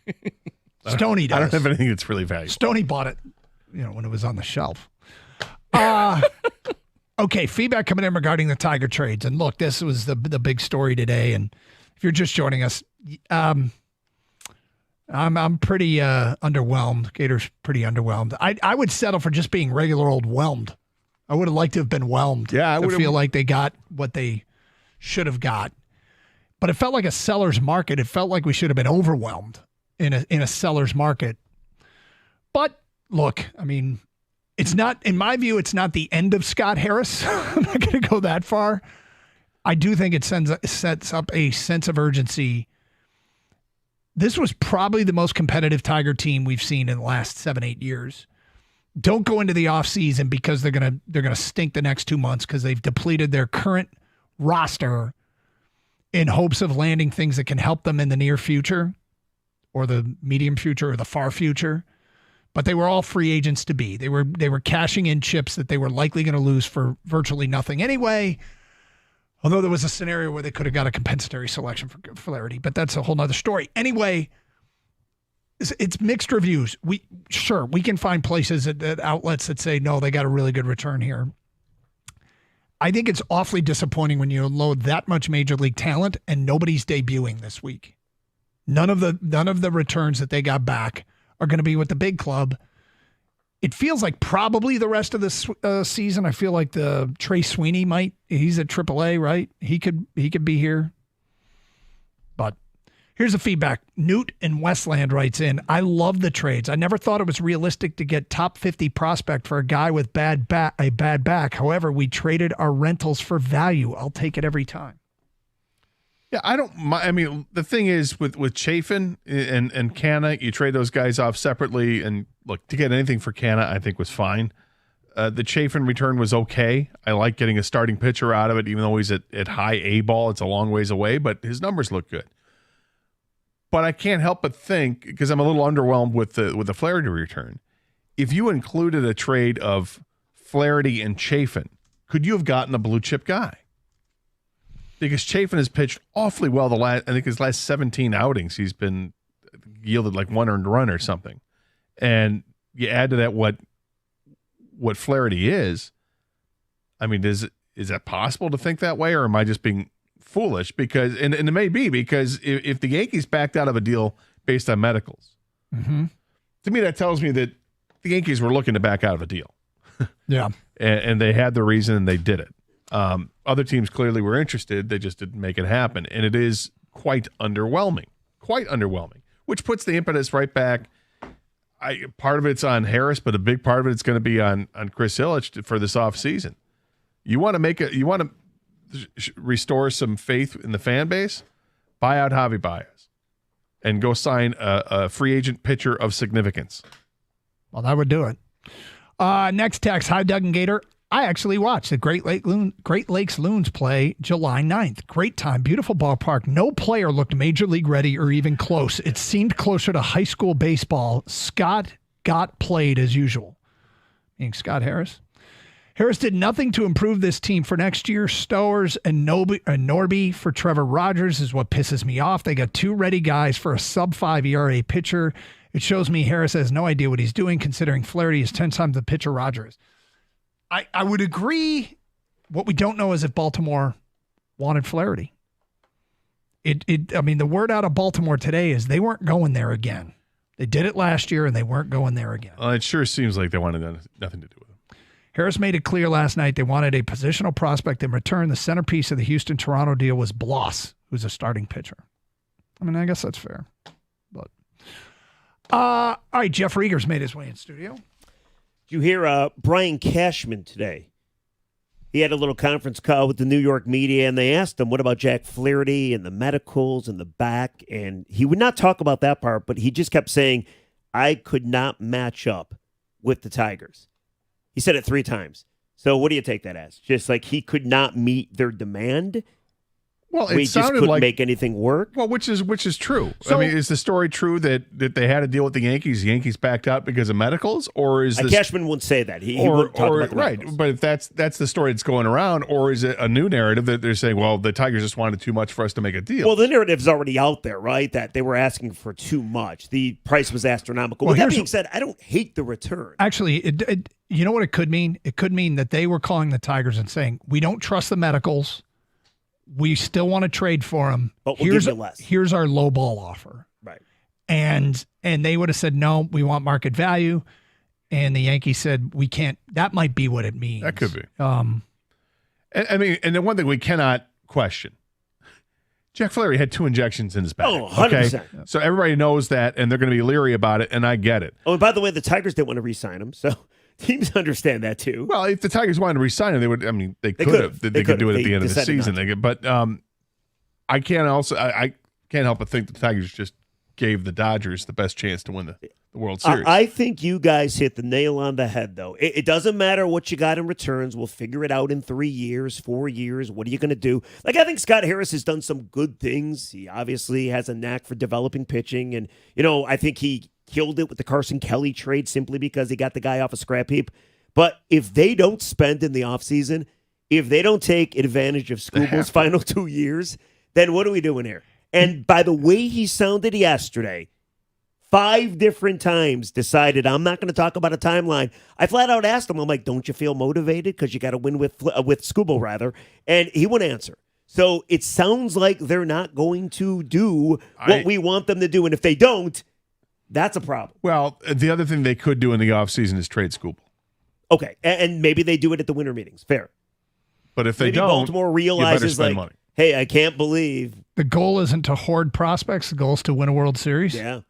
Stoney does. I don't have anything that's really valuable. Stoney bought it, when it was on the shelf. Okay, feedback coming in regarding the Tiger trades. And look, this was the big story today. And if you're just joining us, I'm pretty underwhelmed. Gator's pretty underwhelmed. I would settle for just being regular old whelmed. I would have liked to have been whelmed. Yeah, I feel like they got what they should have got. But it felt like a seller's market. It felt like we should have been overwhelmed in a seller's market. But look, I mean, it's not, in my view, it's not the end of Scott Harris. I'm not going to go that far. I do think it sets up a sense of urgency. This was probably the most competitive Tiger team we've seen in the last 7-8 years. Don't go into the offseason because they're gonna stink the next 2 months because they've depleted their current roster in hopes of landing things that can help them in the near future or the medium future or the far future. but they were all free agents to be. They were cashing in chips that they were likely going to lose for virtually nothing anyway. Although there was a scenario where they could have got a compensatory selection for Flarity, but that's a whole nother story. Anyway, it's mixed reviews. We can find places at outlets that say, no, they got a really good return here. I think it's awfully disappointing when you load that much major league talent and nobody's debuting this week. None of the returns that they got back are going to be with the big club. It feels like probably the rest of the season. I feel like the Trey Sweeney he's at AAA, right? He could be here. But here's the feedback. Newt in Westland writes in, I love the trades. I never thought it was realistic to get top 50 prospect for a guy with a bad back. However, we traded our rentals for value. I'll take it every time. Yeah, I don't. I mean, the thing is with Chafin and Canna, you trade those guys off separately, and look, to get anything for Canna, I think was fine. The Chafin return was okay. I like getting a starting pitcher out of it, even though he's at high A ball. It's a long ways away, but his numbers look good. But I can't help but think, because I'm a little underwhelmed with the Flarity return. If you included a trade of Flarity and Chafin, could you have gotten a blue chip guy? Because Chafin has pitched awfully well his last 17 outings, he's been yielded like 1 earned run or something. And you add to that what Flarity is. I mean, is that possible to think that way, or am I just being foolish? Because and it may be, because if the Yankees backed out of a deal based on medicals, to me that tells me that the Yankees were looking to back out of a deal. Yeah, and they had the reason and they did it. Other teams clearly were interested. They just didn't make it happen. And it is quite underwhelming, which puts the impetus right back. Part of it's on Harris, but a big part of it's going to be on Chris Ilitch for this offseason. You want to restore some faith in the fan base? Buy out Javi Baez and go sign a free agent pitcher of significance. Well, that would do it. Next text, hi, Doug and Gator. I actually watched the Great Lakes Loons play July 9th. Great time, beautiful ballpark. No player looked major league ready or even close. It seemed closer to high school baseball. Scott got played as usual. Meaning Scott Harris. Harris did nothing to improve this team for next year. Stowers and Norby for Trevor Rogers is what pisses me off. They got 2 ready guys for a sub-5 ERA pitcher. It shows me Harris has no idea what he's doing, considering Flarity is 10 times the pitcher Rogers. I would agree. What we don't know is if Baltimore wanted Flarity. I mean, the word out of Baltimore today is they weren't going there again. They did it last year, and they weren't going there again. Well, it sure seems like they wanted nothing to do with it. Harris made it clear last night they wanted a positional prospect in return. The centerpiece of the Houston-Toronto deal was Bloss, who's a starting pitcher. I mean, I guess that's fair. But all right, Jeff Rieger's made his way in studio. Did you hear Brian Cashman today? He had a little conference call with the New York media, and they asked him, what about Jack Flarity and the medicals and the back? And he would not talk about that part, but he just kept saying, I could not match up with the Tigers. He said it 3 times. So what do you take that as? Just like he could not meet their demand? Well, it just couldn't make anything work. Well, which is true. So, I mean, is the story true that they had a deal with the Yankees? The Yankees backed out because of medicals, or is this, Cashman wouldn't say that. He wouldn't talk about the medicals. Right? But if that's the story that's going around, or is it a new narrative that they're saying, well, the Tigers just wanted too much for us to make a deal? Well, the narrative's already out there, right? That they were asking for too much. The price was astronomical. With that being said, I don't hate the return. Actually, you know what it could mean? It could mean that they were calling the Tigers and saying, we don't trust the medicals. We still want to trade for him. But we'll give you less. Here's our low ball offer. Right. And they would have said, no, we want market value. And the Yankees said, we can't. That might be what it means. That could be. I mean, and the one thing we cannot question, Jack Flarity had 2 injections in his back. Oh, 100%. Okay? So everybody knows that, and they're going to be leery about it, and I get it. Oh, and by the way, the Tigers didn't want to re-sign him, so teams understand that too. Well, if the Tigers wanted to re-sign him, they would. I mean, they could have. They could do it at the end of the season. But I can't help but think the Tigers just gave the Dodgers the best chance to win the World Series. I think you guys hit the nail on the head, though. It doesn't matter what you got in returns. We'll figure it out in 3 years, 4 years. What are you going to do? Like, I think Scott Harris has done some good things. He obviously has a knack for developing pitching. And, I think he killed it with the Carson Kelly trade simply because he got the guy off a scrap heap. But if they don't spend in the offseason, if they don't take advantage of Scooble's final 2 years, then what are we doing here? And by the way he sounded yesterday, 5 different times decided I'm not going to talk about a timeline. I flat out asked him, I'm like, don't you feel motivated because you got to win with Scooble, rather? And he wouldn't answer. So it sounds like they're not going to do what we want them to do. And if they don't, that's a problem. Well, the other thing they could do in the offseason is trade Scooble. Okay, and maybe they do it at the winter meetings. Fair. But if they maybe don't, Baltimore realizes, like, money. Hey, I can't believe. The goal isn't to hoard prospects. The goal is to win a World Series. Yeah.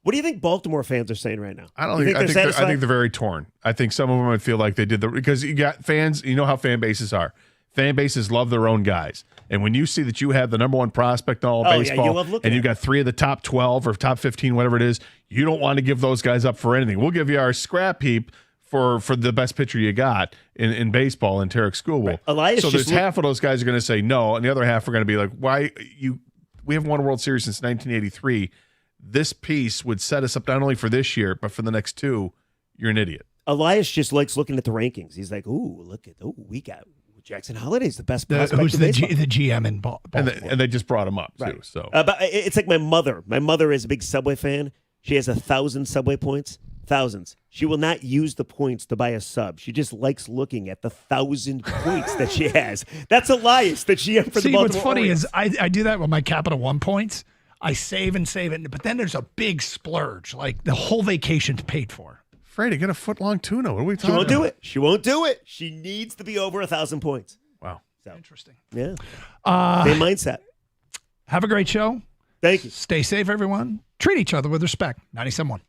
What do you think Baltimore fans are saying right now? I think they're very torn. I think some of them would feel like they did because you got fans. You know how fan bases are. Fan bases love their own guys. And when you see that you have the number one prospect in all of baseball, and you got 3 of the top 12 or top 15, whatever it is, you don't want to give those guys up for anything. We'll give you our scrap heap for the best pitcher you got in baseball, in Tarek Skubal. Right. So there's half of those guys are going to say no, and the other half are going to be like, we haven't won a World Series since 1983. This piece would set us up not only for this year, but for the next 2. You're an idiot. Elias just likes looking at the rankings. He's like, we got Jackson Holliday's the best prospect. Who's the GM in Baltimore? And they just brought him up, too. Right. So, but it's like my mother. My mother is a big Subway fan. She has 1,000 Subway points. Thousands. She will not use the points to buy a sub. She just likes looking at the 1,000 points that she has. That's Elias, the GM for the Baltimore what's funny Orioles. is I do that with my Capital One points. I save and save it, but then there's a big splurge. Like the whole vacation's paid for. Freddie, get a foot-long tuna. What are we talking about? She won't do it. She won't do it. She needs to be over 1,000 points. Wow. So, interesting. Yeah. Same mindset. Have a great show. Thank you. Stay safe, everyone. Treat each other with respect. 97.1.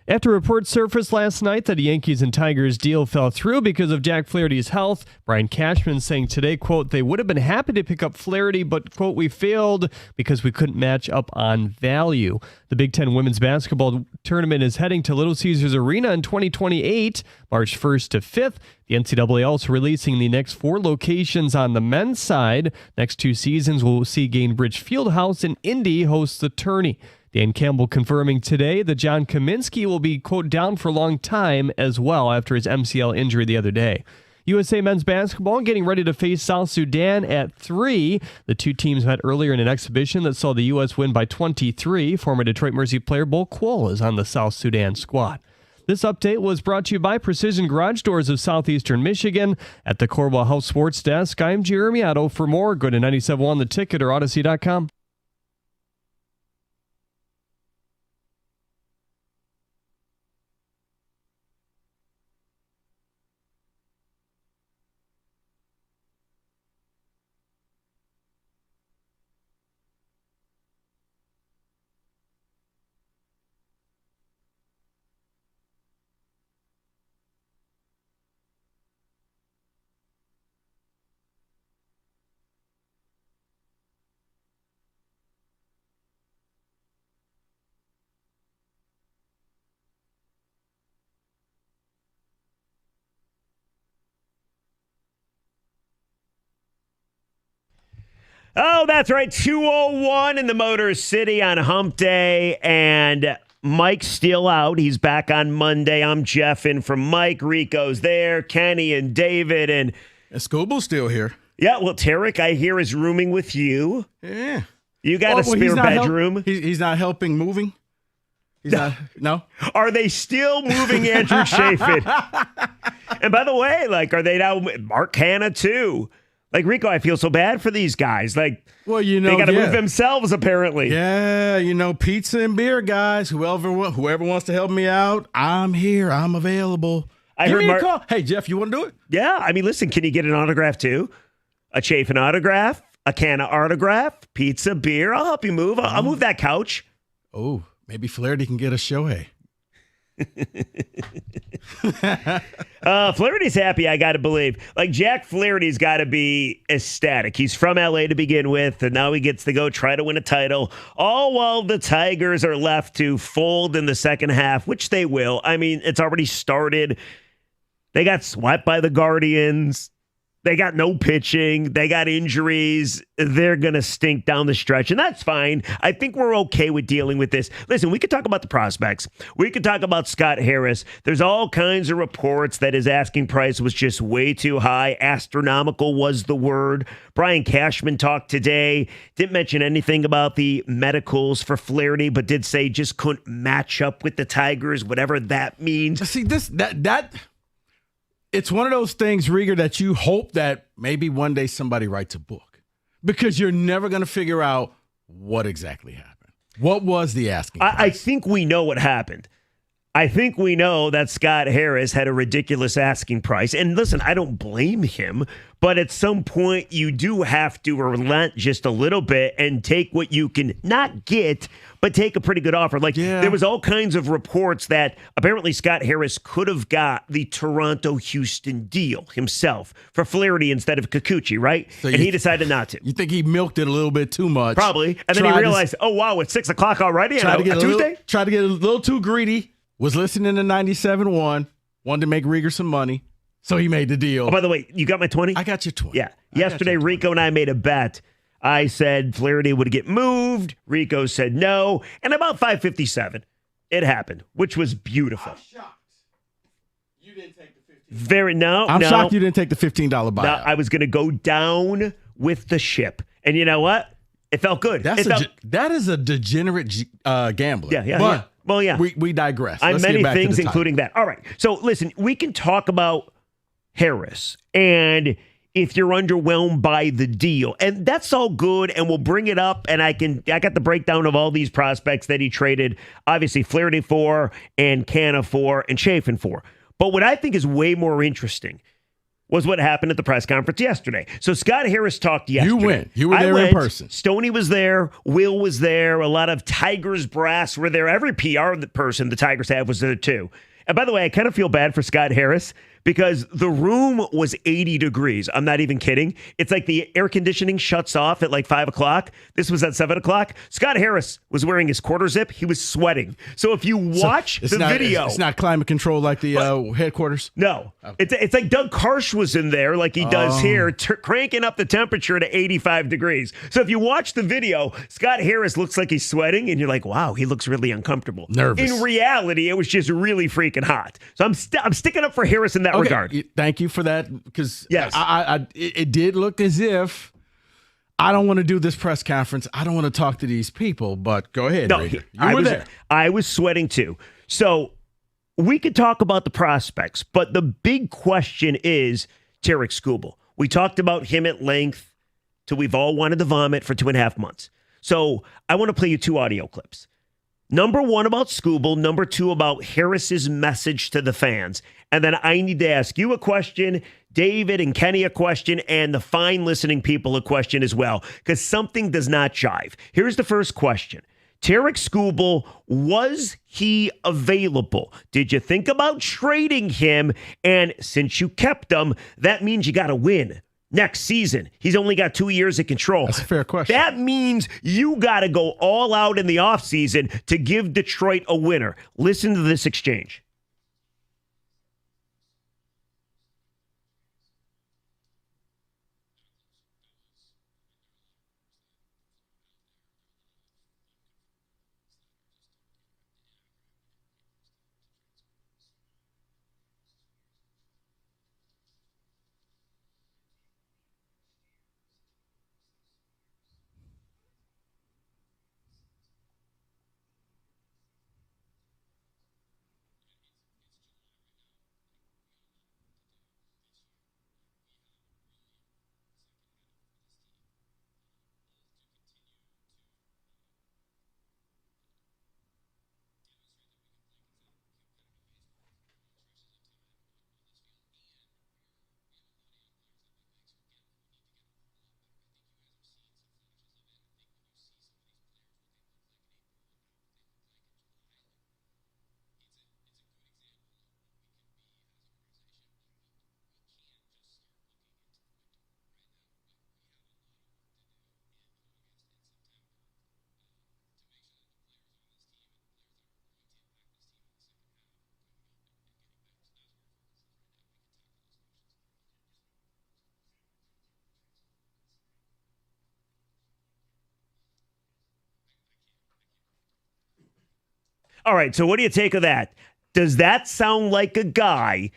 After reports surfaced last night that the Yankees and Tigers deal fell through because of Jack Flaherty's health, Brian Cashman saying today, quote, they would have been happy to pick up Flaherty, but, quote, we failed because we couldn't match up on value. The Big Ten women's basketball tournament is heading to Little Caesars Arena in 2028, March 1st to 5th. The NCAA also releasing the next 4 locations on the men's side. Next 2 seasons, we'll see Gainbridge Fieldhouse in Indy host the tourney. Dan Campbell confirming today that John Kaminsky will be, quote, down for a long time as well after his MCL injury the other day. USA men's basketball getting ready to face South Sudan at 3. The 2 teams met earlier in an exhibition that saw the U.S. win by 23. Former Detroit Mercy player Bo Quoll is on the South Sudan squad. This update was brought to you by Precision Garage Doors of Southeastern Michigan. At the Corwell House Sports Desk, I'm Jeremy Otto. For more, go to 97.1 The Ticket or Odyssey.com. Oh, that's right. 2:01 in the Motor City on Hump Day. And Mike's still out. He's back on Monday. I'm Jeff in from Mike. Rico's there. Kenny and David. And Scooble's still here. Yeah, well, Tarek, I hear, is rooming with you. Yeah. You got a spare bedroom? He's not helping moving? He's not, no? Are they still moving Andrew Chafin? And by the way, like, are they now Mark Hanna too? Like, Rico, I feel so bad for these guys. Like, well, you know, they got to move themselves, apparently. Yeah, you know, pizza and beer, guys. Whoever wants to help me out, I'm here. I'm available. Give me a call. Hey, Jeff, you want to do it? Yeah. I mean, listen, can you get an autograph too? A Chafin autograph, a Canna autograph, pizza, beer. I'll help you move. I'll move that couch. Oh, maybe Flaherty can get a Shohei. Flaherty's happy, I gotta believe. Like, Jack Flaherty's gotta be ecstatic. He's from LA to begin with, and now he gets to go try to win a title, all while the Tigers are left to fold in the second half, which they will. I mean, it's already started. They got swept by the Guardians. They got no pitching. They got injuries. They're going to stink down the stretch, and that's fine. I think we're okay with dealing with this. Listen, we could talk about the prospects. We could talk about Scott Harris. There's all kinds of reports that his asking price was just way too high. Astronomical was the word. Brian Cashman talked today. Didn't mention anything about the medicals for Flaherty, but did say just couldn't match up with the Tigers, whatever that means. See, that it's one of those things, Rieger, that you hope that maybe one day somebody writes a book, because you're never going to figure out what exactly happened. What was the asking price? I think we know what happened. I think we know that Scott Harris had a ridiculous asking price. And listen, I don't blame him, but at some point you do have to relent just a little bit and take what you can not get, but take a pretty good offer. Like, there was all kinds of reports that apparently Scott Harris could have got the Toronto-Houston deal himself for Flaherty instead of Kikuchi, right? So and he decided not to. You think he milked it a little bit too much? Probably. And then he realized, oh, wow, it's 6 o'clock already on a Tuesday? Tried to get a little too greedy. Was listening to 97.1, wanted to make Rieger some money, so he made the deal. Oh, by the way, you got my 20? I got your 20. Yeah. Yesterday, Rico and I made a bet. I said Flaherty would get moved. Rico said no. And about 5:57, it happened, which was beautiful. I'm shocked you didn't take the $15. I'm shocked you didn't take the $15 buyout. No, I was going to go down with the ship. And you know what? It felt good. That is a degenerate gambler. Yeah. But well, yeah. We digress. On many things, including that. All right. So listen, we can talk about Harris and if you're underwhelmed by the deal. And that's all good, and we'll bring it up, and I got the breakdown of all these prospects that he traded, obviously Flaherty for, and Canna for, and Chafin for. But what I think is way more interesting was what happened at the press conference yesterday. So Scott Harris talked yesterday. You went. You were there in person. Stoney was there. Will was there. A lot of Tigers brass were there. Every PR person the Tigers have was there too. And by the way, I kind of feel bad for Scott Harris because the room was 80 degrees. I'm not even kidding. It's like the air conditioning shuts off at like 5 o'clock. This was at 7 o'clock. Scott Harris was wearing his quarter zip. He was sweating. So if you watch the video. It's not climate control like the headquarters? No. Okay. It's like Doug Karsh was in there like he does here, cranking up the temperature to 85 degrees. So if you watch the video, Scott Harris looks like he's sweating, and you're like, wow, he looks really uncomfortable. Nervous. In reality, it was just really freaking hot. So I'm sticking up for Harris in that regard. Thank you for that, because yes. It did look as if I don't want to do this press conference. I don't want to talk to these people, but go ahead. No, Raider. You were there. I was sweating too. So we could talk about the prospects, but the big question is Tarek Skubal. We talked about him at length till we've all wanted to vomit for 2.5 months. So I want to play you 2 audio clips. Number 1 about Skubal, number 2 about Harris's message to the fans. And then I need to ask you a question, David and Kenny a question, and the fine listening people a question as well, because something does not jive. Here's the first question. Tarek Skubal, was he available? Did you think about trading him? And since you kept him, that means you got to win next season. He's only got 2 years of control. That's a fair question. That means you got to go all out in the offseason to give Detroit a winner. Listen to this exchange. All right, so what do you take of that? Does that sound like a guy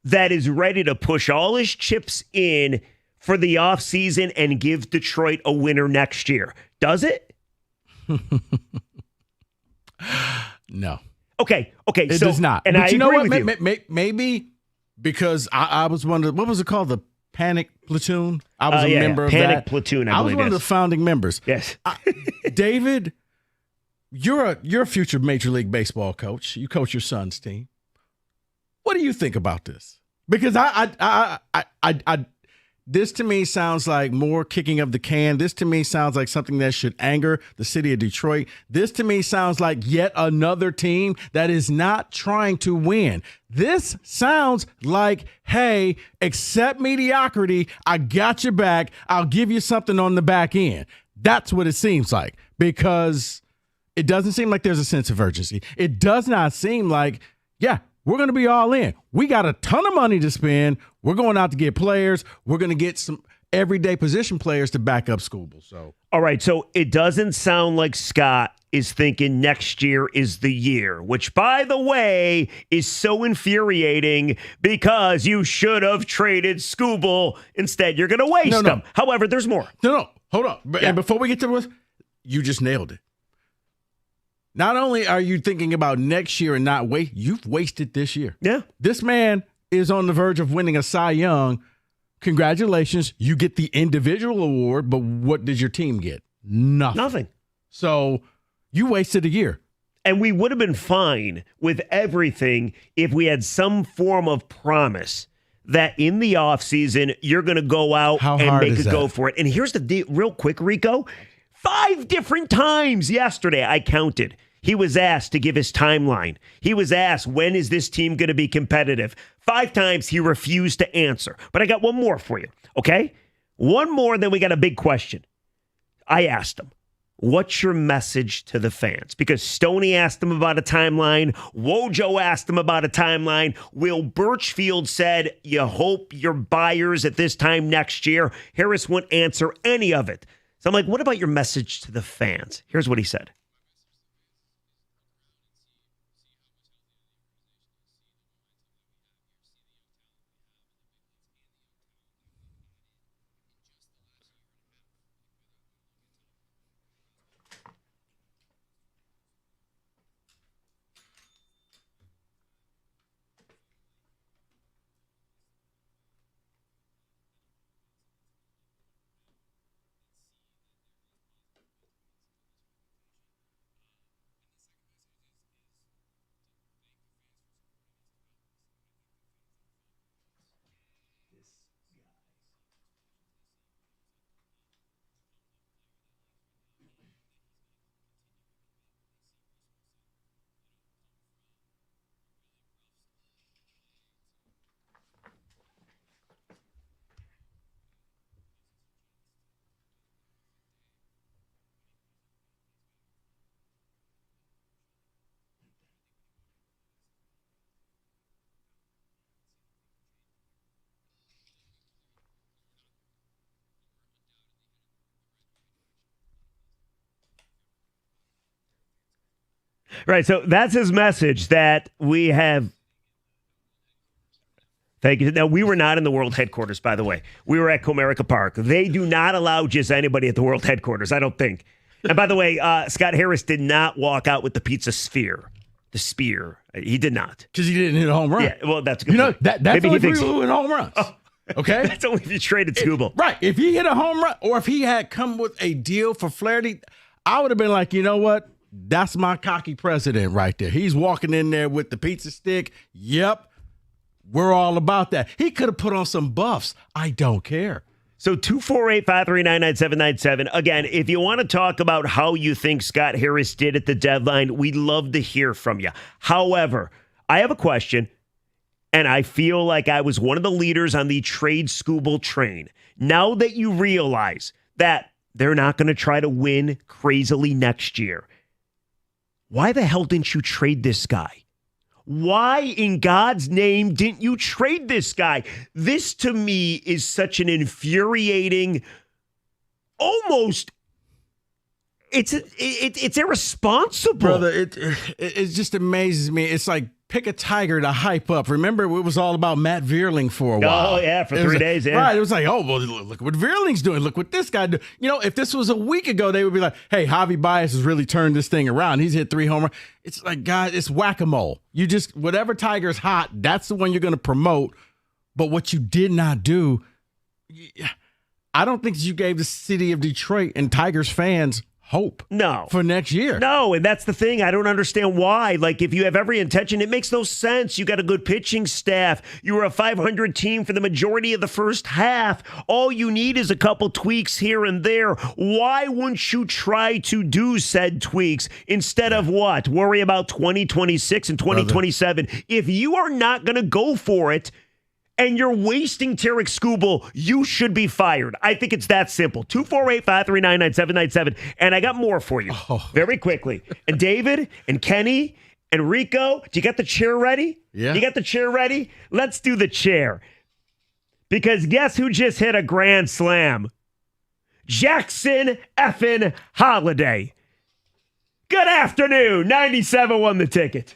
that is ready to push all his chips in for the offseason and give Detroit a winner next year? Does it? No. Okay. It does not. And but I you know agree what? with you. Maybe because I was wondering, what was it called? The Panic Platoon? I was a member of Panic that. Platoon, I was believe, one of yes. the founding members. Yes. David, you're a future Major League Baseball coach. You coach your son's team. What do you think about this? Because this to me sounds like more kicking of the can. This to me sounds like something that should anger the city of Detroit. This to me sounds like yet another team that is not trying to win. This sounds like, hey, accept mediocrity. I got your back. I'll give you something on the back end. That's what it seems like, because it doesn't seem like there's a sense of urgency. It does not seem like, yeah, we're going to be all in. We got a ton of money to spend. We're going out to get players. We're going to get some everyday position players to back up Skubal. So, all right, so it doesn't sound like Scott is thinking next year is the year, which, by the way, is so infuriating because you should have traded Skubal. Instead, you're going to waste him. However, there's more. No, hold on. And before we get to this, you just nailed it. Not only are you thinking about next year and not wait, you've wasted this year. Yeah. This man is on the verge of winning a Cy Young. Congratulations. You get the individual award, but what did your team get? Nothing. So you wasted a year. And we would have been fine with everything if we had some form of promise that in the offseason, you're going to go out and make a go for it. And here's the deal, real quick, Rico. 5 different times yesterday, I counted. He was asked to give his timeline. He was asked, when is this team going to be competitive? 5 times he refused to answer. But I got one more for you, okay? One more, then we got a big question. I asked him, what's your message to the fans? Because Stoney asked him about a timeline. Wojo asked him about a timeline. Will Birchfield said, you hope your buyers at this time next year. Harris wouldn't answer any of it. So I'm like, what about your message to the fans? Here's what he said. Right, so that's his message that we have. Thank you. Now, we were not in the world headquarters, by the way. We were at Comerica Park. They do not allow just anybody at the world headquarters, I don't think. And by the way, Scott Harris did not walk out with the pizza sphere, the spear. He did not. Because he didn't hit a home run. Yeah, well, that's a good. You know, that's Maybe only he thinks if you hit home runs. Oh. Okay? That's only if you traded Scooble. Right. If he hit a home run or if he had come with a deal for Flarity, I would have been like, you know what? That's my cocky president right there. He's walking in there with the pizza stick. Yep. We're all about that. He could have put on some buffs. I don't care. So 248-539-9797. Again, if you want to talk about how you think Scott Harris did at the deadline, we'd love to hear from you. However, I have a question, and I feel like I was one of the leaders on the trade Scooble train. Now that you realize that they're not going to try to win crazily next year, why the hell didn't you trade this guy? Why in God's name didn't you trade this guy? This to me is such an infuriating, almost, it's irresponsible. Brother, it just amazes me. It's like pick a tiger to hype up. Remember, it was all about Matt Vierling for a while. Oh, yeah, for 3 days, yeah. Right, it was like, oh, well, look what Vierling's doing. Look what this guy do. You know, if this was a week ago, they would be like, hey, Javi Baez has really turned this thing around. He's hit 3 homers. It's like, God, it's whack-a-mole. You just, whatever tiger's hot, that's the one you're going to promote. But what you did not do, I don't think you gave the city of Detroit and Tigers fans hope for next year. No, and that's the thing. I don't understand why. Like, if you have every intention, it makes no sense. You got a good pitching staff. You were a 500 team for the majority of the first half. All you need is a couple tweaks here and there. Why wouldn't you try to do said tweaks instead of what? Worry about 2026 and 2027. Brother. If you are not going to go for it, and you're wasting Tarek Skubal, you should be fired. I think it's that simple. 248-539-9797. And I got more for you very quickly. And David and Kenny and Rico, do you got the chair ready? Yeah. You got the chair ready? Let's do the chair. Because guess who just hit a grand slam? Jackson effing Holiday. Good afternoon. 97 won the ticket.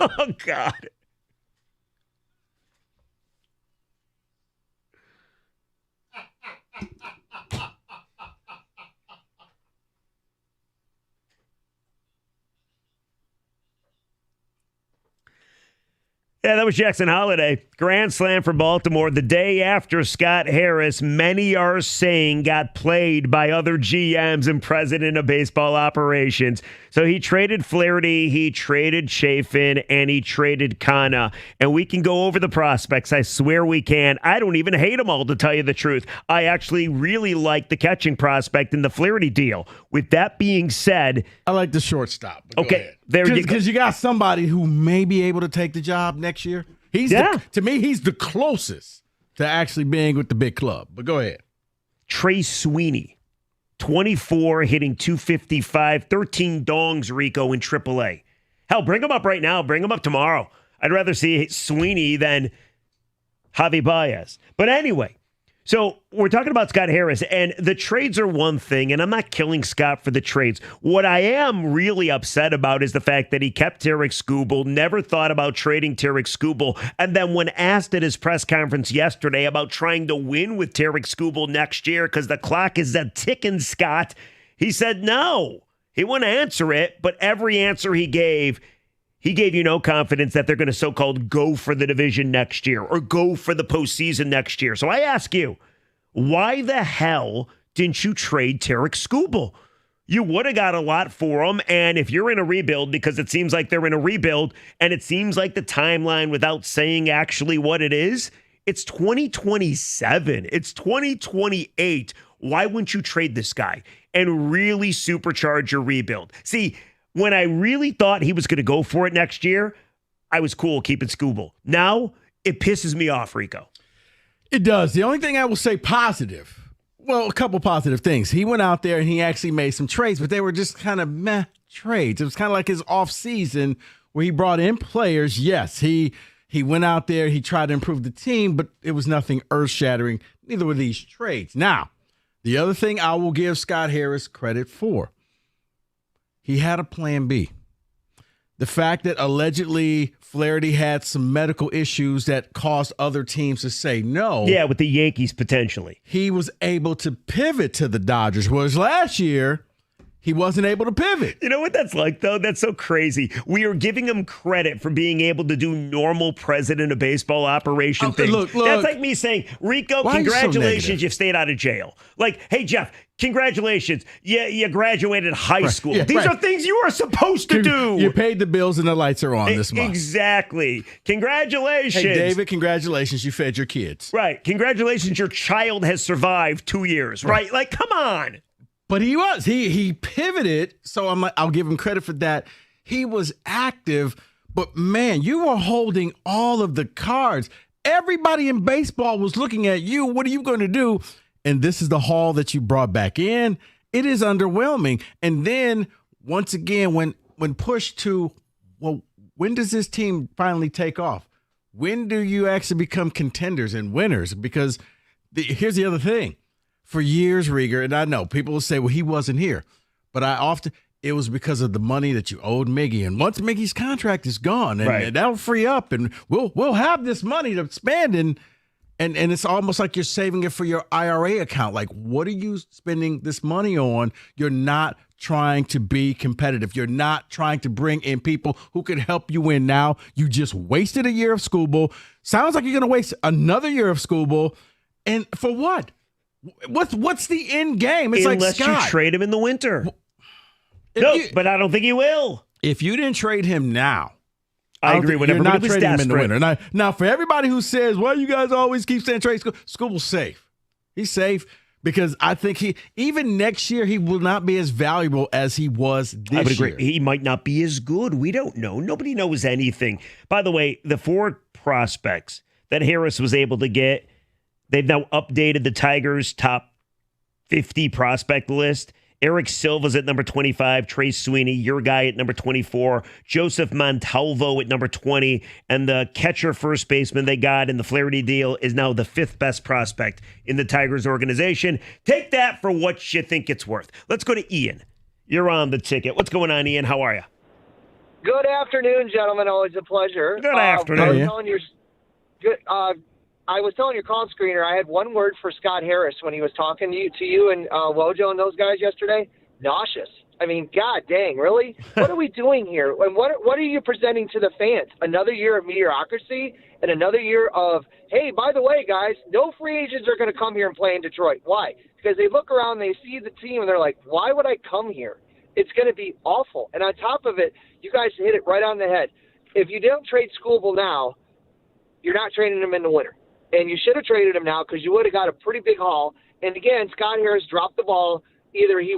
Oh, God. Yeah, that was Jackson Holliday. Grand slam for Baltimore the day after Scott Harris, many are saying, got played by other GMs and president of baseball operations. So he traded Flarity, he traded Chafin, and he traded Kana. And we can go over the prospects. I swear we can. I don't even hate them all, to tell you the truth. I actually really like the catching prospect in the Flarity deal. With that being said, I like the shortstop. Okay, there you go. Because you got somebody who may be able to take the job next year. To me, he's the closest to actually being with the big club. But go ahead. Trey Sweeney, 24, hitting 255, 13 dongs, Rico, in AAA. Hell, bring him up right now. Bring him up tomorrow. I'd rather see Sweeney than Javi Baez. But anyway, so we're talking about Scott Harris, and the trades are one thing, and I'm not killing Scott for the trades. What I am really upset about is the fact that he kept Tarek Skubal, never thought about trading Tarek Skubal, and then when asked at his press conference yesterday about trying to win with Tarek Skubal next year because the clock is a-ticking, Scott, he said no. He wouldn't answer it, but every answer he gave you no confidence that they're going to so-called go for the division next year or go for the postseason next year. So I ask you, why the hell didn't you trade Tarek Skubal? You would have got a lot for him, and if you're in a rebuild, because it seems like they're in a rebuild, and it seems like the timeline, without saying actually what it is, it's 2027. It's 2028. Why wouldn't you trade this guy and really supercharge your rebuild? See, when I really thought he was going to go for it next year, I was cool keeping Skubal. Now, it pisses me off, Rico. It does. The only thing I will say positive, well, a couple positive things. He went out there and he actually made some trades, but they were just kind of meh trades. It was kind of like his off season where he brought in players. Yes, he went out there, he tried to improve the team, but it was nothing earth-shattering. Neither were these trades. Now, the other thing I will give Scott Harris credit for, he had a plan B. The fact that allegedly Flarity had some medical issues that caused other teams to say no. Yeah, with the Yankees potentially. He was able to pivot to the Dodgers, whereas last year he wasn't able to pivot. You know what that's like, though? That's so crazy. We are giving him credit for being able to do normal president of baseball operation things. Look, that's like me saying, Rico, congratulations, you've stayed out of jail. Like, hey, Jeff, congratulations, you graduated high school. Yeah, These are things you are supposed to do. You paid the bills and the lights are on this month. Exactly. Congratulations. Hey, David, congratulations, you fed your kids. Right. Congratulations, your child has survived 2 years. Right? Like, come on. But he pivoted, so I'll give him credit for that. He was active, but man, you were holding all of the cards. Everybody in baseball was looking at you. What are you going to do? And this is the haul that you brought back in. It is underwhelming. And then once again, when pushed to, well, when does this team finally take off? When do you actually become contenders and winners? Because here's the other thing. For years, Rieger, and I know people will say, well, he wasn't here. But it was because of the money that you owed Miggy. And once Miggy's contract is gone, and that'll free up, and we'll have this money to spend. And it's almost like you're saving it for your IRA account. Like, what are you spending this money on? You're not trying to be competitive. You're not trying to bring in people who can help you win now. You just wasted a year of Skubal. Sounds like you're going to waste another year of Skubal. And for what? What's the end game? It's unless like Scott. You trade him in the winter. But I don't think he will. If you didn't trade him now, I agree with everybody. You're not trading him in the winter. Now, for everybody who says, "Why you guys always keep saying trade Skubal's safe?" He's safe because I think even next year he will not be as valuable as he was this year. I would agree. He might not be as good. We don't know. Nobody knows anything. By the way, the 4 prospects that Harris was able to get. They've now updated the Tigers' top 50 prospect list. Eric Silva's at number 25, Trey Sweeney, your guy at number 24, Joseph Montalvo at number 20, and the catcher first baseman they got in the Flarity deal is now the 5th best prospect in the Tigers organization. Take that for what you think it's worth. Let's go to Ian. You're on the ticket. What's going on, Ian? How are you? Good afternoon, gentlemen. Always a pleasure. Good afternoon. I was telling your call screener I had one word for Scott Harris when he was talking to you and Wojo and those guys yesterday. Nauseous. I mean, God dang, really? What are we doing here? And what are you presenting to the fans? Another year of mediocrity and another year of, hey, by the way, guys, no free agents are going to come here and play in Detroit. Why? Because they look around, they see the team, and they're like, why would I come here? It's going to be awful. And on top of it, you guys hit it right on the head. If you don't trade Skubal now, you're not trading him in the winter. And you should have traded him now because you would have got a pretty big haul. And again, Scott Harris dropped the ball. Either he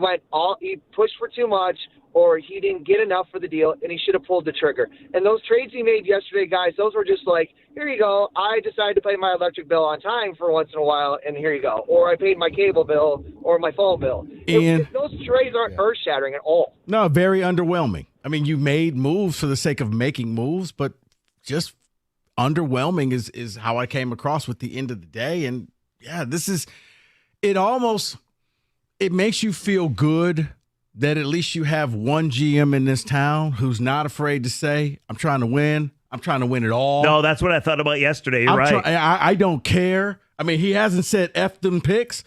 pushed for too much or he didn't get enough for the deal, and he should have pulled the trigger. And those trades he made yesterday, guys, those were just like, here you go. I decided to pay my electric bill on time for once in a while, and here you go. Or I paid my cable bill or my phone bill. Those trades aren't earth-shattering at all. No, very underwhelming. I mean, you made moves for the sake of making moves, but just underwhelming is how I came across with the end of the day. And, yeah, it makes you feel good that at least you have one GM in this town who's not afraid to say, I'm trying to win. I'm trying to win it all. No, that's what I thought about yesterday. You're right. I don't care. I mean, he hasn't said F them picks,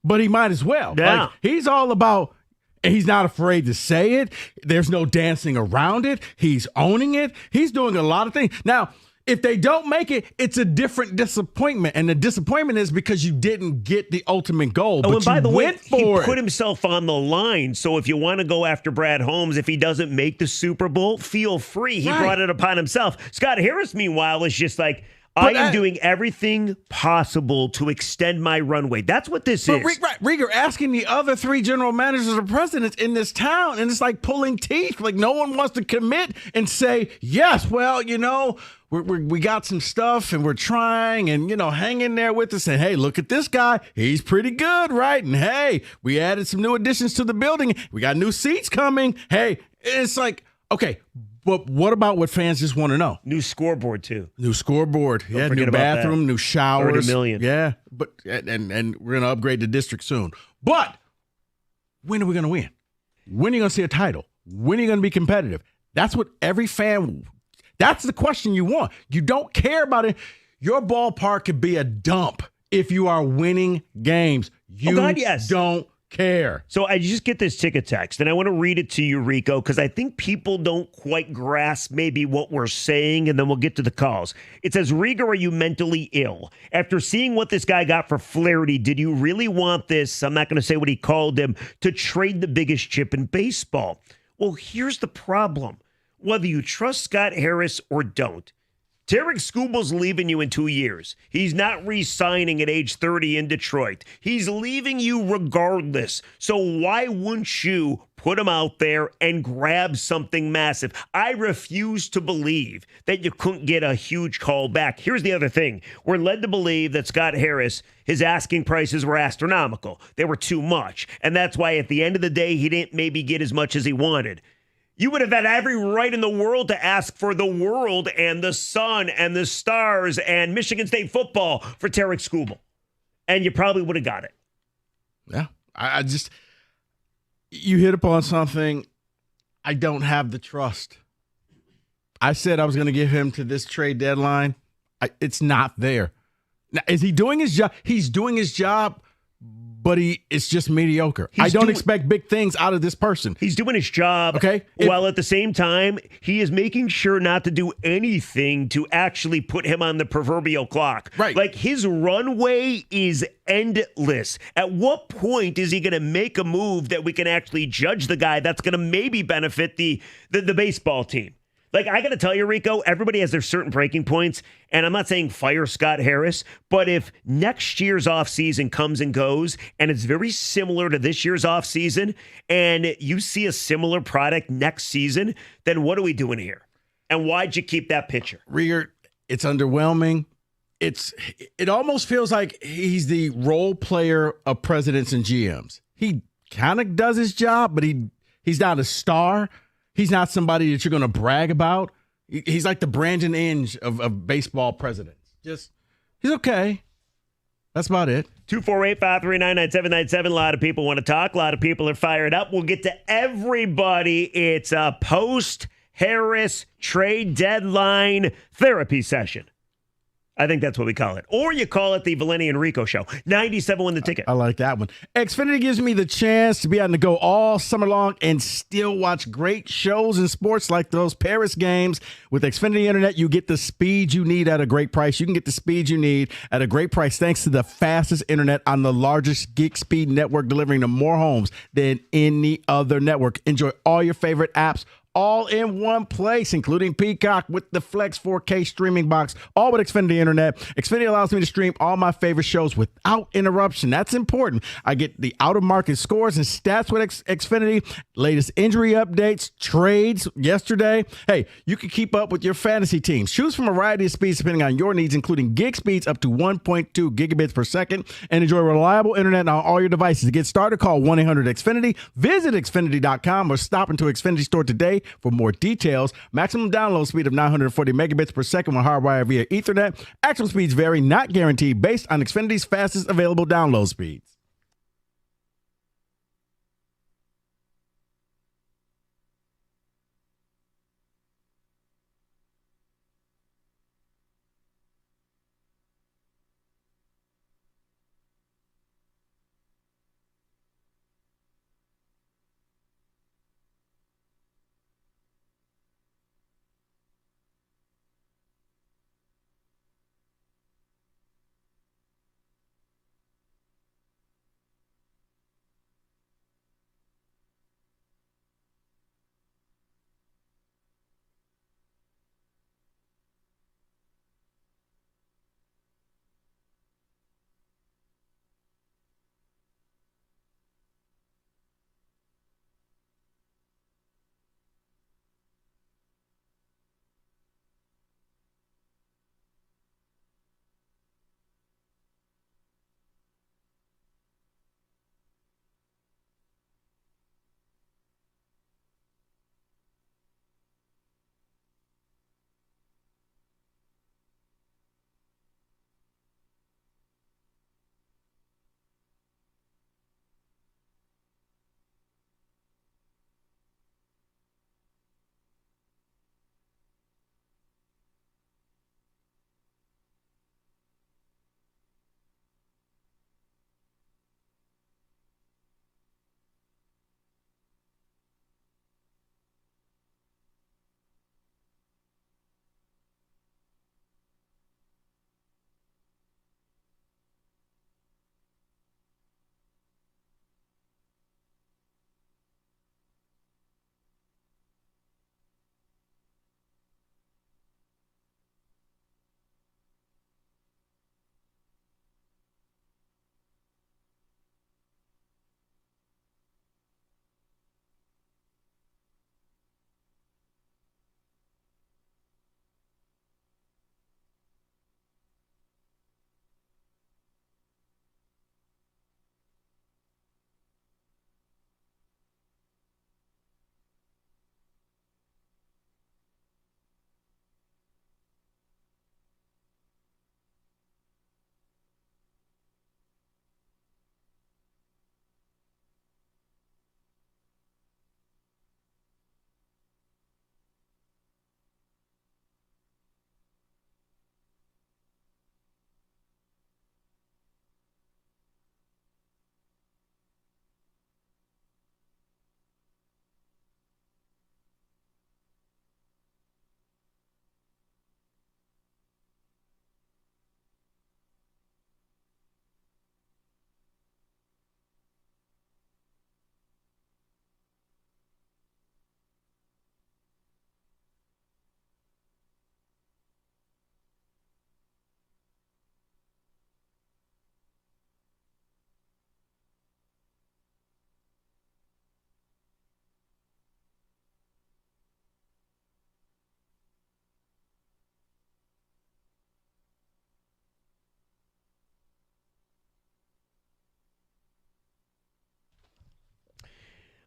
but he might as well. Yeah. Like, he's all about, he's not afraid to say it. There's no dancing around it. He's owning it. He's doing a lot of things. Now, if they don't make it, it's a different disappointment. And the disappointment is because you didn't get the ultimate goal. Oh, but and by the way, he for put himself on the line. So if you want to go after Brad Holmes, if he doesn't make the Super Bowl, feel free. He brought it upon himself. Scott Harris, meanwhile, is just like, I am doing everything possible to extend my runway. That's what this is. Rieger asking the other three general managers or presidents in this town, and it's like pulling teeth. Like no one wants to commit and say, yes, well, we got some stuff and we're trying and, hang in there with us. And, hey, look at this guy. He's pretty good, right? And, hey, we added some new additions to the building. We got new seats coming. Hey, it's like, okay, but what about what fans just want to know? New scoreboard, too. New scoreboard. Yeah, new bathroom, new showers. $30 million. Yeah, but and we're going to upgrade the district soon. But when are we going to win? When are you going to see a title? When are you going to be competitive? That's what every fan – that's the question you want. You don't care about it. Your ballpark could be a dump if you are winning games. You don't care. So I just get this ticket text, and I want to read it to you, Rico, because I think people don't quite grasp maybe what we're saying, and then we'll get to the calls. It says, Rigo, are you mentally ill? After seeing what this guy got for Flarity, did you really want this, I'm not going to say what he called him, to trade the biggest chip in baseball? Well, here's the problem. Whether you trust Scott Harris or don't, Tarek Skubal's leaving you in 2 years. He's not re-signing at age 30 in Detroit. He's leaving you regardless. So why wouldn't you put him out there and grab something massive? I refuse to believe that you couldn't get a huge call back. Here's the other thing. We're led to believe that Scott Harris, his asking prices were astronomical. They were too much. And that's why at the end of the day, he didn't maybe get as much as he wanted. You would have had every right in the world to ask for the world and the sun and the stars and Michigan State football for Tarek Skubal. And you probably would have got it. Yeah. You hit upon something. I don't have the trust. I said I was going to give him to this trade deadline. It's not there. Now, is he doing his job? He's doing his job, but it's just mediocre. I don't expect big things out of this person. He's doing his job, okay, while at the same time, he is making sure not to do anything to actually put him on the proverbial clock. Right. Like, his runway is endless. At what point is he going to make a move that we can actually judge the guy that's going to maybe benefit the baseball team? Like, I got to tell you, Rico, everybody has their certain breaking points, and I'm not saying fire Scott Harris, but if next year's offseason comes and goes, and it's very similar to this year's offseason, and you see a similar product next season, then what are we doing here? And why'd you keep that pitcher? Rieger, it's underwhelming. It almost feels like he's the role player of presidents and GMs. He kind of does his job, but he's not a star. He's not somebody that you're going to brag about. He's like the Brandon Inge of baseball presidents. He's okay. That's about it. 248-539-9797. A lot of people want to talk. A lot of people are fired up. We'll get to everybody. It's a post Harris trade deadline therapy session. I think that's what we call it. Or you call it the Valenti and Rico show. 97 win the ticket. I like that one. Xfinity gives me the chance to be on the go all summer long and still watch great shows and sports like those Paris games. With Xfinity Internet, you get the speed you need at a great price. You can get the speed you need at a great price thanks to the fastest internet on the largest gig speed network, delivering to more homes than any other network. Enjoy all your favorite apps all in one place, including Peacock with the Flex 4K streaming box, all with Xfinity Internet. Xfinity allows me to stream all my favorite shows without interruption. That's important. I get the out-of-market scores and stats with Xfinity, latest injury updates, trades yesterday. Hey, you can keep up with your fantasy teams. Choose from a variety of speeds depending on your needs, including gig speeds up to 1.2 gigabits per second, and enjoy reliable internet on all your devices. To get started, call 1-800-XFINITY, visit Xfinity.com, or stop into Xfinity store today for more details. Maximum download speed of 940 megabits per second when hardwired via Ethernet. Actual speeds vary, not guaranteed, based on Xfinity's fastest available download speeds.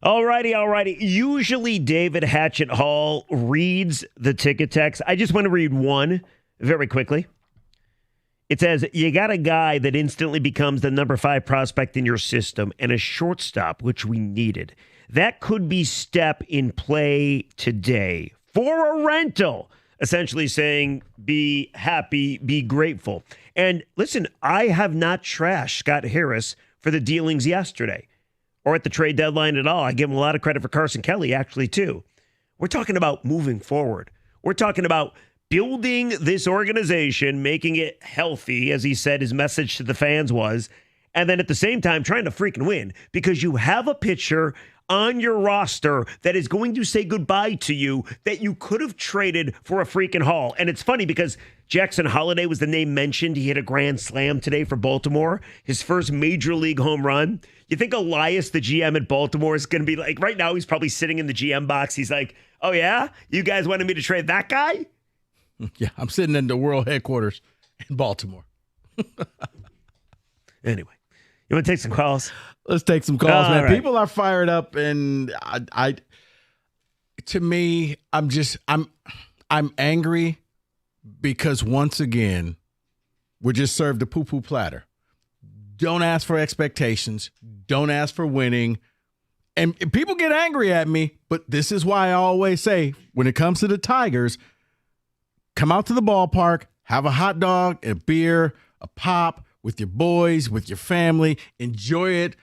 All righty. Usually David Hatchett Hall reads the ticket text. I just want to read one very quickly. It says, you got a guy that instantly becomes the number 5 prospect in your system and a shortstop, which we needed. That could be step in play today. for a rental, essentially saying, be happy, be grateful. And listen, I have not trashed Scott Harris for the dealings yesterday or at the trade deadline at all. I give him a lot of credit for Carson Kelly, actually, too. We're talking about moving forward. We're talking about building this organization, making it healthy, as he said his message to the fans was, and then at the same time trying to freaking win because you have a pitcher on your roster that is going to say goodbye to you that you could have traded for a freaking haul. And it's funny because Jackson Holliday was the name mentioned. He hit a grand slam today for Baltimore, his first major league home run. You think Elias, the GM at Baltimore, is going to be like, right now he's probably sitting in the GM box. He's like, oh yeah? You guys wanted me to trade that guy? Yeah, I'm sitting in the world headquarters in Baltimore. Anyway, you want to take some calls? Let's take some calls, man. Right. People are fired up, and I to me, I'm angry because once again, we're just served a poo-poo platter. Don't ask for expectations. Don't ask for winning. And people get angry at me, but this is why I always say, when it comes to the Tigers, come out to the ballpark, have a hot dog, a beer, a pop with your boys, with your family. Enjoy it.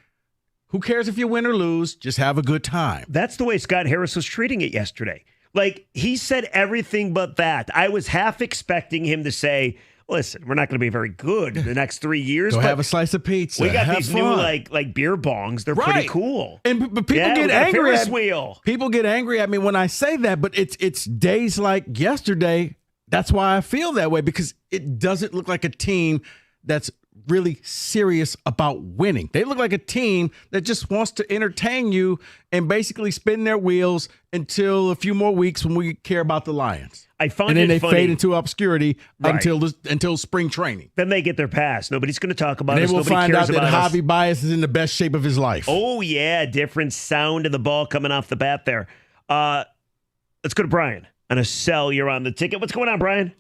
Who cares if you win or lose? Just have a good time. That's the way Scott Harris was treating it yesterday. Like, he said everything but that. I was half expecting him to say, listen, we're not going to be very good in the next 3 years. Go but have a slice of pizza. we got have these fun. new like beer bongs. They're pretty cool. And but people Yeah, we get got a angry Ferris at wheel. People get angry at me when I say that, but it's days like yesterday. That's why I feel that way, because it doesn't look like a team that's really serious about winning. They look like a team that just wants to entertain you and basically spin their wheels until a few more weeks when we care about the Lions. I find and then it they funny. fade into obscurity Right. until spring training. Then they get their pass. Nobody's going to talk about And us. they will Nobody find cares out that about us. Javi Baez is in the best shape of his life. Oh, yeah. Different sound of the ball coming off the bat there. Let's go to Brian. On a cell, you're on the ticket. What's going on, Brian?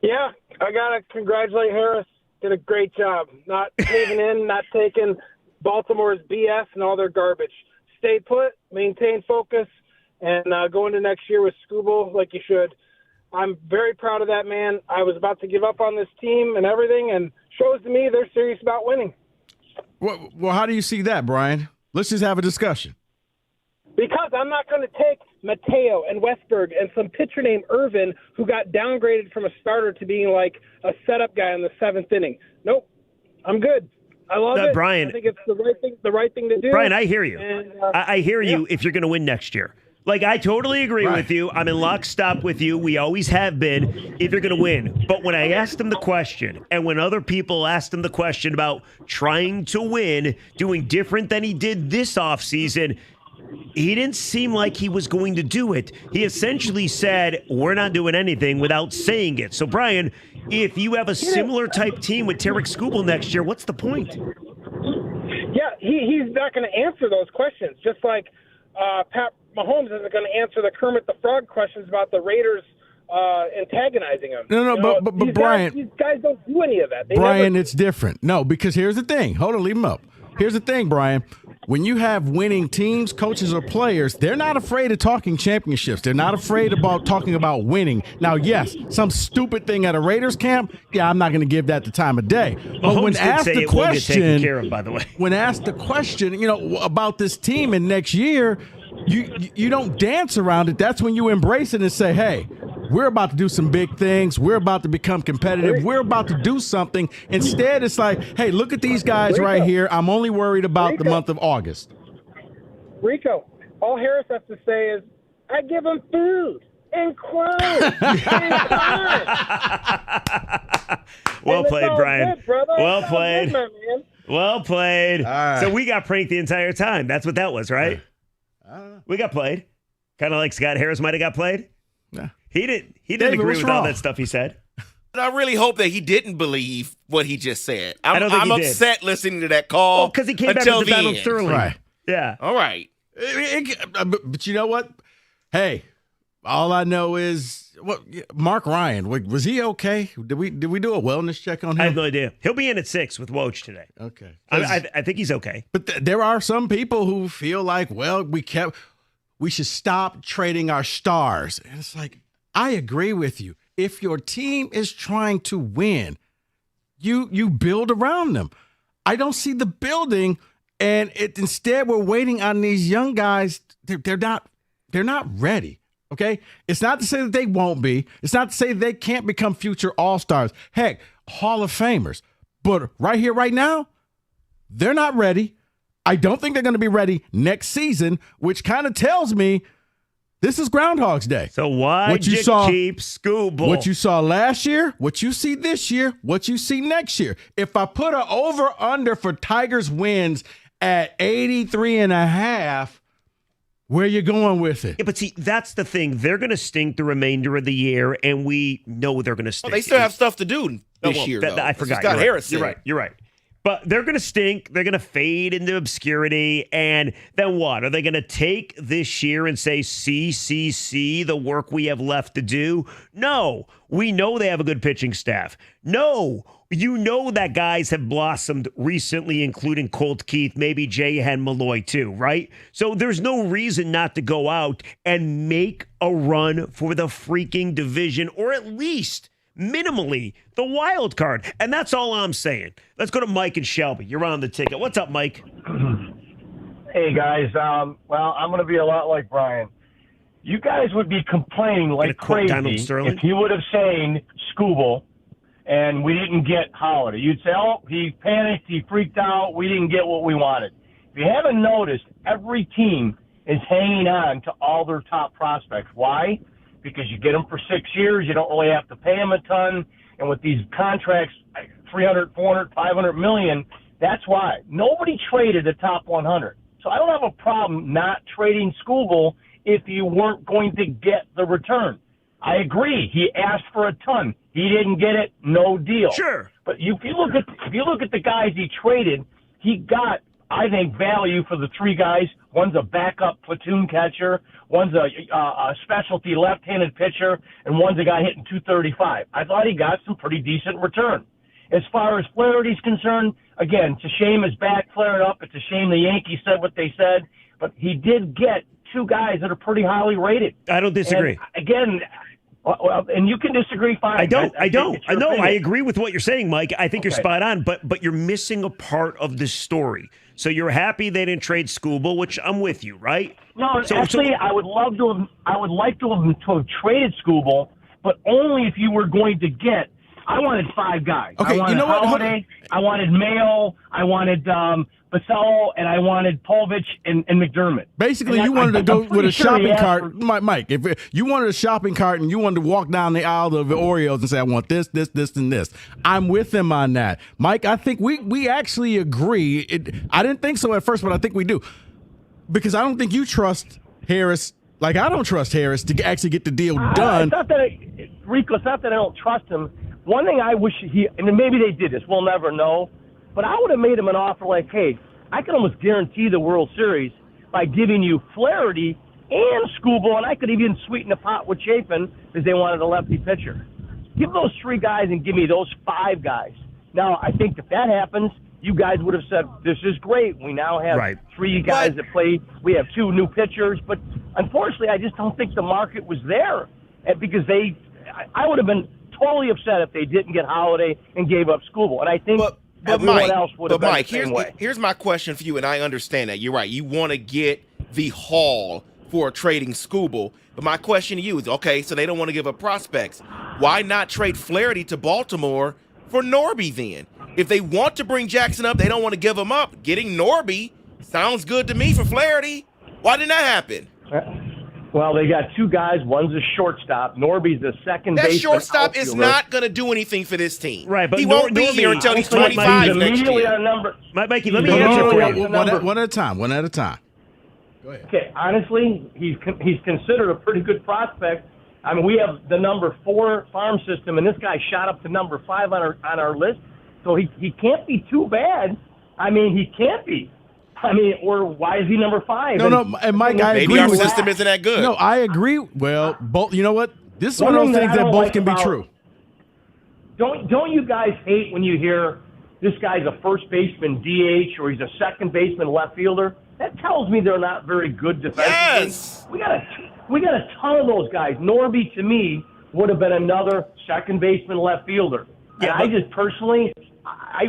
Yeah, I got to congratulate Harris. Did a great job. Not caving in, not taking Baltimore's BS and all their garbage. Stay put, maintain focus, and go into next year with Scooble like you should. I'm very proud of that man. I was about to give up on this team and everything, and shows to me they're serious about winning. Well, how do you see that, Brian? Let's just have a discussion. Because I'm not going to take Mateo and Westberg and some pitcher named Irvin who got downgraded from a starter to being like a setup guy in the seventh inning. Nope, I'm good. I love it. Brian, I think it's the right thing to do. Brian, I hear you. And, I hear you if you're going to win next year. Like, I totally agree with you. I'm in lockstep with you. We always have been if you're going to win. But when I asked him the question, and when other people asked him the question about trying to win, doing different than he did this offseason, he didn't seem like he was going to do it. He essentially said, we're not doing anything without saying it. So, Brian, if you have a similar type team with Tarek Skubal next year, what's the point? Yeah, he's not going to answer those questions, just like Pat Mahomes isn't going to answer the Kermit the Frog questions about the Raiders antagonizing him. But Brian, these guys don't do any of that. Brian, it's different. No, because here's the thing. Hold on, leave him up. Here's the thing, Brian. When you have winning teams, coaches, or players, they're not afraid of talking championships. They're not afraid about talking about winning. Now, yes, some stupid thing at a Raiders camp, yeah, I'm not going to give that the time of day. But when asked the question, by the way, when asked the question, about this team in next year, you don't dance around it. That's when you embrace it and say, hey, we're about to do some big things. We're about to become competitive. We're about to do something. Instead, it's like, hey, look at these guys right here. I'm only worried about the month of August. Rico, all Harris has to say is, I give him food and clothes and time. Well played, Brian. Good, brother. Well played. Good, man. Well played. Right. So we got pranked the entire time. That's what that was, right? We got played. Kind of like Scott Harris might have got played. Yeah. He didn't David, agree what's with all wrong? that stuff he said. I really hope that he didn't believe what he just said. I don't think I'm he did. upset listening to that call. Because he came back until with the Donald end. Sterling. Right. Yeah. All right. But you know what? Hey, all I know is Mark Ryan, was he okay? Did we do a wellness check on him? I have no idea. He'll be in at 6 with Woj today. Okay. I think he's okay. But there are some people who feel like, well, we should stop trading our stars. And it's like, I agree with you. If your team is trying to win, you build around them. I don't see the building, and instead we're waiting on these young guys. They're not ready. Okay, it's not to say that they won't be. It's not to say they can't become future all-stars. Heck, Hall of Famers. But right here, right now, they're not ready. I don't think they're going to be ready next season, which kind of tells me this is Groundhog's Day. So why keep Skubal? What you saw last year, what you see this year, what you see next year. If I put an over-under for Tigers wins at 83.5, where you going with it? Yeah, but see, that's the thing. They're going to stink the remainder of the year, and we know they're going to stink. Well, they still have stuff to do this year, though. I forgot. Scott Harris said. You're right. But they're going to stink. They're going to fade into obscurity. And then what? Are they going to take this year and say, see, the work we have left to do? No. We know they have a good pitching staff. No. You know that guys have blossomed recently, including Colt Keith, maybe Jahan Malloy too, right? So there's no reason not to go out and make a run for the freaking division, or at least minimally the wild card. And that's all I'm saying. Let's go to Mike and Shelby. You're on the ticket. What's up, Mike? Hey, guys. Well, I'm going to be a lot like Brian. You guys would be complaining like crazy if you would have saying Skubal and we didn't get Holiday. You'd say, oh, he panicked, he freaked out, we didn't get what we wanted. If you haven't noticed, every team is hanging on to all their top prospects. Why? Because you get them for 6 years, you don't really have to pay them a ton, and with these contracts, 300, 400, 500 million, that's why. Nobody traded the top 100. So I don't have a problem not trading Skubal if you weren't going to get the return. I agree. He asked for a ton. He didn't get it. No deal. Sure. But if you look at the guys he traded, he got, I think, value for the three guys. One's a backup platoon catcher. One's a specialty left-handed pitcher, and one's a guy hitting 235. I thought he got some pretty decent return. As far as Flarity's concerned, again, it's a shame his back flared up. It's a shame the Yankees said what they said. But he did get two guys that are pretty highly rated. I don't disagree. And again, well, and you can disagree, fine. I don't. Opinion. I agree with what you're saying, Mike. I think you're spot on, but you're missing a part of the story. So you're happy they didn't trade Skubal, which I'm with you, right? No, actually, I would like to have traded Skubal, but only if you were going to get. I wanted five guys. Okay, I wanted Holiday, I wanted Mayo, I wanted Basello, and I wanted Povich and McDermott. Basically, you wanted to go with a shopping cart. Mike, if you wanted a shopping cart and you wanted to walk down the aisle of the Oreos and say, I want this, and this. I'm with them on that. Mike, I think we actually agree. I didn't think so at first, but I think we do. Because I don't think you trust Harris like I don't trust Harris to actually get the deal done. It's not that Rico, it's not that I don't trust him. One thing I wish and maybe they did this, we'll never know, but I would have made him an offer like, hey, I can almost guarantee the World Series by giving you Flarity and Skubal, and I could even sweeten the pot with Chapin because they wanted a lefty pitcher. Give those three guys and give me those five guys. Now, I think if that happens, you guys would have said, this is great. We now have three guys that play. We have two new pitchers. But unfortunately, I just don't think the market was there because I would have been totally upset if they didn't get Holiday and gave up Skubal. And I think everyone else would have been the same way. Here's my question for you, and I understand that. You're right. You want to get the haul for trading Skubal. But my question to you is, okay, so they don't want to give up prospects. Why not trade Flarity to Baltimore for Norby then? If they want to bring Jackson up, they don't want to give him up. Getting Norby sounds good to me for Flarity. Why didn't that happen? Well, they got two guys. One's a shortstop. Norby's the second baseman. That shortstop is not going to do anything for this team. Right, but he won't be here until he's 25 next year. Mikey, let me answer for you. One at a time. One at a time. Go ahead. Okay, honestly, he's considered a pretty good prospect. I mean, we have the number 4 farm system, and this guy shot up to number 5 on our list. So he can't be too bad. I mean, he can't be. I mean, or why is he number 5? No, and Mike, I agree. Maybe our system isn't that good. No, I agree. Well, both. You know what? This is one of those things that both can be true. Don't you guys hate when you hear this guy's a first baseman DH or he's a second baseman left fielder? that tells me they're not very good defensively. Yes. We got a ton of those guys. Norby, to me, would have been another second baseman, left fielder. Yeah, and I just personally, I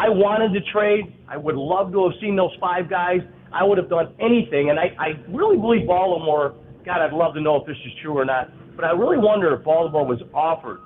wanted to trade. I would love to have seen those 5 guys. I would have done anything, and I really believe Baltimore. God, I'd love to know if this is true or not, but I really wonder if Baltimore was offered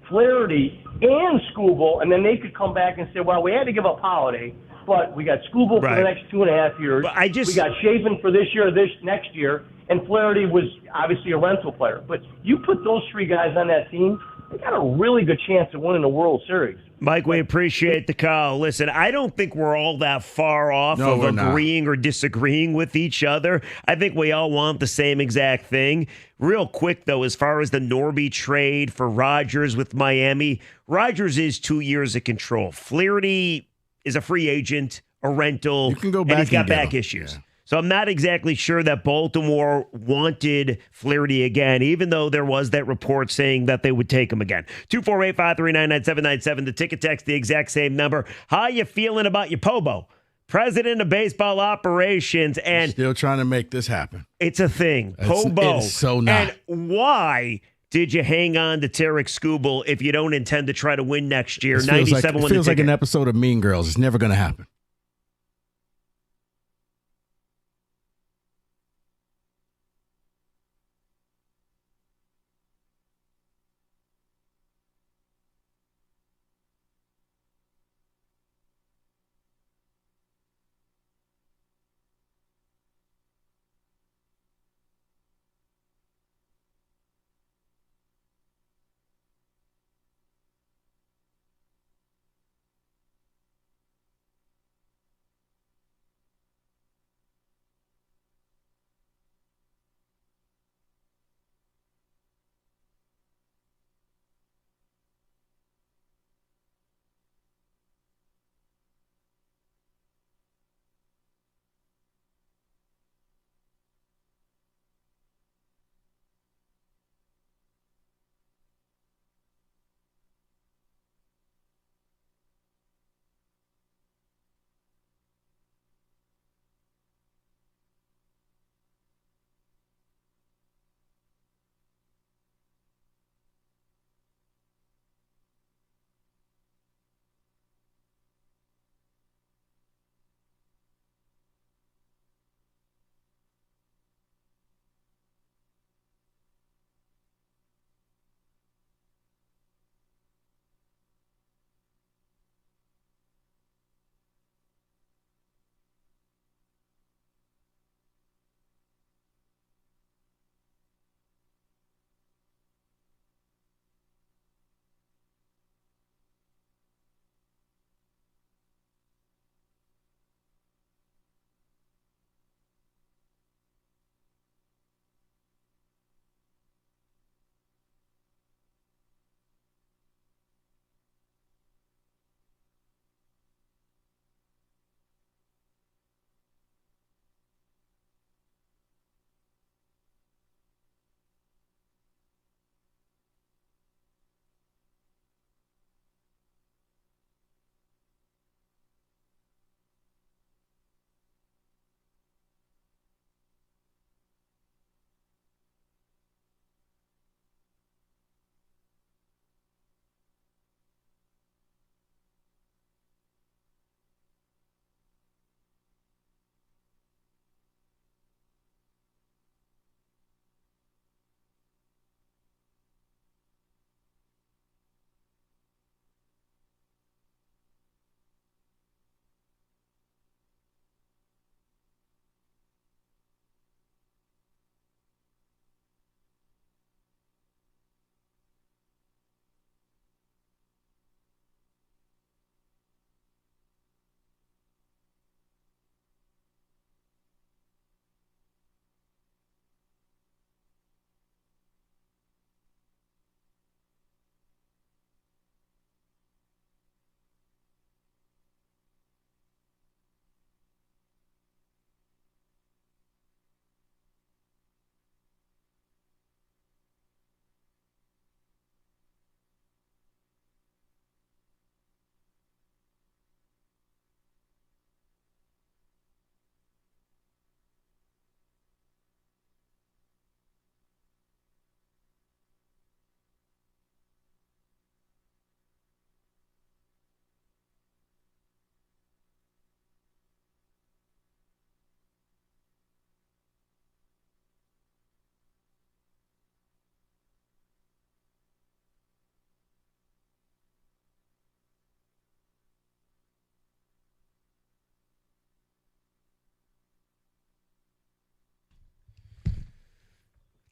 Flarity and Skubal, and then they could come back and say, well, we had to give up Holiday, but we got Skubal for the next 2.5 years. But we got Chafin for this year, this next year, and Flarity was obviously a rental player. But you put those 3 guys on that team, they got a really good chance of winning the World Series. Mike, we appreciate the call. Listen, I don't think we're all that far off of agreeing or disagreeing with each other. I think we all want the same exact thing. Real quick, though, as far as the Norby trade for Rodgers with Miami, Rodgers is 2 years of control. Flaherty is a free agent, a rental, You can go back and he's got and get back him. issues. Yeah. So I'm not exactly sure that Baltimore wanted Flaherty again, even though there was that report saying that they would take him again. 248-539-9797. The ticket text, the exact same number. How you feeling about your Pobo? President of baseball operations, and still trying to make this happen. It's a thing. Pobo. It's so not. And why did you hang on to Tarek Skubal if you don't intend to try to win next year? It feels like an episode of Mean Girls. It's never going to happen.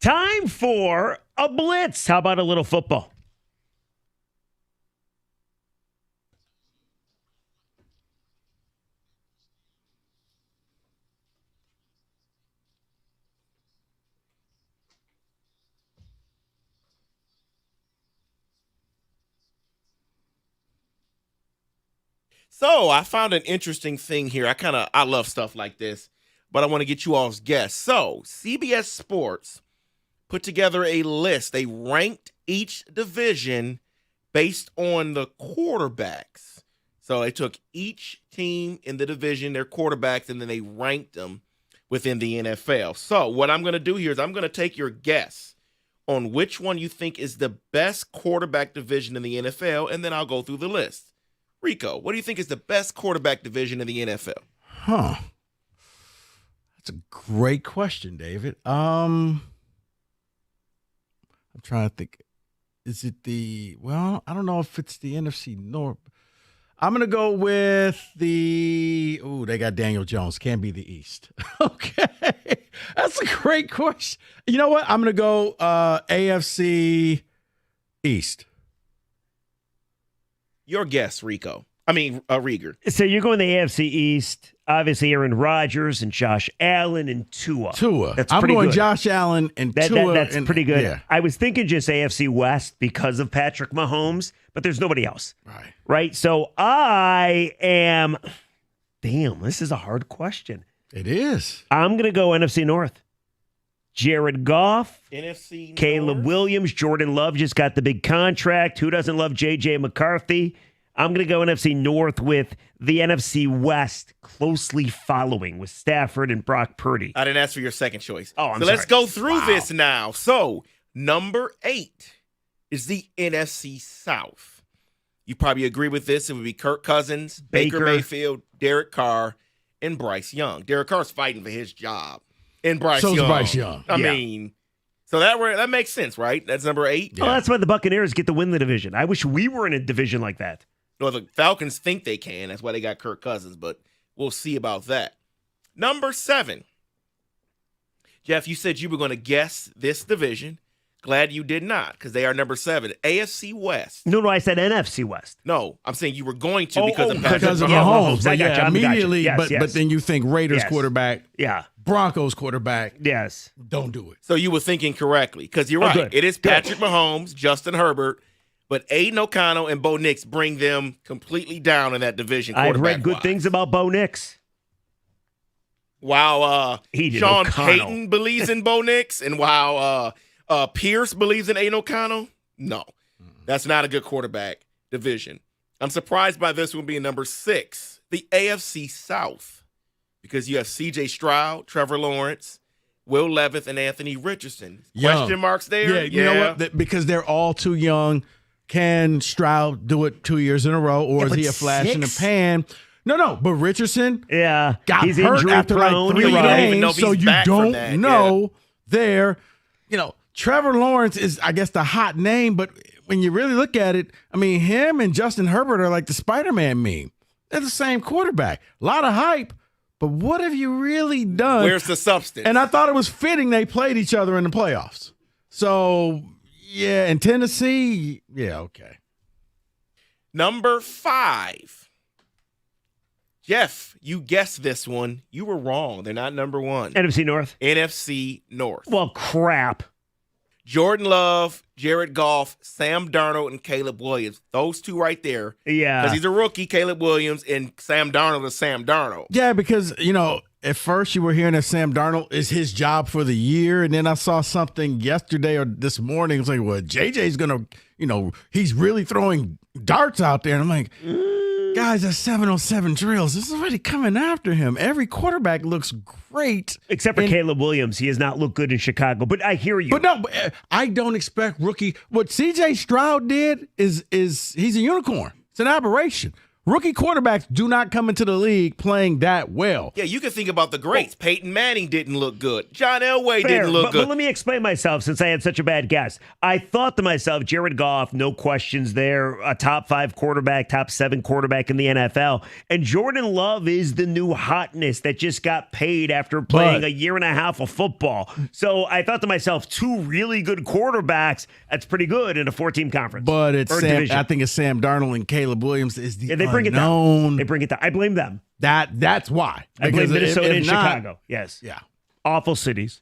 Time for a blitz. How about a little football? So I found an interesting thing here. I love stuff like this, but I want to get you all's guess. So CBS Sports put together a list. They ranked each division based on the quarterbacks. So they took each team in the division, their quarterbacks, and then they ranked them within the NFL. So what I'm going to do here is I'm going to take your guess on which one you think is the best quarterback division in the NFL, and then I'll go through the list. Rico, what do you think is the best quarterback division in the NFL? That's a great question, David. I'm trying to think. Is it I don't know if it's the NFC North. I'm going to go with they got Daniel Jones. Can't be the East. Okay. That's a great question. You know what? I'm going to go AFC East. Your guess, Rico. Rieger. So you're going the AFC East. Obviously, Aaron Rodgers and Josh Allen and Tua. That's I'm pretty going good. Josh Allen and Tua. That's pretty good. Yeah. I was thinking just AFC West because of Patrick Mahomes, but there's nobody else. Right? So I am... Damn, this is a hard question. It is. I'm going to go NFC North. Jared Goff, NFC North. Caleb Williams, Jordan Love just got the big contract. Who doesn't love J.J. McCarthy? I'm going to go NFC North with the NFC West closely following with Stafford and Brock Purdy. I didn't ask for your second choice. Oh, I'm so sorry. let's go through this now. So number 8 is the NFC South. You probably agree with this. It would be Kirk Cousins, Baker Mayfield, Derek Carr, and Bryce Young. Derek Carr's fighting for his job. And Bryce Young. Bryce Young. I mean, so that makes sense, right? That's number 8. Yeah. Well, that's why the Buccaneers get to win the division. I wish we were in a division like that. Well, the Falcons think they can. That's why they got Kirk Cousins, but we'll see about that. Number 7. Jeff, you said you were going to guess this division. Glad you did not, because they are number 7. AFC West. No, I said NFC West. No, I'm saying you were going to because of Mahomes. I got you. Immediately, Yes, but then you think Raiders Yes. quarterback. Yeah. Broncos quarterback. Yes. Don't do it. So you were thinking correctly, because you're right. Good. It is Patrick Mahomes, Justin Herbert, but Aiden O'Connell and Bo Nix bring them completely down in that division. I've read good things about Bo Nix. While Sean O'Connell. Payton believes in Bo Nix, and while Pierce believes in Aiden O'Connell, no, that's not a good quarterback division. I'm surprised by this one being number 6, the AFC South, because you have C.J. Stroud, Trevor Lawrence, Will Levis, and Anthony Richardson. Question marks there? Yeah, you know what? Because they're all too young. Can Stroud do it 2 years in a row, or is he a flash in the pan? No, but Richardson got he's hurt injury after prone. like 3 You're right. games, so you don't know there. You know, Trevor Lawrence is, I guess, the hot name, but when you really look at it, I mean, him and Justin Herbert are like the Spider-Man meme. They're the same quarterback. A lot of hype, but what have you really done? Where's the substance? And I thought it was fitting they played each other in the playoffs. So, yeah, in Tennessee, yeah, okay. Number 5. Jeff, you guessed this one. You were wrong. They're not number 1. NFC North. NFC North. Well, crap. Jordan Love, Jared Goff, Sam Darnold, and Caleb Williams. Those two right there. Yeah. Because he's a rookie, Caleb Williams, and Sam Darnold is Sam Darnold. Yeah, because, you know, at first you were hearing that Sam Darnold is his job for the year, and then I saw something yesterday or this morning. It was like, well, JJ's going to, you know, he's really throwing darts out there. And I'm like, guys, that's 707 drills. This is already coming after him. Every quarterback looks great. Except for Caleb Williams. He has not looked good in Chicago, but I hear you. But no, I don't expect rookie. What CJ Stroud did is he's a unicorn. It's an aberration. Rookie quarterbacks do not come into the league playing that well. Yeah, you can think about the greats. Peyton Manning didn't look good. John Elway Fair, didn't look good. But let me explain myself since I had such a bad guess. I thought to myself, Jared Goff, no questions there, a top 5 quarterback, top 7 quarterback in the NFL. And Jordan Love is the new hotness that just got paid after playing a year and a half of football. So I thought to myself, 2 really good quarterbacks, that's pretty good in a 4-team conference. But it's division. I think it's Sam Darnold and Caleb Williams is the They bring unknown. it down. They bring it down. I blame them. That's why. I blame Minnesota if and not, Chicago. Yes. Yeah. Awful cities.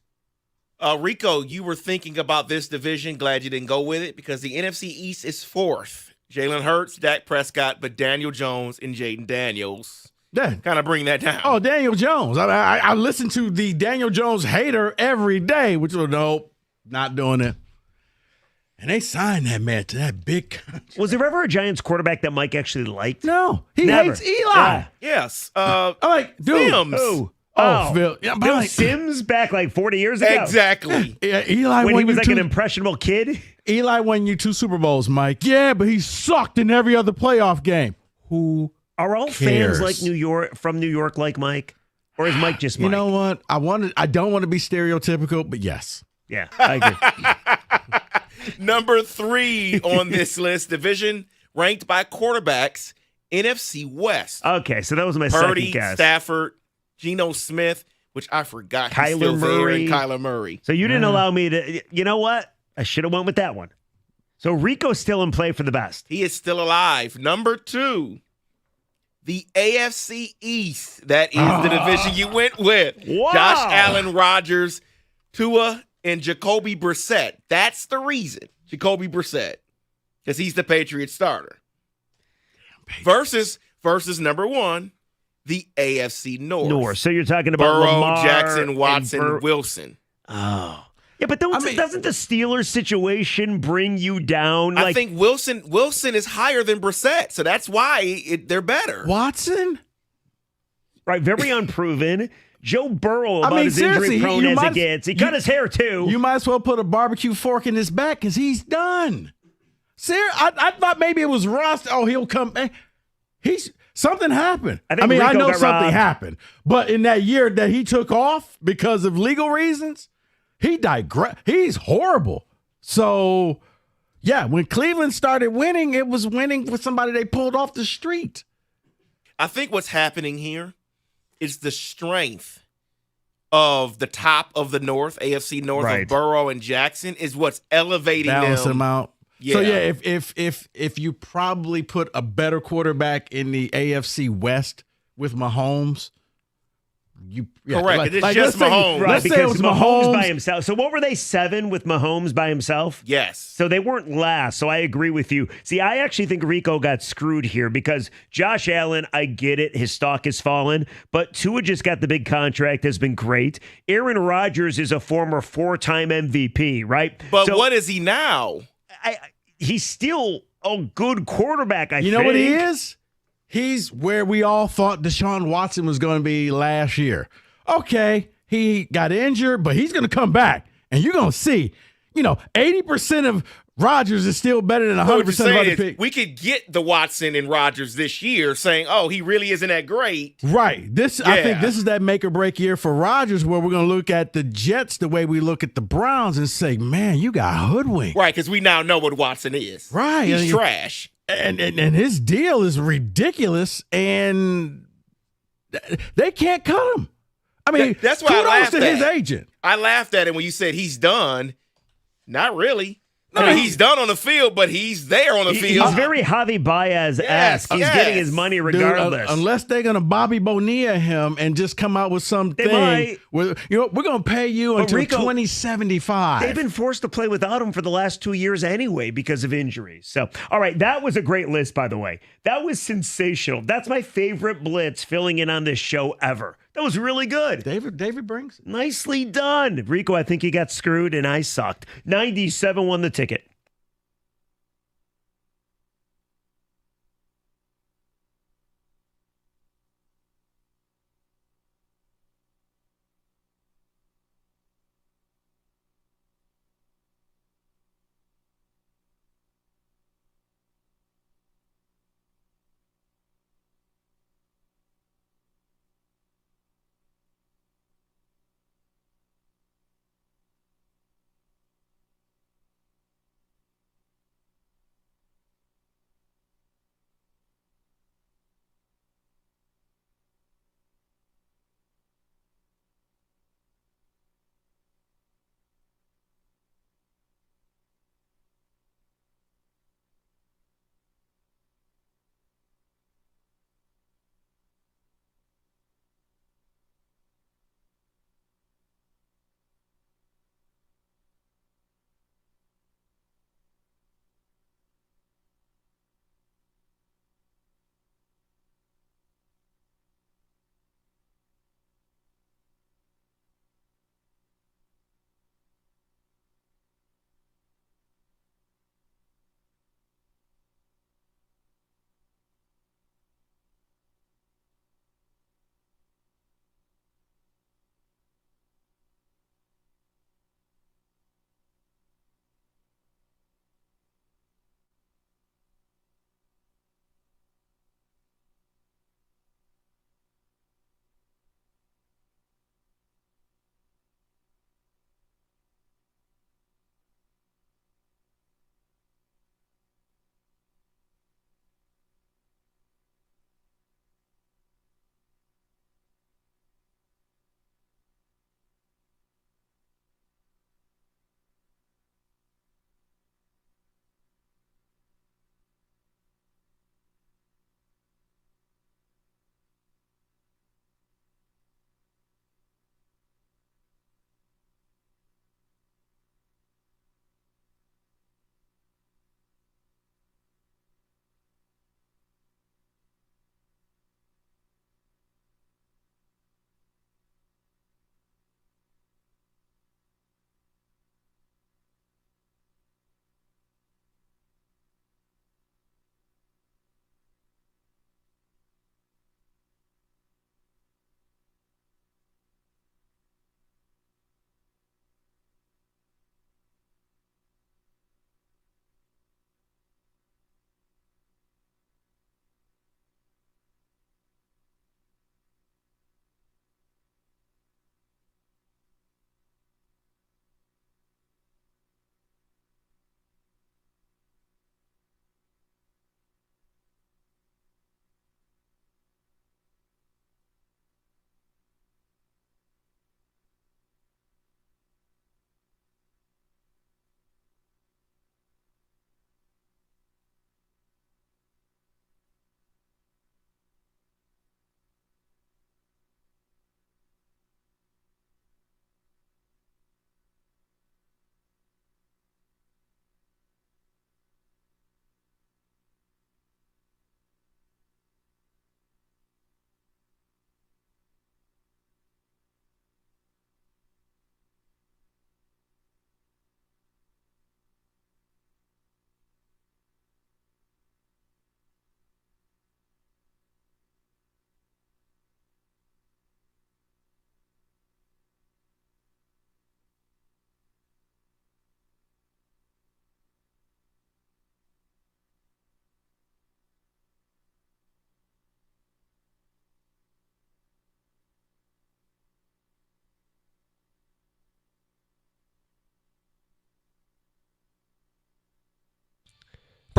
Rico, you were thinking about this division. Glad you didn't go with it because the NFC East is 4th. Jalen Hurts, Dak Prescott, but Daniel Jones and Jaden Daniels. Yeah. Kind of bring that down. Oh, Daniel Jones. I listen to the Daniel Jones hater every day, which was, nope, not doing it. And they signed that man to that big contract. Was there ever a Giants quarterback that Mike actually liked? No. He Never. hates Eli. Yes. I'm like, dude. Sims. Who? Oh, Phil. Yeah, Bill like, Sims back like 40 years ago. Exactly. Yeah, Eli when he won was you like an impressionable kid. Eli won you 2 Super Bowls, Mike. Yeah, but he sucked in every other playoff game. Who Are all cares? fans like New York from New York like Mike? Or is Mike just Mike? You know what? I don't want to be stereotypical, but yes. Yeah, I agree. Number 3 on this list, division ranked by quarterbacks, NFC West. Okay, so that was my Purdy, second guess. Stafford, Geno Smith, which I forgot. Kyler he's still there, Murray. and Kyler Murray. So you didn't allow me to. You know what? I should have went with that one. So Rico's still in play for the best. He is still alive. Number 2, the AFC East. That is the division you went with. Wow. Josh Allen, Rodgers, Tua, and Jacoby Brissett. That's the reason. Jacoby Brissett. Because he's the Patriots starter. Versus number 1, the AFC North. So you're talking about Burrow, Lamar, Jackson, Watson, and Wilson. Oh. Yeah, but doesn't the Steelers situation bring you down? I think Wilson is higher than Brissett, so that's why they're better. Watson? Right, very unproven. Joe Burrow, about as injury prone as it gets. He cut his hair, too. You might as well put a barbecue fork in his back because he's done. I thought maybe it was rust. Oh, he'll come. Something happened. I know something happened. But in that year that he took off because of legal reasons, he digressed. He's horrible. So, yeah, when Cleveland started winning, it was winning with somebody they pulled off the street. I think what's happening here is the strength of the top of the North, AFC North, of Burrow and Jackson, is what's elevating Balance them out. Yeah. So yeah, if you probably put a better quarterback in the AFC West with Mahomes, correct. It's just Mahomes. Right, let's say it because was Mahomes by himself. So what were they, 7 with Mahomes by himself? Yes. So they weren't last. So I agree with you. See, I actually think Rico got screwed here because Josh Allen, I get it. His stock has fallen. But Tua just got the big contract, has been great. Aaron Rodgers is a former 4-time MVP, right? But what is he now? He's still a good quarterback, I think. You know what he is? He's where we all thought Deshaun Watson was going to be last year. Okay, he got injured, but he's going to come back. And you're going to see, 80% of Rodgers is still better than 100% of other picks. We could get the Watson and Rodgers this year saying, oh, he really isn't that great. Right. I think this is that make or break year for Rodgers where we're going to look at the Jets the way we look at the Browns and say, man, you got hoodwinked. Right, because we now know what Watson is. Right. He's trash. And his deal is ridiculous, and they can't cut him. I mean, that's why I laughed to at his agent. I laughed at him when you said he's done. Not really. I mean, he's done on the field, but he's there on the field. He's very Javi Baez-esque. He's getting his money regardless. Dude, unless they're going to Bobby Bonilla him and just come out with something. We're going to pay you until Rico, 2075. They've been forced to play without him for the last 2 years anyway because of injuries. So, all right, that was a great list, by the way. That was sensational. That's my favorite blitz filling in on this show ever. That was really good. David Brings. Nicely done. Rico, I think you got screwed and I sucked. 97 won the ticket.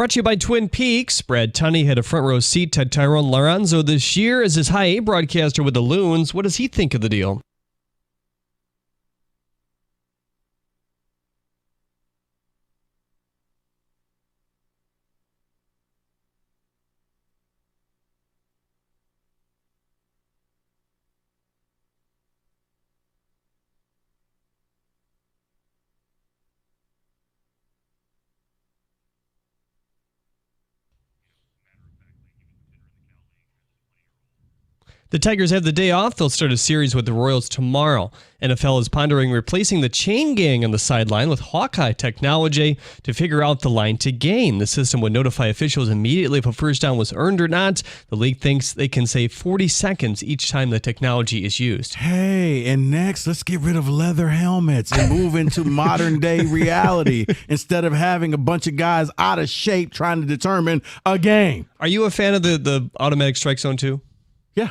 Brought to you by Twin Peaks. Brad Tunney had a front row seat to Tyrone Lorenzo this year as his high A broadcaster with the Loons. What does he think of the deal? The Tigers have the day off. They'll start a series with the Royals tomorrow. NFL is pondering replacing the chain gang on the sideline with Hawkeye technology to figure out the line to gain. The system would notify officials immediately if a first down was earned or not. The league thinks they can save 40 seconds each time the technology is used. Hey, and next, let's get rid of leather helmets and move into modern day reality instead of having a bunch of guys out of shape trying to determine a game. Are you a fan of the automatic strike zone too? Yeah.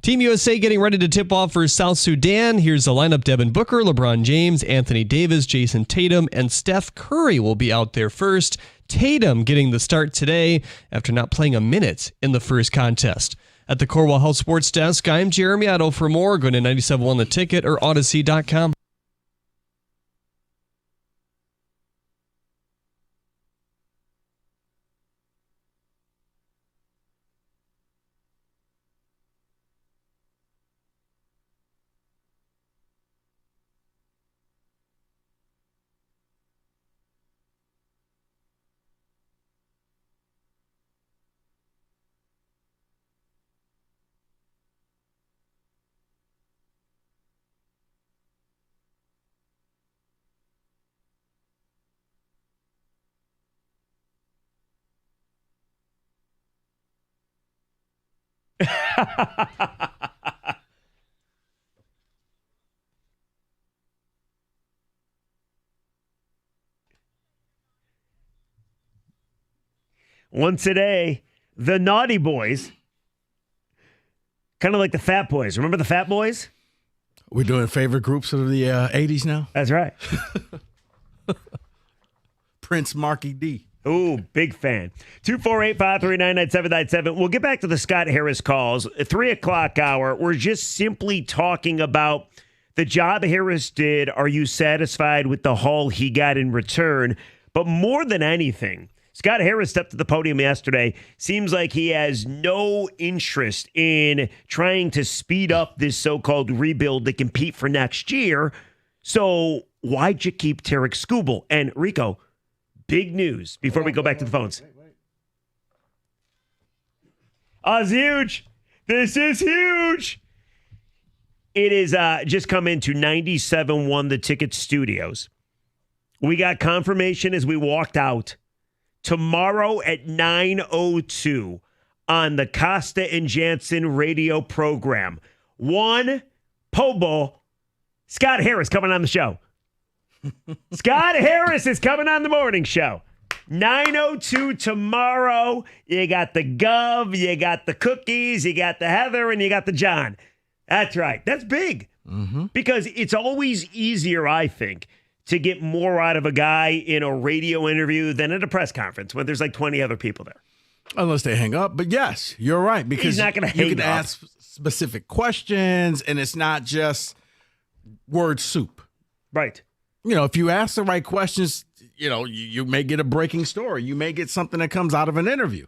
Team USA getting ready to tip off for South Sudan. Here's the lineup. Devin Booker, LeBron James, Anthony Davis, Jason Tatum, and Steph Curry will be out there first. Tatum getting the start today after not playing a minute in the first contest. At the Corwell Health Sports Desk, I'm Jeremy Otto. For more, go to 97.1 The Ticket or Odyssey.com. Once a day, the Naughty Boys, kind of like the Fat Boys. Remember the Fat Boys? We're doing favorite groups of the 80s now? That's right. Prince Marky D. Ooh, big fan. 248-539-9797. We'll get back to the Scott Harris calls. 3 o'clock hour, we're just simply talking about the job Harris did. Are you satisfied with the haul he got in return? But more than anything, Scott Harris stepped to the podium yesterday. Seems like he has no interest in trying to speed up this so-called rebuild to compete for next year. So why'd you keep Tarek Skubal? And Rico, big news before we go back to the phones. Oh, it's huge. This is huge. It is just come into 97.1 The Ticket Studios. We got confirmation as we walked out. Tomorrow at 9:02 on the Costa and Jansen radio program. One Pobo, Scott Harris coming on the show. Scott Harris is coming on the morning show. 9:02 tomorrow. You got the Gov, you got the cookies, you got the Heather, and you got the John. That's right. That's big. Because it's always easier, I think, to get more out of a guy in a radio interview than at a press conference when there's like 20 other people there. Unless they hang up. But yes, you're right. Because he's not going to hang up. You can ask specific questions, and it's not just word soup. Right. You know, if you ask the right questions, you know, you may get a breaking story. You may get something that comes out of an interview.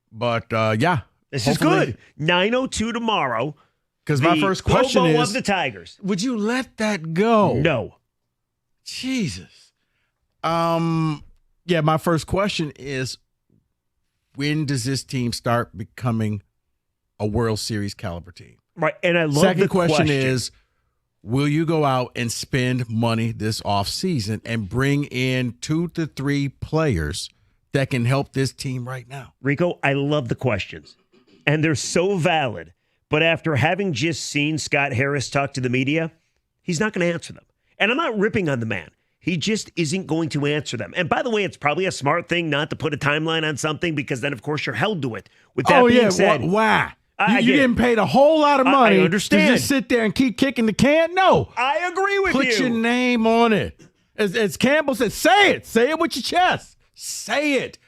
But, yeah. This is good. 9:02 tomorrow. Because my first question Pobo is, of the Tigers. Would you let that go? No. Jesus. Yeah, my first question is, when does this team start becoming a World Series caliber team? Right, and I love Second the question is, will you go out and spend money this offseason and bring in 2 to 3 players that can help this team right now? Rico, I love the questions, and they're so valid. But after having just seen Scott Harris talk to the media, he's not going to answer them. And I'm not ripping on the man. He just isn't going to answer them. And by the way, it's probably a smart thing not to put a timeline on something because then, of course, you're held to it. With that being said, why? You getting paid a whole lot of money I understand. to just sit there and keep kicking the can? No. I agree with you. Put your name on it. As Campbell said, say it. Say it with your chest. Say it.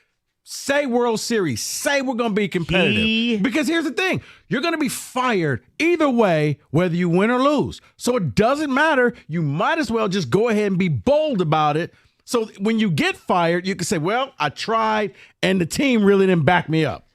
Say World Series. Say we're going to be competitive. Because here's the thing. You're going to be fired either way, whether you win or lose. So it doesn't matter. You might as well just go ahead and be bold about it. So when you get fired, you can say, well, I tried, and the team really didn't back me up.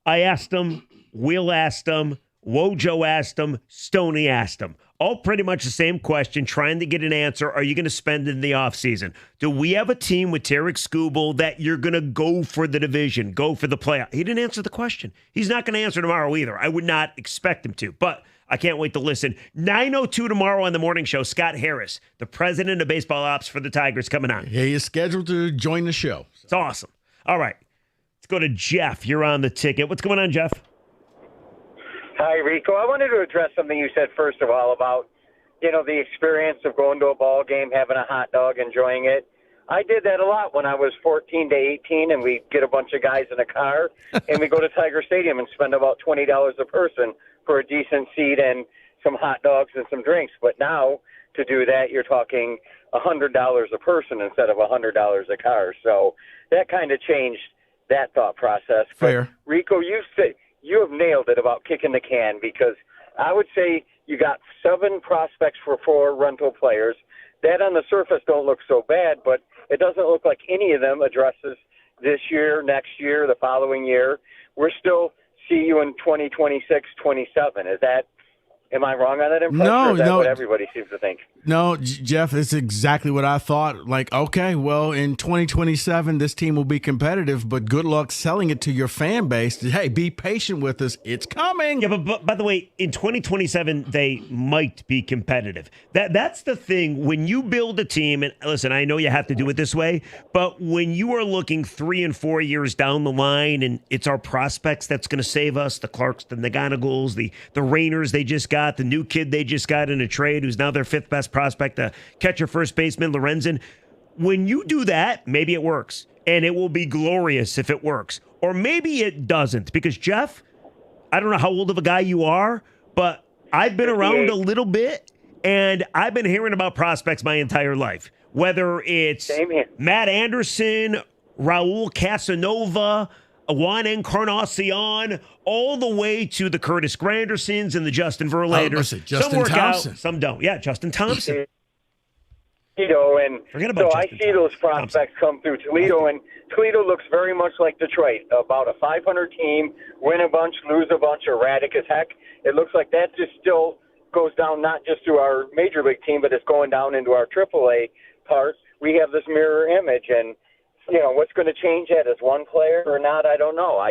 I asked him. Will asked him. Wojo asked him. Stoney asked him. All pretty much the same question, trying to get an answer. Are you going to spend in the offseason? Do we have a team with Tarek Skubal that you're going to go for the division, go for the playoff? He didn't answer the question. He's not going to answer tomorrow either. I would not expect him to, but I can't wait to listen. 9:02 tomorrow on the morning show, Scott Harris, the president of baseball ops for the Tigers, coming on. Yeah, he's scheduled to join the show. It's awesome. All right, let's go to Jeff. You're on the ticket. What's going on, Jeff? Hi, Rico. I wanted to address something you said, first of all, about, the experience of going to a ball game, having a hot dog, enjoying it. I did that a lot when I was 14 to 18, and we get a bunch of guys in a car, and we go to Tiger Stadium and spend about $20 a person for a decent seat and some hot dogs and some drinks. But now, to do that, you're talking $100 a person instead of $100 a car. So that kind of changed that thought process. Fair. But Rico, you have nailed it about kicking the can, because I would say you got 7 prospects for 4 rental players. That on the surface don't look so bad, but it doesn't look like any of them addresses this year, next year, the following year. We're still see you in 2026, 27. Am I wrong on that impression? No, or is that no. what everybody seems to think? No, Jeff, it's exactly what I thought. Like, okay, well, in 2027, this team will be competitive, but good luck selling it to your fan base. Hey, be patient with us. It's coming. Yeah, but by the way, in 2027, they might be competitive. That's the thing. When you build a team, and listen, I know you have to do it this way, but when you are looking 3 and 4 years down the line, and it's our prospects that's going to save us, the Clarks, the Naganagals, the Rainers they just got, the new kid they just got in a trade who's now their 5th best prospect, the catcher first baseman Lorenzen. When you do that, maybe it works, and it will be glorious if it works. Or maybe it doesn't, because Jeff, I don't know how old of a guy you are, but I've been around a little bit, and I've been hearing about prospects my entire life. Whether it's Matt Anderson, Raul Casanova, Juan Encarnacion, all the way to the Curtis Grandersons and the Justin Verlanders. Justin Thompson. Some don't. Yeah, Justin Thompson. And Forget about so Justin I see those prospects come through Toledo, and Toledo looks very much like Detroit, about a 500 team, win a bunch, lose a bunch, erratic as heck. It looks like that just still goes down not just to our major league team, but it's going down into our AAA part. We have this mirror image, and what's going to change that? Is one player or not? I don't know.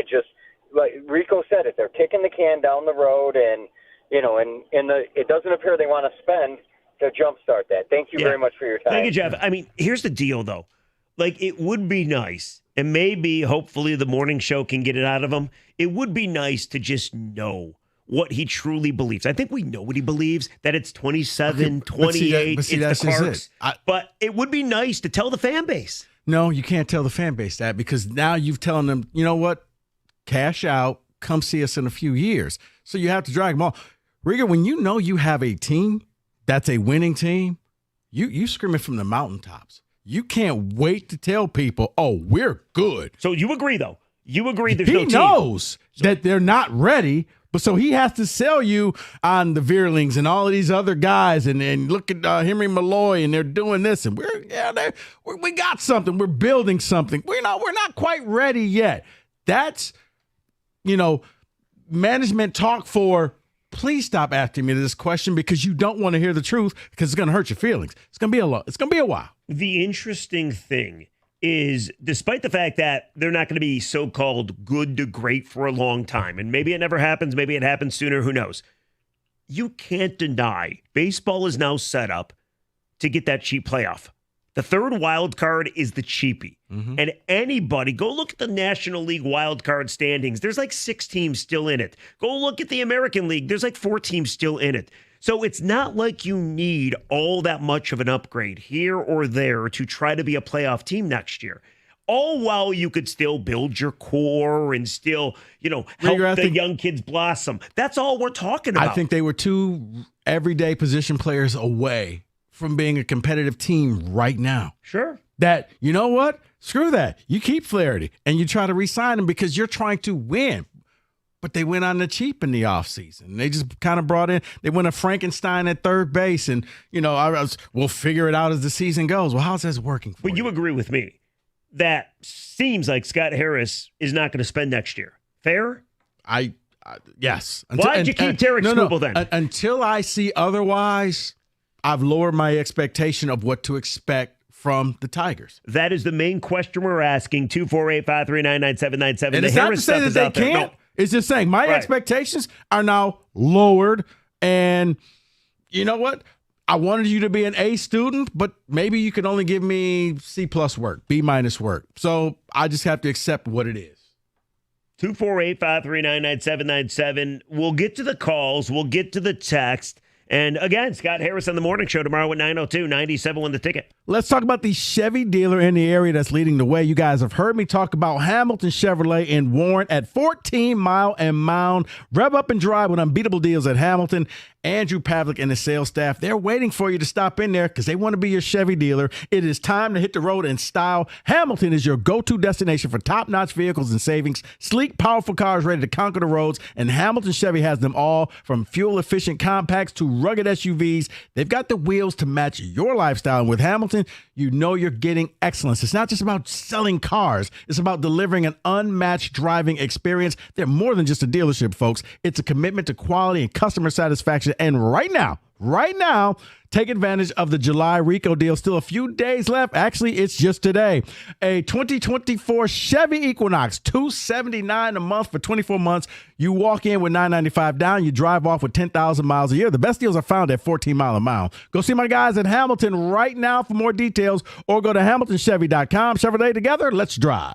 Like Rico said, it they're kicking the can down the road, and it doesn't appear they want to spend to jumpstart that. Thank you very much for your time. Thank you, Jeff. I mean, here's the deal, though. Like, it would be nice, and maybe, hopefully, the morning show can get it out of him. It would be nice to just know what he truly believes. I think we know what he believes, that it's 27, 28, it's the Clarks. But it would be nice to tell the fan base. No, you can't tell the fan base that, because now you've telling them, you know what? Cash out, come see us in a few years. So you have to drag them all. Rigger, when you know you have a team that's a winning team, you scream it from the mountaintops. You can't wait to tell people, oh, we're good. So you agree, though? You agree there's no team? He knows that they're not ready, but so he has to sell you on the Veerlings and all of these other guys, and look at Henry Malloy, and they're doing this, and we got something. We're building something. We're not quite ready yet. That's management talk for. Please stop asking me this question, because you don't want to hear the truth, because it's going to hurt your feelings. It's going to be a while. The interesting thing is, despite the fact that they're not going to be so-called good to great for a long time, and maybe it never happens, maybe it happens sooner, who knows? You can't deny baseball is now set up to get that cheap playoff. The third wild card is the cheapie. Mm-hmm. And anybody, go look at the National League wild card standings. There's like 6 teams still in it. Go look at the American League. There's like 4 teams still in it. So it's not like you need all that much of an upgrade here or there to try to be a playoff team next year. All while you could still build your core and still, help the young kids blossom. That's all we're talking about. I think they were 2 everyday position players away from being a competitive team right now. Sure. that, you know what? Screw that. You keep Flarity and you try to re-sign him because you're trying to win. But they went on the cheap in the offseason. They just kind of they went a Frankenstein at third base. And, we'll figure it out as the season goes. Well, how's this working for you? But you agree with me. That seems like Scott Harris is not going to spend next year. Fair? Yes. Why'd you keep Tarek Skubal then? Until I see otherwise, I've lowered my expectation of what to expect from the Tigers. That is the main question we're asking. 248-539-9797. And it's not to say that they can't. No. It's just saying my expectations are now lowered. And you know what? I wanted you to be an A student, but maybe you can only give me C+ work, B- work. So I just have to accept what it is. 248-539-9797. We'll get to the calls. We'll get to the text. And again, Scott Harris on the morning show tomorrow at 9:02, 97 win the ticket. Let's talk about the Chevy dealer in the area that's leading the way. You guys have heard me talk about Hamilton Chevrolet in Warren at 14 Mile and Mound. Rev up and drive with unbeatable deals at Hamilton. Andrew Pavlik and the sales staff, they're waiting for you to stop in there because they want to be your Chevy dealer. It is time to hit the road in style. Hamilton is your go-to destination for top-notch vehicles and savings. Sleek, powerful cars ready to conquer the roads, and Hamilton Chevy has them all, from fuel-efficient compacts to rugged SUVs. They've got the wheels to match your lifestyle. And with Hamilton, you know you're getting excellence. It's not just about selling cars. It's about delivering an unmatched driving experience. They're more than just a dealership, folks. It's a commitment to quality and customer satisfaction. And right now, take advantage of the July RICO deal. Still a few days left. Actually, it's just today. A 2024 Chevy Equinox, $279 a month for 24 months. You walk in with $995 down. You drive off with 10,000 miles a year. The best deals are found at 14 Mile a Mile. Go see my guys at Hamilton right now for more details, or go to hamiltonchevy.com. Chevrolet, together, let's drive.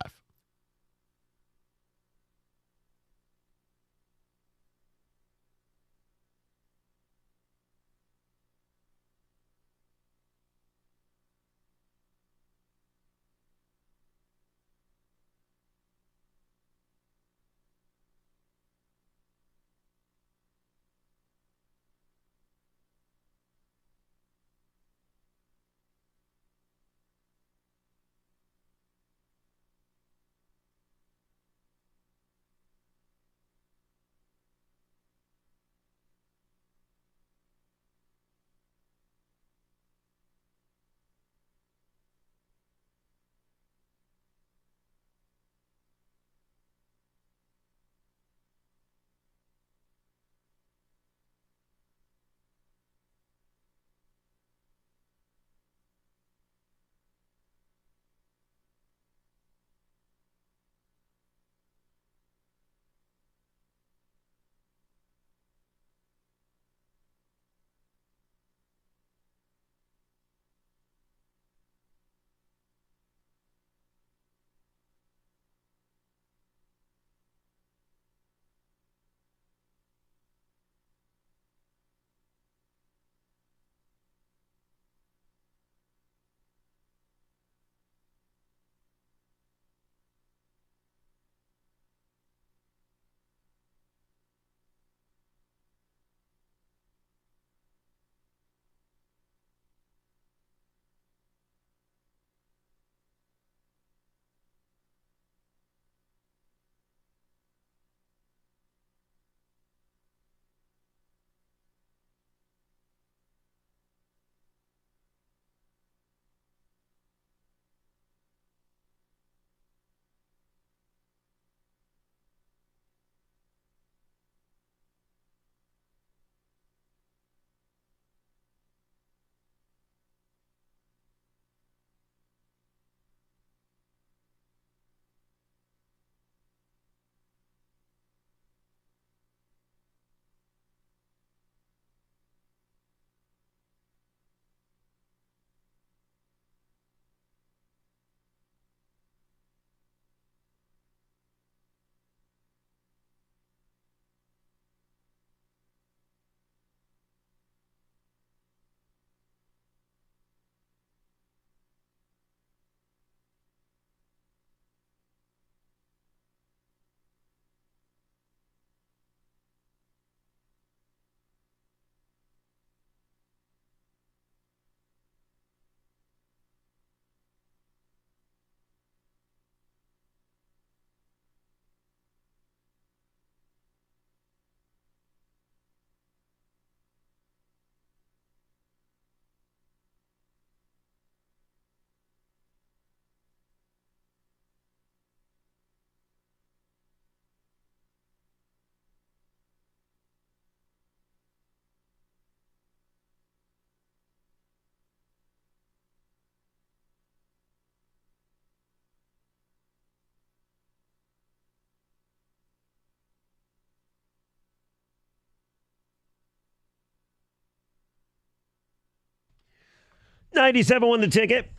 97 won the ticket.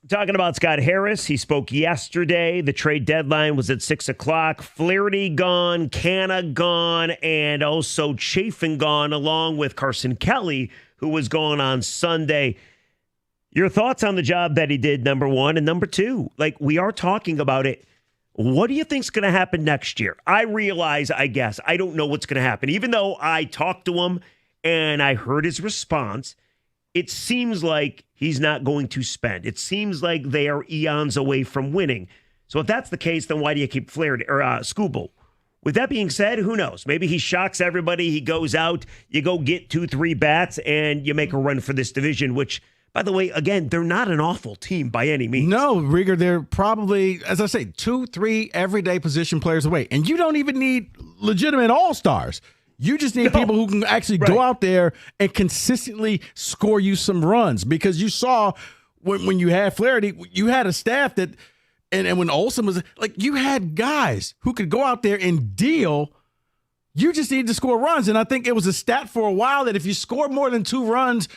Talking about Scott Harris. He spoke yesterday. The trade deadline was at 6 o'clock. Flarity gone, Canna gone, and also Chafin gone, along with Carson Kelly, who was gone on Sunday. Your thoughts on the job that he did, number one, and number two, like we are talking about it. What do you think's going to happen next year? I realize, I guess, I don't know what's going to happen. Even though I talked to him and I heard his response, it seems like he's not going to spend. It seems like they are eons away from winning. So if that's the case, then why do you keep Flarity or Skubal? With that being said, who knows? Maybe he shocks everybody. He goes out, you go get 2-3 bats, and you make a run for this division, which, by the way, again, they're not an awful team by any means. No, Rieger, they're probably, as I say, 2-3 everyday position players away. And you don't even need legitimate all-stars. You just need people who can actually go out there and consistently score you some runs, because you saw when you had Flarity, you had a staff that, and when Olsen was, like, you had guys who could go out there and deal. You just need to score runs. And I think it was a stat for a while that if you scored more than 2 runs,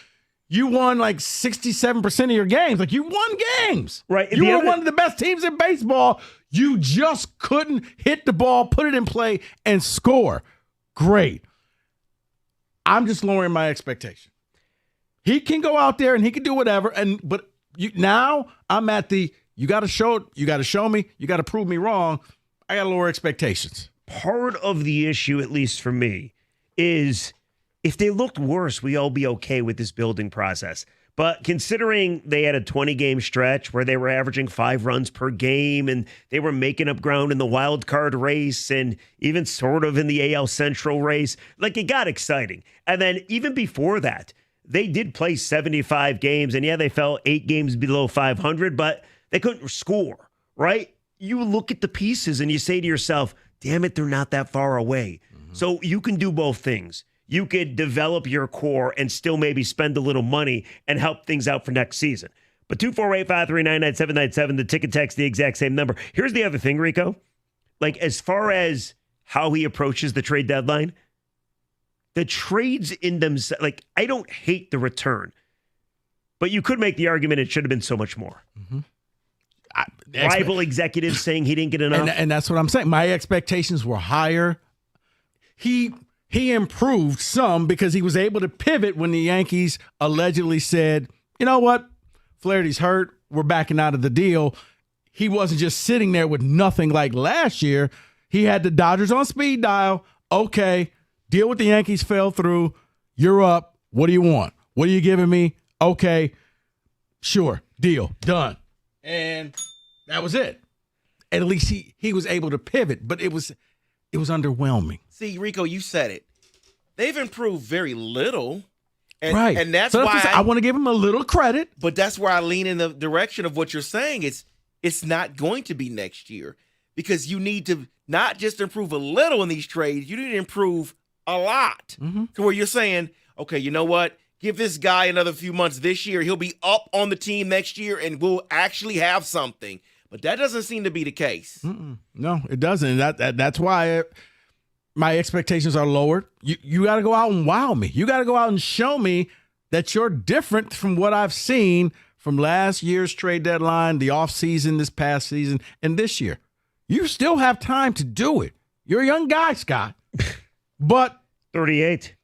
you won like 67% of your games. Like, you won games. Right. You were one of the best teams in baseball. You just couldn't hit the ball, put it in play, and score. Great. I'm just lowering my expectation. He can go out there and he can do whatever. But now I'm at the, you got to show me, you got to prove me wrong. I got to lower expectations. Part of the issue, at least for me, is if they looked worse, we all be okay with this building process. But considering they had a 20-game stretch where they were averaging 5 runs per game and they were making up ground in the wild card race and even sort of in the AL Central race, like, it got exciting. And then even before that, they did play 75 games, and yeah, they fell 8 games below 500, but they couldn't score, right? You look at the pieces and you say to yourself, damn it, they're not that far away. So you can do both things. You could develop your core and still maybe spend a little money and help things out for next season. But 248-539-9797, the ticket text, the exact same number. Here's the other thing, Rico. Like, as far as how he approaches the trade deadline, the trades in themselves, like, I don't hate the return, but you could make the argument it should have been so much more. Rival executives saying he didn't get enough. And that's what I'm saying. My expectations were higher. He improved some because he was able to pivot when the Yankees allegedly said, you know what, Flaherty's hurt, we're backing out of the deal. He wasn't just sitting there with nothing like last year. He had the Dodgers on speed dial. Okay, deal with the Yankees fell through. You're up. What do you want? What are you giving me? Okay, sure, deal, done. And that was it. At least he was able to pivot, but it was underwhelming. See, Rico, you said it. They've improved very little. And, right. And that's so why I want to give him a little credit. But that's where I lean in the direction of what you're saying. It's not going to be next year, because you need to not just improve a little in these trades. You need to improve a lot to where you're saying, okay, you know what? Give this guy another few months this year. He'll be up on the team next year and we'll actually have something. But that doesn't seem to be the case. No, it doesn't. That's why my expectations are lowered. You got to go out and wow me. You got to go out and show me that you're different from what I've seen from last year's trade deadline, the offseason, this past season, and this year. You still have time to do it. You're a young guy, Scott. But 38.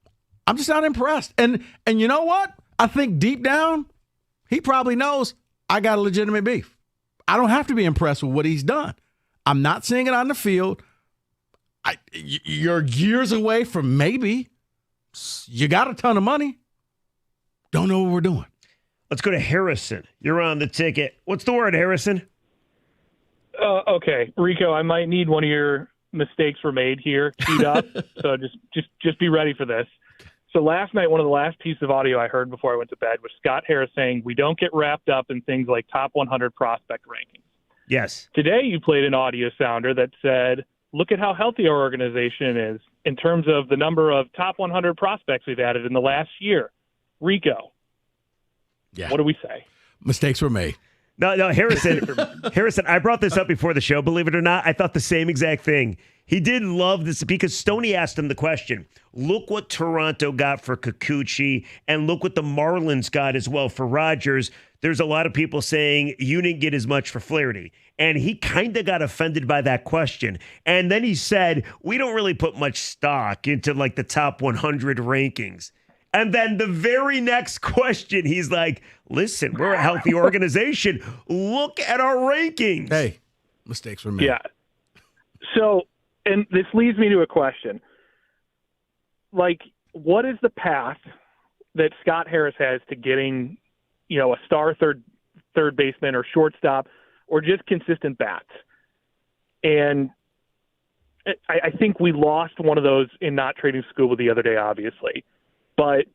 I'm just not impressed. And you know what? I think deep down, he probably knows I got a legitimate beef. I don't have to be impressed with what he's done. I'm not seeing it on the field. You're years away from maybe. You got a ton of money. Don't know what we're doing. Let's go to Harrison. You're on the ticket. What's the word, Harrison? Okay, Rico, I might need one of your mistakes were made here queued up. So just be ready for this. So last night, one of the last pieces of audio I heard before I went to bed was Scott Harris saying, we don't get wrapped up in things like top 100 prospect rankings. Yes. Today you played an audio sounder that said, look at how healthy our organization is in terms of the number of top 100 prospects we've added in the last year. Rico, what do we say? Mistakes were made. No, Harrison, I brought this up before the show, believe it or not. I thought the same exact thing. He did love this because Stoney asked him the question. Look what Toronto got for Kikuchi, and look what the Marlins got as well for Rogers. There's a lot of people saying you didn't get as much for Flarity. And he kind of got offended by that question. And then he said, we don't really put much stock into like the top 100 rankings. And then the very next question, he's like, listen, we're a healthy organization. Look at our rankings. Hey, mistakes were made. Yeah. So, and this leads me to a question. Like, what is the path that Scott Harris has to getting, a star third baseman or shortstop or just consistent bats? And I think we lost one of those in not trading Scuba the other day, obviously. But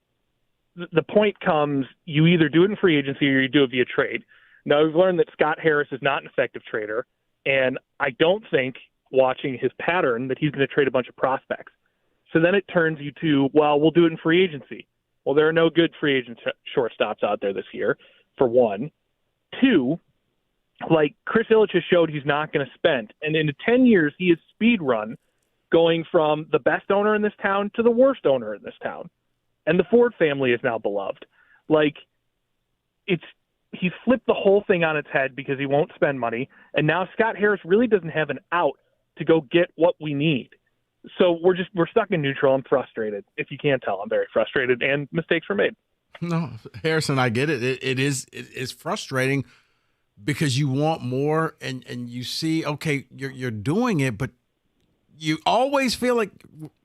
the point comes, you either do it in free agency or you do it via trade. Now, we've learned that Scott Harris is not an effective trader, and I don't think, watching his pattern, that he's going to trade a bunch of prospects. So then it turns you to, well, we'll do it in free agency. Well, there are no good free agent shortstops out there this year, for one. Two, like Chris Ilitch has showed he's not going to spend. And in 10 years, he has speed run going from the best owner in this town to the worst owner in this town. And the Ford family is now beloved. Like, he's flipped the whole thing on its head because he won't spend money. And now Scott Harris really doesn't have an out to go get what we need. So we're stuck in neutral. I'm frustrated. If you can't tell, I'm very frustrated, and mistakes were made. No, Harrison, I get it. It's frustrating because you want more and you see, okay, you're doing it, but you always feel like,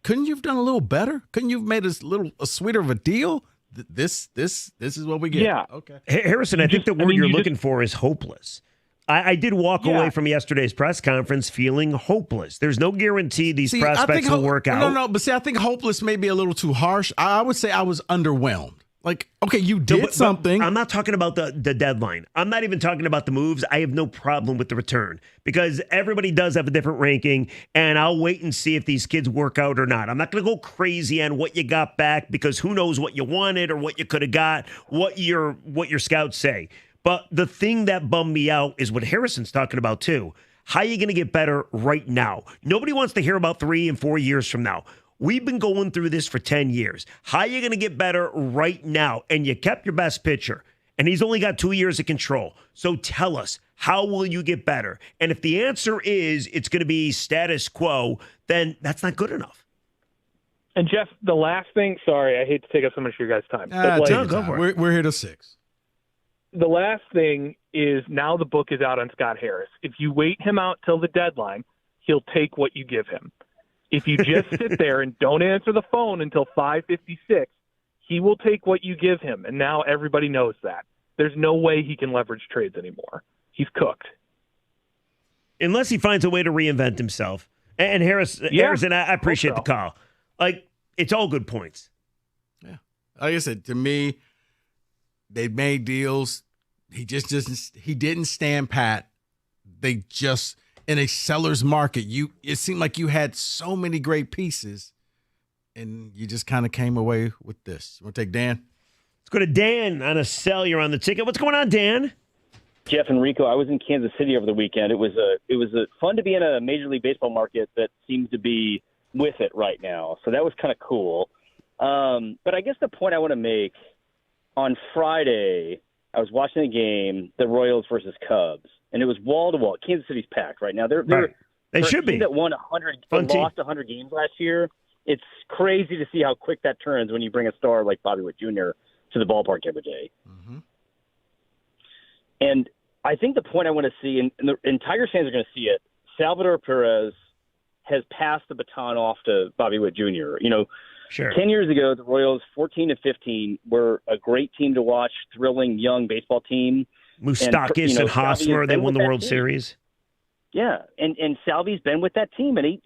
couldn't you have done a little better? Couldn't you have made a sweeter of a deal? This is what we get. Yeah. Okay. Harrison, I think the word you're looking for is hopeless. I did walk away from yesterday's press conference feeling hopeless. There's no guarantee these prospects will work out. No, but see, I think hopeless may be a little too harsh. I would say I was underwhelmed. Like, okay, you did something. But I'm not talking about the deadline. I'm not even talking about the moves. I have no problem with the return because everybody does have a different ranking, and I'll wait and see if these kids work out or not. I'm not going to go crazy on what you got back because who knows what you wanted or what you could have got, what your scouts say. But the thing that bummed me out is what Harrison's talking about too. How are you going to get better right now? Nobody wants to hear about 3 and 4 years from now. We've been going through this for 10 years. How are you going to get better right now? And you kept your best pitcher, and he's only got 2 years of control. So tell us, how will you get better? And if the answer is it's going to be status quo, then that's not good enough. And Jeff, the last thing, sorry, I hate to take up so much of your guys' time. Go for it. We're here till 6. The last thing is now the book is out on Scott Harris. If you wait him out till the deadline, he'll take what you give him. If you just sit there and don't answer the phone until 5:56, he will take what you give him. And now everybody knows that. There's no way he can leverage trades anymore. He's cooked. Unless he finds a way to reinvent himself. And Harrison, I appreciate the call. Like, it's all good points. Yeah. Like I said, to me, they made deals. He didn't stand pat. They just, in a seller's market, it seemed like you had so many great pieces, and you just kind of came away with this. You want to take Dan? Let's go to Dan on a sell. You're on the ticket. What's going on, Dan? Jeff and Rico, I was in Kansas City over the weekend. It was fun to be in a Major League Baseball market that seems to be with it right now. So that was kind of cool. But I guess the point I want to make, on Friday, I was watching a game, the Royals versus Cubs, and it was wall to wall. Kansas City's packed right now. They should be. That won 100, lost 100 games last year. It's crazy to see how quick that turns when you bring a star like Bobby Witt Jr. to the ballpark every day. Mm-hmm. And I think the point I want to see, and Tigers fans are going to see it, Salvador Perez has passed the baton off to Bobby Witt Jr. Sure. 10 years ago, the Royals, 14-15, were a great team to watch, thrill-ing young baseball team. Moustakis and Hosmer, they won the World Series. Yeah, and Salvi's been with that team, and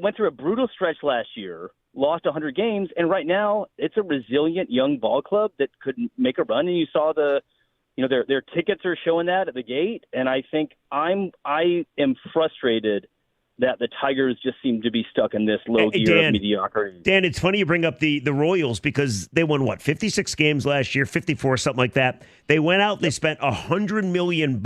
went through a brutal stretch last year, lost 100 games, and right now it's a resilient young ball club that could make a run. And you saw their tickets are showing that at the gate, and I think I am frustrated that the Tigers just seem to be stuck in this low gear of mediocrity. Dan, it's funny you bring up the Royals because they won, 56 games last year, 54, something like that. They went out, they spent $100 million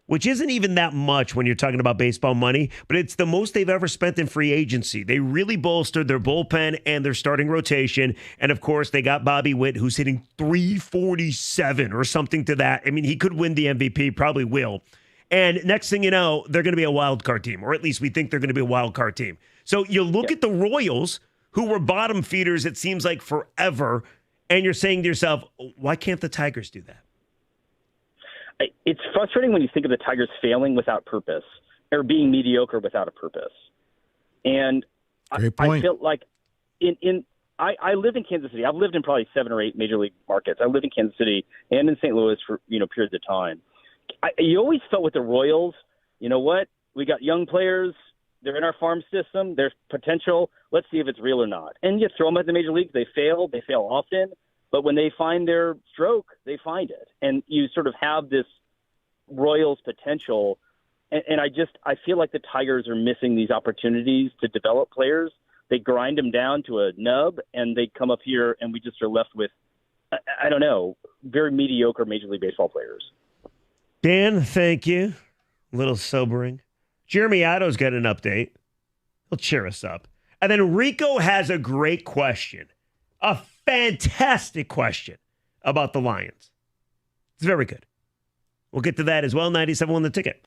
which isn't even that much when you're talking about baseball money, but it's the most they've ever spent in free agency. They really bolstered their bullpen and their starting rotation. And of course, they got Bobby Witt, who's hitting 347 or something to that. I mean, he could win the MVP, probably will. And next thing you know, they're going to be a wild card team, or at least we think they're going to be a wild card team. So you look at the Royals, who were bottom feeders, it seems like forever, and you're saying to yourself, why can't the Tigers do that? It's frustrating when you think of the Tigers failing without purpose or being mediocre without a purpose. And I feel like I live in Kansas City. I've lived in probably 7 or 8 major league markets. I live in Kansas City and in St. Louis for periods of time. You always felt with the Royals, you know what? We got young players. They're in our farm system. There's potential. Let's see if it's real or not. And you throw them at the major leagues. They fail. They fail often. But when they find their stroke, they find it. And you sort of have this Royals potential. And I feel like the Tigers are missing these opportunities to develop players. They grind them down to a nub, and they come up here, and we just are left with, I don't know, very mediocre Major League Baseball players. Dan, thank you. A little sobering. Jeremy Otto's got an update. He'll cheer us up. And then Rico has a great question. A fantastic question about the Lions. It's very good. We'll get to that as well. 97.1 The Ticket.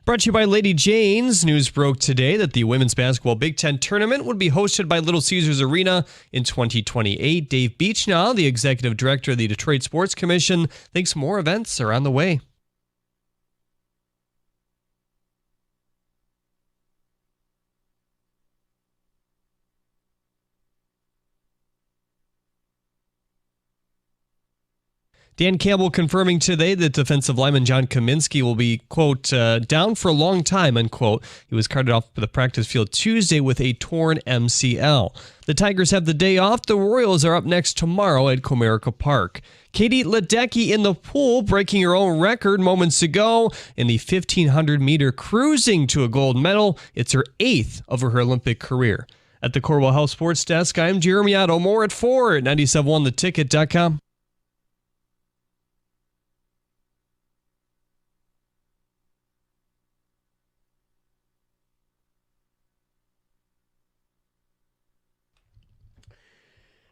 Brought to you by Lady Jane's. News broke today that the women's basketball Big Ten tournament would be hosted by Little Caesars Arena in 2028. Dave Beachnaw, the executive director of the Detroit Sports Commission, thinks more events are on the way. Dan Campbell confirming today that defensive lineman John Kaminsky will be, quote, down for a long time, unquote. He was carted off the practice field Tuesday with a torn MCL. The Tigers have the day off. The Royals are up next tomorrow at Comerica Park. Katie Ledecky in the pool, breaking her own record moments ago in the 1,500-meter cruising to a gold medal. It's her 8th of her Olympic career. At the Corwell Health Sports Desk, I'm Jeremy Otto. More at 4 at 97ontheticket.com.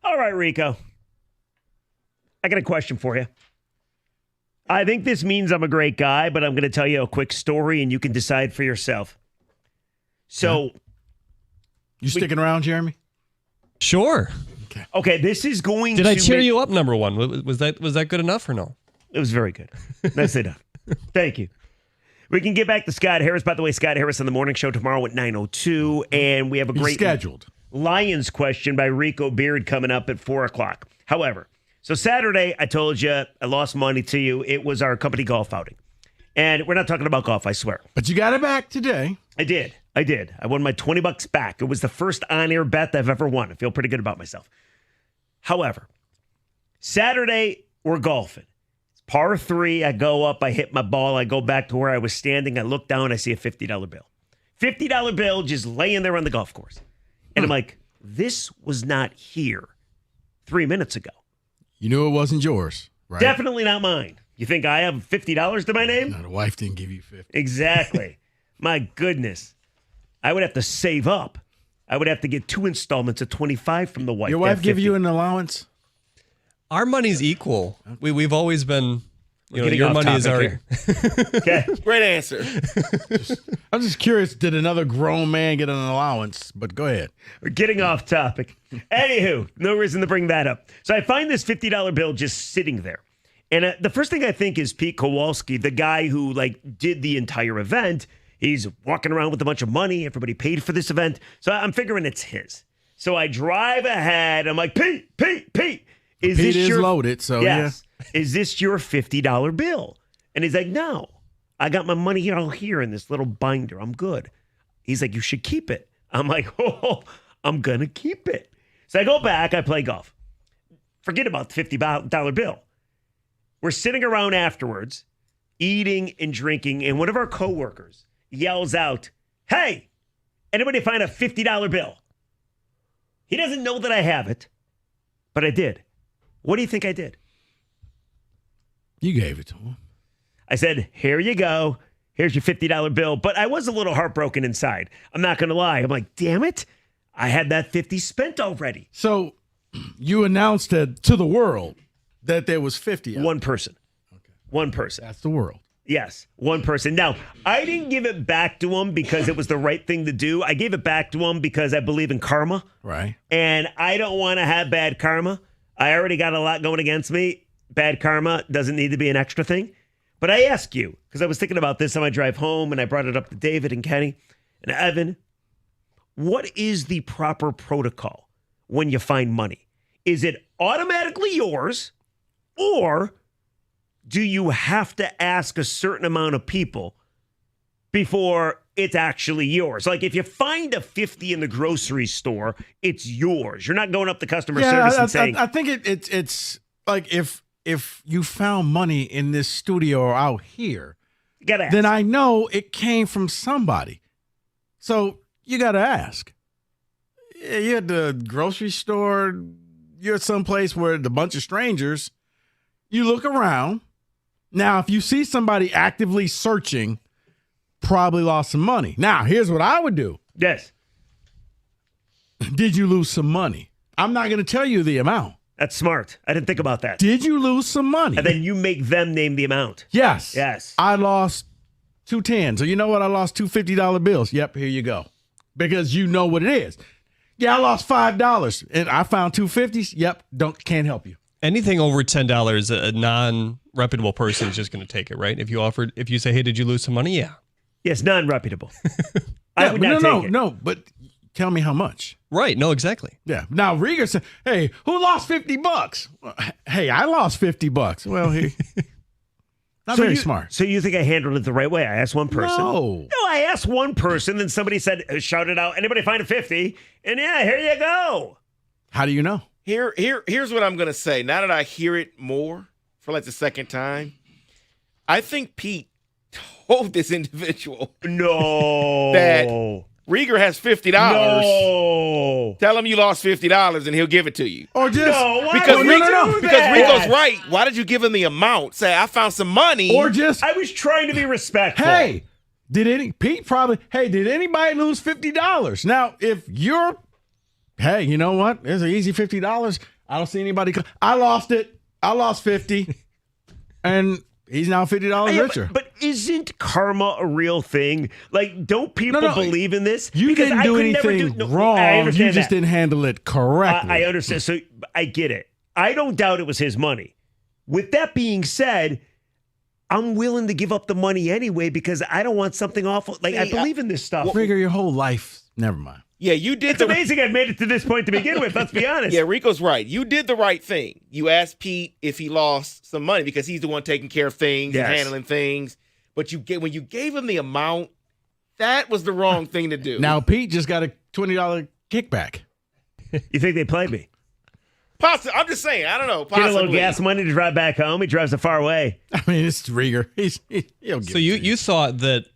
All right, Rico. I got a question for you. I think this means I'm a great guy, but I'm going to tell you a quick story and you can decide for yourself. So, you sticking around, Jeremy? Sure. Okay, this is going Did to I cheer you up, number one? Was that good enough or no? It was very good. That's enough. Thank you. We can get back to Scott Harris. By the way, Scott Harris on the morning show tomorrow at 9:02, and we have a great scheduled Lions question by Rico Beard coming up at 4 o'clock. However, so Saturday, I told you I lost money to you. It was our company golf outing. And we're not talking about golf, I swear. But you got it back today. I did. I won my $20 back. It was the first on-air bet I've ever won. I feel pretty good about myself. However, Saturday, we're golfing. It's par 3. I go up. I hit my ball. I go back to where I was standing. I look down. I see a $50 bill. $50 bill just laying there on the golf course. And I'm like, this was not here 3 minutes ago. You knew it wasn't yours, right? Definitely not mine. You think I have $50 to my name? No, the wife didn't give you 50. Exactly. My goodness. I would have to save up. I would have to get 2 installments of 25 from the wife. Your wife give you an allowance? Our money's equal. We've always been, your money is our. Okay. Great answer. I'm just curious, did another grown man get an allowance? But go ahead. We're getting off topic. Anywho, no reason to bring that up. So I find this $50 bill just sitting there. And the first thing I think is Pete Kowalski, the guy who did the entire event. He's walking around with a bunch of money. Everybody paid for this event. So I'm figuring it's his. So I drive ahead. I'm like, Pete. Is Pete this is loaded, so yes. Yeah. Is this your $50 bill? And he's like, no. I got my money all here in this little binder. I'm good. He's like, you should keep it. I'm like, oh, I'm going to keep it. So I go back. I play golf. Forget about the $50 bill. We're sitting around afterwards, eating and drinking, and one of our coworkers yells out, hey, anybody find a $50 bill? He doesn't know that I have it, but I did. What do you think I did? You gave it to him. I said, here you go. Here's your $50 bill. But I was a little heartbroken inside. I'm not going to lie. I'm like, damn it. I had that 50 spent already. So you announced it to the world that there was 50. One person. Okay. One person. That's the world. Yes, one person. Now, I didn't give it back to him because it was the right thing to do. I gave it back to him because I believe in karma. Right. And I don't want to have bad karma. I already got a lot going against me. Bad karma doesn't need to be an extra thing. But I ask you, because I was thinking about this on my drive home, and I brought it up to David and Kenny and Evan. What is the proper protocol when you find money? Is it automatically yours, or do you have to ask a certain amount of people before it's actually yours? Like if you find a 50 in the grocery store, it's yours. You're not going up to customer service and saying. I think it's like if you found money in this studio or out here, you gotta ask. Then I know it came from somebody. So you got to ask. You're at the grocery store. You're at some place where a bunch of strangers. You look around. Now, if you see somebody actively searching, probably lost some money. Now, here's what I would do. Yes. Did you lose some money? I'm not going to tell you the amount. That's smart. I didn't think about that. Did you lose some money? And then you make them name the amount. Yes. Yes. I lost two tens. So you know what? I lost two $50 bills. Yep, here you go. Because you know what it is. Yeah, I lost $5 and I found two 50s. Yep, can't help you. Anything over $10, a non-reputable person is just going to take it, right? If you say, hey, did you lose some money? Yeah. Yes, non-reputable. I would not take it. No, but tell me how much. Right, no, exactly. Yeah. Now, Rieger said, hey, who lost $50? Well, hey, I lost $50. Well, not very smart. So you think I handled it the right way? I asked one person. No, I asked one person, then somebody shouted out, anybody find a 50? And yeah, here you go. How do you know? Here's what I'm going to say. Now that I hear it more for like the second time, I think Pete told this individual that Rieger has $50. No. Tell him you lost $50 and he'll give it to you. Or just because Rico's right. Why did you give him the amount? Say, I found some money. Or just I was trying to be respectful. Hey, did anybody lose $50? Now, if you're hey, you know what? There's an easy $50. I don't see anybody. I lost it. I lost 50. And he's now $50 richer. But isn't karma a real thing? Like, don't people believe in this? You didn't do anything wrong. I understand you just didn't handle it correctly. I understand. So I get it. I don't doubt it was his money. With that being said, I'm willing to give up the money anyway because I don't want something awful. Like, I believe in this stuff. Figure your whole life. Never mind. Yeah, you did. It's amazing I've made it to this point to begin with. Let's be honest. Yeah, Rico's right. You did the right thing. You asked Pete if he lost some money because he's the one taking care of things and handling things. But when you gave him the amount, that was the wrong thing to do. Now Pete just got a $20 kickback. You think they played me? Possibly. I'm just saying. I don't know. Possibly. Get a little gas money to drive back home. He drives a far way. I mean, it's Rieger. He'll give so you thought that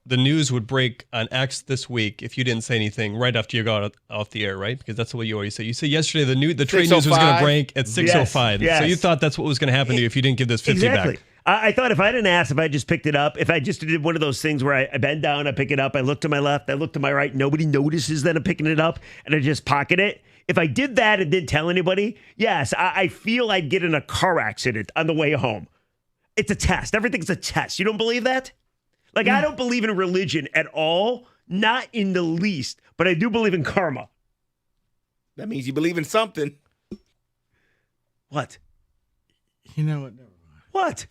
the news would break on X this week if you didn't say anything right after you got off the air, right? Because that's what you always say. You said yesterday the trade news was going to break at 6:05. Yes. So you thought that's what was going to happen to you if you didn't give this 50 exactly. back. I thought if I didn't ask, if I just picked it up, if I just did one of those things where I bend down, I pick it up, I look to my left, I look to my right, nobody notices that I'm picking it up, and I just pocket it. If I did that and didn't tell anybody, yes, I feel I'd get in a car accident on the way home. It's a test. Everything's a test. You don't believe that? Like, I don't believe in religion at all, not in the least, but I do believe in karma. That means you believe in something. What? You know what? Never mind. What?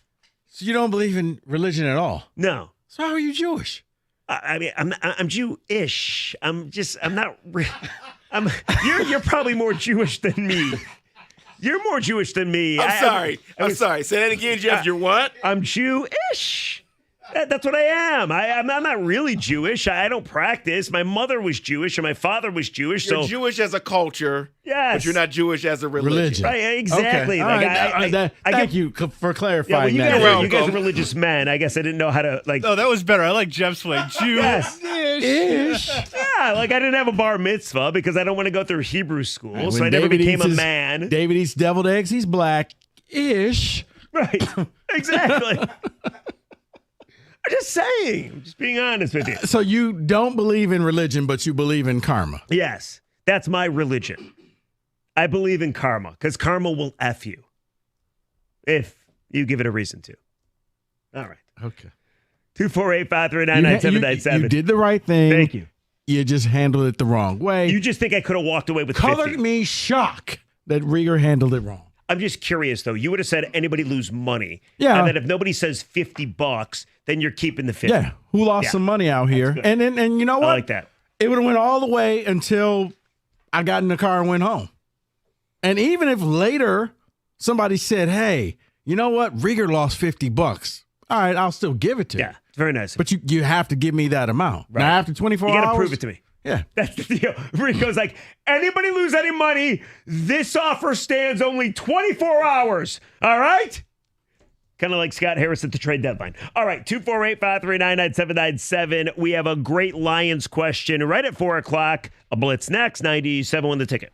So you don't believe in religion at all? No. So how are you Jewish? I mean, I'm Jew-ish. I'm not. You're probably more Jewish than me. You're more Jewish than me. I'm sorry. Say that again, Jeff. You're what? I'm Jew-ish. That's what I am. I'm not really Jewish. I don't practice. My mother was Jewish and my father was Jewish. You're Jewish as a culture, but you're not Jewish as a religion. Right, exactly. Okay. Thank you for clarifying that. You guys are religious men. I guess I didn't know how to like. No, that was better. I like Jeff's way. Jewish. Yeah, like I didn't have a bar mitzvah because I don't want to go through Hebrew school, so I never became a man. David eats deviled eggs. He's black-ish. Right. Exactly. I'm just saying. I'm just being honest with you. So you don't believe in religion, but you believe in karma. Yes. That's my religion. I believe in karma because karma will F you if you give it a reason to. All right. Okay. 248-539-9797. You did the right thing. Thank you. You just handled it the wrong way. You just think I could have walked away with Colored 50. me shock that Rieger handled it wrong. I'm just curious, though. You would have said anybody lose money. Yeah. And then if nobody says $50, then you're keeping the 50. Yeah. Who lost some money out here? And you know what? I like that. It would have went all the way until I got in the car and went home. And even if later somebody said, hey, you know what? Rieger lost $50. All right, I'll still give it to you. Yeah, it's very nice. But you have to give me that amount. Right. Now, after 24 hours. You got to prove it to me. Yeah. That's the deal. Rico's like, anybody lose any money, this offer stands only 24 hours. All right? Kind of like Scott Harris at the trade deadline. All right, 248-539-9797. We have a great Lions question right at 4 o'clock. A blitz next, 97 The Ticket.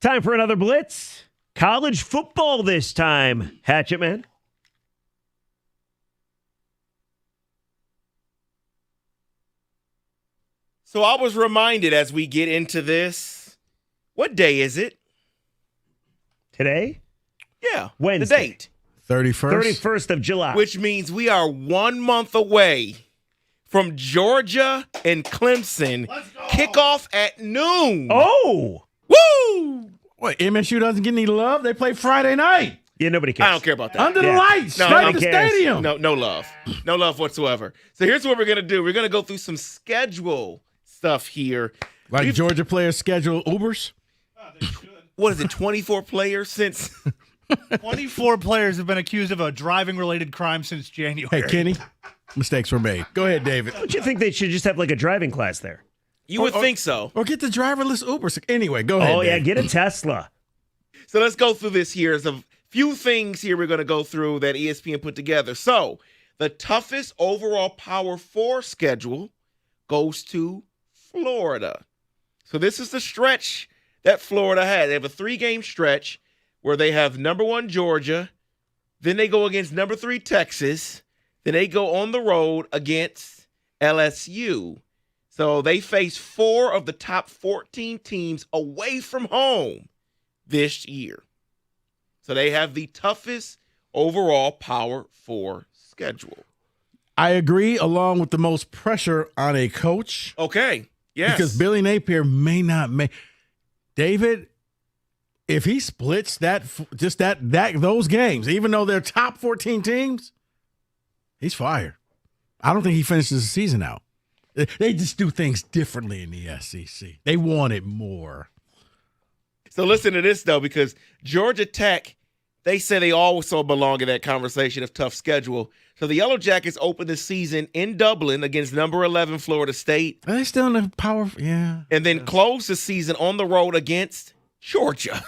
Time for another Blitz. College football this time. Hatchet Man. So I was reminded as we get into this, what day is it? Today? Yeah. Wednesday. The date. 31st? 31st of July. Which means we are 1 month away from Georgia and Clemson kickoff at noon. Oh! Woo! What, MSU doesn't get any love? They play Friday night. Yeah, nobody cares. I don't care about that. Under the lights, No, straight no to the cares. stadium. No love. No love whatsoever. So here's what we're going to do. We're going to go through some schedule stuff here. Like Georgia players schedule Ubers? What is it, 24 players since? 24 players have been accused of a driving-related crime since January. Hey, Kenny, mistakes were made. Go ahead, David. Don't you think they should just have like a driving class there? You would think so. Or get the driverless Ubers. Anyway, go ahead. Oh, yeah, Dave. get a Tesla. So let's go through this here. There's a few things here we're going to go through that ESPN put together. So the toughest overall Power 4 schedule goes to Florida. So this is the stretch that Florida had. They have a 3-game stretch where they have number 1 Georgia, then they go against number 3 Texas, then they go on the road against LSU. So they face 4 of the top 14 teams away from home this year. So they have the toughest overall Power 4 schedule. I agree, along with the most pressure on a coach. Okay, yes. Because Billy Napier may not make. David, if he splits those games, even though they're top 14 teams, he's fired. I don't think he finishes the season out. They just do things differently in the SEC. They want it more. So listen to this, though, because Georgia Tech, they say they also belong in that conversation of tough schedule. So the Yellow Jackets open the season in Dublin against number 11 Florida State. Are they still in the power? Yeah. And then close the season on the road against Georgia.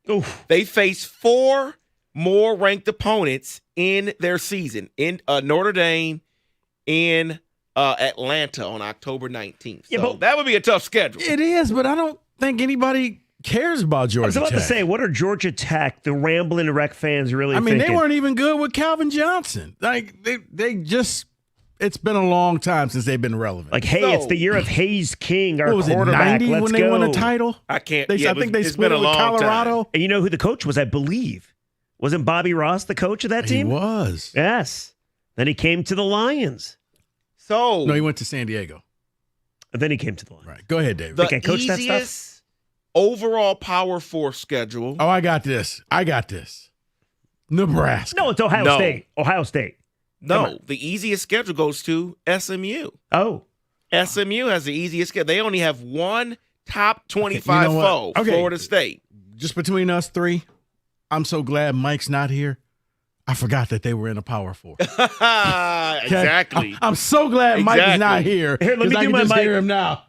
Oof. They face 4 more ranked opponents in their season, in Notre Dame, in Atlanta on October 19th. Yeah, So but that would be a tough schedule. It is, but I don't think anybody cares about Georgia I was about Tech. to say, what are Georgia Tech, the Ramblin' Wreck fans really I mean, thinking? they weren't even good with Calvin Johnson. Like, they just, it's been a long time since they've been relevant. Like, hey, it's the year of Hayes King, our What was it, quarterback. 90 Let's when go. they won a title? I can't. I think they it's split been a it with long Colorado. time. And you know who the coach was, I believe? Wasn't Bobby Ross the coach of that team? He was. Yes. Then he came to the Lions. So No, he went to San Diego. And then he came to the Lions. Right. Go ahead, David. the Think I coached that stuff? easiest overall Power 4 schedule. Oh, I got this. Nebraska. No, it's Ohio No. State. Ohio State. Come No, the easiest schedule goes to SMU. Oh. SMU has the easiest schedule. They only have one top 25 You know what? foe, Okay. Florida State. Just between us three, I'm so glad Mike's not here. I forgot that they were in a Power 4. Okay? Exactly. I'm so glad Mike is not here. Here, let me 'cause I do can my just mic. hear him now.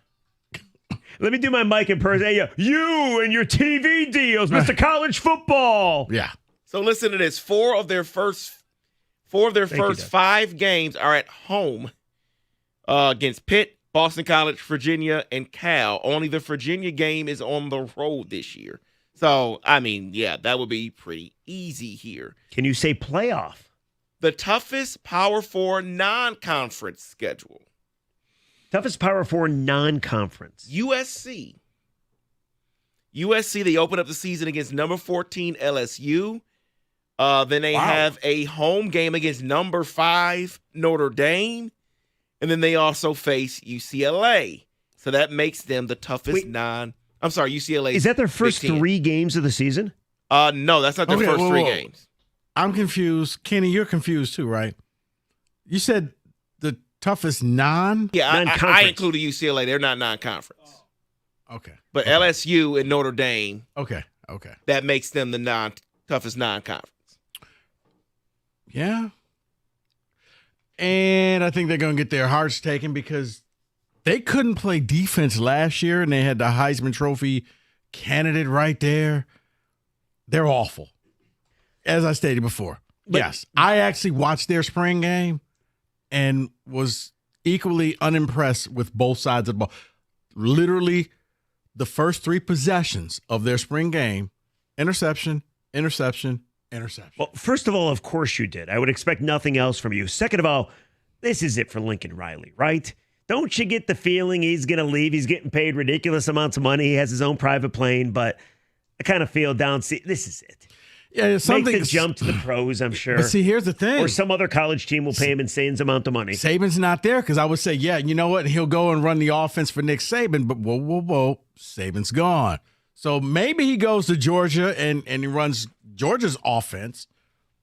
Let me do my mic in person. Hey, you and your TV deals, Mr. College Football. Yeah. So listen to this. Four of their first you, 5 games are at home against Pitt, Boston College, Virginia, and Cal. Only the Virginia game is on the road this year. So, I mean, yeah, that would be pretty easy here. Can you say playoff? The toughest Power 4 non-conference schedule. Toughest Power 4 non-conference. USC, they open up the season against number 14 LSU. Then they have a home game against number 5 Notre Dame. And then they also face UCLA. So that makes them the toughest UCLA. Is that their first 3 games of the season? No, that's not their first 3 games. I'm confused. Kenny, you're confused too, right? You said the toughest Yeah, I included UCLA. They're not non-conference. Okay. But LSU and Notre Dame. Okay. That makes them the toughest non-conference. Yeah. And I think they're going to get their hearts taken because they couldn't play defense last year, and they had the Heisman Trophy candidate right there. They're awful. As I stated before. Yes, I actually watched their spring game and was equally unimpressed with both sides of the ball. Literally, the first 3 possessions of their spring game, interception, interception, interception. Well, first of all, of course you did. I would expect nothing else from you. Second of all, this is it for Lincoln Riley, right? Don't you get the feeling he's going to leave? He's getting paid ridiculous amounts of money. He has his own private plane, but I kind of feel this is it. Yeah, Make the jump to the pros, I'm sure. But see, here's the thing. Or some other college team will pay him insane amount of money. Saban's not there because I would say, yeah, you know what? He'll go and run the offense for Nick Saban, but whoa. Saban's gone. So maybe he goes to Georgia and he runs Georgia's offense.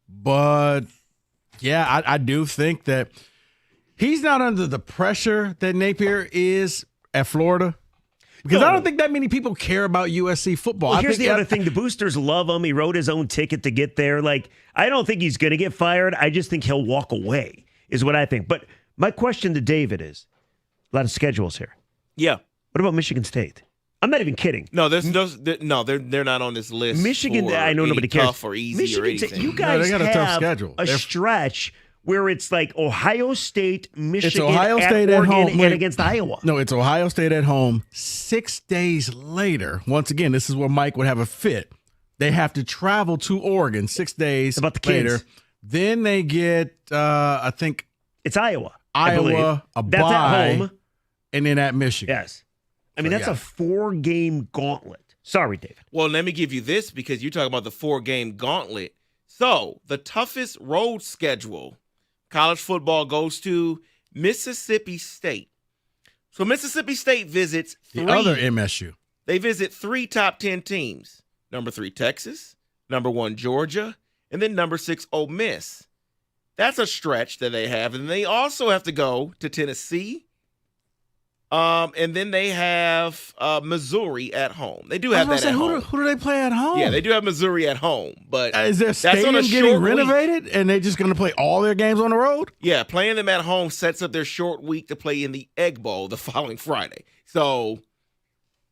But, yeah, I do think that he's not under the pressure that Napier is at Florida. Because I don't think that many people care about USC football. Well, here's the other thing. The boosters love him. He wrote his own ticket to get there. Like, I don't think he's going to get fired. I just think he'll walk away is what I think. But my question to David is, a lot of schedules here. Yeah. What about Michigan State? I'm not even kidding. No, they're not on this list. Michigan, I know nobody cares. Tough or easy Michigan or anything. State, you guys they got a have tough schedule. A stretch where it's like Ohio State, Michigan, It's Ohio State at at Oregon, home and against Iowa. No, it's Ohio State at home. 6 days later, once again, this is where Mike would have a fit. They have to travel to Oregon 6 days about the later. kids. Then they get, I think, it's Iowa. Iowa, a That's bye, at home. and then at Michigan. Yes. I mean, that's a 4-game gauntlet. Sorry, David. Well, let me give you this because you're talking about the 4-game gauntlet. So the toughest road schedule college football goes to Mississippi State. So Mississippi State visits The other MSU. They visit 3 top 10 teams. Number 3, Texas. Number 1, Georgia. And then number 6, Ole Miss. That's a stretch that they have. And they also have to go to Tennessee. And then they have Missouri at home. They do have that at home. Who do they play at home? Yeah, they do have Missouri at home. But Is their that's on stadium a getting short renovated, week. and they're just going to play all their games on the road? Yeah, playing them at home sets up their short week to play in the Egg Bowl the following Friday. So,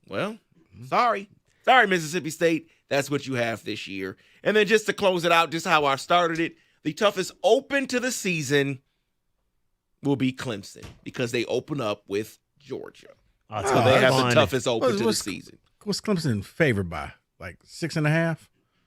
well, sorry, Mississippi State. That's what you have this year. And then just to close it out, just how I started it, the toughest open to the season will be Clemson because they open up with Georgia. So they have the toughest open to the season. What's Clemson favored by? Like 6.5?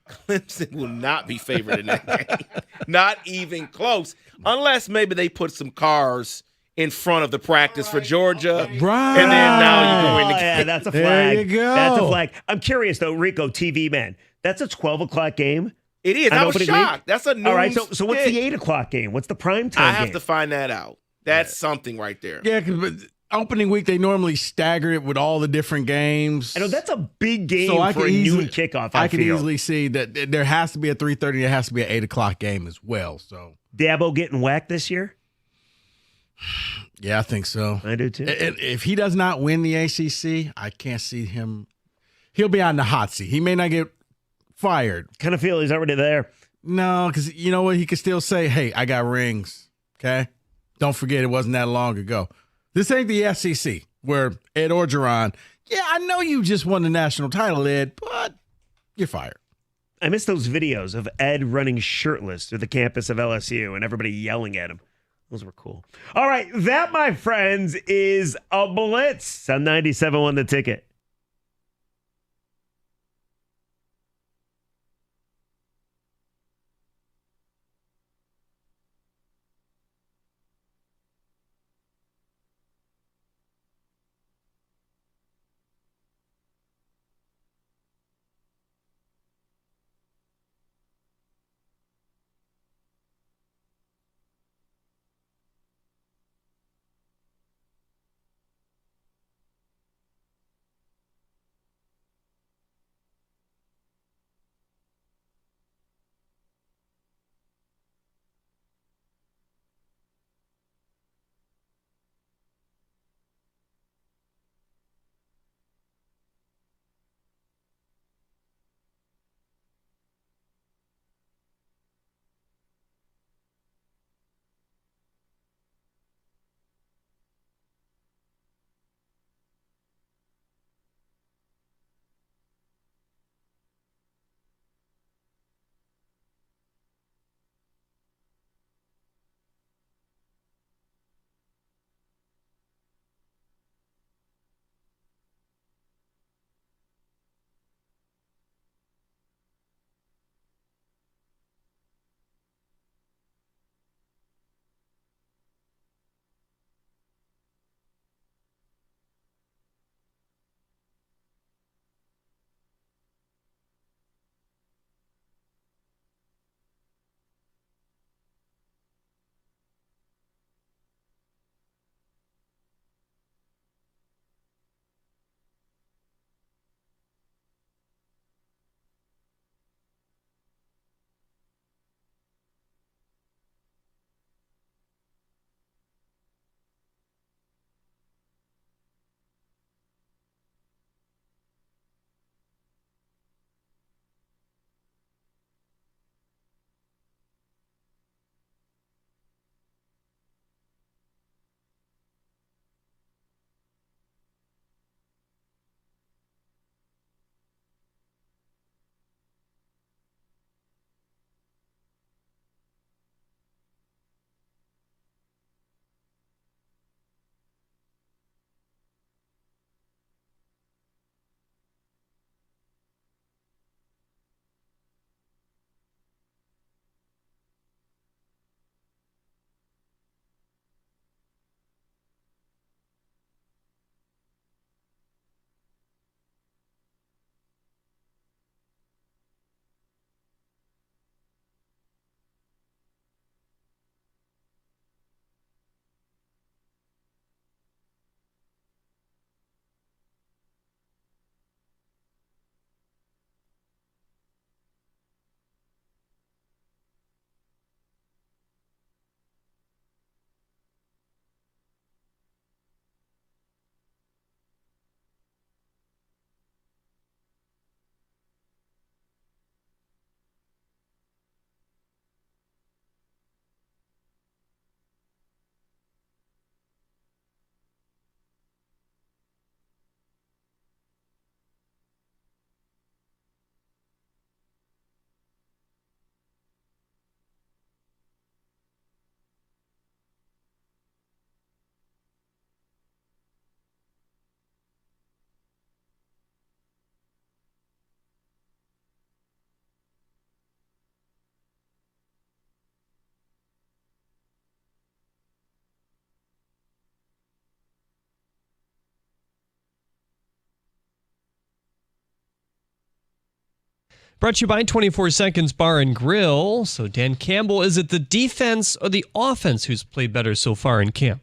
Clemson will not be favored in that game. Not even close. Unless maybe they put some cars in front of the practice for Georgia. Right. And then now you go in the game. Yeah, that's a flag. There you go. That's a flag. I'm curious, though, Rico, TV man. That's a 12 o'clock game? It is. I was shocked. That's a news. All right, so what's the 8 o'clock game? What's the prime time I game? have to find that out. That's something right there. Yeah, but opening week, they normally stagger it with all the different games. I know that's a big game So for a noon kickoff. I can feel. easily see that there has to be a 3:30. There has to be an 8 o'clock game as well. So Dabo getting whacked this year? yeah, I think so. I do too. If he does not win the ACC, I can't see him. He'll be on the hot seat. He may not get fired. Kind of feel he's already there. No, because you know what? He could still say, "Hey, I got rings." Okay, don't forget it wasn't that long ago. This ain't the SEC where Ed Orgeron. Yeah, I know you just won the national title, Ed, but you're fired. I miss those videos of Ed running shirtless through the campus of LSU and everybody yelling at him. Those were cool. All right, that, my friends, is a blitz on 97.1 The Ticket. Brought to you by 24 Seconds Bar and Grill. So Dan Campbell, is it the defense or the offense who's played better so far in camp?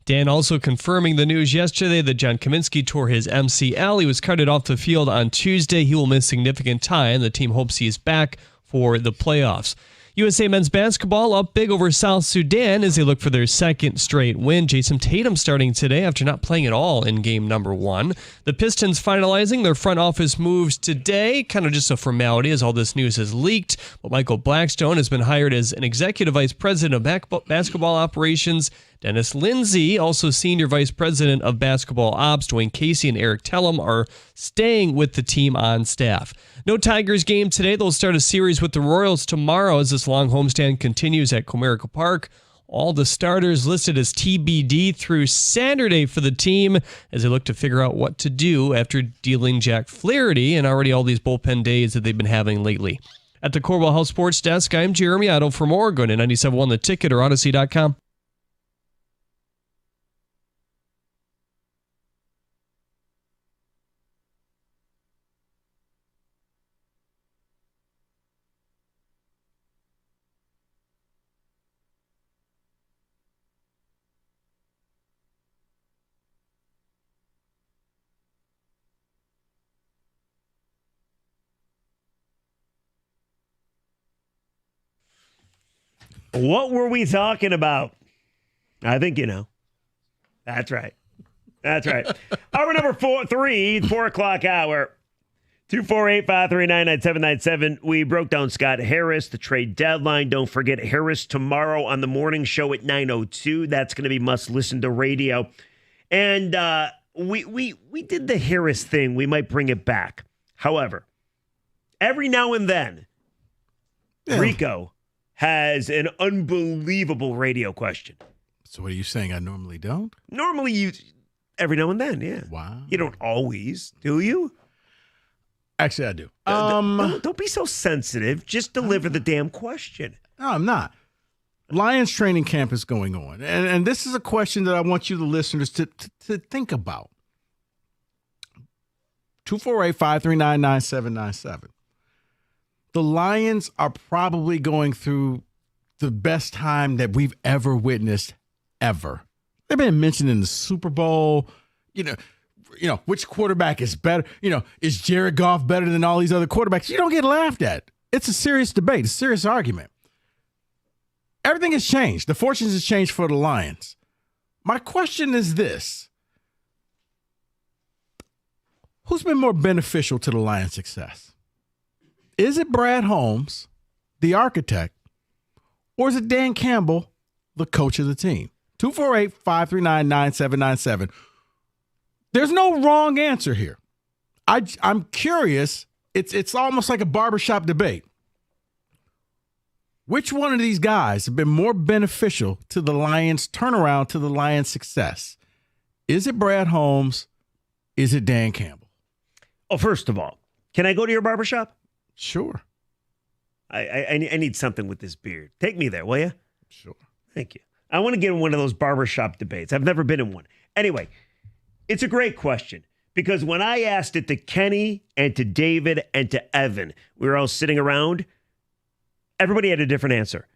Dan also confirming the news yesterday that John Kaminsky tore his MCL. He was carted off the field on Tuesday. He will miss significant time. The team hopes he is back for the playoffs. USA men's basketball up big over South Sudan as they look for their second straight win. Jason Tatum starting today after not playing at all in game number 1. The Pistons finalizing their front office moves today, kind of just a formality as all this news has leaked. But Michael Blackstone has been hired as an executive vice president of basketball operations. Dennis Lindsay, also senior vice president of basketball ops. Dwayne Casey and Eric Tellum are staying with the team on staff. No Tigers game today. They'll start a series with the Royals tomorrow as this long homestand continues at Comerica Park. All the starters listed as TBD through Saturday for the team as they look to figure out what to do after dealing Jack Flarity and already all these bullpen days that they've been having lately. At the Corwell House Sports Desk, I'm Jeremy Otto. For more, go to 97.1 The Ticket or Odyssey.com. What were we talking about? I think you know. That's right. That's right. Hour number 4 o'clock hour. 248-539-9797. We broke down Scott Harris, the trade deadline. Don't forget Harris tomorrow on the morning show at 9:02. That's going to be must listen to radio. And we did the Harris thing. We might bring it back. However, every now and then, Rico has an unbelievable radio question. So what are you saying? I normally don't? Normally you, every now and then, yeah. Wow. You don't always, do you? Actually, I do. Don't be so sensitive. Just deliver the damn question. No, I'm not. Lions training camp is going on. And this is a question that I want you, the listeners, to think about. 248-539-9797. The Lions are probably going through the best time that we've ever witnessed, ever. They've been mentioned in the Super Bowl. You know, which quarterback is better? Is Jared Goff better than all these other quarterbacks? You don't get laughed at. It's a serious debate, a serious argument. Everything has changed. The fortunes has changed for the Lions. My question is this. Who's been more beneficial to the Lions' success? Is it Brad Holmes, the architect, or is it Dan Campbell, the coach of the team? 248-539-9797. There's no wrong answer here. I'm curious. It's almost like a barbershop debate. Which one of these guys have been more beneficial to the Lions' turnaround, to the Lions' success? Is it Brad Holmes? Is it Dan Campbell? Oh, first of all, can I go to your barbershop? Sure. I need something with this beard. Take me there, will you? Sure. Thank you. I want to get in one of those barbershop debates. I've never been in one. Anyway, it's a great question because when I asked it to Kenny and to David and to Evan, we were all sitting around, everybody had a different answer.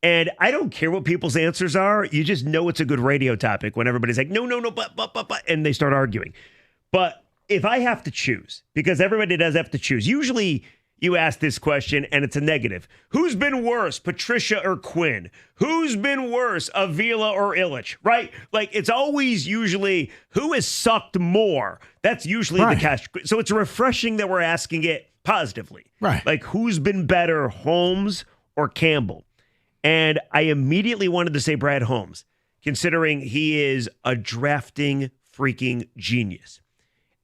And I don't care what people's answers are. You just know it's a good radio topic when everybody's like, no, but, and they start arguing. But if I have to choose, because everybody does have to choose, usually you ask this question and it's a negative. Who's been worse, Patricia or Quinn? Who's been worse, Avila or Illich, right? Like it's always usually who has sucked more. That's usually the catch. So it's refreshing that we're asking it positively. Right. Like who's been better, Holmes or Campbell? And I immediately wanted to say Brad Holmes, considering he is a drafting freaking genius.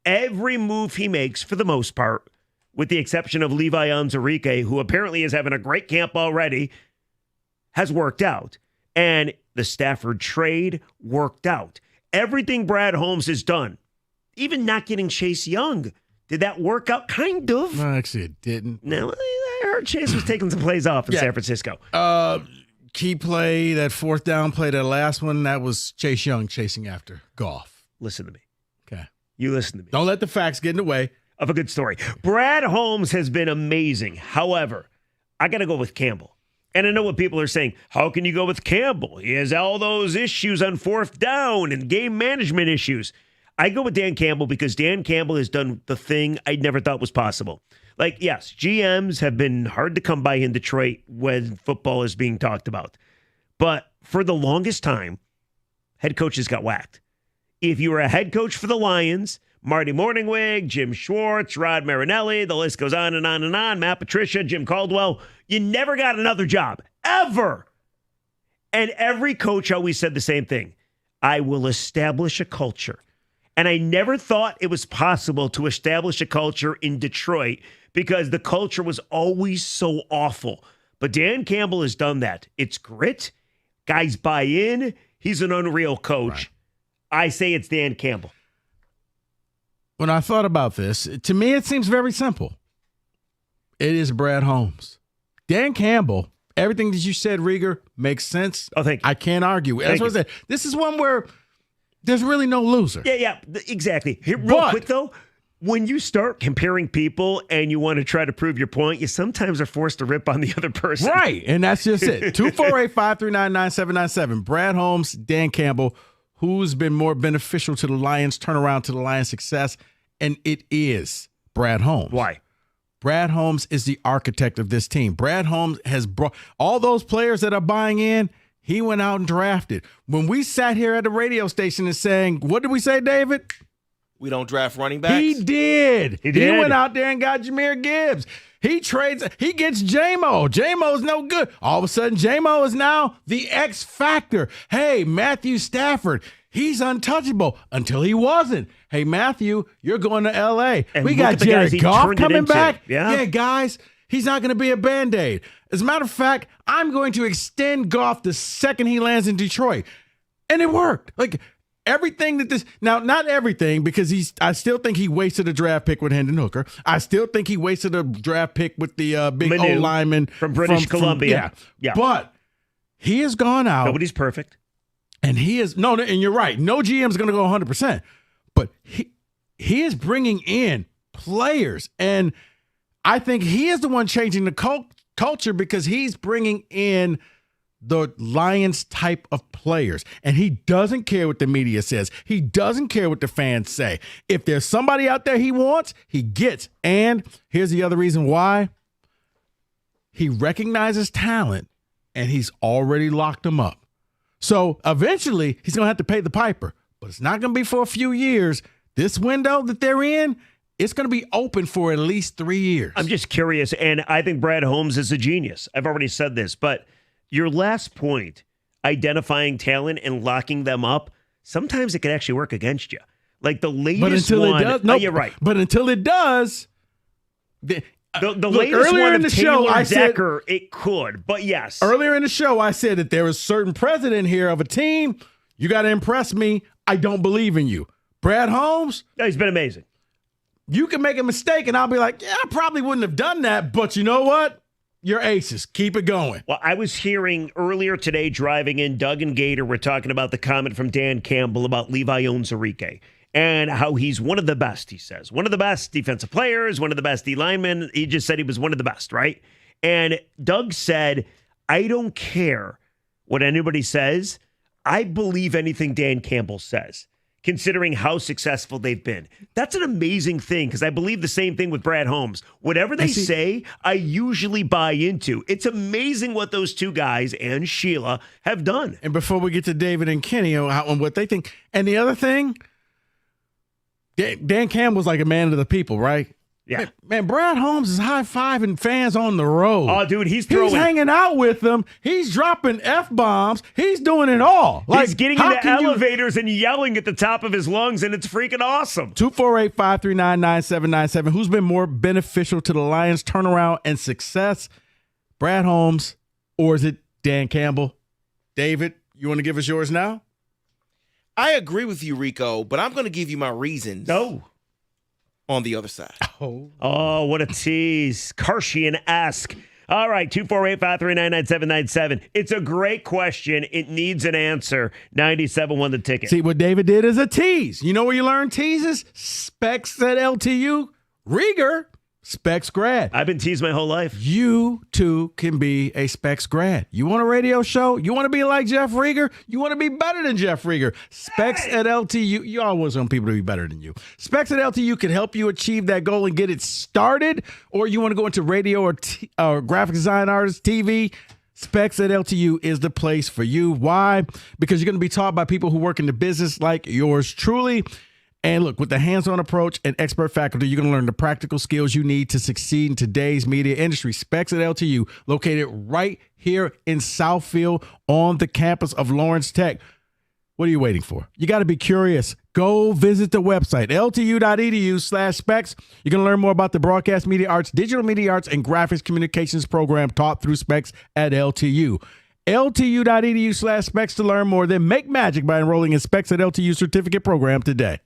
Every move he makes, for the most part, with the exception of Levi Onwuzurike, who apparently is having a great camp already, has worked out. And the Stafford trade worked out. Everything Brad Holmes has done even not getting Chase Young, did that work out? Kind of. No, actually, it didn't. No, I heard Chase was taking some plays off in San Francisco. Key play, that fourth down play, that last one, that was Chase Young chasing after Goff. Listen to me. Okay. You listen to me. Don't let the facts get in the way of a good story. Brad Holmes has been amazing. However, I got to go with Campbell. And I know what people are saying. How can you go with Campbell? He has all those issues on fourth down and game management issues. I go with Dan Campbell because Dan Campbell has done the thing I never thought was possible. Like, yes, GMs have been hard to come by in Detroit when football is being talked about. But for the longest time, head coaches got whacked. If you were a head coach for the Lions, Marty Morningwig, Jim Schwartz, Rod Marinelli, the list goes on and on and on, Matt Patricia, Jim Caldwell, you never got another job, ever. And every coach always said the same thing. I will establish a culture. And I never thought it was possible to establish a culture in Detroit because the culture was always so awful. But Dan Campbell has done that. It's grit. Guys buy in. He's an unreal coach. Right. I say it's Dan Campbell. When I thought about this, to me, it seems very simple. It is Brad Holmes. Dan Campbell, everything that you said, Rieger, makes sense. Oh, thank you. I can't argue. That's what I said. This is one where there's really no loser. Yeah, exactly. Here, real quick, though, when you start comparing people and you want to try to prove your point, you sometimes are forced to rip on the other person. Right, and that's just it. 248-539-9797. Brad Holmes, Dan Campbell, who's been more beneficial to the Lions' turnaround, to the Lions' success, and it is Brad Holmes. Why? Brad Holmes is the architect of this team. Brad Holmes has brought all those players that are buying in. He went out and drafted. When we sat here at the radio station and saying, what did we say, David? We don't draft running backs. He did. He did. He went out there and got Jahmyr Gibbs. He trades. He gets J-Mo. J-Mo's no good. All of a sudden, J-Mo is now the X factor. Hey, Matthew Stafford, he's untouchable until he wasn't. Hey, Matthew, you're going to L.A. And we got Jared Goff coming back. Yeah, guys, he's not going to be a Band-Aid. As a matter of fact, I'm going to extend Goff the second he lands in Detroit. And it worked. Like, everything that this – now, not everything, because I still think he wasted a draft pick with Hendon Hooker. I still think he wasted a draft pick with the big Manu, old lineman from British Columbia. Yeah. But he has gone out. Nobody's perfect. And he is – no, and you're right. No GM is going to go 100%. But he is bringing in players. And I think he is the one changing the culture because he's bringing in the Lions type of players. And he doesn't care what the media says. He doesn't care what the fans say. If there's somebody out there he wants, he gets. And here's the other reason why. He recognizes talent, and he's already locked them up. So eventually, he's going to have to pay the piper. But it's not going to be for a few years. This window that they're in, it's going to be open for at least 3 years. I'm just curious, and I think Brad Holmes is a genius. I've already said this, but your last point, identifying talent and locking them up, sometimes it can actually work against you. Like the latest but until one. It does, nope. You're right. But until it does, the look, latest earlier one in of the show, Taylor I said, Decker, it could. But yes. Earlier in the show, I said that there was a certain president here of a team. You got to impress me. I don't believe in you. Brad Holmes. He's been amazing. You can make a mistake, and I'll be like, yeah, I probably wouldn't have done that. But you know what? You're aces. Keep it going. Well, I was hearing earlier today driving in, Doug and Gator were talking about the comment from Dan Campbell about Levi Onwuzurike and how he's one of the best, he says. One of the best defensive players, one of the best D-linemen. He just said he was one of the best, right? And Doug said, I don't care what anybody says. I believe anything Dan Campbell says, considering how successful they've been. That's an amazing thing because I believe the same thing with Brad Holmes. Whatever they say, I usually buy into. It's amazing what those two guys and Sheila have done. And before we get to David and Kenny on what they think, and the other thing, Dan Campbell's like a man of the people, right? Yeah. Man, Brad Holmes is high-fiving fans on the road. Oh, dude, he's hanging out with them. He's dropping F-bombs. He's doing it all. He's getting into elevators and yelling at the top of his lungs, and it's freaking awesome. 248-539-9797. Who's been more beneficial to the Lions' turnaround and success? Brad Holmes, or is it Dan Campbell? David, you want to give us yours now? I agree with you, Rico, but I'm going to give you my reasons. No. On the other side. Oh, what a tease. Karshian-esque. All right, 248-539-9797. It's a great question. It needs an answer. 97 won the ticket. See, what David did is a tease. You know where you learn teases? Specs at LTU. Rieger, Specs grad. I've been teased my whole life. You, too, can be a Specs grad. You want a radio show? You want to be like Jeff Rieger? You want to be better than Jeff Rieger? Specs at LTU. You always want people to be better than you. Specs at LTU can help you achieve that goal and get it started. Or you want to go into radio or graphic design artist, TV. Specs at LTU is the place for you. Why? Because you're going to be taught by people who work in the business like yours truly. And look, with the hands-on approach and expert faculty, you're going to learn the practical skills you need to succeed in today's media industry. Specs at LTU, located right here in Southfield on the campus of Lawrence Tech. What are you waiting for? You got to be curious. Go visit the website, ltu.edu/specs. You're going to learn more about the broadcast media arts, digital media arts, and graphics communications program taught through Specs at LTU. ltu.edu/specs to learn more. Then make magic by enrolling in Specs at LTU certificate program today.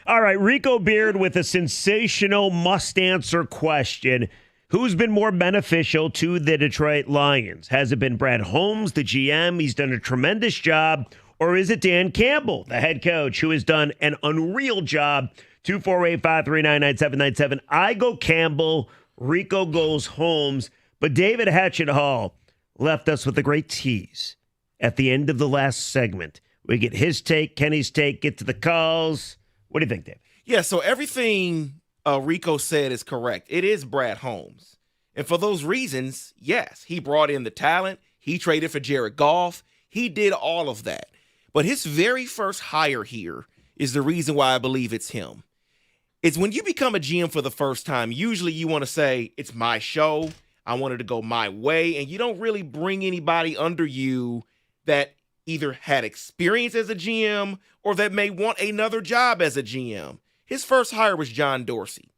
All right, Rico Beard with a sensational must-answer question. Who's been more beneficial to the Detroit Lions? Has it been Brad Holmes, the GM? He's done a tremendous job. Or is it Dan Campbell, the head coach, who has done an unreal job? 248-539-9797. I go Campbell. Rico goes Holmes. But David Hatchet Hall left us with a great tease at the end of the last segment. We get his take, Kenny's take, get to the calls. What do you think, Dave? Yeah, so everything Rico said is correct. It is Brad Holmes. And for those reasons, yes, he brought in the talent. He traded for Jared Goff. He did all of that. But his very first hire here is the reason why I believe it's him. It's when you become a GM for the first time, usually you want to say, it's my show. I want it to go my way. And you don't really bring anybody under you that either had experience as a GM or that may want another job as a GM. His first hire was John Dorsey,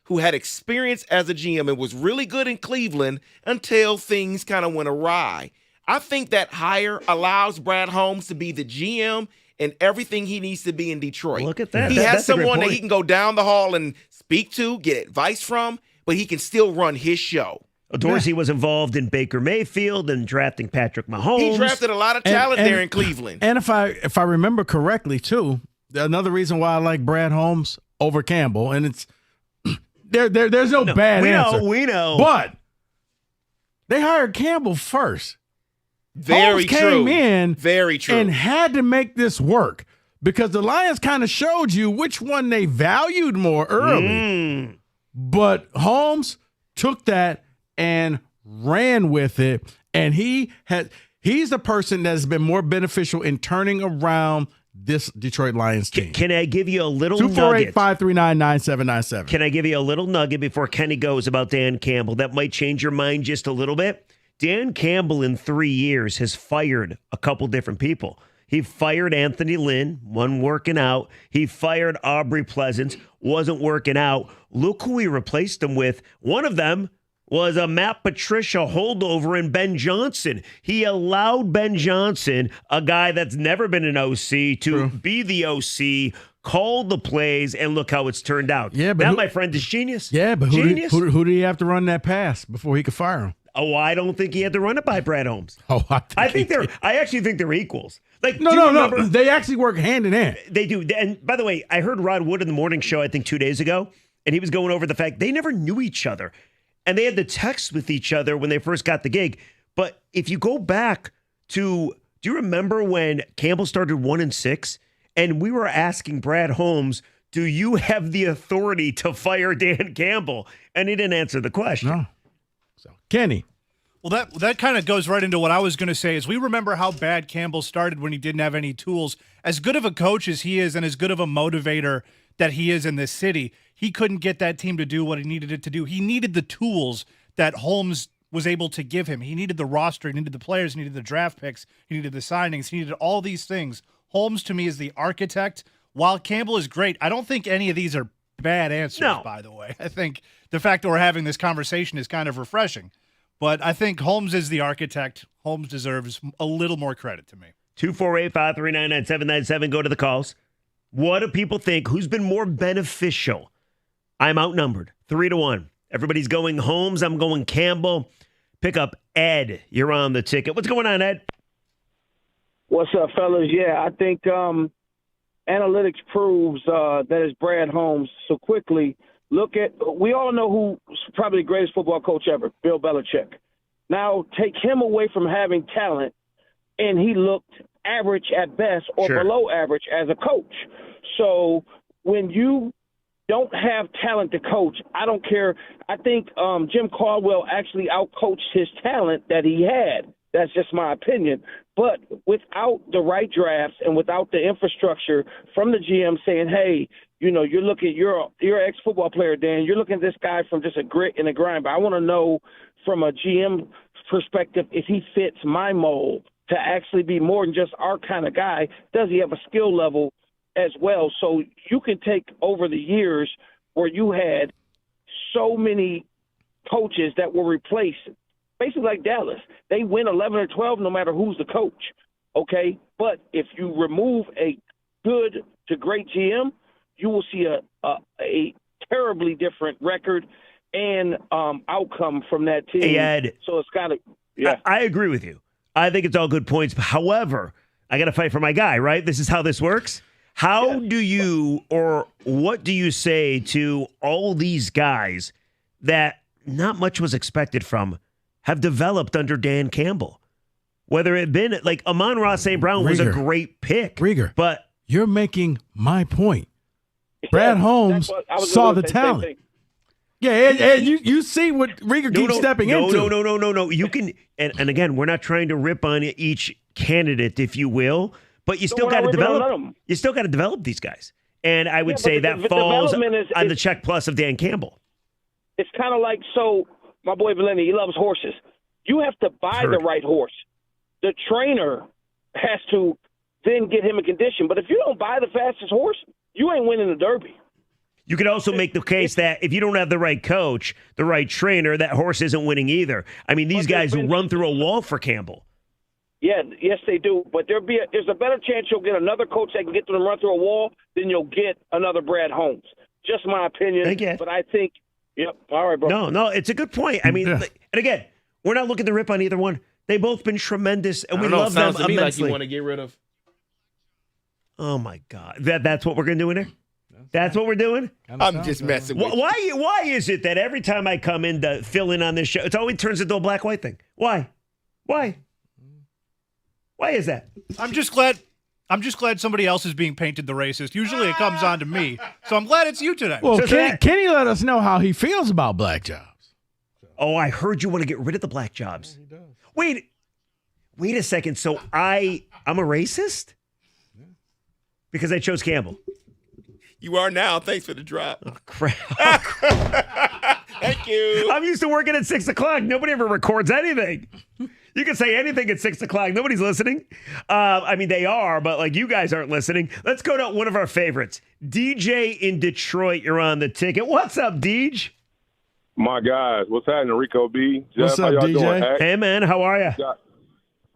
who had experience as a GM and was really good in Cleveland until things kind of went awry. I think that hire allows Brad Holmes to be the GM and everything he needs to be in Detroit. Look at that. He has someone that he can go down the hall and speak to, get advice from, but he can still run his show. Dorsey was involved in Baker Mayfield and drafting Patrick Mahomes. He drafted a lot of talent there in Cleveland. And if I remember correctly, too, another reason why I like Brad Holmes over Campbell, and it's there's no bad answer. We know. But they hired Campbell first. Very Holmes true. came in Very true. and had to make this work because the Lions kind of showed you which one they valued more early. But Holmes took that and ran with it, and he's the person that has been more beneficial in turning around this Detroit Lions team. Can I give you a little nugget? 248-539-9797. Can I give you a little nugget before Kenny goes about Dan Campbell? That might change your mind just a little bit. Dan Campbell in 3 years has fired a couple different people. He fired Anthony Lynn, wasn't working out. He fired Aubrey Pleasance, wasn't working out. Look who he replaced him with. One of them was a Matt Patricia holdover in Ben Johnson. He allowed Ben Johnson, a guy that's never been an OC, to be the OC, call the plays, and look how it's turned out. Yeah, but that, my friend, is genius. Yeah, but Genius. who did he have to run that pass before he could fire him? Oh, I don't think he had to run it by Brad Holmes. Oh, I actually think they're equals. Like, no. They actually work hand in hand. They do. And by the way, I heard Rod Wood in the morning show, I think 2 days ago, and he was going over the fact they never knew each other. And they had to text with each other when they first got the gig. But if you go back to, do you remember when Campbell started 1-6? And we were asking Brad Holmes, do you have the authority to fire Dan Campbell? And he didn't answer the question. No. So, Kenny. Well, that kind of goes right into what I was going to say is we remember how bad Campbell started when he didn't have any tools. As good of a coach as he is and as good of a motivator that he is in this city, he couldn't get that team to do what he needed it to do. He needed the tools that Holmes was able to give him. He needed the roster, he needed the players, he needed the draft picks, he needed the signings, he needed all these things. Holmes, to me, is the architect. While Campbell is great, I don't think any of these are bad answers, by the way. I think the fact that we're having this conversation is kind of refreshing. But I think Holmes is the architect. Holmes deserves a little more credit to me. 248-539-9797. Go to the calls. What do people think? Who's been more beneficial? I'm outnumbered 3-1. Everybody's going Holmes. I'm going Campbell. Pick up Ed. You're on the ticket. What's going on, Ed? What's up, fellas? Yeah, I think analytics proves that it's Brad Holmes. So quickly, we all know who's probably the greatest football coach ever, Bill Belichick. Now, take him away from having talent, and he looked average at best or below average as a coach. So when you don't have talent to coach, I don't care. I think Jim Caldwell actually outcoached his talent that he had. That's just my opinion. But without the right drafts and without the infrastructure from the GM saying, hey, you know, you're an ex-football player, Dan. You're looking at this guy from just a grit and a grind. But I want to know from a GM perspective if he fits my mold to actually be more than just our kind of guy. Does he have a skill level as well? So you can take over the years where you had so many coaches that were replaced, basically like Dallas. They win 11 or 12 no matter who's the coach, okay? But if you remove a good to great GM, you will see a terribly different record and outcome from that team. Hey, Ed, so it's got to, yeah. I agree with you. I think it's all good points. However, I got to fight for my guy, right? This is how this works. How do you, or what do you say to all these guys that not much was expected from, have developed under Dan Campbell? Whether it been like Amon-Ra St. Brown was a great pick. Rieger, but you're making my point. Brad Holmes saw the talent. Yeah, and you see what Rieger keeps stepping into. No. You can, and again, we're not trying to rip on each candidate, if you will, but you still got to develop. You still got to develop these guys, and I would say that falls on the check plus of Dan Campbell. It's kind of like, so my boy Valenti, he loves horses. You have to buy the right horse. The trainer has to then get him in condition. But if you don't buy the fastest horse, you ain't winning the Derby. You could also make the case that if you don't have the right coach, the right trainer, that horse isn't winning either. I mean, these guys run through a wall for Campbell. Yeah, yes, they do. But there's a better chance you'll get another coach that can get them to run through a wall than you'll get another Brad Holmes. Just my opinion. But I think, yep, all right, bro. No, it's a good point. I mean, and again, we're not looking to rip on either one. They've both been tremendous, and we love them immensely. Sounds to me like you want to get rid of. Oh my God, that's what we're gonna do in there. That's what we're doing. I'm just messing with you. Why is it that every time I come in to fill in on this show, it always turns into a black-white thing? Why is that? I'm just glad somebody else is being painted the racist. Usually it comes on to me, so I'm glad it's you today. Well, Kenny let us know how he feels about black jobs. Oh, I heard you want to get rid of the black jobs. Yeah, he does. Wait a second. So I'm a racist? Because I chose Campbell. You are now. Thanks for the drop. Oh, crap. Thank you. I'm used to working at 6 o'clock. Nobody ever records anything. You can say anything at 6 o'clock. Nobody's listening. I mean, they are, but like you guys aren't listening. Let's go to one of our favorites. DJ in Detroit, you're on the ticket. What's up, Deej? My guys, what's happening, Rico B? Jeff, what's up, how y'all DJ? doing? Hey, man, how are you?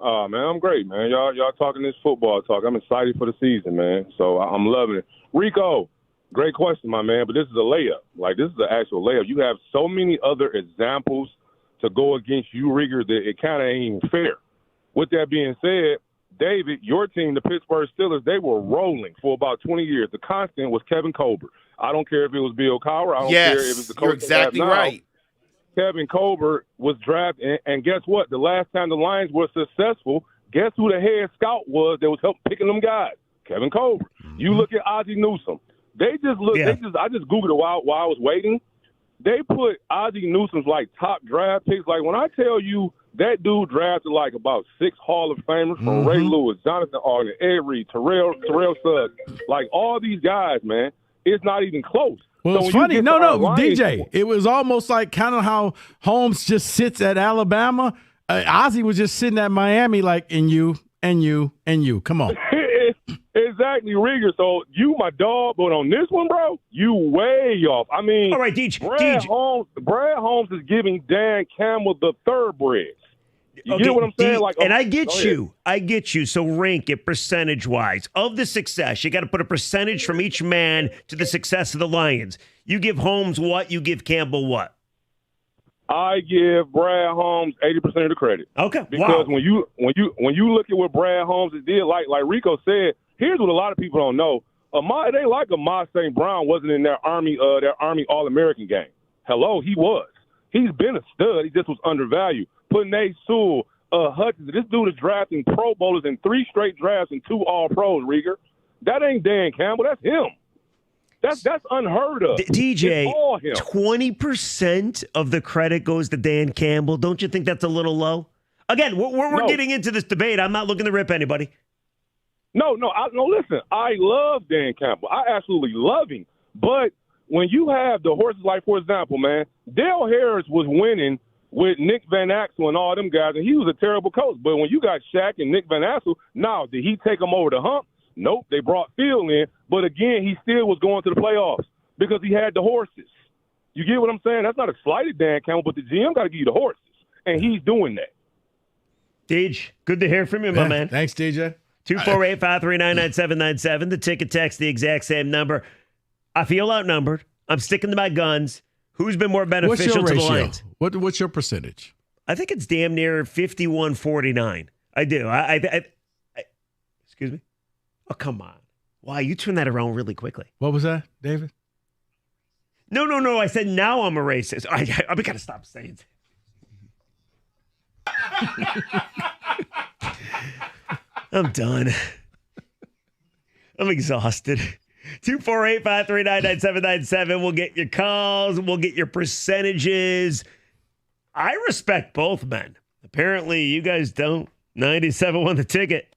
Man, I'm great, man. Y'all talking this football talk. I'm excited for the season, man. So I'm loving it. Rico, great question, my man, but this is a layup. Like, this is an actual layup. You have so many other examples to go against you, Rieger, that it kind of ain't even fair. With that being said, David, your team, the Pittsburgh Steelers, they were rolling for about 20 years. The constant was Kevin Colbert. I don't care if it was Bill Cowher. I don't care if it was the coach. You're exactly right. Kevin Colbert was drafted, and guess what? The last time the Lions were successful, guess who the head scout was that was helping picking them guys? Kevin Colbert. You look at Ozzie Newsome. They just look. I just Googled it while I was waiting. They put Ozzie Newsome's like top draft picks. Like when I tell you that dude drafted like about 6 Hall of Famers from Ray Lewis, Jonathan Ogden, Ed Reed, Terrell Suggs, like all these guys, man. It's not even close. Well, So it's when funny. you get No, to our DJ. It was almost like kind of how Holmes just sits at Alabama. Ozzie was just sitting at Miami like, and you. Come on. Exactly, Rieger. So you my dog, but on this one, bro, you way off. I mean, all right, Deej. Brad Holmes is giving Dan Campbell the thoroughbreds. You get what I'm saying? And I get you. I get you. So rank it percentage-wise. Of the success, you got to put a percentage from each man to the success of the Lions. You give Holmes what? You give Campbell what? I give Brad Holmes 80% of the credit. Okay. Because when you look at what Brad Holmes did, like Rico said, here's what a lot of people don't know. They like Amon St. Brown wasn't in their Army All-American game. Hello, he was. He's been a stud. He just was undervalued. Panay Sewell, Hutchins. This dude is drafting Pro Bowlers in 3 straight drafts and 2 All-Pros, Rieger. That ain't Dan Campbell. That's him. That's unheard of. DJ, It's all him. 20% of the credit goes to Dan Campbell. Don't you think that's a little low? Again, we're getting into this debate. I'm not looking to rip anybody. No, listen, I love Dan Campbell. I absolutely love him. But when you have the horses, like, for example, man, Dale Harris was winning with Nick Van Axel and all them guys, and he was a terrible coach. But when you got Shaq and Nick Van Axel, now, did he take them over the hump? Nope, they brought Phil in. But, again, he still was going to the playoffs because he had the horses. You get what I'm saying? That's not a slight at Dan Campbell, but the GM got to give you the horses, and he's doing that. Deej, good to hear from you, my man. Thanks, DJ. 248-539-9797. The ticket text, the exact same number. I feel outnumbered. I'm sticking to my guns. Who's been more beneficial to the Lions? What's your percentage? I think it's damn near 51-49. I do. I excuse me? Oh, come on. Wow, you turned that around really quickly. What was that, David? No. I said now I'm a racist. I got to stop saying that. I'm done. I'm exhausted. 248-539-9797. We'll get your calls. We'll get your percentages. I respect both men. Apparently, you guys don't. 97 won the ticket.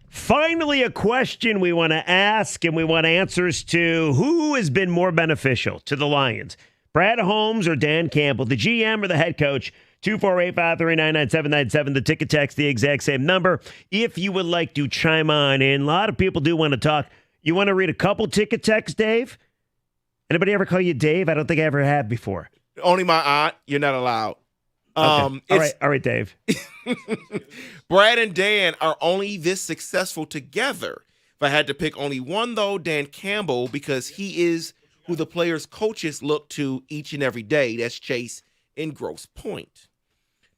Finally, a question we want to ask and we want answers to. Who has been more beneficial to the Lions? Brad Holmes or Dan Campbell? The GM or the head coach? 248-539-9797. The ticket text, the exact same number. If you would like to chime on in, a lot of people do want to talk. You want to read a couple ticket texts, Dave? Anybody ever call you Dave? I don't think I ever have before. Only my aunt. You're not allowed. Okay. All right, Dave. Brad and Dan are only this successful together. If I had to pick only one, though, Dan Campbell, because he is who the players' coaches look to each and every day. That's Chase in Grosse Pointe.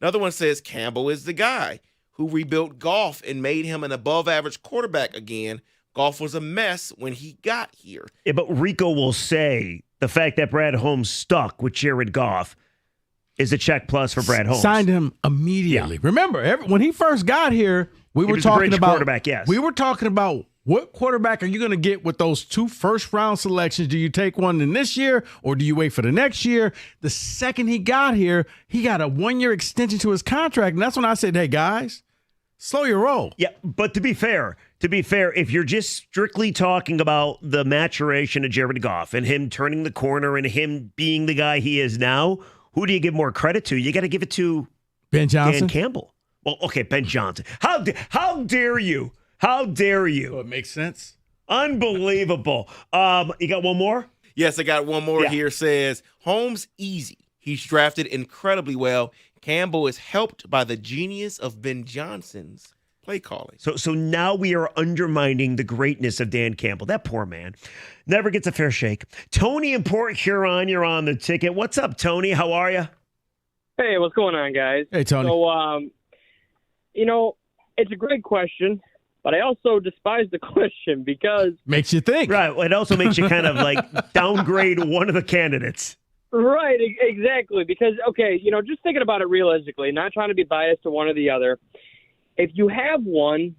Another one says Campbell is the guy who rebuilt Goff and made him an above-average quarterback again. Goff was a mess when he got here. Yeah, but Rico will say the fact that Brad Holmes stuck with Jared Goff is a check plus for Brad Holmes. Signed him immediately. Yeah. Remember, when he first got here, we were talking about quarterback. Yes, we were talking about what quarterback are you going to get with those 2 first-round selections? Do you take one in this year or do you wait for the next year? The second he got here, he got a 1-year extension to his contract, and that's when I said, "Hey guys, slow your roll." Yeah, but to be fair, if you're just strictly talking about the maturation of Jared Goff and him turning the corner and him being the guy he is now, who do you give more credit to? You got to give it to Ben Johnson, Dan Campbell. Well, okay, Ben Johnson. How dare you? How dare you? Oh, it makes sense. Unbelievable. You got one more? Yes, I got one more here. Says Holmes easy. He's drafted incredibly well. Campbell is helped by the genius of Ben Johnson's play calling. So now we are undermining the greatness of Dan Campbell. That poor man never gets a fair shake. Tony in Port Huron, you're on the ticket. What's up, Tony? How are you? Hey, what's going on, guys? Hey, Tony. So, it's a great question, but I also despise the question because... Makes you think. Right. It also makes you kind of like downgrade one of the candidates. Right, exactly. Because, just thinking about it realistically, not trying to be biased to one or the other, if you have one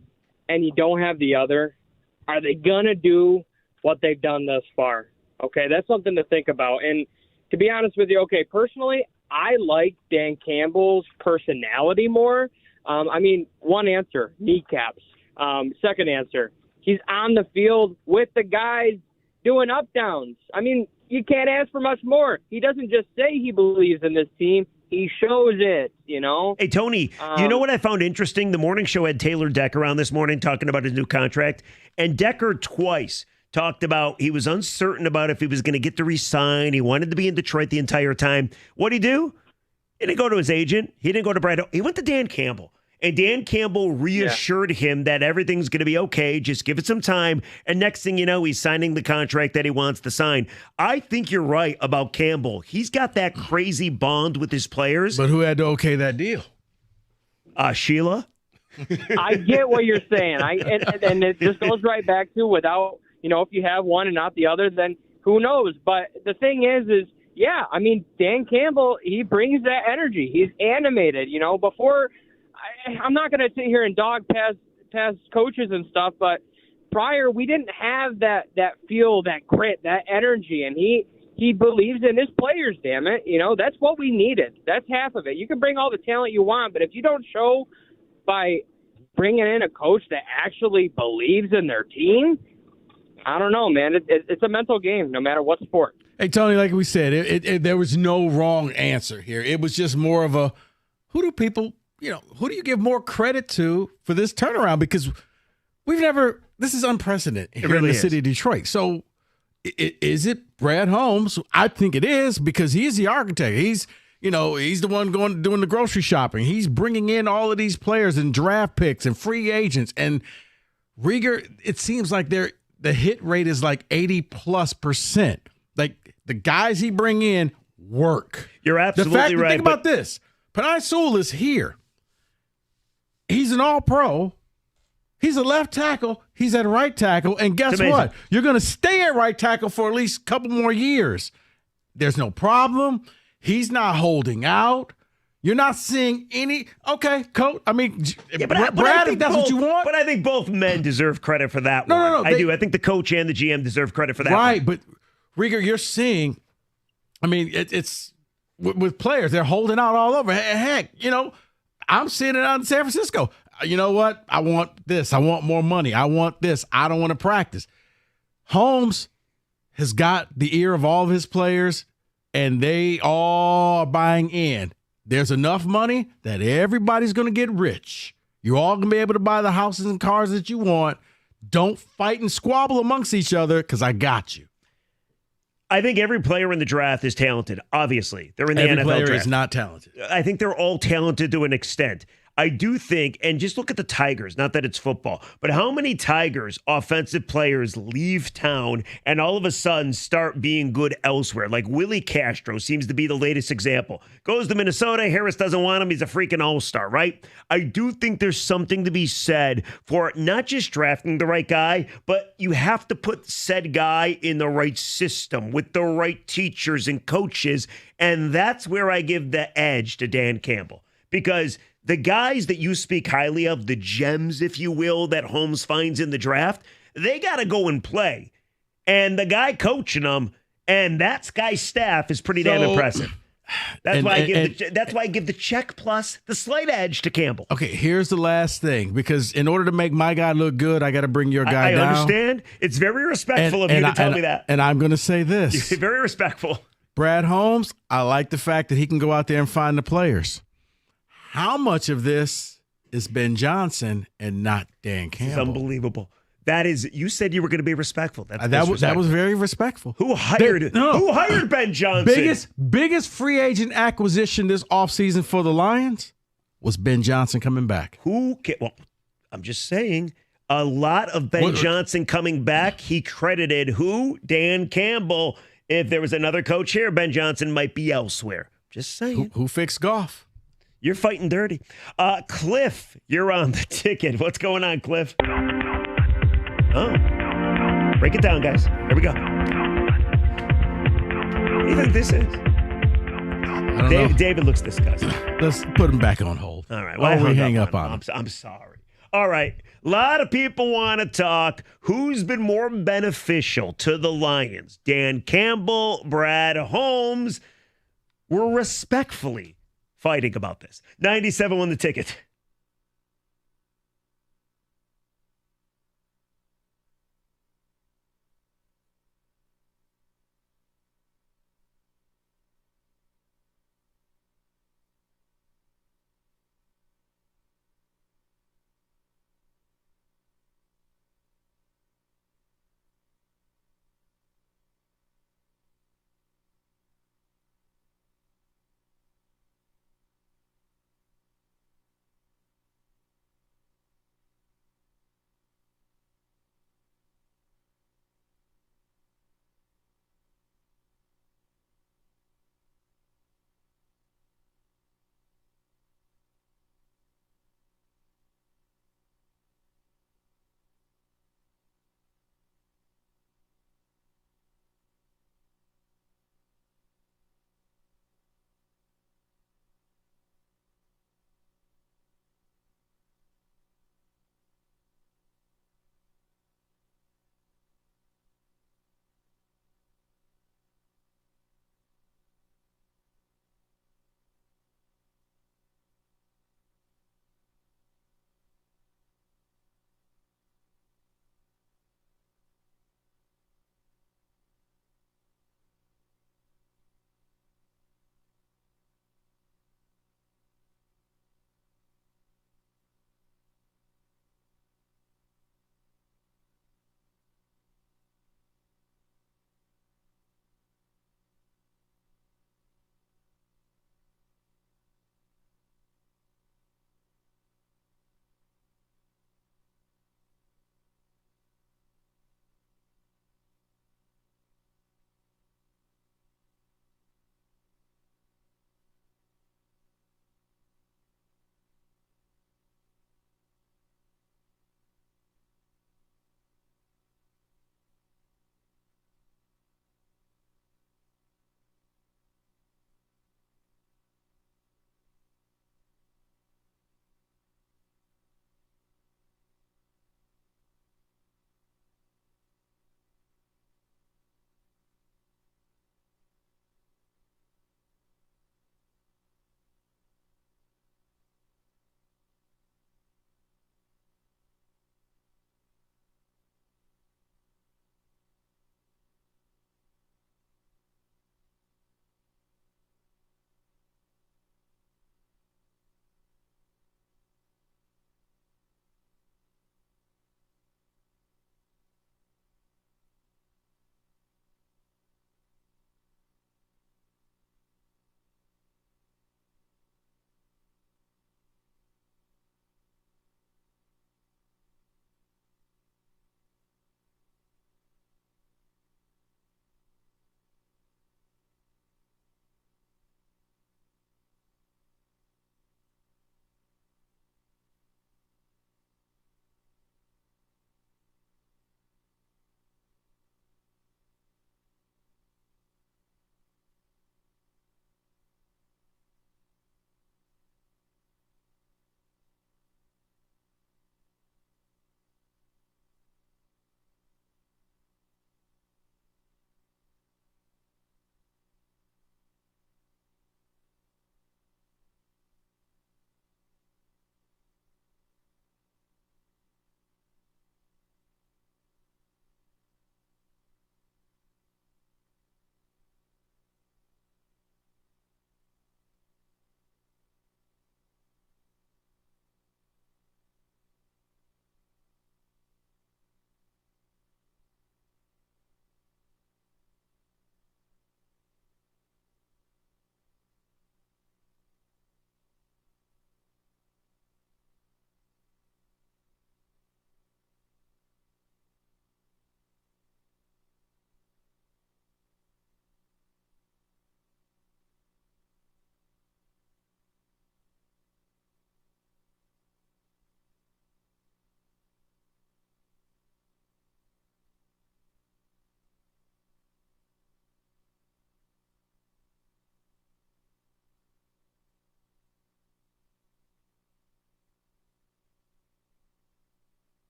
and you don't have the other, are they going to do what they've done thus far? Okay, that's something to think about. And to be honest with you, personally, I like Dan Campbell's personality more. One answer, kneecaps. Second answer, he's on the field with the guys doing up downs. You can't ask for much more. He doesn't just say he believes in this team. He shows it, Hey, Tony, you know what I found interesting? The morning show had Taylor Decker on this morning talking about his new contract. And Decker twice talked about he was uncertain about if he was going to get to resign. He wanted to be in Detroit the entire time. What'd he do? He didn't go to his agent. He didn't go to Brad. He went to Dan Campbell. And Dan Campbell reassured him that everything's going to be okay. Just give it some time. And next thing you know, he's signing the contract that he wants to sign. I think you're right about Campbell. He's got that crazy bond with his players. But who had to okay that deal? Sheila? I get what you're saying. And it just goes right back to without, if you have one and not the other, then who knows? But the thing is Dan Campbell, he brings that energy. He's animated, before – I'm not going to sit here and dog past coaches and stuff, but prior we didn't have that feel, that grit, that energy, and he believes in his players. Damn it, that's what we needed. That's half of it. You can bring all the talent you want, but if you don't show by bringing in a coach that actually believes in their team, I don't know, man. It's a mental game, no matter what sport. Hey, Tony, like we said, there was no wrong answer here. It was just more of a who do you give more credit to for this turnaround? Because this is unprecedented here in the city of Detroit. So is it Brad Holmes? I think it is because he's the architect. He's the one doing the grocery shopping. He's bringing in all of these players and draft picks and free agents. And Rieger, it seems like the hit rate is like 80+%. Like the guys he bring in work. You're absolutely right. Think about this. Penei Sewell is here. He's an all-pro. He's a left tackle. He's at right tackle. And guess what? You're going to stay at right tackle for at least a couple more years. There's no problem. He's not holding out. You're not seeing any. Okay, coach. Brad, if that's what you want. But I think both men deserve credit for that one. No. I do. I think the coach and the GM deserve credit for that one. Right, but Rieger, you're seeing, it's with players. They're holding out all over. Heck, I'm seeing it out in San Francisco. you know what? I want this. I want more money. I want this. I don't want to practice. Holmes has got the ear of all of his players, and they all are buying in. There's enough money that everybody's going to get rich. You're all going to be able to buy the houses and cars that you want. Don't fight and squabble amongst each other because I got you. I think every player in the draft is talented. Obviously, they're in the Every NFL player draft. is not talented. I think they're all talented to an extent. I do think, and just look at the Tigers, not that it's football, but how many Tigers offensive players leave town and all of a sudden start being good elsewhere? Like Willie Castro seems to be the latest example. Goes to Minnesota, Harris doesn't want him, he's a freaking all-star, right? I do think there's something to be said for not just drafting the right guy, but you have to put said guy in the right system with the right teachers and coaches, and that's where I give the edge to Dan Campbell. Because the guys that you speak highly of, the gems, if you will, that Holmes finds in the draft, they got to go and play. And the guy coaching them and that guy's staff is pretty damn impressive. That's why I give the check plus the slight edge to Campbell. Okay, here's the last thing, because in order to make my guy look good, I got to bring your guy down. I understand. It's very respectful of you to tell me that. And I'm going to say this. You're very respectful. Brad Holmes, I like the fact that he can go out there and find the players. How much of this is Ben Johnson and not Dan Campbell? It's unbelievable. That is, you said you were going to be respectful. That was very respectful. Who hired Ben Johnson? Biggest free agent acquisition this offseason for the Lions was Ben Johnson coming back. Well, I'm just saying, a lot of Ben Johnson coming back, he credited who? Dan Campbell. If there was another coach here, Ben Johnson might be elsewhere. Just saying. Who fixed Goff? You're fighting dirty. Cliff, you're on the ticket. What's going on, Cliff? Oh. Break it down, guys. Here we go. What do you think this is? I don't know. David looks disgusted. Let's put him back on hold. All right. Why we hang up on him? I'm sorry. All right. A lot of people want to talk. Who's been more beneficial to the Lions? Dan Campbell, Brad Holmes. We're respectfully fighting about this. 97 won the ticket.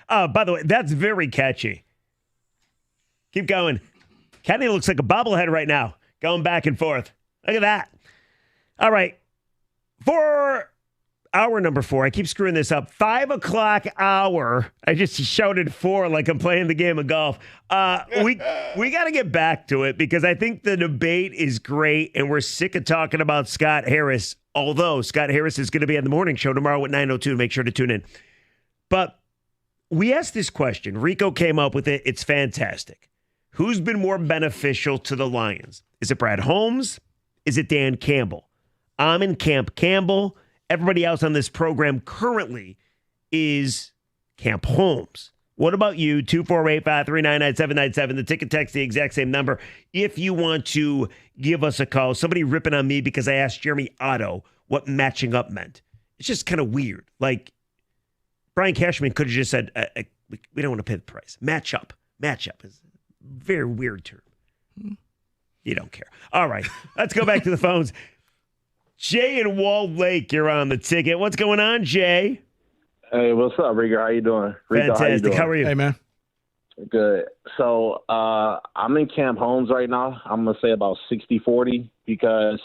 Oh, by the way, that's very catchy. Keep going. Kenny looks like a bobblehead right now, going back and forth. Look at that. All right. For hour number 4, I keep screwing this up. 5 o'clock hour. I just shouted 4 like I'm playing the game of golf. We got to get back to it because I think the debate is great, and we're sick of talking about Scott Harris, although Scott Harris is going to be on the morning show tomorrow at 9:02. Make sure to tune in. But we asked this question. Rico came up with it. It's fantastic. Who's been more beneficial to the Lions? Is it Brad Holmes? Is it Dan Campbell? I'm in Camp Campbell. Everybody else on this program currently is Camp Holmes. What about you? 248-539-9797. The ticket text, the exact same number. If you want to give us a call, somebody ripping on me because I asked Jeremy Otto what matching up meant. It's just kind of weird. Like, Brian Cashman could have just said, we don't want to pay the price. Match up. Match up is a very weird term. You don't care. All right. Let's go back to the phones. Jay in Walled Lake, you're on the ticket. What's going on, Jay? Hey, what's up, Rico? How you doing? Rico, Fantastic. How are you? Hey, man. Good. So I'm in Camp Holmes right now. I'm going to say about 60-40 because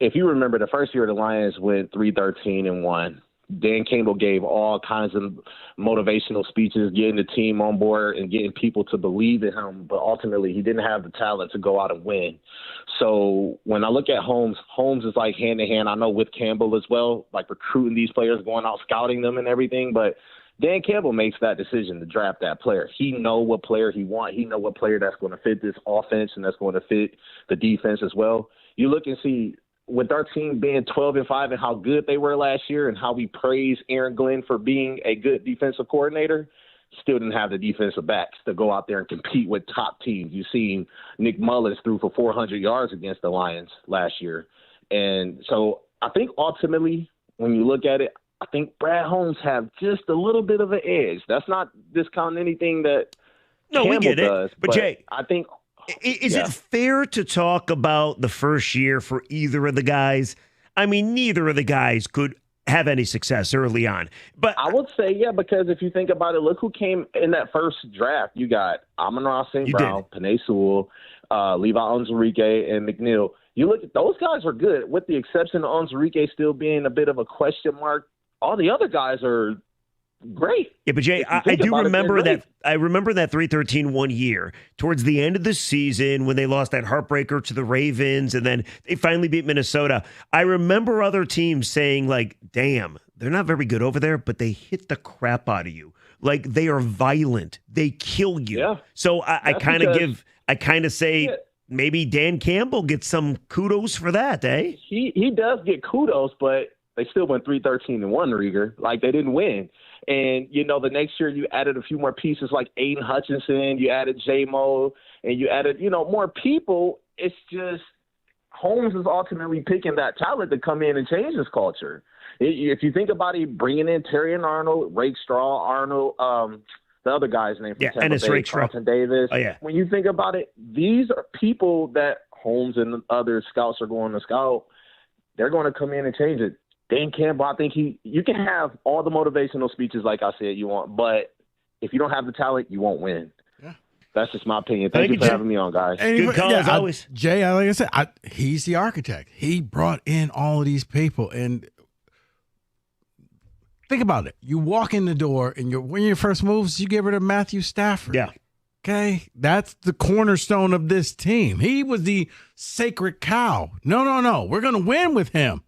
if you remember the first year the Lions went 3-13-1. Dan Campbell gave all kinds of motivational speeches, getting the team on board and getting people to believe in him. But ultimately, he didn't have the talent to go out and win. So when I look at Holmes, Holmes is like hand in hand. I know with Campbell as well, like recruiting these players, going out scouting them and everything. But Dan Campbell makes that decision to draft that player. He know what player he wants. He know what player that's going to fit this offense and that's going to fit the defense as well. You look and see, with our team being 12-5 and how good they were last year and how we praise Aaron Glenn for being a good defensive coordinator, still didn't have the defensive backs to go out there and compete with top teams. You've seen Nick Mullins threw for 400 yards against the Lions last year. And so I think ultimately when you look at it, I think Brad Holmes have just a little bit of an edge. That's not discounting anything that Campbell we get it. does. But Jay, I think – is it fair to talk about the first year for either of the guys? I mean, neither of the guys could have any success early on. But I would say, yeah, because if you think about it, look who came in that first draft. You got Amon-Ra St. Brown, Penei Sewell, Levi Onwuzurike, and McNeil. You look at those guys are good, with the exception of Onwuzurike still being a bit of a question mark. All the other guys are great. Yeah, but Jay, I do remember that. I remember that 3-13-1 year towards the end of the season when they lost that heartbreaker to the Ravens, and then they finally beat Minnesota. I remember other teams saying, like, "Damn, they're not very good over there, but they hit the crap out of you. Like they are violent. They kill you." Yeah. So I kind of say maybe Dan Campbell gets some kudos for that, eh? He does get kudos, but they still went 3-13-1, Rieger. Like they didn't win. And, you know, the next year you added a few more pieces like Aiden Hutchinson, you added J-Mo, and you added, you know, more people. It's just Holmes is ultimately picking that talent to come in and change this culture. If you think about it, bringing in Terry and Arnold, Rakestraw, Arnold, the other guy's name from Tampa Bay, Carlton Davis. Oh, yeah. When you think about it, these are people that Holmes and other scouts are going to scout. They're going to come in and change it. Dan Campbell, I think you can have all the motivational speeches like I said you want, but if you don't have the talent, you won't win. Yeah. That's just my opinion. Thank you for having me on, guys. Good call as always. Jay, like I said, he's the architect. He brought in all of these people. And think about it. You walk in the door, and one of your first moves, you give it to Matthew Stafford. Yeah. Okay? That's the cornerstone of this team. He was the sacred cow. No. We're going to win with him.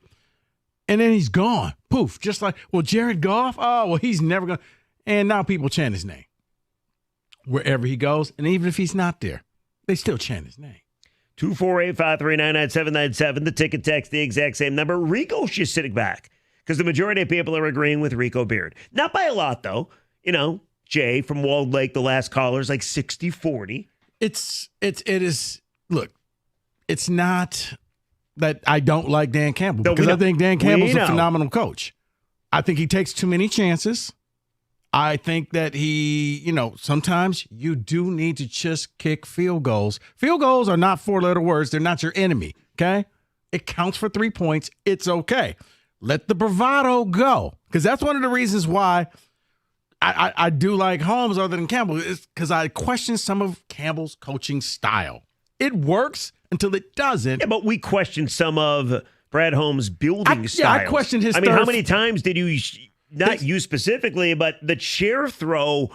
And then he's gone. Poof. Just like, well, Jared Goff? Oh, well, he's never going to. And now people chant his name wherever he goes. And even if he's not there, they still chant his name. 248-539-9797. The ticket text, the exact same number. Rico's just sitting back because the majority of people are agreeing with Rico Beard. Not by a lot, though. You know, Jay from Walled Lake, the last caller, is like 60-40. It is, look, it's not that I don't like Dan Campbell, because I think Dan Campbell's a phenomenal coach. I think he takes too many chances. I think that he, sometimes you do need to just kick field goals. Field goals are not four-letter words. They're not your enemy, okay? It counts for 3 points. It's okay. Let the bravado go, because that's one of the reasons why I do like Holmes other than Campbell. It's because I question some of Campbell's coaching style. It works until it doesn't. Yeah, but we question some of Brad Holmes' building style. Yeah, I questioned his. I mean, how many times did you, not you specifically, but the chair throw,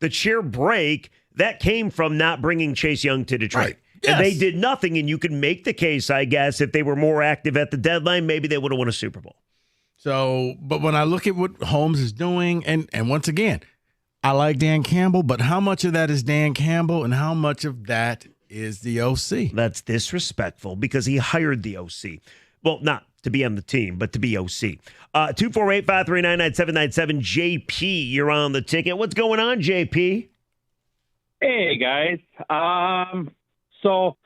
the chair break, that came from not bringing Chase Young to Detroit. Right. Yes. And they did nothing, and you can make the case, I guess, if they were more active at the deadline, maybe they would have won a Super Bowl. So, but when I look at what Holmes is doing, and once again, I like Dan Campbell, but how much of that is Dan Campbell and how much of that is the OC? That's disrespectful because he hired the OC. Well, not to be on the team, but to be OC. 248-539-9797. JP, you're on the ticket. What's going on, JP? Hey, guys. So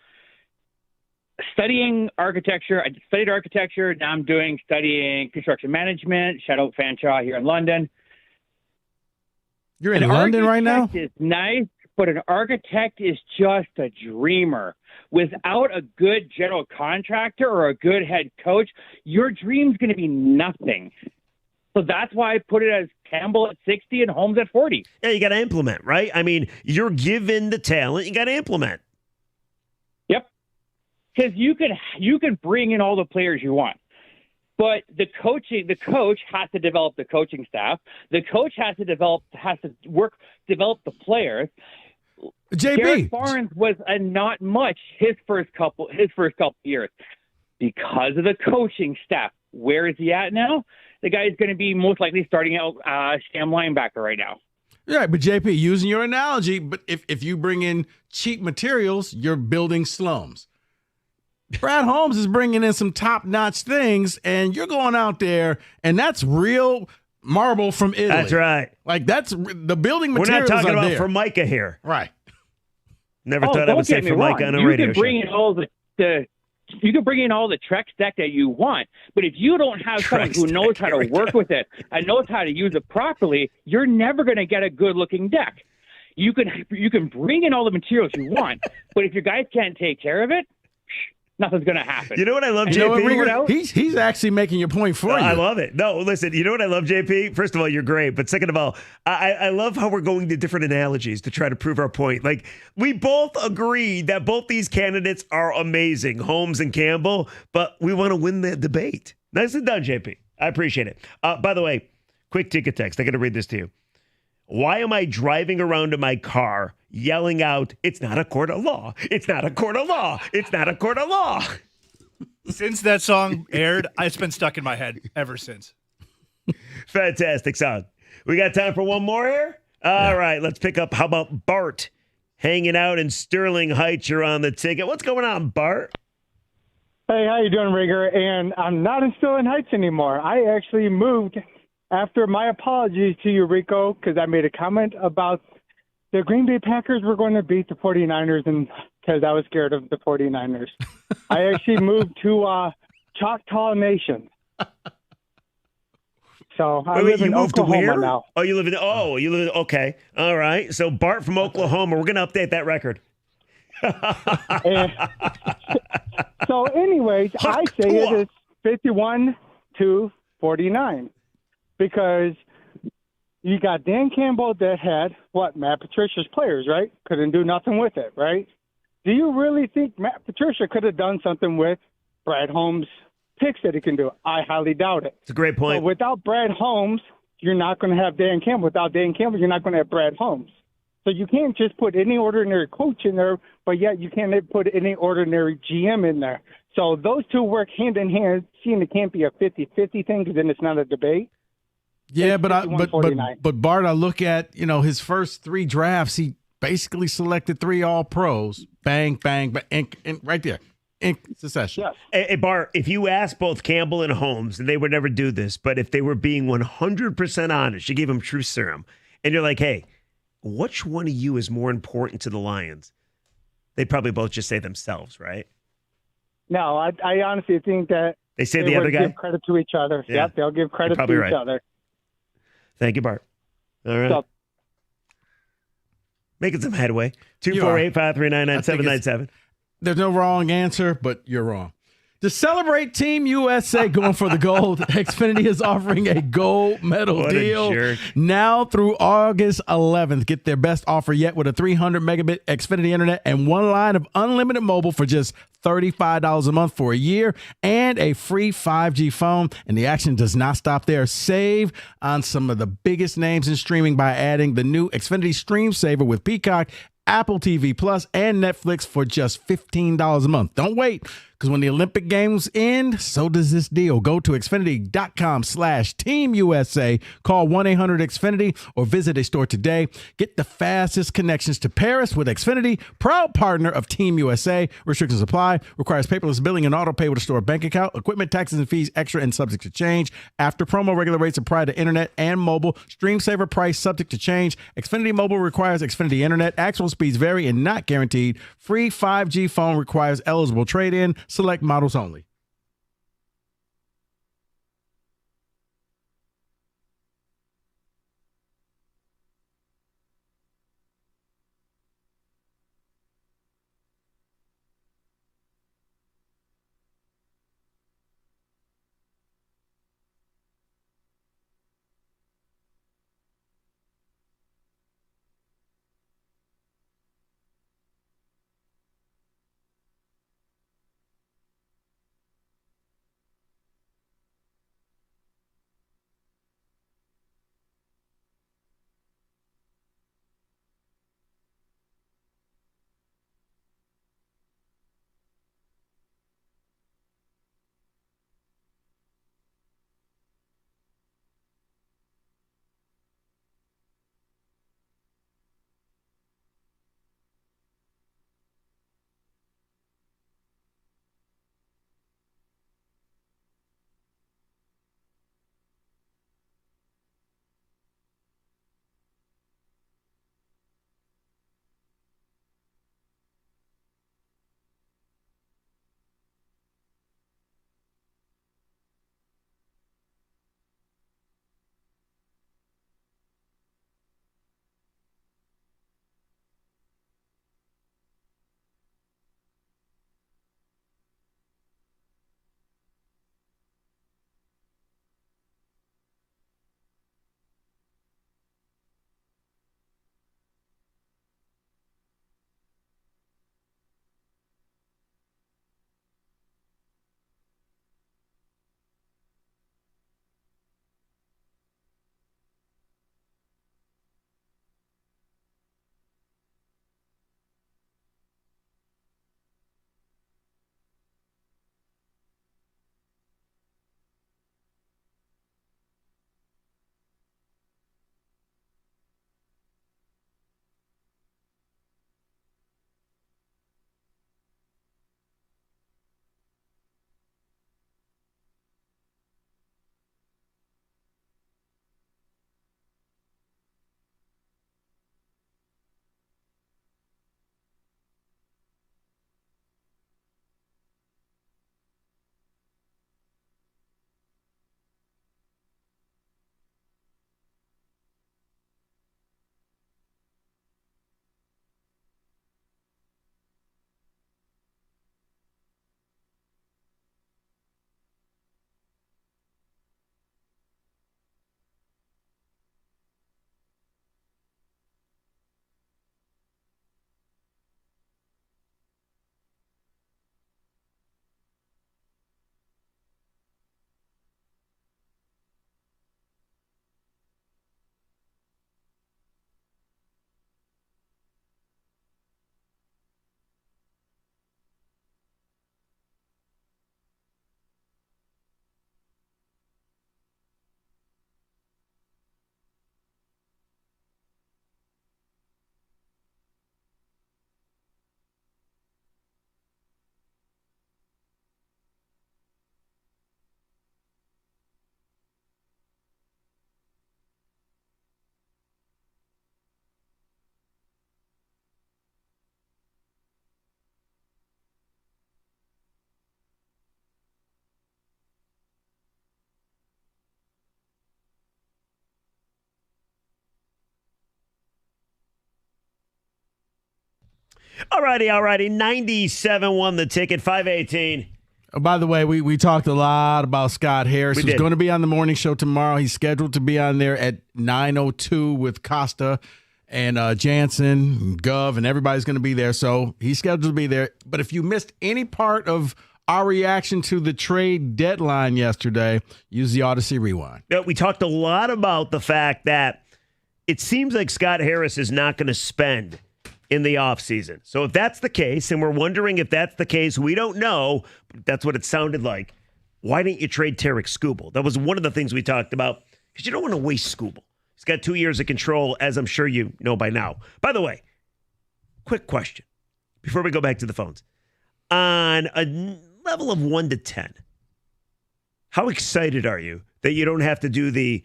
studying architecture, I studied architecture. Now I'm studying construction management, Shadow Fanshawe here in London. You're in London right now? An architect is nice, but an architect is just a dreamer. Without a good general contractor or a good head coach, your dream's going to be nothing. So that's why I put it as Campbell at 60 and Holmes at 40. Yeah, you got to implement, right? I mean, you're given the talent, you got to implement. Yep. Because you can bring in all the players you want. But the coach has to develop the coaching staff. The coach has to develop the players. JB Garrett Barnes was a not much his first couple years because of the coaching staff. Where is he at now? The guy is going to be most likely starting out sham linebacker right now. Yeah, but JP, using your analogy, but if you bring in cheap materials, you're building slums. Brad Holmes is bringing in some top-notch things, and you're going out there, and that's real marble from Italy. That's right. Like, that's the building materials. We're not talking about there. Formica here. Right. Never thought I would say Formica on a radio show. You can bring in all the Trex deck that you want, but if you don't have someone who knows how to work with it and knows how to use it properly, you're never going to get a good-looking deck. You can bring in all the materials you want, but if your guys can't take care of it, nothing's going to happen. You know what I love, JP? He's actually making your point for you. I love it. No, listen, you know what I love, JP? First of all, you're great. But second of all, I love how we're going to different analogies to try to prove our point. Like, we both agree that both these candidates are amazing, Holmes and Campbell, but we want to win the debate. Nicely done, JP. I appreciate it. By the way, quick ticket text. I got to read this to you. Why am I driving around in my car yelling out, it's not a court of law, it's not a court of law, it's not a court of law? Since that song aired, it's been stuck in my head ever since. Fantastic song. We got time for one more here? All right, let's pick up. How about Bart hanging out in Sterling Heights? You're on the ticket. What's going on, Bart? Hey, how you doing, Rigger? And I'm not in Sterling Heights anymore. I actually moved after my apologies to you, Rico, because I made a comment about the Green Bay Packers were going to beat the 49ers, and because I was scared of the 49ers. I actually moved to Choctaw Nation. So I live in Oklahoma now. Oh, you live in okay. All right. So Bart from Oklahoma, we're going to update that record. So anyways, I say it is 51-49. Because you got Dan Campbell that had, Matt Patricia's players, right? Couldn't do nothing with it, right? Do you really think Matt Patricia could have done something with Brad Holmes' picks that he can do? I highly doubt it. It's a great point. So without Brad Holmes, you're not going to have Dan Campbell. Without Dan Campbell, you're not going to have Brad Holmes. So you can't just put any ordinary coach in there, but yet you can't put any ordinary GM in there. So those two work hand in hand. Seeing it can't be a 50-50 thing because then it's not a debate. Yeah, but Bart, I look at, his first three drafts, he basically selected 3 All-Pros. Bang, bang, bang, and right there. In succession. Yes. Hey, Bart, if you ask both Campbell and Holmes, and they would never do this, but if they were being 100% honest, you gave them truth serum, and you're like, hey, which one of you is more important to the Lions? They'd probably both just say themselves, right? No, I honestly think that they say the other guy? Give credit to each other. Yeah. Yep, they'll give credit to each other. Thank you, Bart. All right. Making some headway. 248-539-9797. There's no wrong answer, but you're wrong. To celebrate Team USA going for the gold, Xfinity is offering a gold medal What a deal jerk. now through August 11th. Get their best offer yet with a 300 megabit Xfinity internet and one line of unlimited mobile for just $35 a month for a year and a free 5G phone. And the action does not stop there. Save on some of the biggest names in streaming by adding the new Xfinity Stream Saver with Peacock, Apple TV Plus, and Netflix for just $15 a month. Don't wait, because when the Olympic Games end, so does this deal. Go to Xfinity.com/Team USA, call 1-800-XFINITY, or visit a store today. Get the fastest connections to Paris with Xfinity, proud partner of Team USA. Restrictions apply. Requires paperless billing and auto pay with a store bank account. Equipment, taxes, and fees extra and subject to change. After promo, regular rates apply to internet and mobile. Stream saver price subject to change. Xfinity Mobile requires Xfinity Internet. Actual speeds vary and not guaranteed. Free 5G phone requires eligible trade-in. Select models only. All righty. 97 won the ticket, 518. Oh, by the way, we talked a lot about Scott Harris, who's going to be on the morning show tomorrow. He's scheduled to be on there at 9:02 with Costa and Jansen and Gov, and everybody's going to be there. So he's scheduled to be there. But if you missed any part of our reaction to the trade deadline yesterday, use the Odyssey Rewind. Yeah, we talked a lot about the fact that it seems like Scott Harris is not going to spend in the offseason. So if that's the case, and we're wondering if that's the case, we don't know. But that's what it sounded like. Why didn't you trade Tarek Skubal? That was one of the things we talked about, because you don't want to waste Skubal. He's got 2 years of control, as I'm sure you know by now. By the way, quick question before we go back to the phones. On a level of 1 to 10, how excited are you that you don't have to do the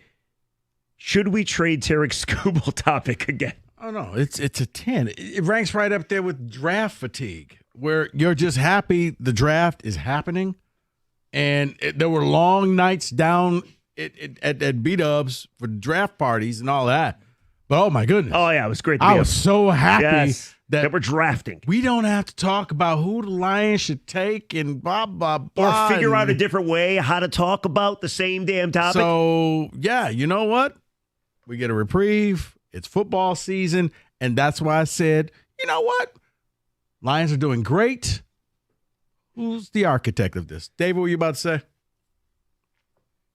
should we trade Tarek Skubal topic again? Oh, no, it's a 10. It ranks right up there with draft fatigue, where you're just happy the draft is happening. And there were long nights down at B-Dubs for draft parties and all that. But, oh, my goodness. Oh, yeah, it was great. I was so happy that we're drafting. We don't have to talk about who the Lions should take and blah, blah, blah. Or figure out a different way how to talk about the same damn topic. So, yeah, you know what? We get a reprieve. It's football season, and that's why I said, you know what? Lions are doing great. Who's the architect of this? Dave, what were you about to say?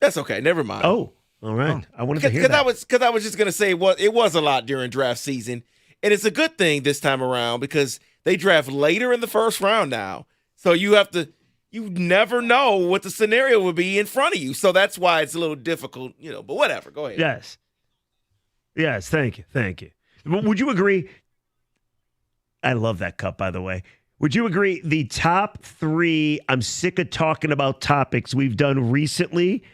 That's okay. Never mind. Oh, all right. I wanted to hear that. Because I was just going to say it was a lot during draft season, and it's a good thing this time around because they draft later in the first round now. So you never know what the scenario would be in front of you. So that's why it's a little difficult, but whatever. Go ahead. Yes, thank you. Would you agree? I love that cup, by the way. Would you agree the top 3, I'm sick of talking about topics we've done recently,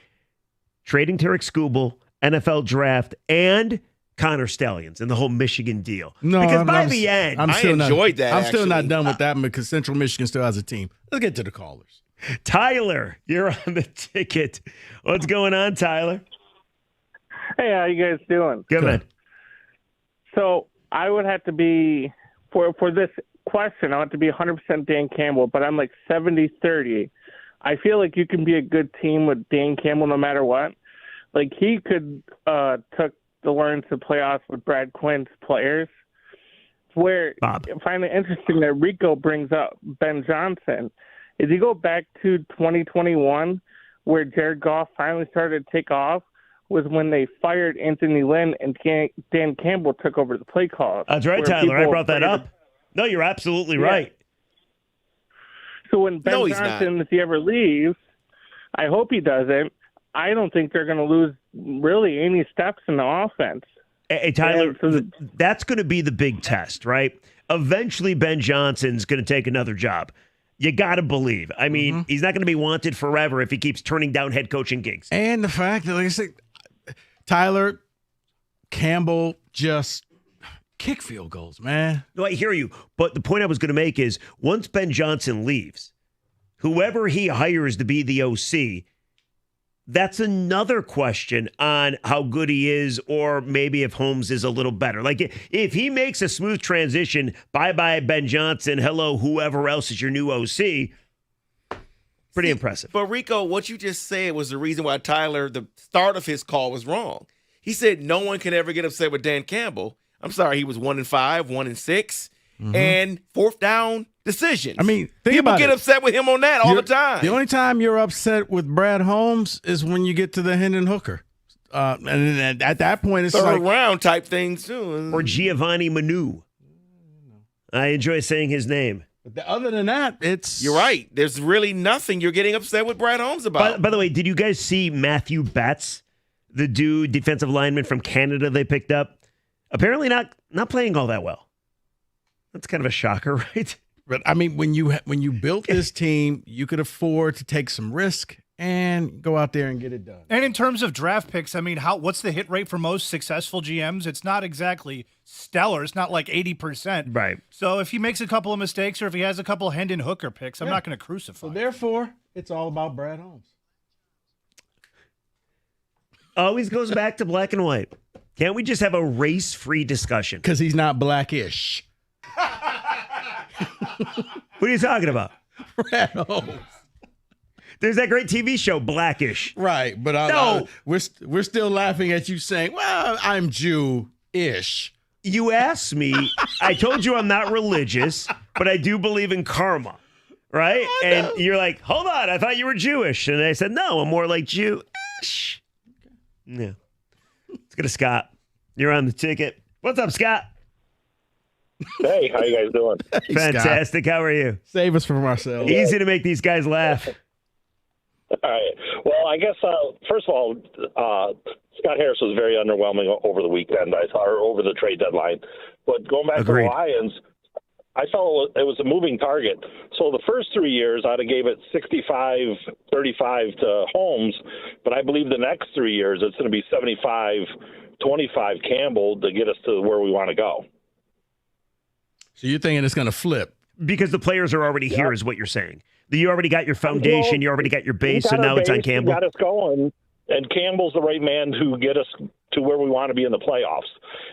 trading Tarek Skubal, NFL draft, and Connor Stallions and the whole Michigan deal? No, because by the end, I enjoyed that. I'm still not done with that because Central Michigan still has a team. Let's get to the callers. Tyler, you're on the ticket. What's going on, Tyler? Hey, how you guys doing? Good, man. So I would have to be, for this question, I want to be 100% Dan Campbell, but I'm like 70-30. I feel like you can be a good team with Dan Campbell no matter what. Like he could took the Lions to playoffs with Brad Quinn's players. Where I find it interesting that Rico brings up Ben Johnson. If you go back to 2021, where Jared Goff finally started to take off, was when they fired Anthony Lynn and Dan Campbell took over the play call. That's right, Tyler. I brought that up. No, you're absolutely right. So when Ben Johnson, if he ever leaves, I hope he doesn't, I don't think they're going to lose really any steps in the offense. Hey, Tyler, that's going to be the big test, right? Eventually, Ben Johnson's going to take another job. You got to believe. I mean, he's not going to be wanted forever if he keeps turning down head coaching gigs. And the fact that, like I said, Tyler Campbell just kick field goals, man. No, I hear you. But the point I was going to make is once Ben Johnson leaves, whoever he hires to be the OC, that's another question on how good he is, or maybe if Holmes is a little better. Like if he makes a smooth transition, bye-bye Ben Johnson, hello whoever else is your new OC, pretty impressive. But Rico, what you just said was the reason why Tyler, the start of his call was wrong. He said no one can ever get upset with Dan Campbell. I'm sorry, he was 1-5, 1-6, and fourth down decisions. I mean, people get upset with him on that all the time. The only time you're upset with Brad Holmes is when you get to the Hendon Hooker. And at that point, it's third round type things too. Or Giovanni Manu. I enjoy saying his name. But other than that, you're right. There's really nothing you're getting upset with Brad Holmes about. By the way, did you guys see Matthew Betts, the dude, defensive lineman from Canada they picked up? Apparently not playing all that well. That's kind of a shocker, right? But I mean, when you built this team, you could afford to take some risk and go out there and get it done. And in terms of draft picks, I mean, what's the hit rate for most successful GMs? It's not exactly stellar. It's not like 80%. Right. So if he makes a couple of mistakes or if he has a couple Hendon Hooker picks, I'm not going to crucify. So therefore, it's all about Brad Holmes. Always goes back to black and white. Can't we just have a race-free discussion? Because he's not blackish. What are you talking about? Brad Holmes. There's that great TV show, Blackish. Right, but we're still laughing at you saying, well, I'm Jew-ish. You asked me, I told you I'm not religious, but I do believe in karma, right? And you're like, hold on, I thought you were Jewish. And I said, no, I'm more like Jew-ish. Yeah. Let's go to Scott. You're on the ticket. What's up, Scott? Hey, how you guys doing? Hey, Fantastic. Scott. How are you? Save us from ourselves. Easy to make these guys laugh. All right. Well, I guess, first of all, Scott Harris was very underwhelming over the weekend, I saw, or over the trade deadline. But going back Agreed. to the Lions, I felt it was a moving target. So the first 3 years, I'd have gave it 65-35 to Holmes. But I believe the next 3 years, it's going to be 75-25 Campbell to get us to where we want to go. So you're thinking it's going to flip? Because the players are already here, is what you're saying. You already got your foundation, you already got your base, so now it's on Campbell. Got us going, and Campbell's the right man to get us to where we want to be in the playoffs.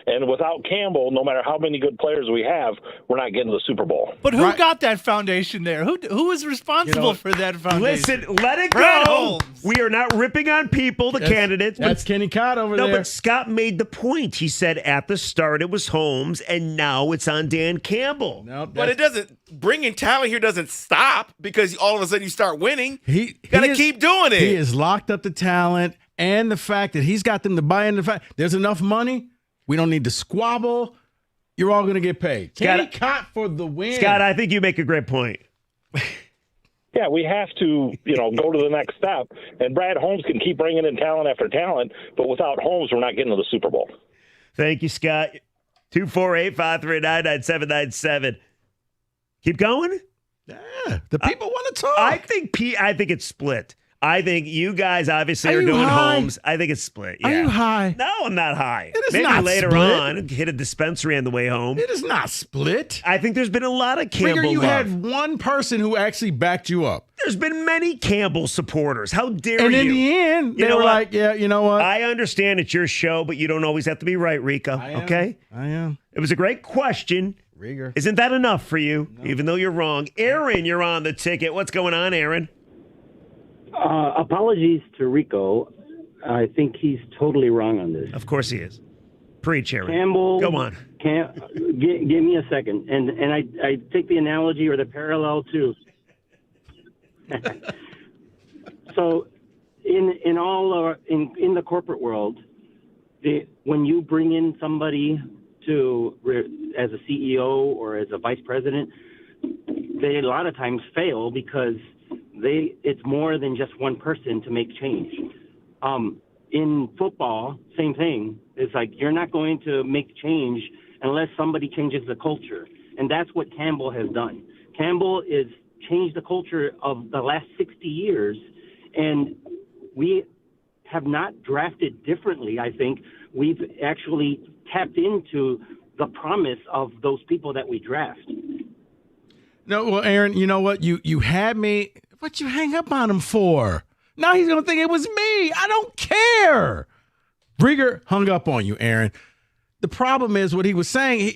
And without Campbell, no matter how many good players we have, we're not getting to the Super Bowl. But who got that foundation there? Who is responsible for that foundation? Listen, let it Brad go. Holmes. We are not ripping on people, the candidates. That's Kenny Cott over there. there. No, but Scott made the point. He said at the start it was Holmes, and now it's on Dan Campbell. But it doesn't, bringing talent here doesn't stop because all of a sudden you start winning. You got to keep doing it. He has locked up the talent and the fact that he's got them to buy into the fact there's enough money. We don't need to squabble. You're all going to get paid. Kenny Cott for the win. Scott, I think you make a great point. Yeah, we have to, go to the next step. And Brad Holmes can keep bringing in talent after talent, but without Holmes, we're not getting to the Super Bowl. Thank you, Scott. 248-539-9797. Keep going? Yeah, the people want to talk. I think it's split. I think you guys obviously are doing high? Holmes. I think it's split. Yeah. Are you high? No, I'm not high. It is Maybe not later split. on, hit a dispensary on the way home. It is not split. I think there's been a lot of Campbell you love. had one person who actually backed you up. There's been many Campbell supporters. How dare you? And in the end, they were like, yeah, you know what? I understand it's your show, but you don't always have to be right, Rico. Okay? I am. It was a great question. Rieger. Isn't that enough for you, even though you're wrong? Aaron, you're on the ticket. What's going on, Aaron? Apologies to Rico. I think he's totally wrong on this. Of course he is. Preach, Aaron. Campbell. Go on. Give me a second. And I take the analogy or the parallel too. So in the corporate world, when you bring in somebody as a CEO or as a vice president, they a lot of times fail because it's more than just one person to make change. In football, same thing. It's like you're not going to make change unless somebody changes the culture. And that's what Campbell has done. Campbell has changed the culture of the last 60 years, and we have not drafted differently, I think. We've actually tapped into the promise of those people that we draft. No, well, Aaron, you know what? You had me. What you hang up on him for? Now he's going to think it was me. I don't care. Rieger hung up on you, Aaron. The problem is what he was saying,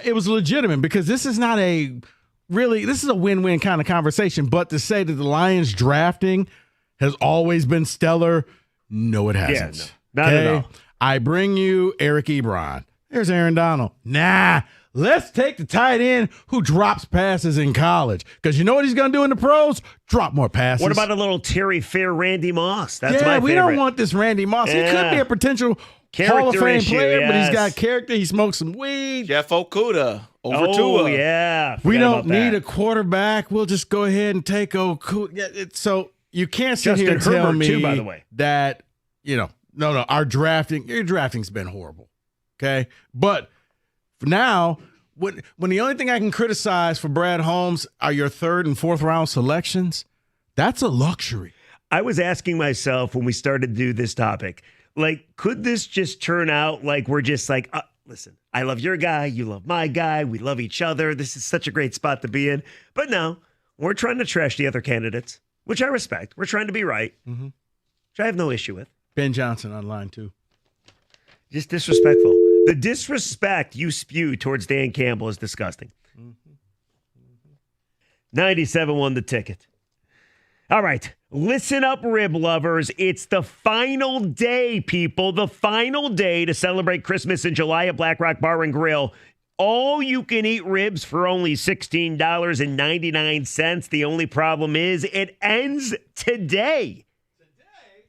it was legitimate because this is not this is a win-win kind of conversation. But to say that the Lions drafting has always been stellar, no, it hasn't. Yeah, no, not at all. I bring you Eric Ebron. There's Aaron Donald. Nah, let's take the tight end who drops passes in college. Because you know what he's going to do in the pros? Drop more passes. What about a little Terry Fair Randy Moss? That's my favorite. We don't want this Randy Moss. Yeah. He could be a potential Character Hall of Fame issue, player, but he's yes. got character. He smokes some weed. Jeff Okudah over Tua. Oh, yeah. We Forgot don't about need that. a quarterback. We'll just go ahead and take Okudah. Yeah, so you can't sit Justin here and tell Herbert, me too, by the way. that, no, your drafting's been horrible. Okay? But for now, when the only thing I can criticize for Brad Holmes are your third and fourth round selections, that's a luxury. I was asking myself when we started to do this topic, could this just turn out like we're just like, listen, I love your guy, you love my guy, we love each other. This is such a great spot to be in. But no, we're trying to trash the other candidates, which I respect. We're trying to be right, which I have no issue with. Ben Johnson online, too. Just disrespectful. The disrespect you spew towards Dan Campbell is disgusting. 97 won the ticket. All right. Listen up, rib lovers. It's the final day, people. The final day to celebrate Christmas in July at Black Rock Bar and Grill. All you can eat ribs for only $16.99. The only problem is it ends today.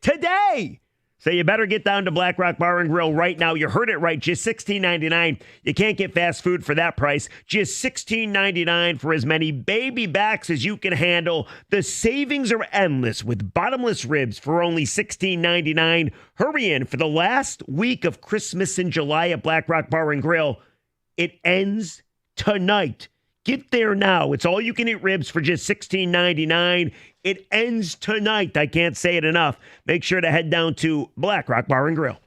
Today. So you better get down to Black Rock Bar and Grill right now. You heard it right. Just $16.99. You can't get fast food for that price. Just $16.99 for as many baby backs as you can handle. The savings are endless with bottomless ribs for only $16.99. Hurry in for the last week of Christmas in July at Black Rock Bar and Grill. It ends tonight. Get there now. It's all you can eat ribs for just $16.99. It ends tonight. I can't say it enough. Make sure to head down to Black Rock Bar and Grill.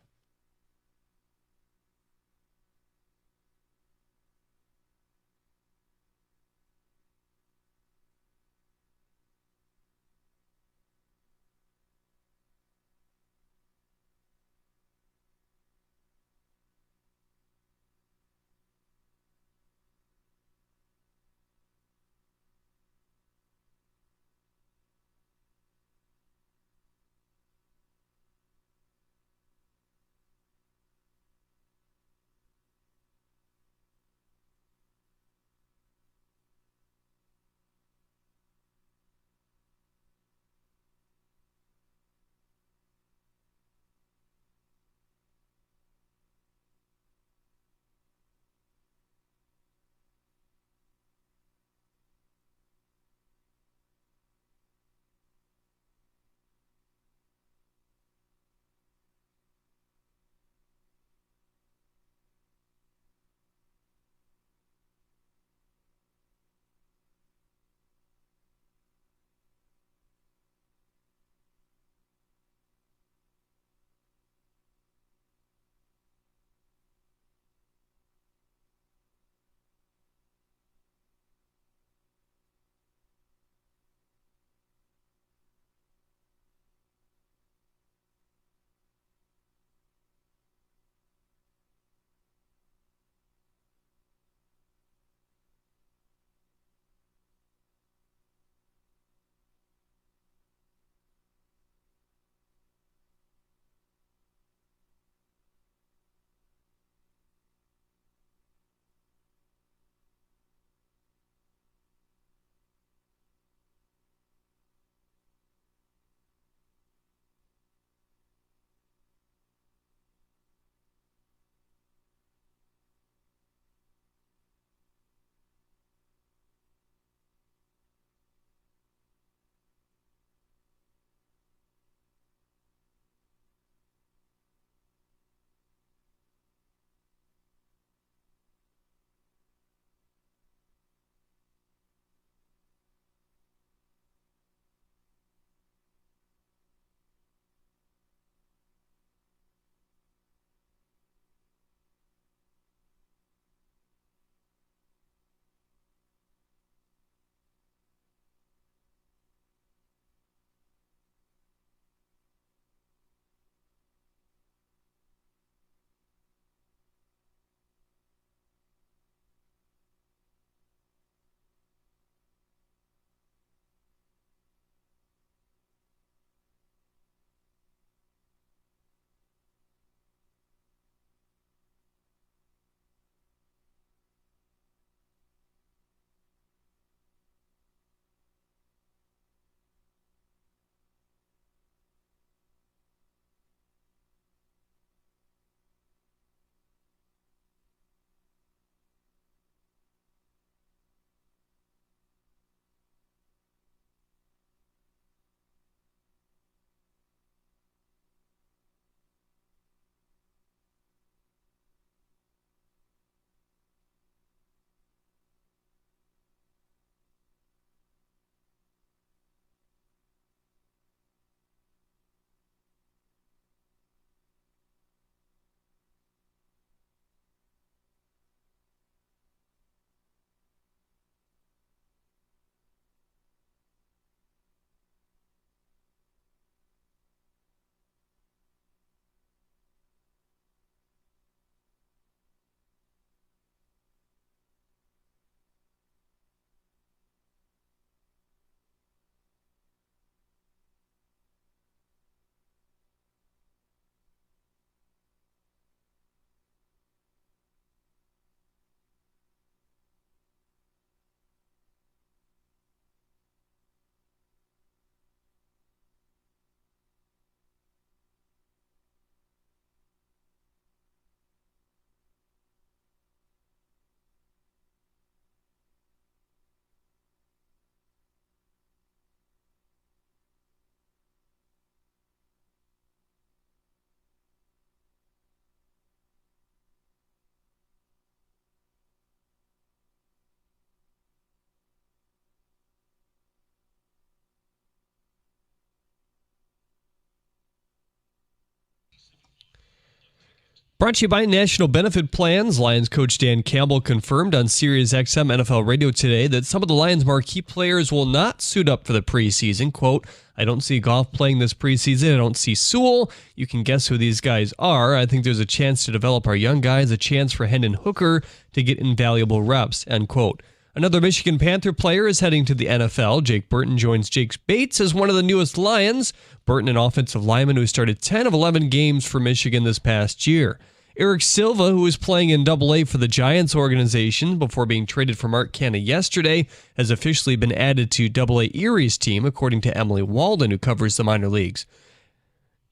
Brought to you by National Benefit Plans. Lions coach Dan Campbell confirmed on Sirius XM NFL Radio today that some of the Lions' marquee players will not suit up for the preseason. Quote, I don't see Goff playing this preseason. I don't see Sewell. You can guess who these guys are. I think there's a chance to develop our young guys, a chance for Hendon Hooker to get invaluable reps, end quote. Another Michigan Panther player is heading to the NFL. Jake Burton joins Jake Bates as one of the newest Lions. Burton, an offensive lineman who started 10 of 11 games for Michigan this past year. Eric Silva, who is playing in Double-A for the Giants organization before being traded for Mark Canna yesterday, has officially been added to Double-A Erie's team, according to Emily Walden, who covers the minor leagues.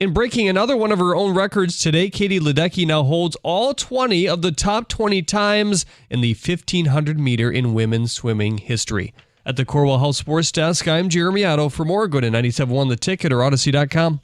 In breaking another one of her own records today, Katie Ledecky now holds all 20 of the top 20 times in the 1,500 meter in women's swimming history. At the Corwell Health Sports Desk, I'm Jeremy Otto. For more, go to 97.1 The Ticket or Odyssey.com.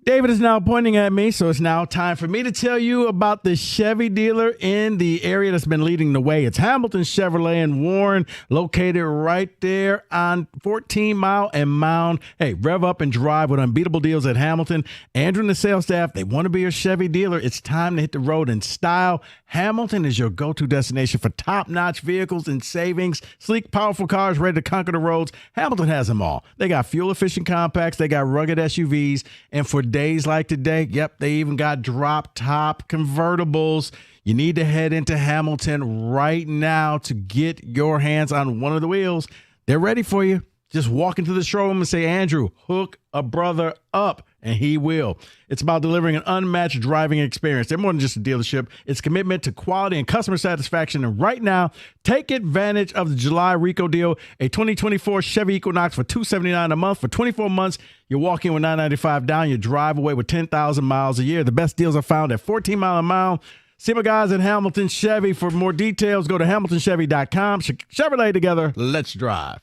David is now pointing at me, so it's now time for me to tell you about the Chevy dealer in the area that's been leading the way. It's Hamilton Chevrolet in Warren, located right there on 14 Mile and Mound. Hey, rev up and drive with unbeatable deals at Hamilton. Andrew and the sales staff, they want to be your Chevy dealer. It's time to hit the road in style. Hamilton is your go-to destination for top-notch vehicles and savings. Sleek, powerful cars ready to conquer the roads. Hamilton has them all. They got fuel-efficient compacts. They got rugged SUVs. And for days like today, yep, they even got drop-top convertibles. You need to head into Hamilton right now to get your hands on one of the wheels. They're ready for you. Just walk into the showroom and say, Andrew, hook a brother up, and he will. It's about delivering an unmatched driving experience. They're more than just a dealership. It's commitment to quality and customer satisfaction. And right now, take advantage of the July Rico deal, a 2024 Chevy Equinox for $279 a month. For 24 months, you walk in with $995 down. You drive away with 10,000 miles a year. The best deals are found at 14 Mile a Mile. See my guys at Hamilton Chevy. For more details, go to hamiltonchevy.com. Chevrolet together. Let's drive.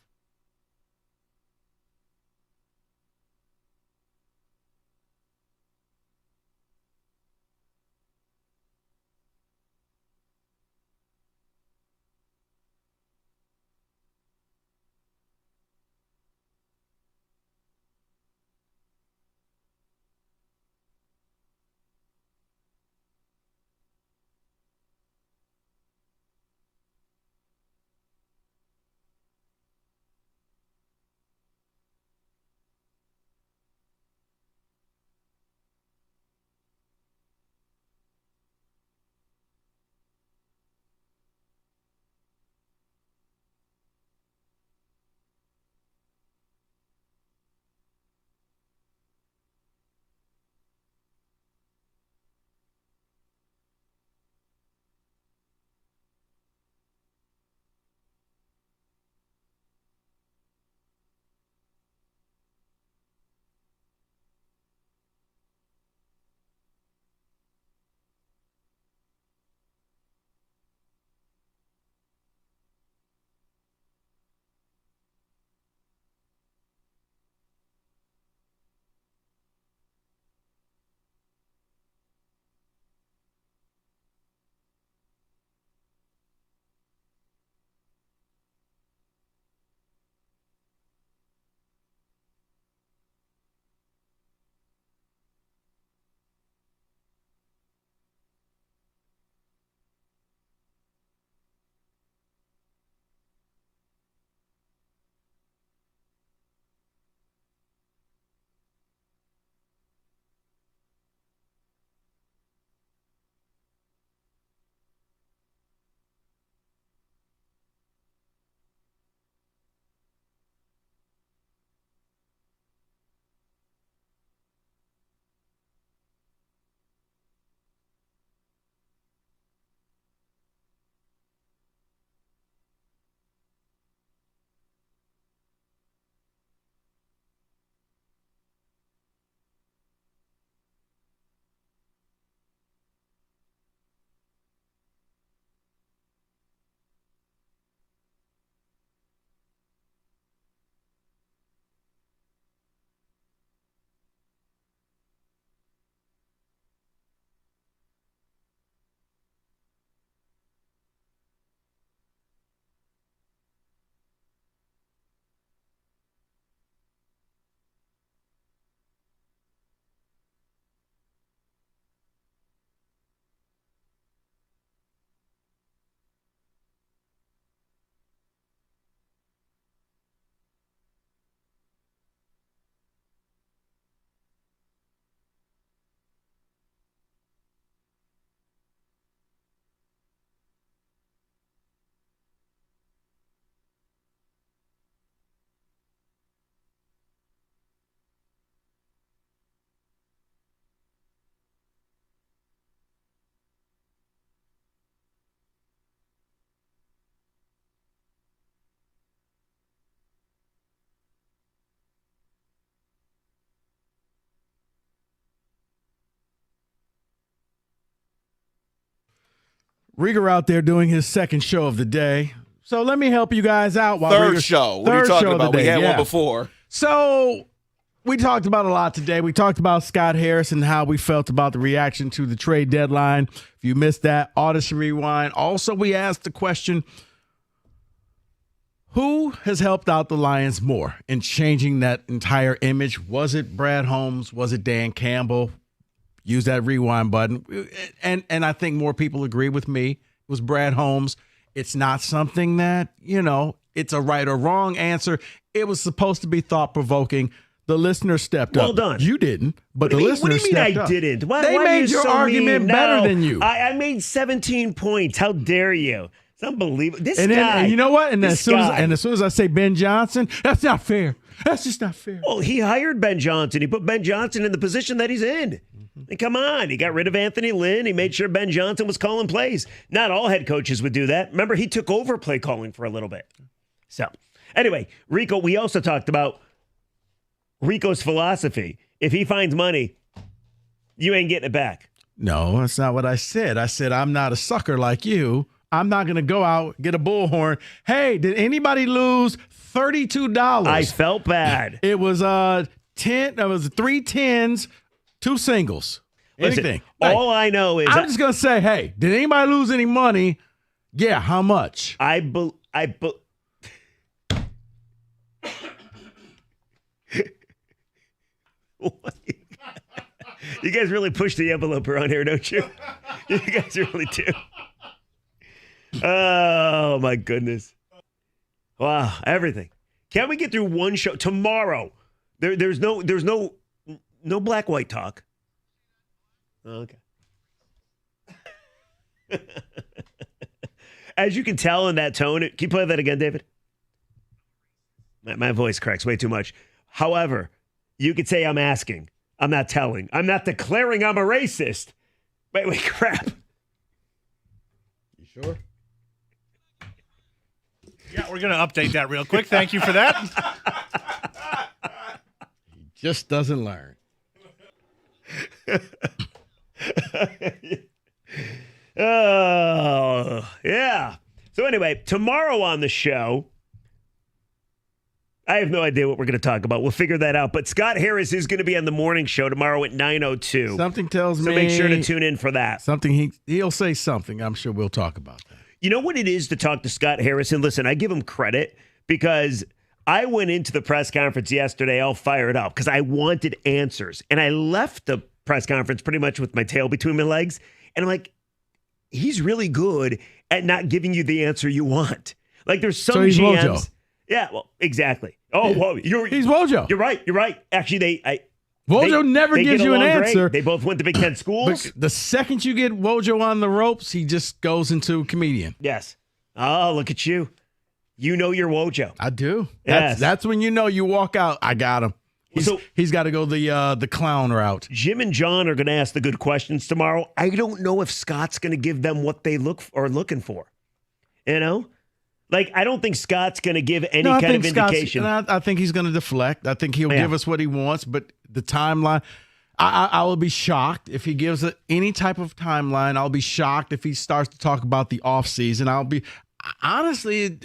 Rieger out there doing his second show of the day. So let me help you guys out. While Third show. What are you talking about? We had one before. So we talked about a lot today. We talked about Scott Harris and how we felt about the reaction to the trade deadline. If you missed that, Audition Rewind. Also, we asked the question, who has helped out the Lions more in changing that entire image? Was it Brad Holmes? Was it Dan Campbell? Use that rewind button. And I think more people agree with me. It was Brad Holmes. It's not something that, it's a right or wrong answer. It was supposed to be thought-provoking. The listener stepped up. Well done. You didn't, but the listener stepped up. What do you mean I didn't? They made your argument better than you. I made 17 points. How dare you? It's unbelievable. This guy. And you know what? And as soon as I say Ben Johnson, that's not fair. That's just not fair. Well, he hired Ben Johnson. He put Ben Johnson in the position that he's in. And come on. He got rid of Anthony Lynn. He made sure Ben Johnson was calling plays. Not all head coaches would do that. Remember, he took over play calling for a little bit. So, anyway, Rico, we also talked about Rico's philosophy. If he finds money, you ain't getting it back. No, that's not what I said. I said, I'm not a sucker like you. I'm not going to go out, get a bullhorn. Hey, did anybody lose $32? I felt bad. It was 10. It was 3 10s, 2 singles. Listen, anything. All I know is I'm just going to say, hey, did anybody lose any money? Yeah, how much? You guys really push the envelope around here, don't you? You guys really do. Oh, my goodness. Wow, everything. Can we get through one show tomorrow? There's no black-white talk. Okay. As you can tell in that tone, can you play that again, David? My voice cracks way too much. However, you could say I'm asking. I'm not telling. I'm not declaring I'm a racist. Wait, crap. You sure? Yeah, we're going to update that real quick. Thank you for that. He just doesn't learn. Oh, yeah. So anyway, tomorrow on the show, I have no idea what we're going to talk about. We'll figure that out. But Scott Harris is going to be on the morning show tomorrow at 9:02. Something tells me. So make sure to tune in for that. Something he'll say something. I'm sure we'll talk about that. You know what it is to talk to Scott Harris? And listen, I give him credit because I went into the press conference yesterday all fired up because I wanted answers. And I left the press conference pretty much with my tail between my legs. And I'm like, he's really good at not giving you the answer you want. Like there's some he's GMs. Wojo. Yeah, well, exactly. Oh, whoa, he's Wojo. You're right. Actually, Wojo never gives you an answer. They both went to Big Ten schools. But the second you get Wojo on the ropes, he just goes into comedian. Yes. Oh, look at you. You know your Wojo. I do. Yes. That's when you know you walk out. I got him. He's got to go the clown route. Jim and John are going to ask the good questions tomorrow. I don't know if Scott's going to give them what they are looking for. You know? Like, I don't think Scott's going to give any kind of indication. I think he's going to deflect. I think he'll give us what he wants, but the timeline, I will be shocked if he gives any type of timeline. I'll be shocked if he starts to talk about the offseason. Honestly,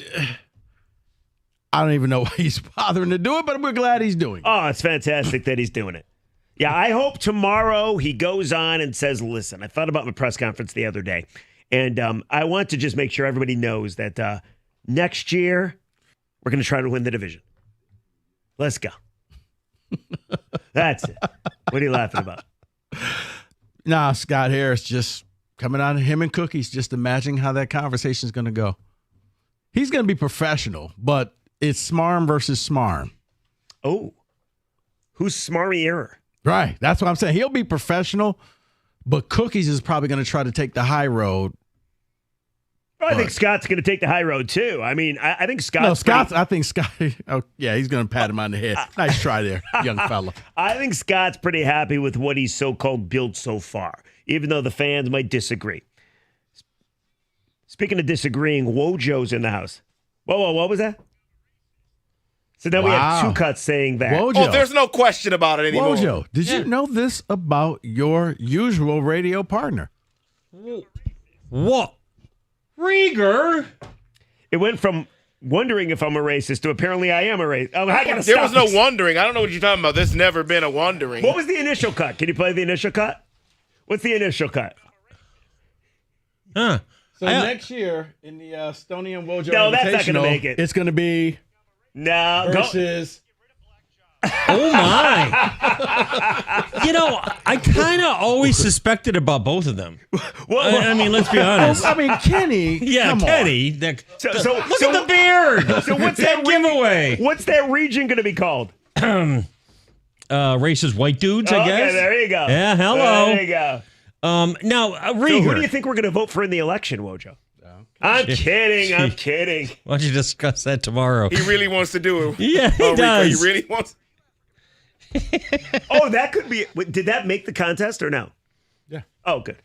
I don't even know why he's bothering to do it, but we're glad he's doing it. Oh, it's fantastic that he's doing it. Yeah, I hope tomorrow he goes on and says, listen, I thought about my press conference the other day, and I want to just make sure everybody knows that next year, we're going to try to win the division. Let's go. That's it. What are you laughing about? Nah, Scott Harris just coming out of him and Cookies, just imagining how that conversation is going to go. He's going to be professional, but it's smarm versus smarm. Oh, who's smarmier? Right. That's what I'm saying. He'll be professional, but Cookies is probably going to try to take the high road. I think Scott's going to take the high road, too. I mean, I think Scott's... I think Scott... Oh, yeah, he's going to pat him on the head. Nice try there, young fella. I think Scott's pretty happy with what he's so-called built so far, even though the fans might disagree. Speaking of disagreeing, Wojo's in the house. Whoa, what was that? So now we have two cuts saying that. Wojo. Oh, there's no question about it anymore. Wojo, did you know this about your usual radio partner? What? Rieger? It went from wondering if I'm a racist. So apparently I am a racist. Oh, I gotta There stop was no this. wondering. I don't know what you're talking about. There's never been a wondering. What was the initial cut? Can you play the initial cut? What's the initial cut? So next year in the Stoney and Wojo No, that's not gonna Invitational, make it. It's going to be versus. Oh my! I kind of always suspected about both of them. I mean, let's be honest. I mean, Kenny. Yeah, come Kenny. on. Look at the beard. So what's that giveaway? What's that region going to be called? Racist white dudes, I guess. Okay, there you go. Yeah, hello. There you go. Now, Rieger. So who do you think we're going to vote for in the election, Wojo? I'm kidding. I'm kidding. Why don't you discuss that tomorrow? He really wants to do it. Yeah, he Rico, does. he really wants. Oh, that could be. Did that make the contest or no? Yeah. Oh, good.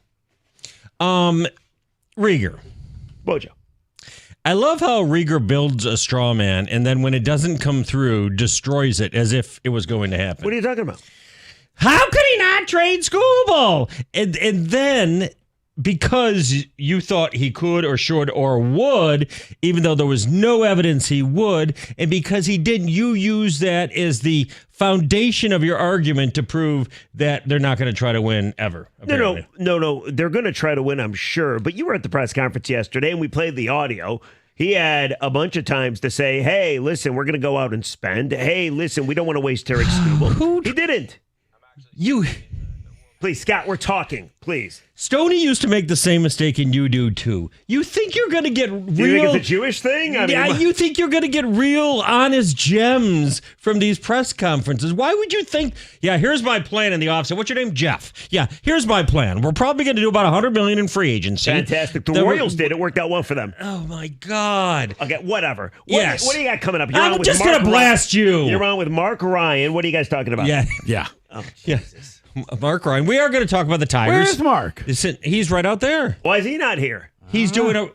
Rieger. Wojo. I love how Rieger builds a straw man and then when it doesn't come through, destroys it as if it was going to happen. What are you talking about? How could he not trade Scooble? And then because you thought he could or should or would, even though there was no evidence he would, and because he didn't, you use that as the foundation of your argument to prove that they're not going to try to win ever. Apparently. No. They're going to try to win, I'm sure. But you were at the press conference yesterday, and we played the audio. He had a bunch of times to say, hey, listen, we're going to go out and spend. Hey, listen, we don't want to waste Tarek Scooble. He didn't. Please, Scott, we're talking. Please. Stoney used to make the same mistake, and you do too. You think you're going to get real... Do you think it's a Jewish thing? You think you're going to get real, honest gems from these press conferences. Why would you think, here's my plan in the offseason. What's your name? Jeff. Yeah, here's my plan. We're probably going to do about $100 million in free agency. Fantastic. The Royals did. It worked out well for them. Oh, my God. Okay, whatever. Yes. What do you got coming up? I'm just going to blast you. You're on with Mark Ryan. What are you guys talking about? Yeah. Oh, Jesus. Mark Ryan. We are going to talk about the Tigers. Where's Mark? He's right out there. Why is he not here? He's doing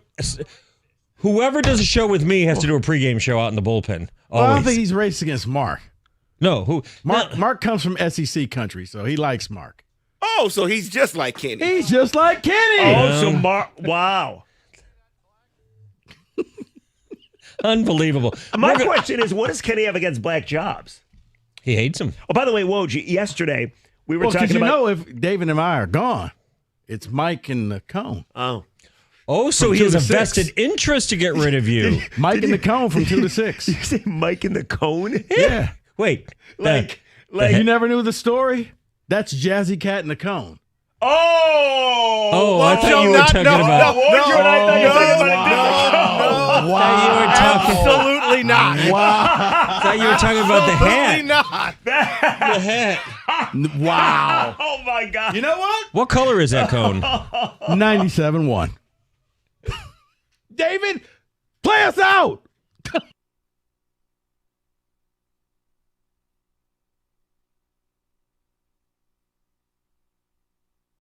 whoever does a show with me has to do a pregame show out in the bullpen. Well, I don't think he's raced against Mark. No, Mark comes from SEC country, so he likes Mark. Oh, so he's just like Kenny. He's just like Kenny. Oh, so Mark. Wow. Unbelievable. My question is, what does Kenny have against black jobs? He hates them. Oh, by the way, Woj, yesterday we were talking about... if David and I are gone, it's Mike and the Cone. Oh, so he has a vested interest to get rid of you. Mike and the Cone from 2 to 6. You say Mike and the Cone? Yeah. Wait. Like you never knew the story? That's Jazzy Cat and the Cone. Oh, I thought you were talking about. Absolutely not. Wow. I thought you were talking about the hat. Not. The hat. Wow. Oh my God. You know what? What color is that cone? 97-1. David, play us out.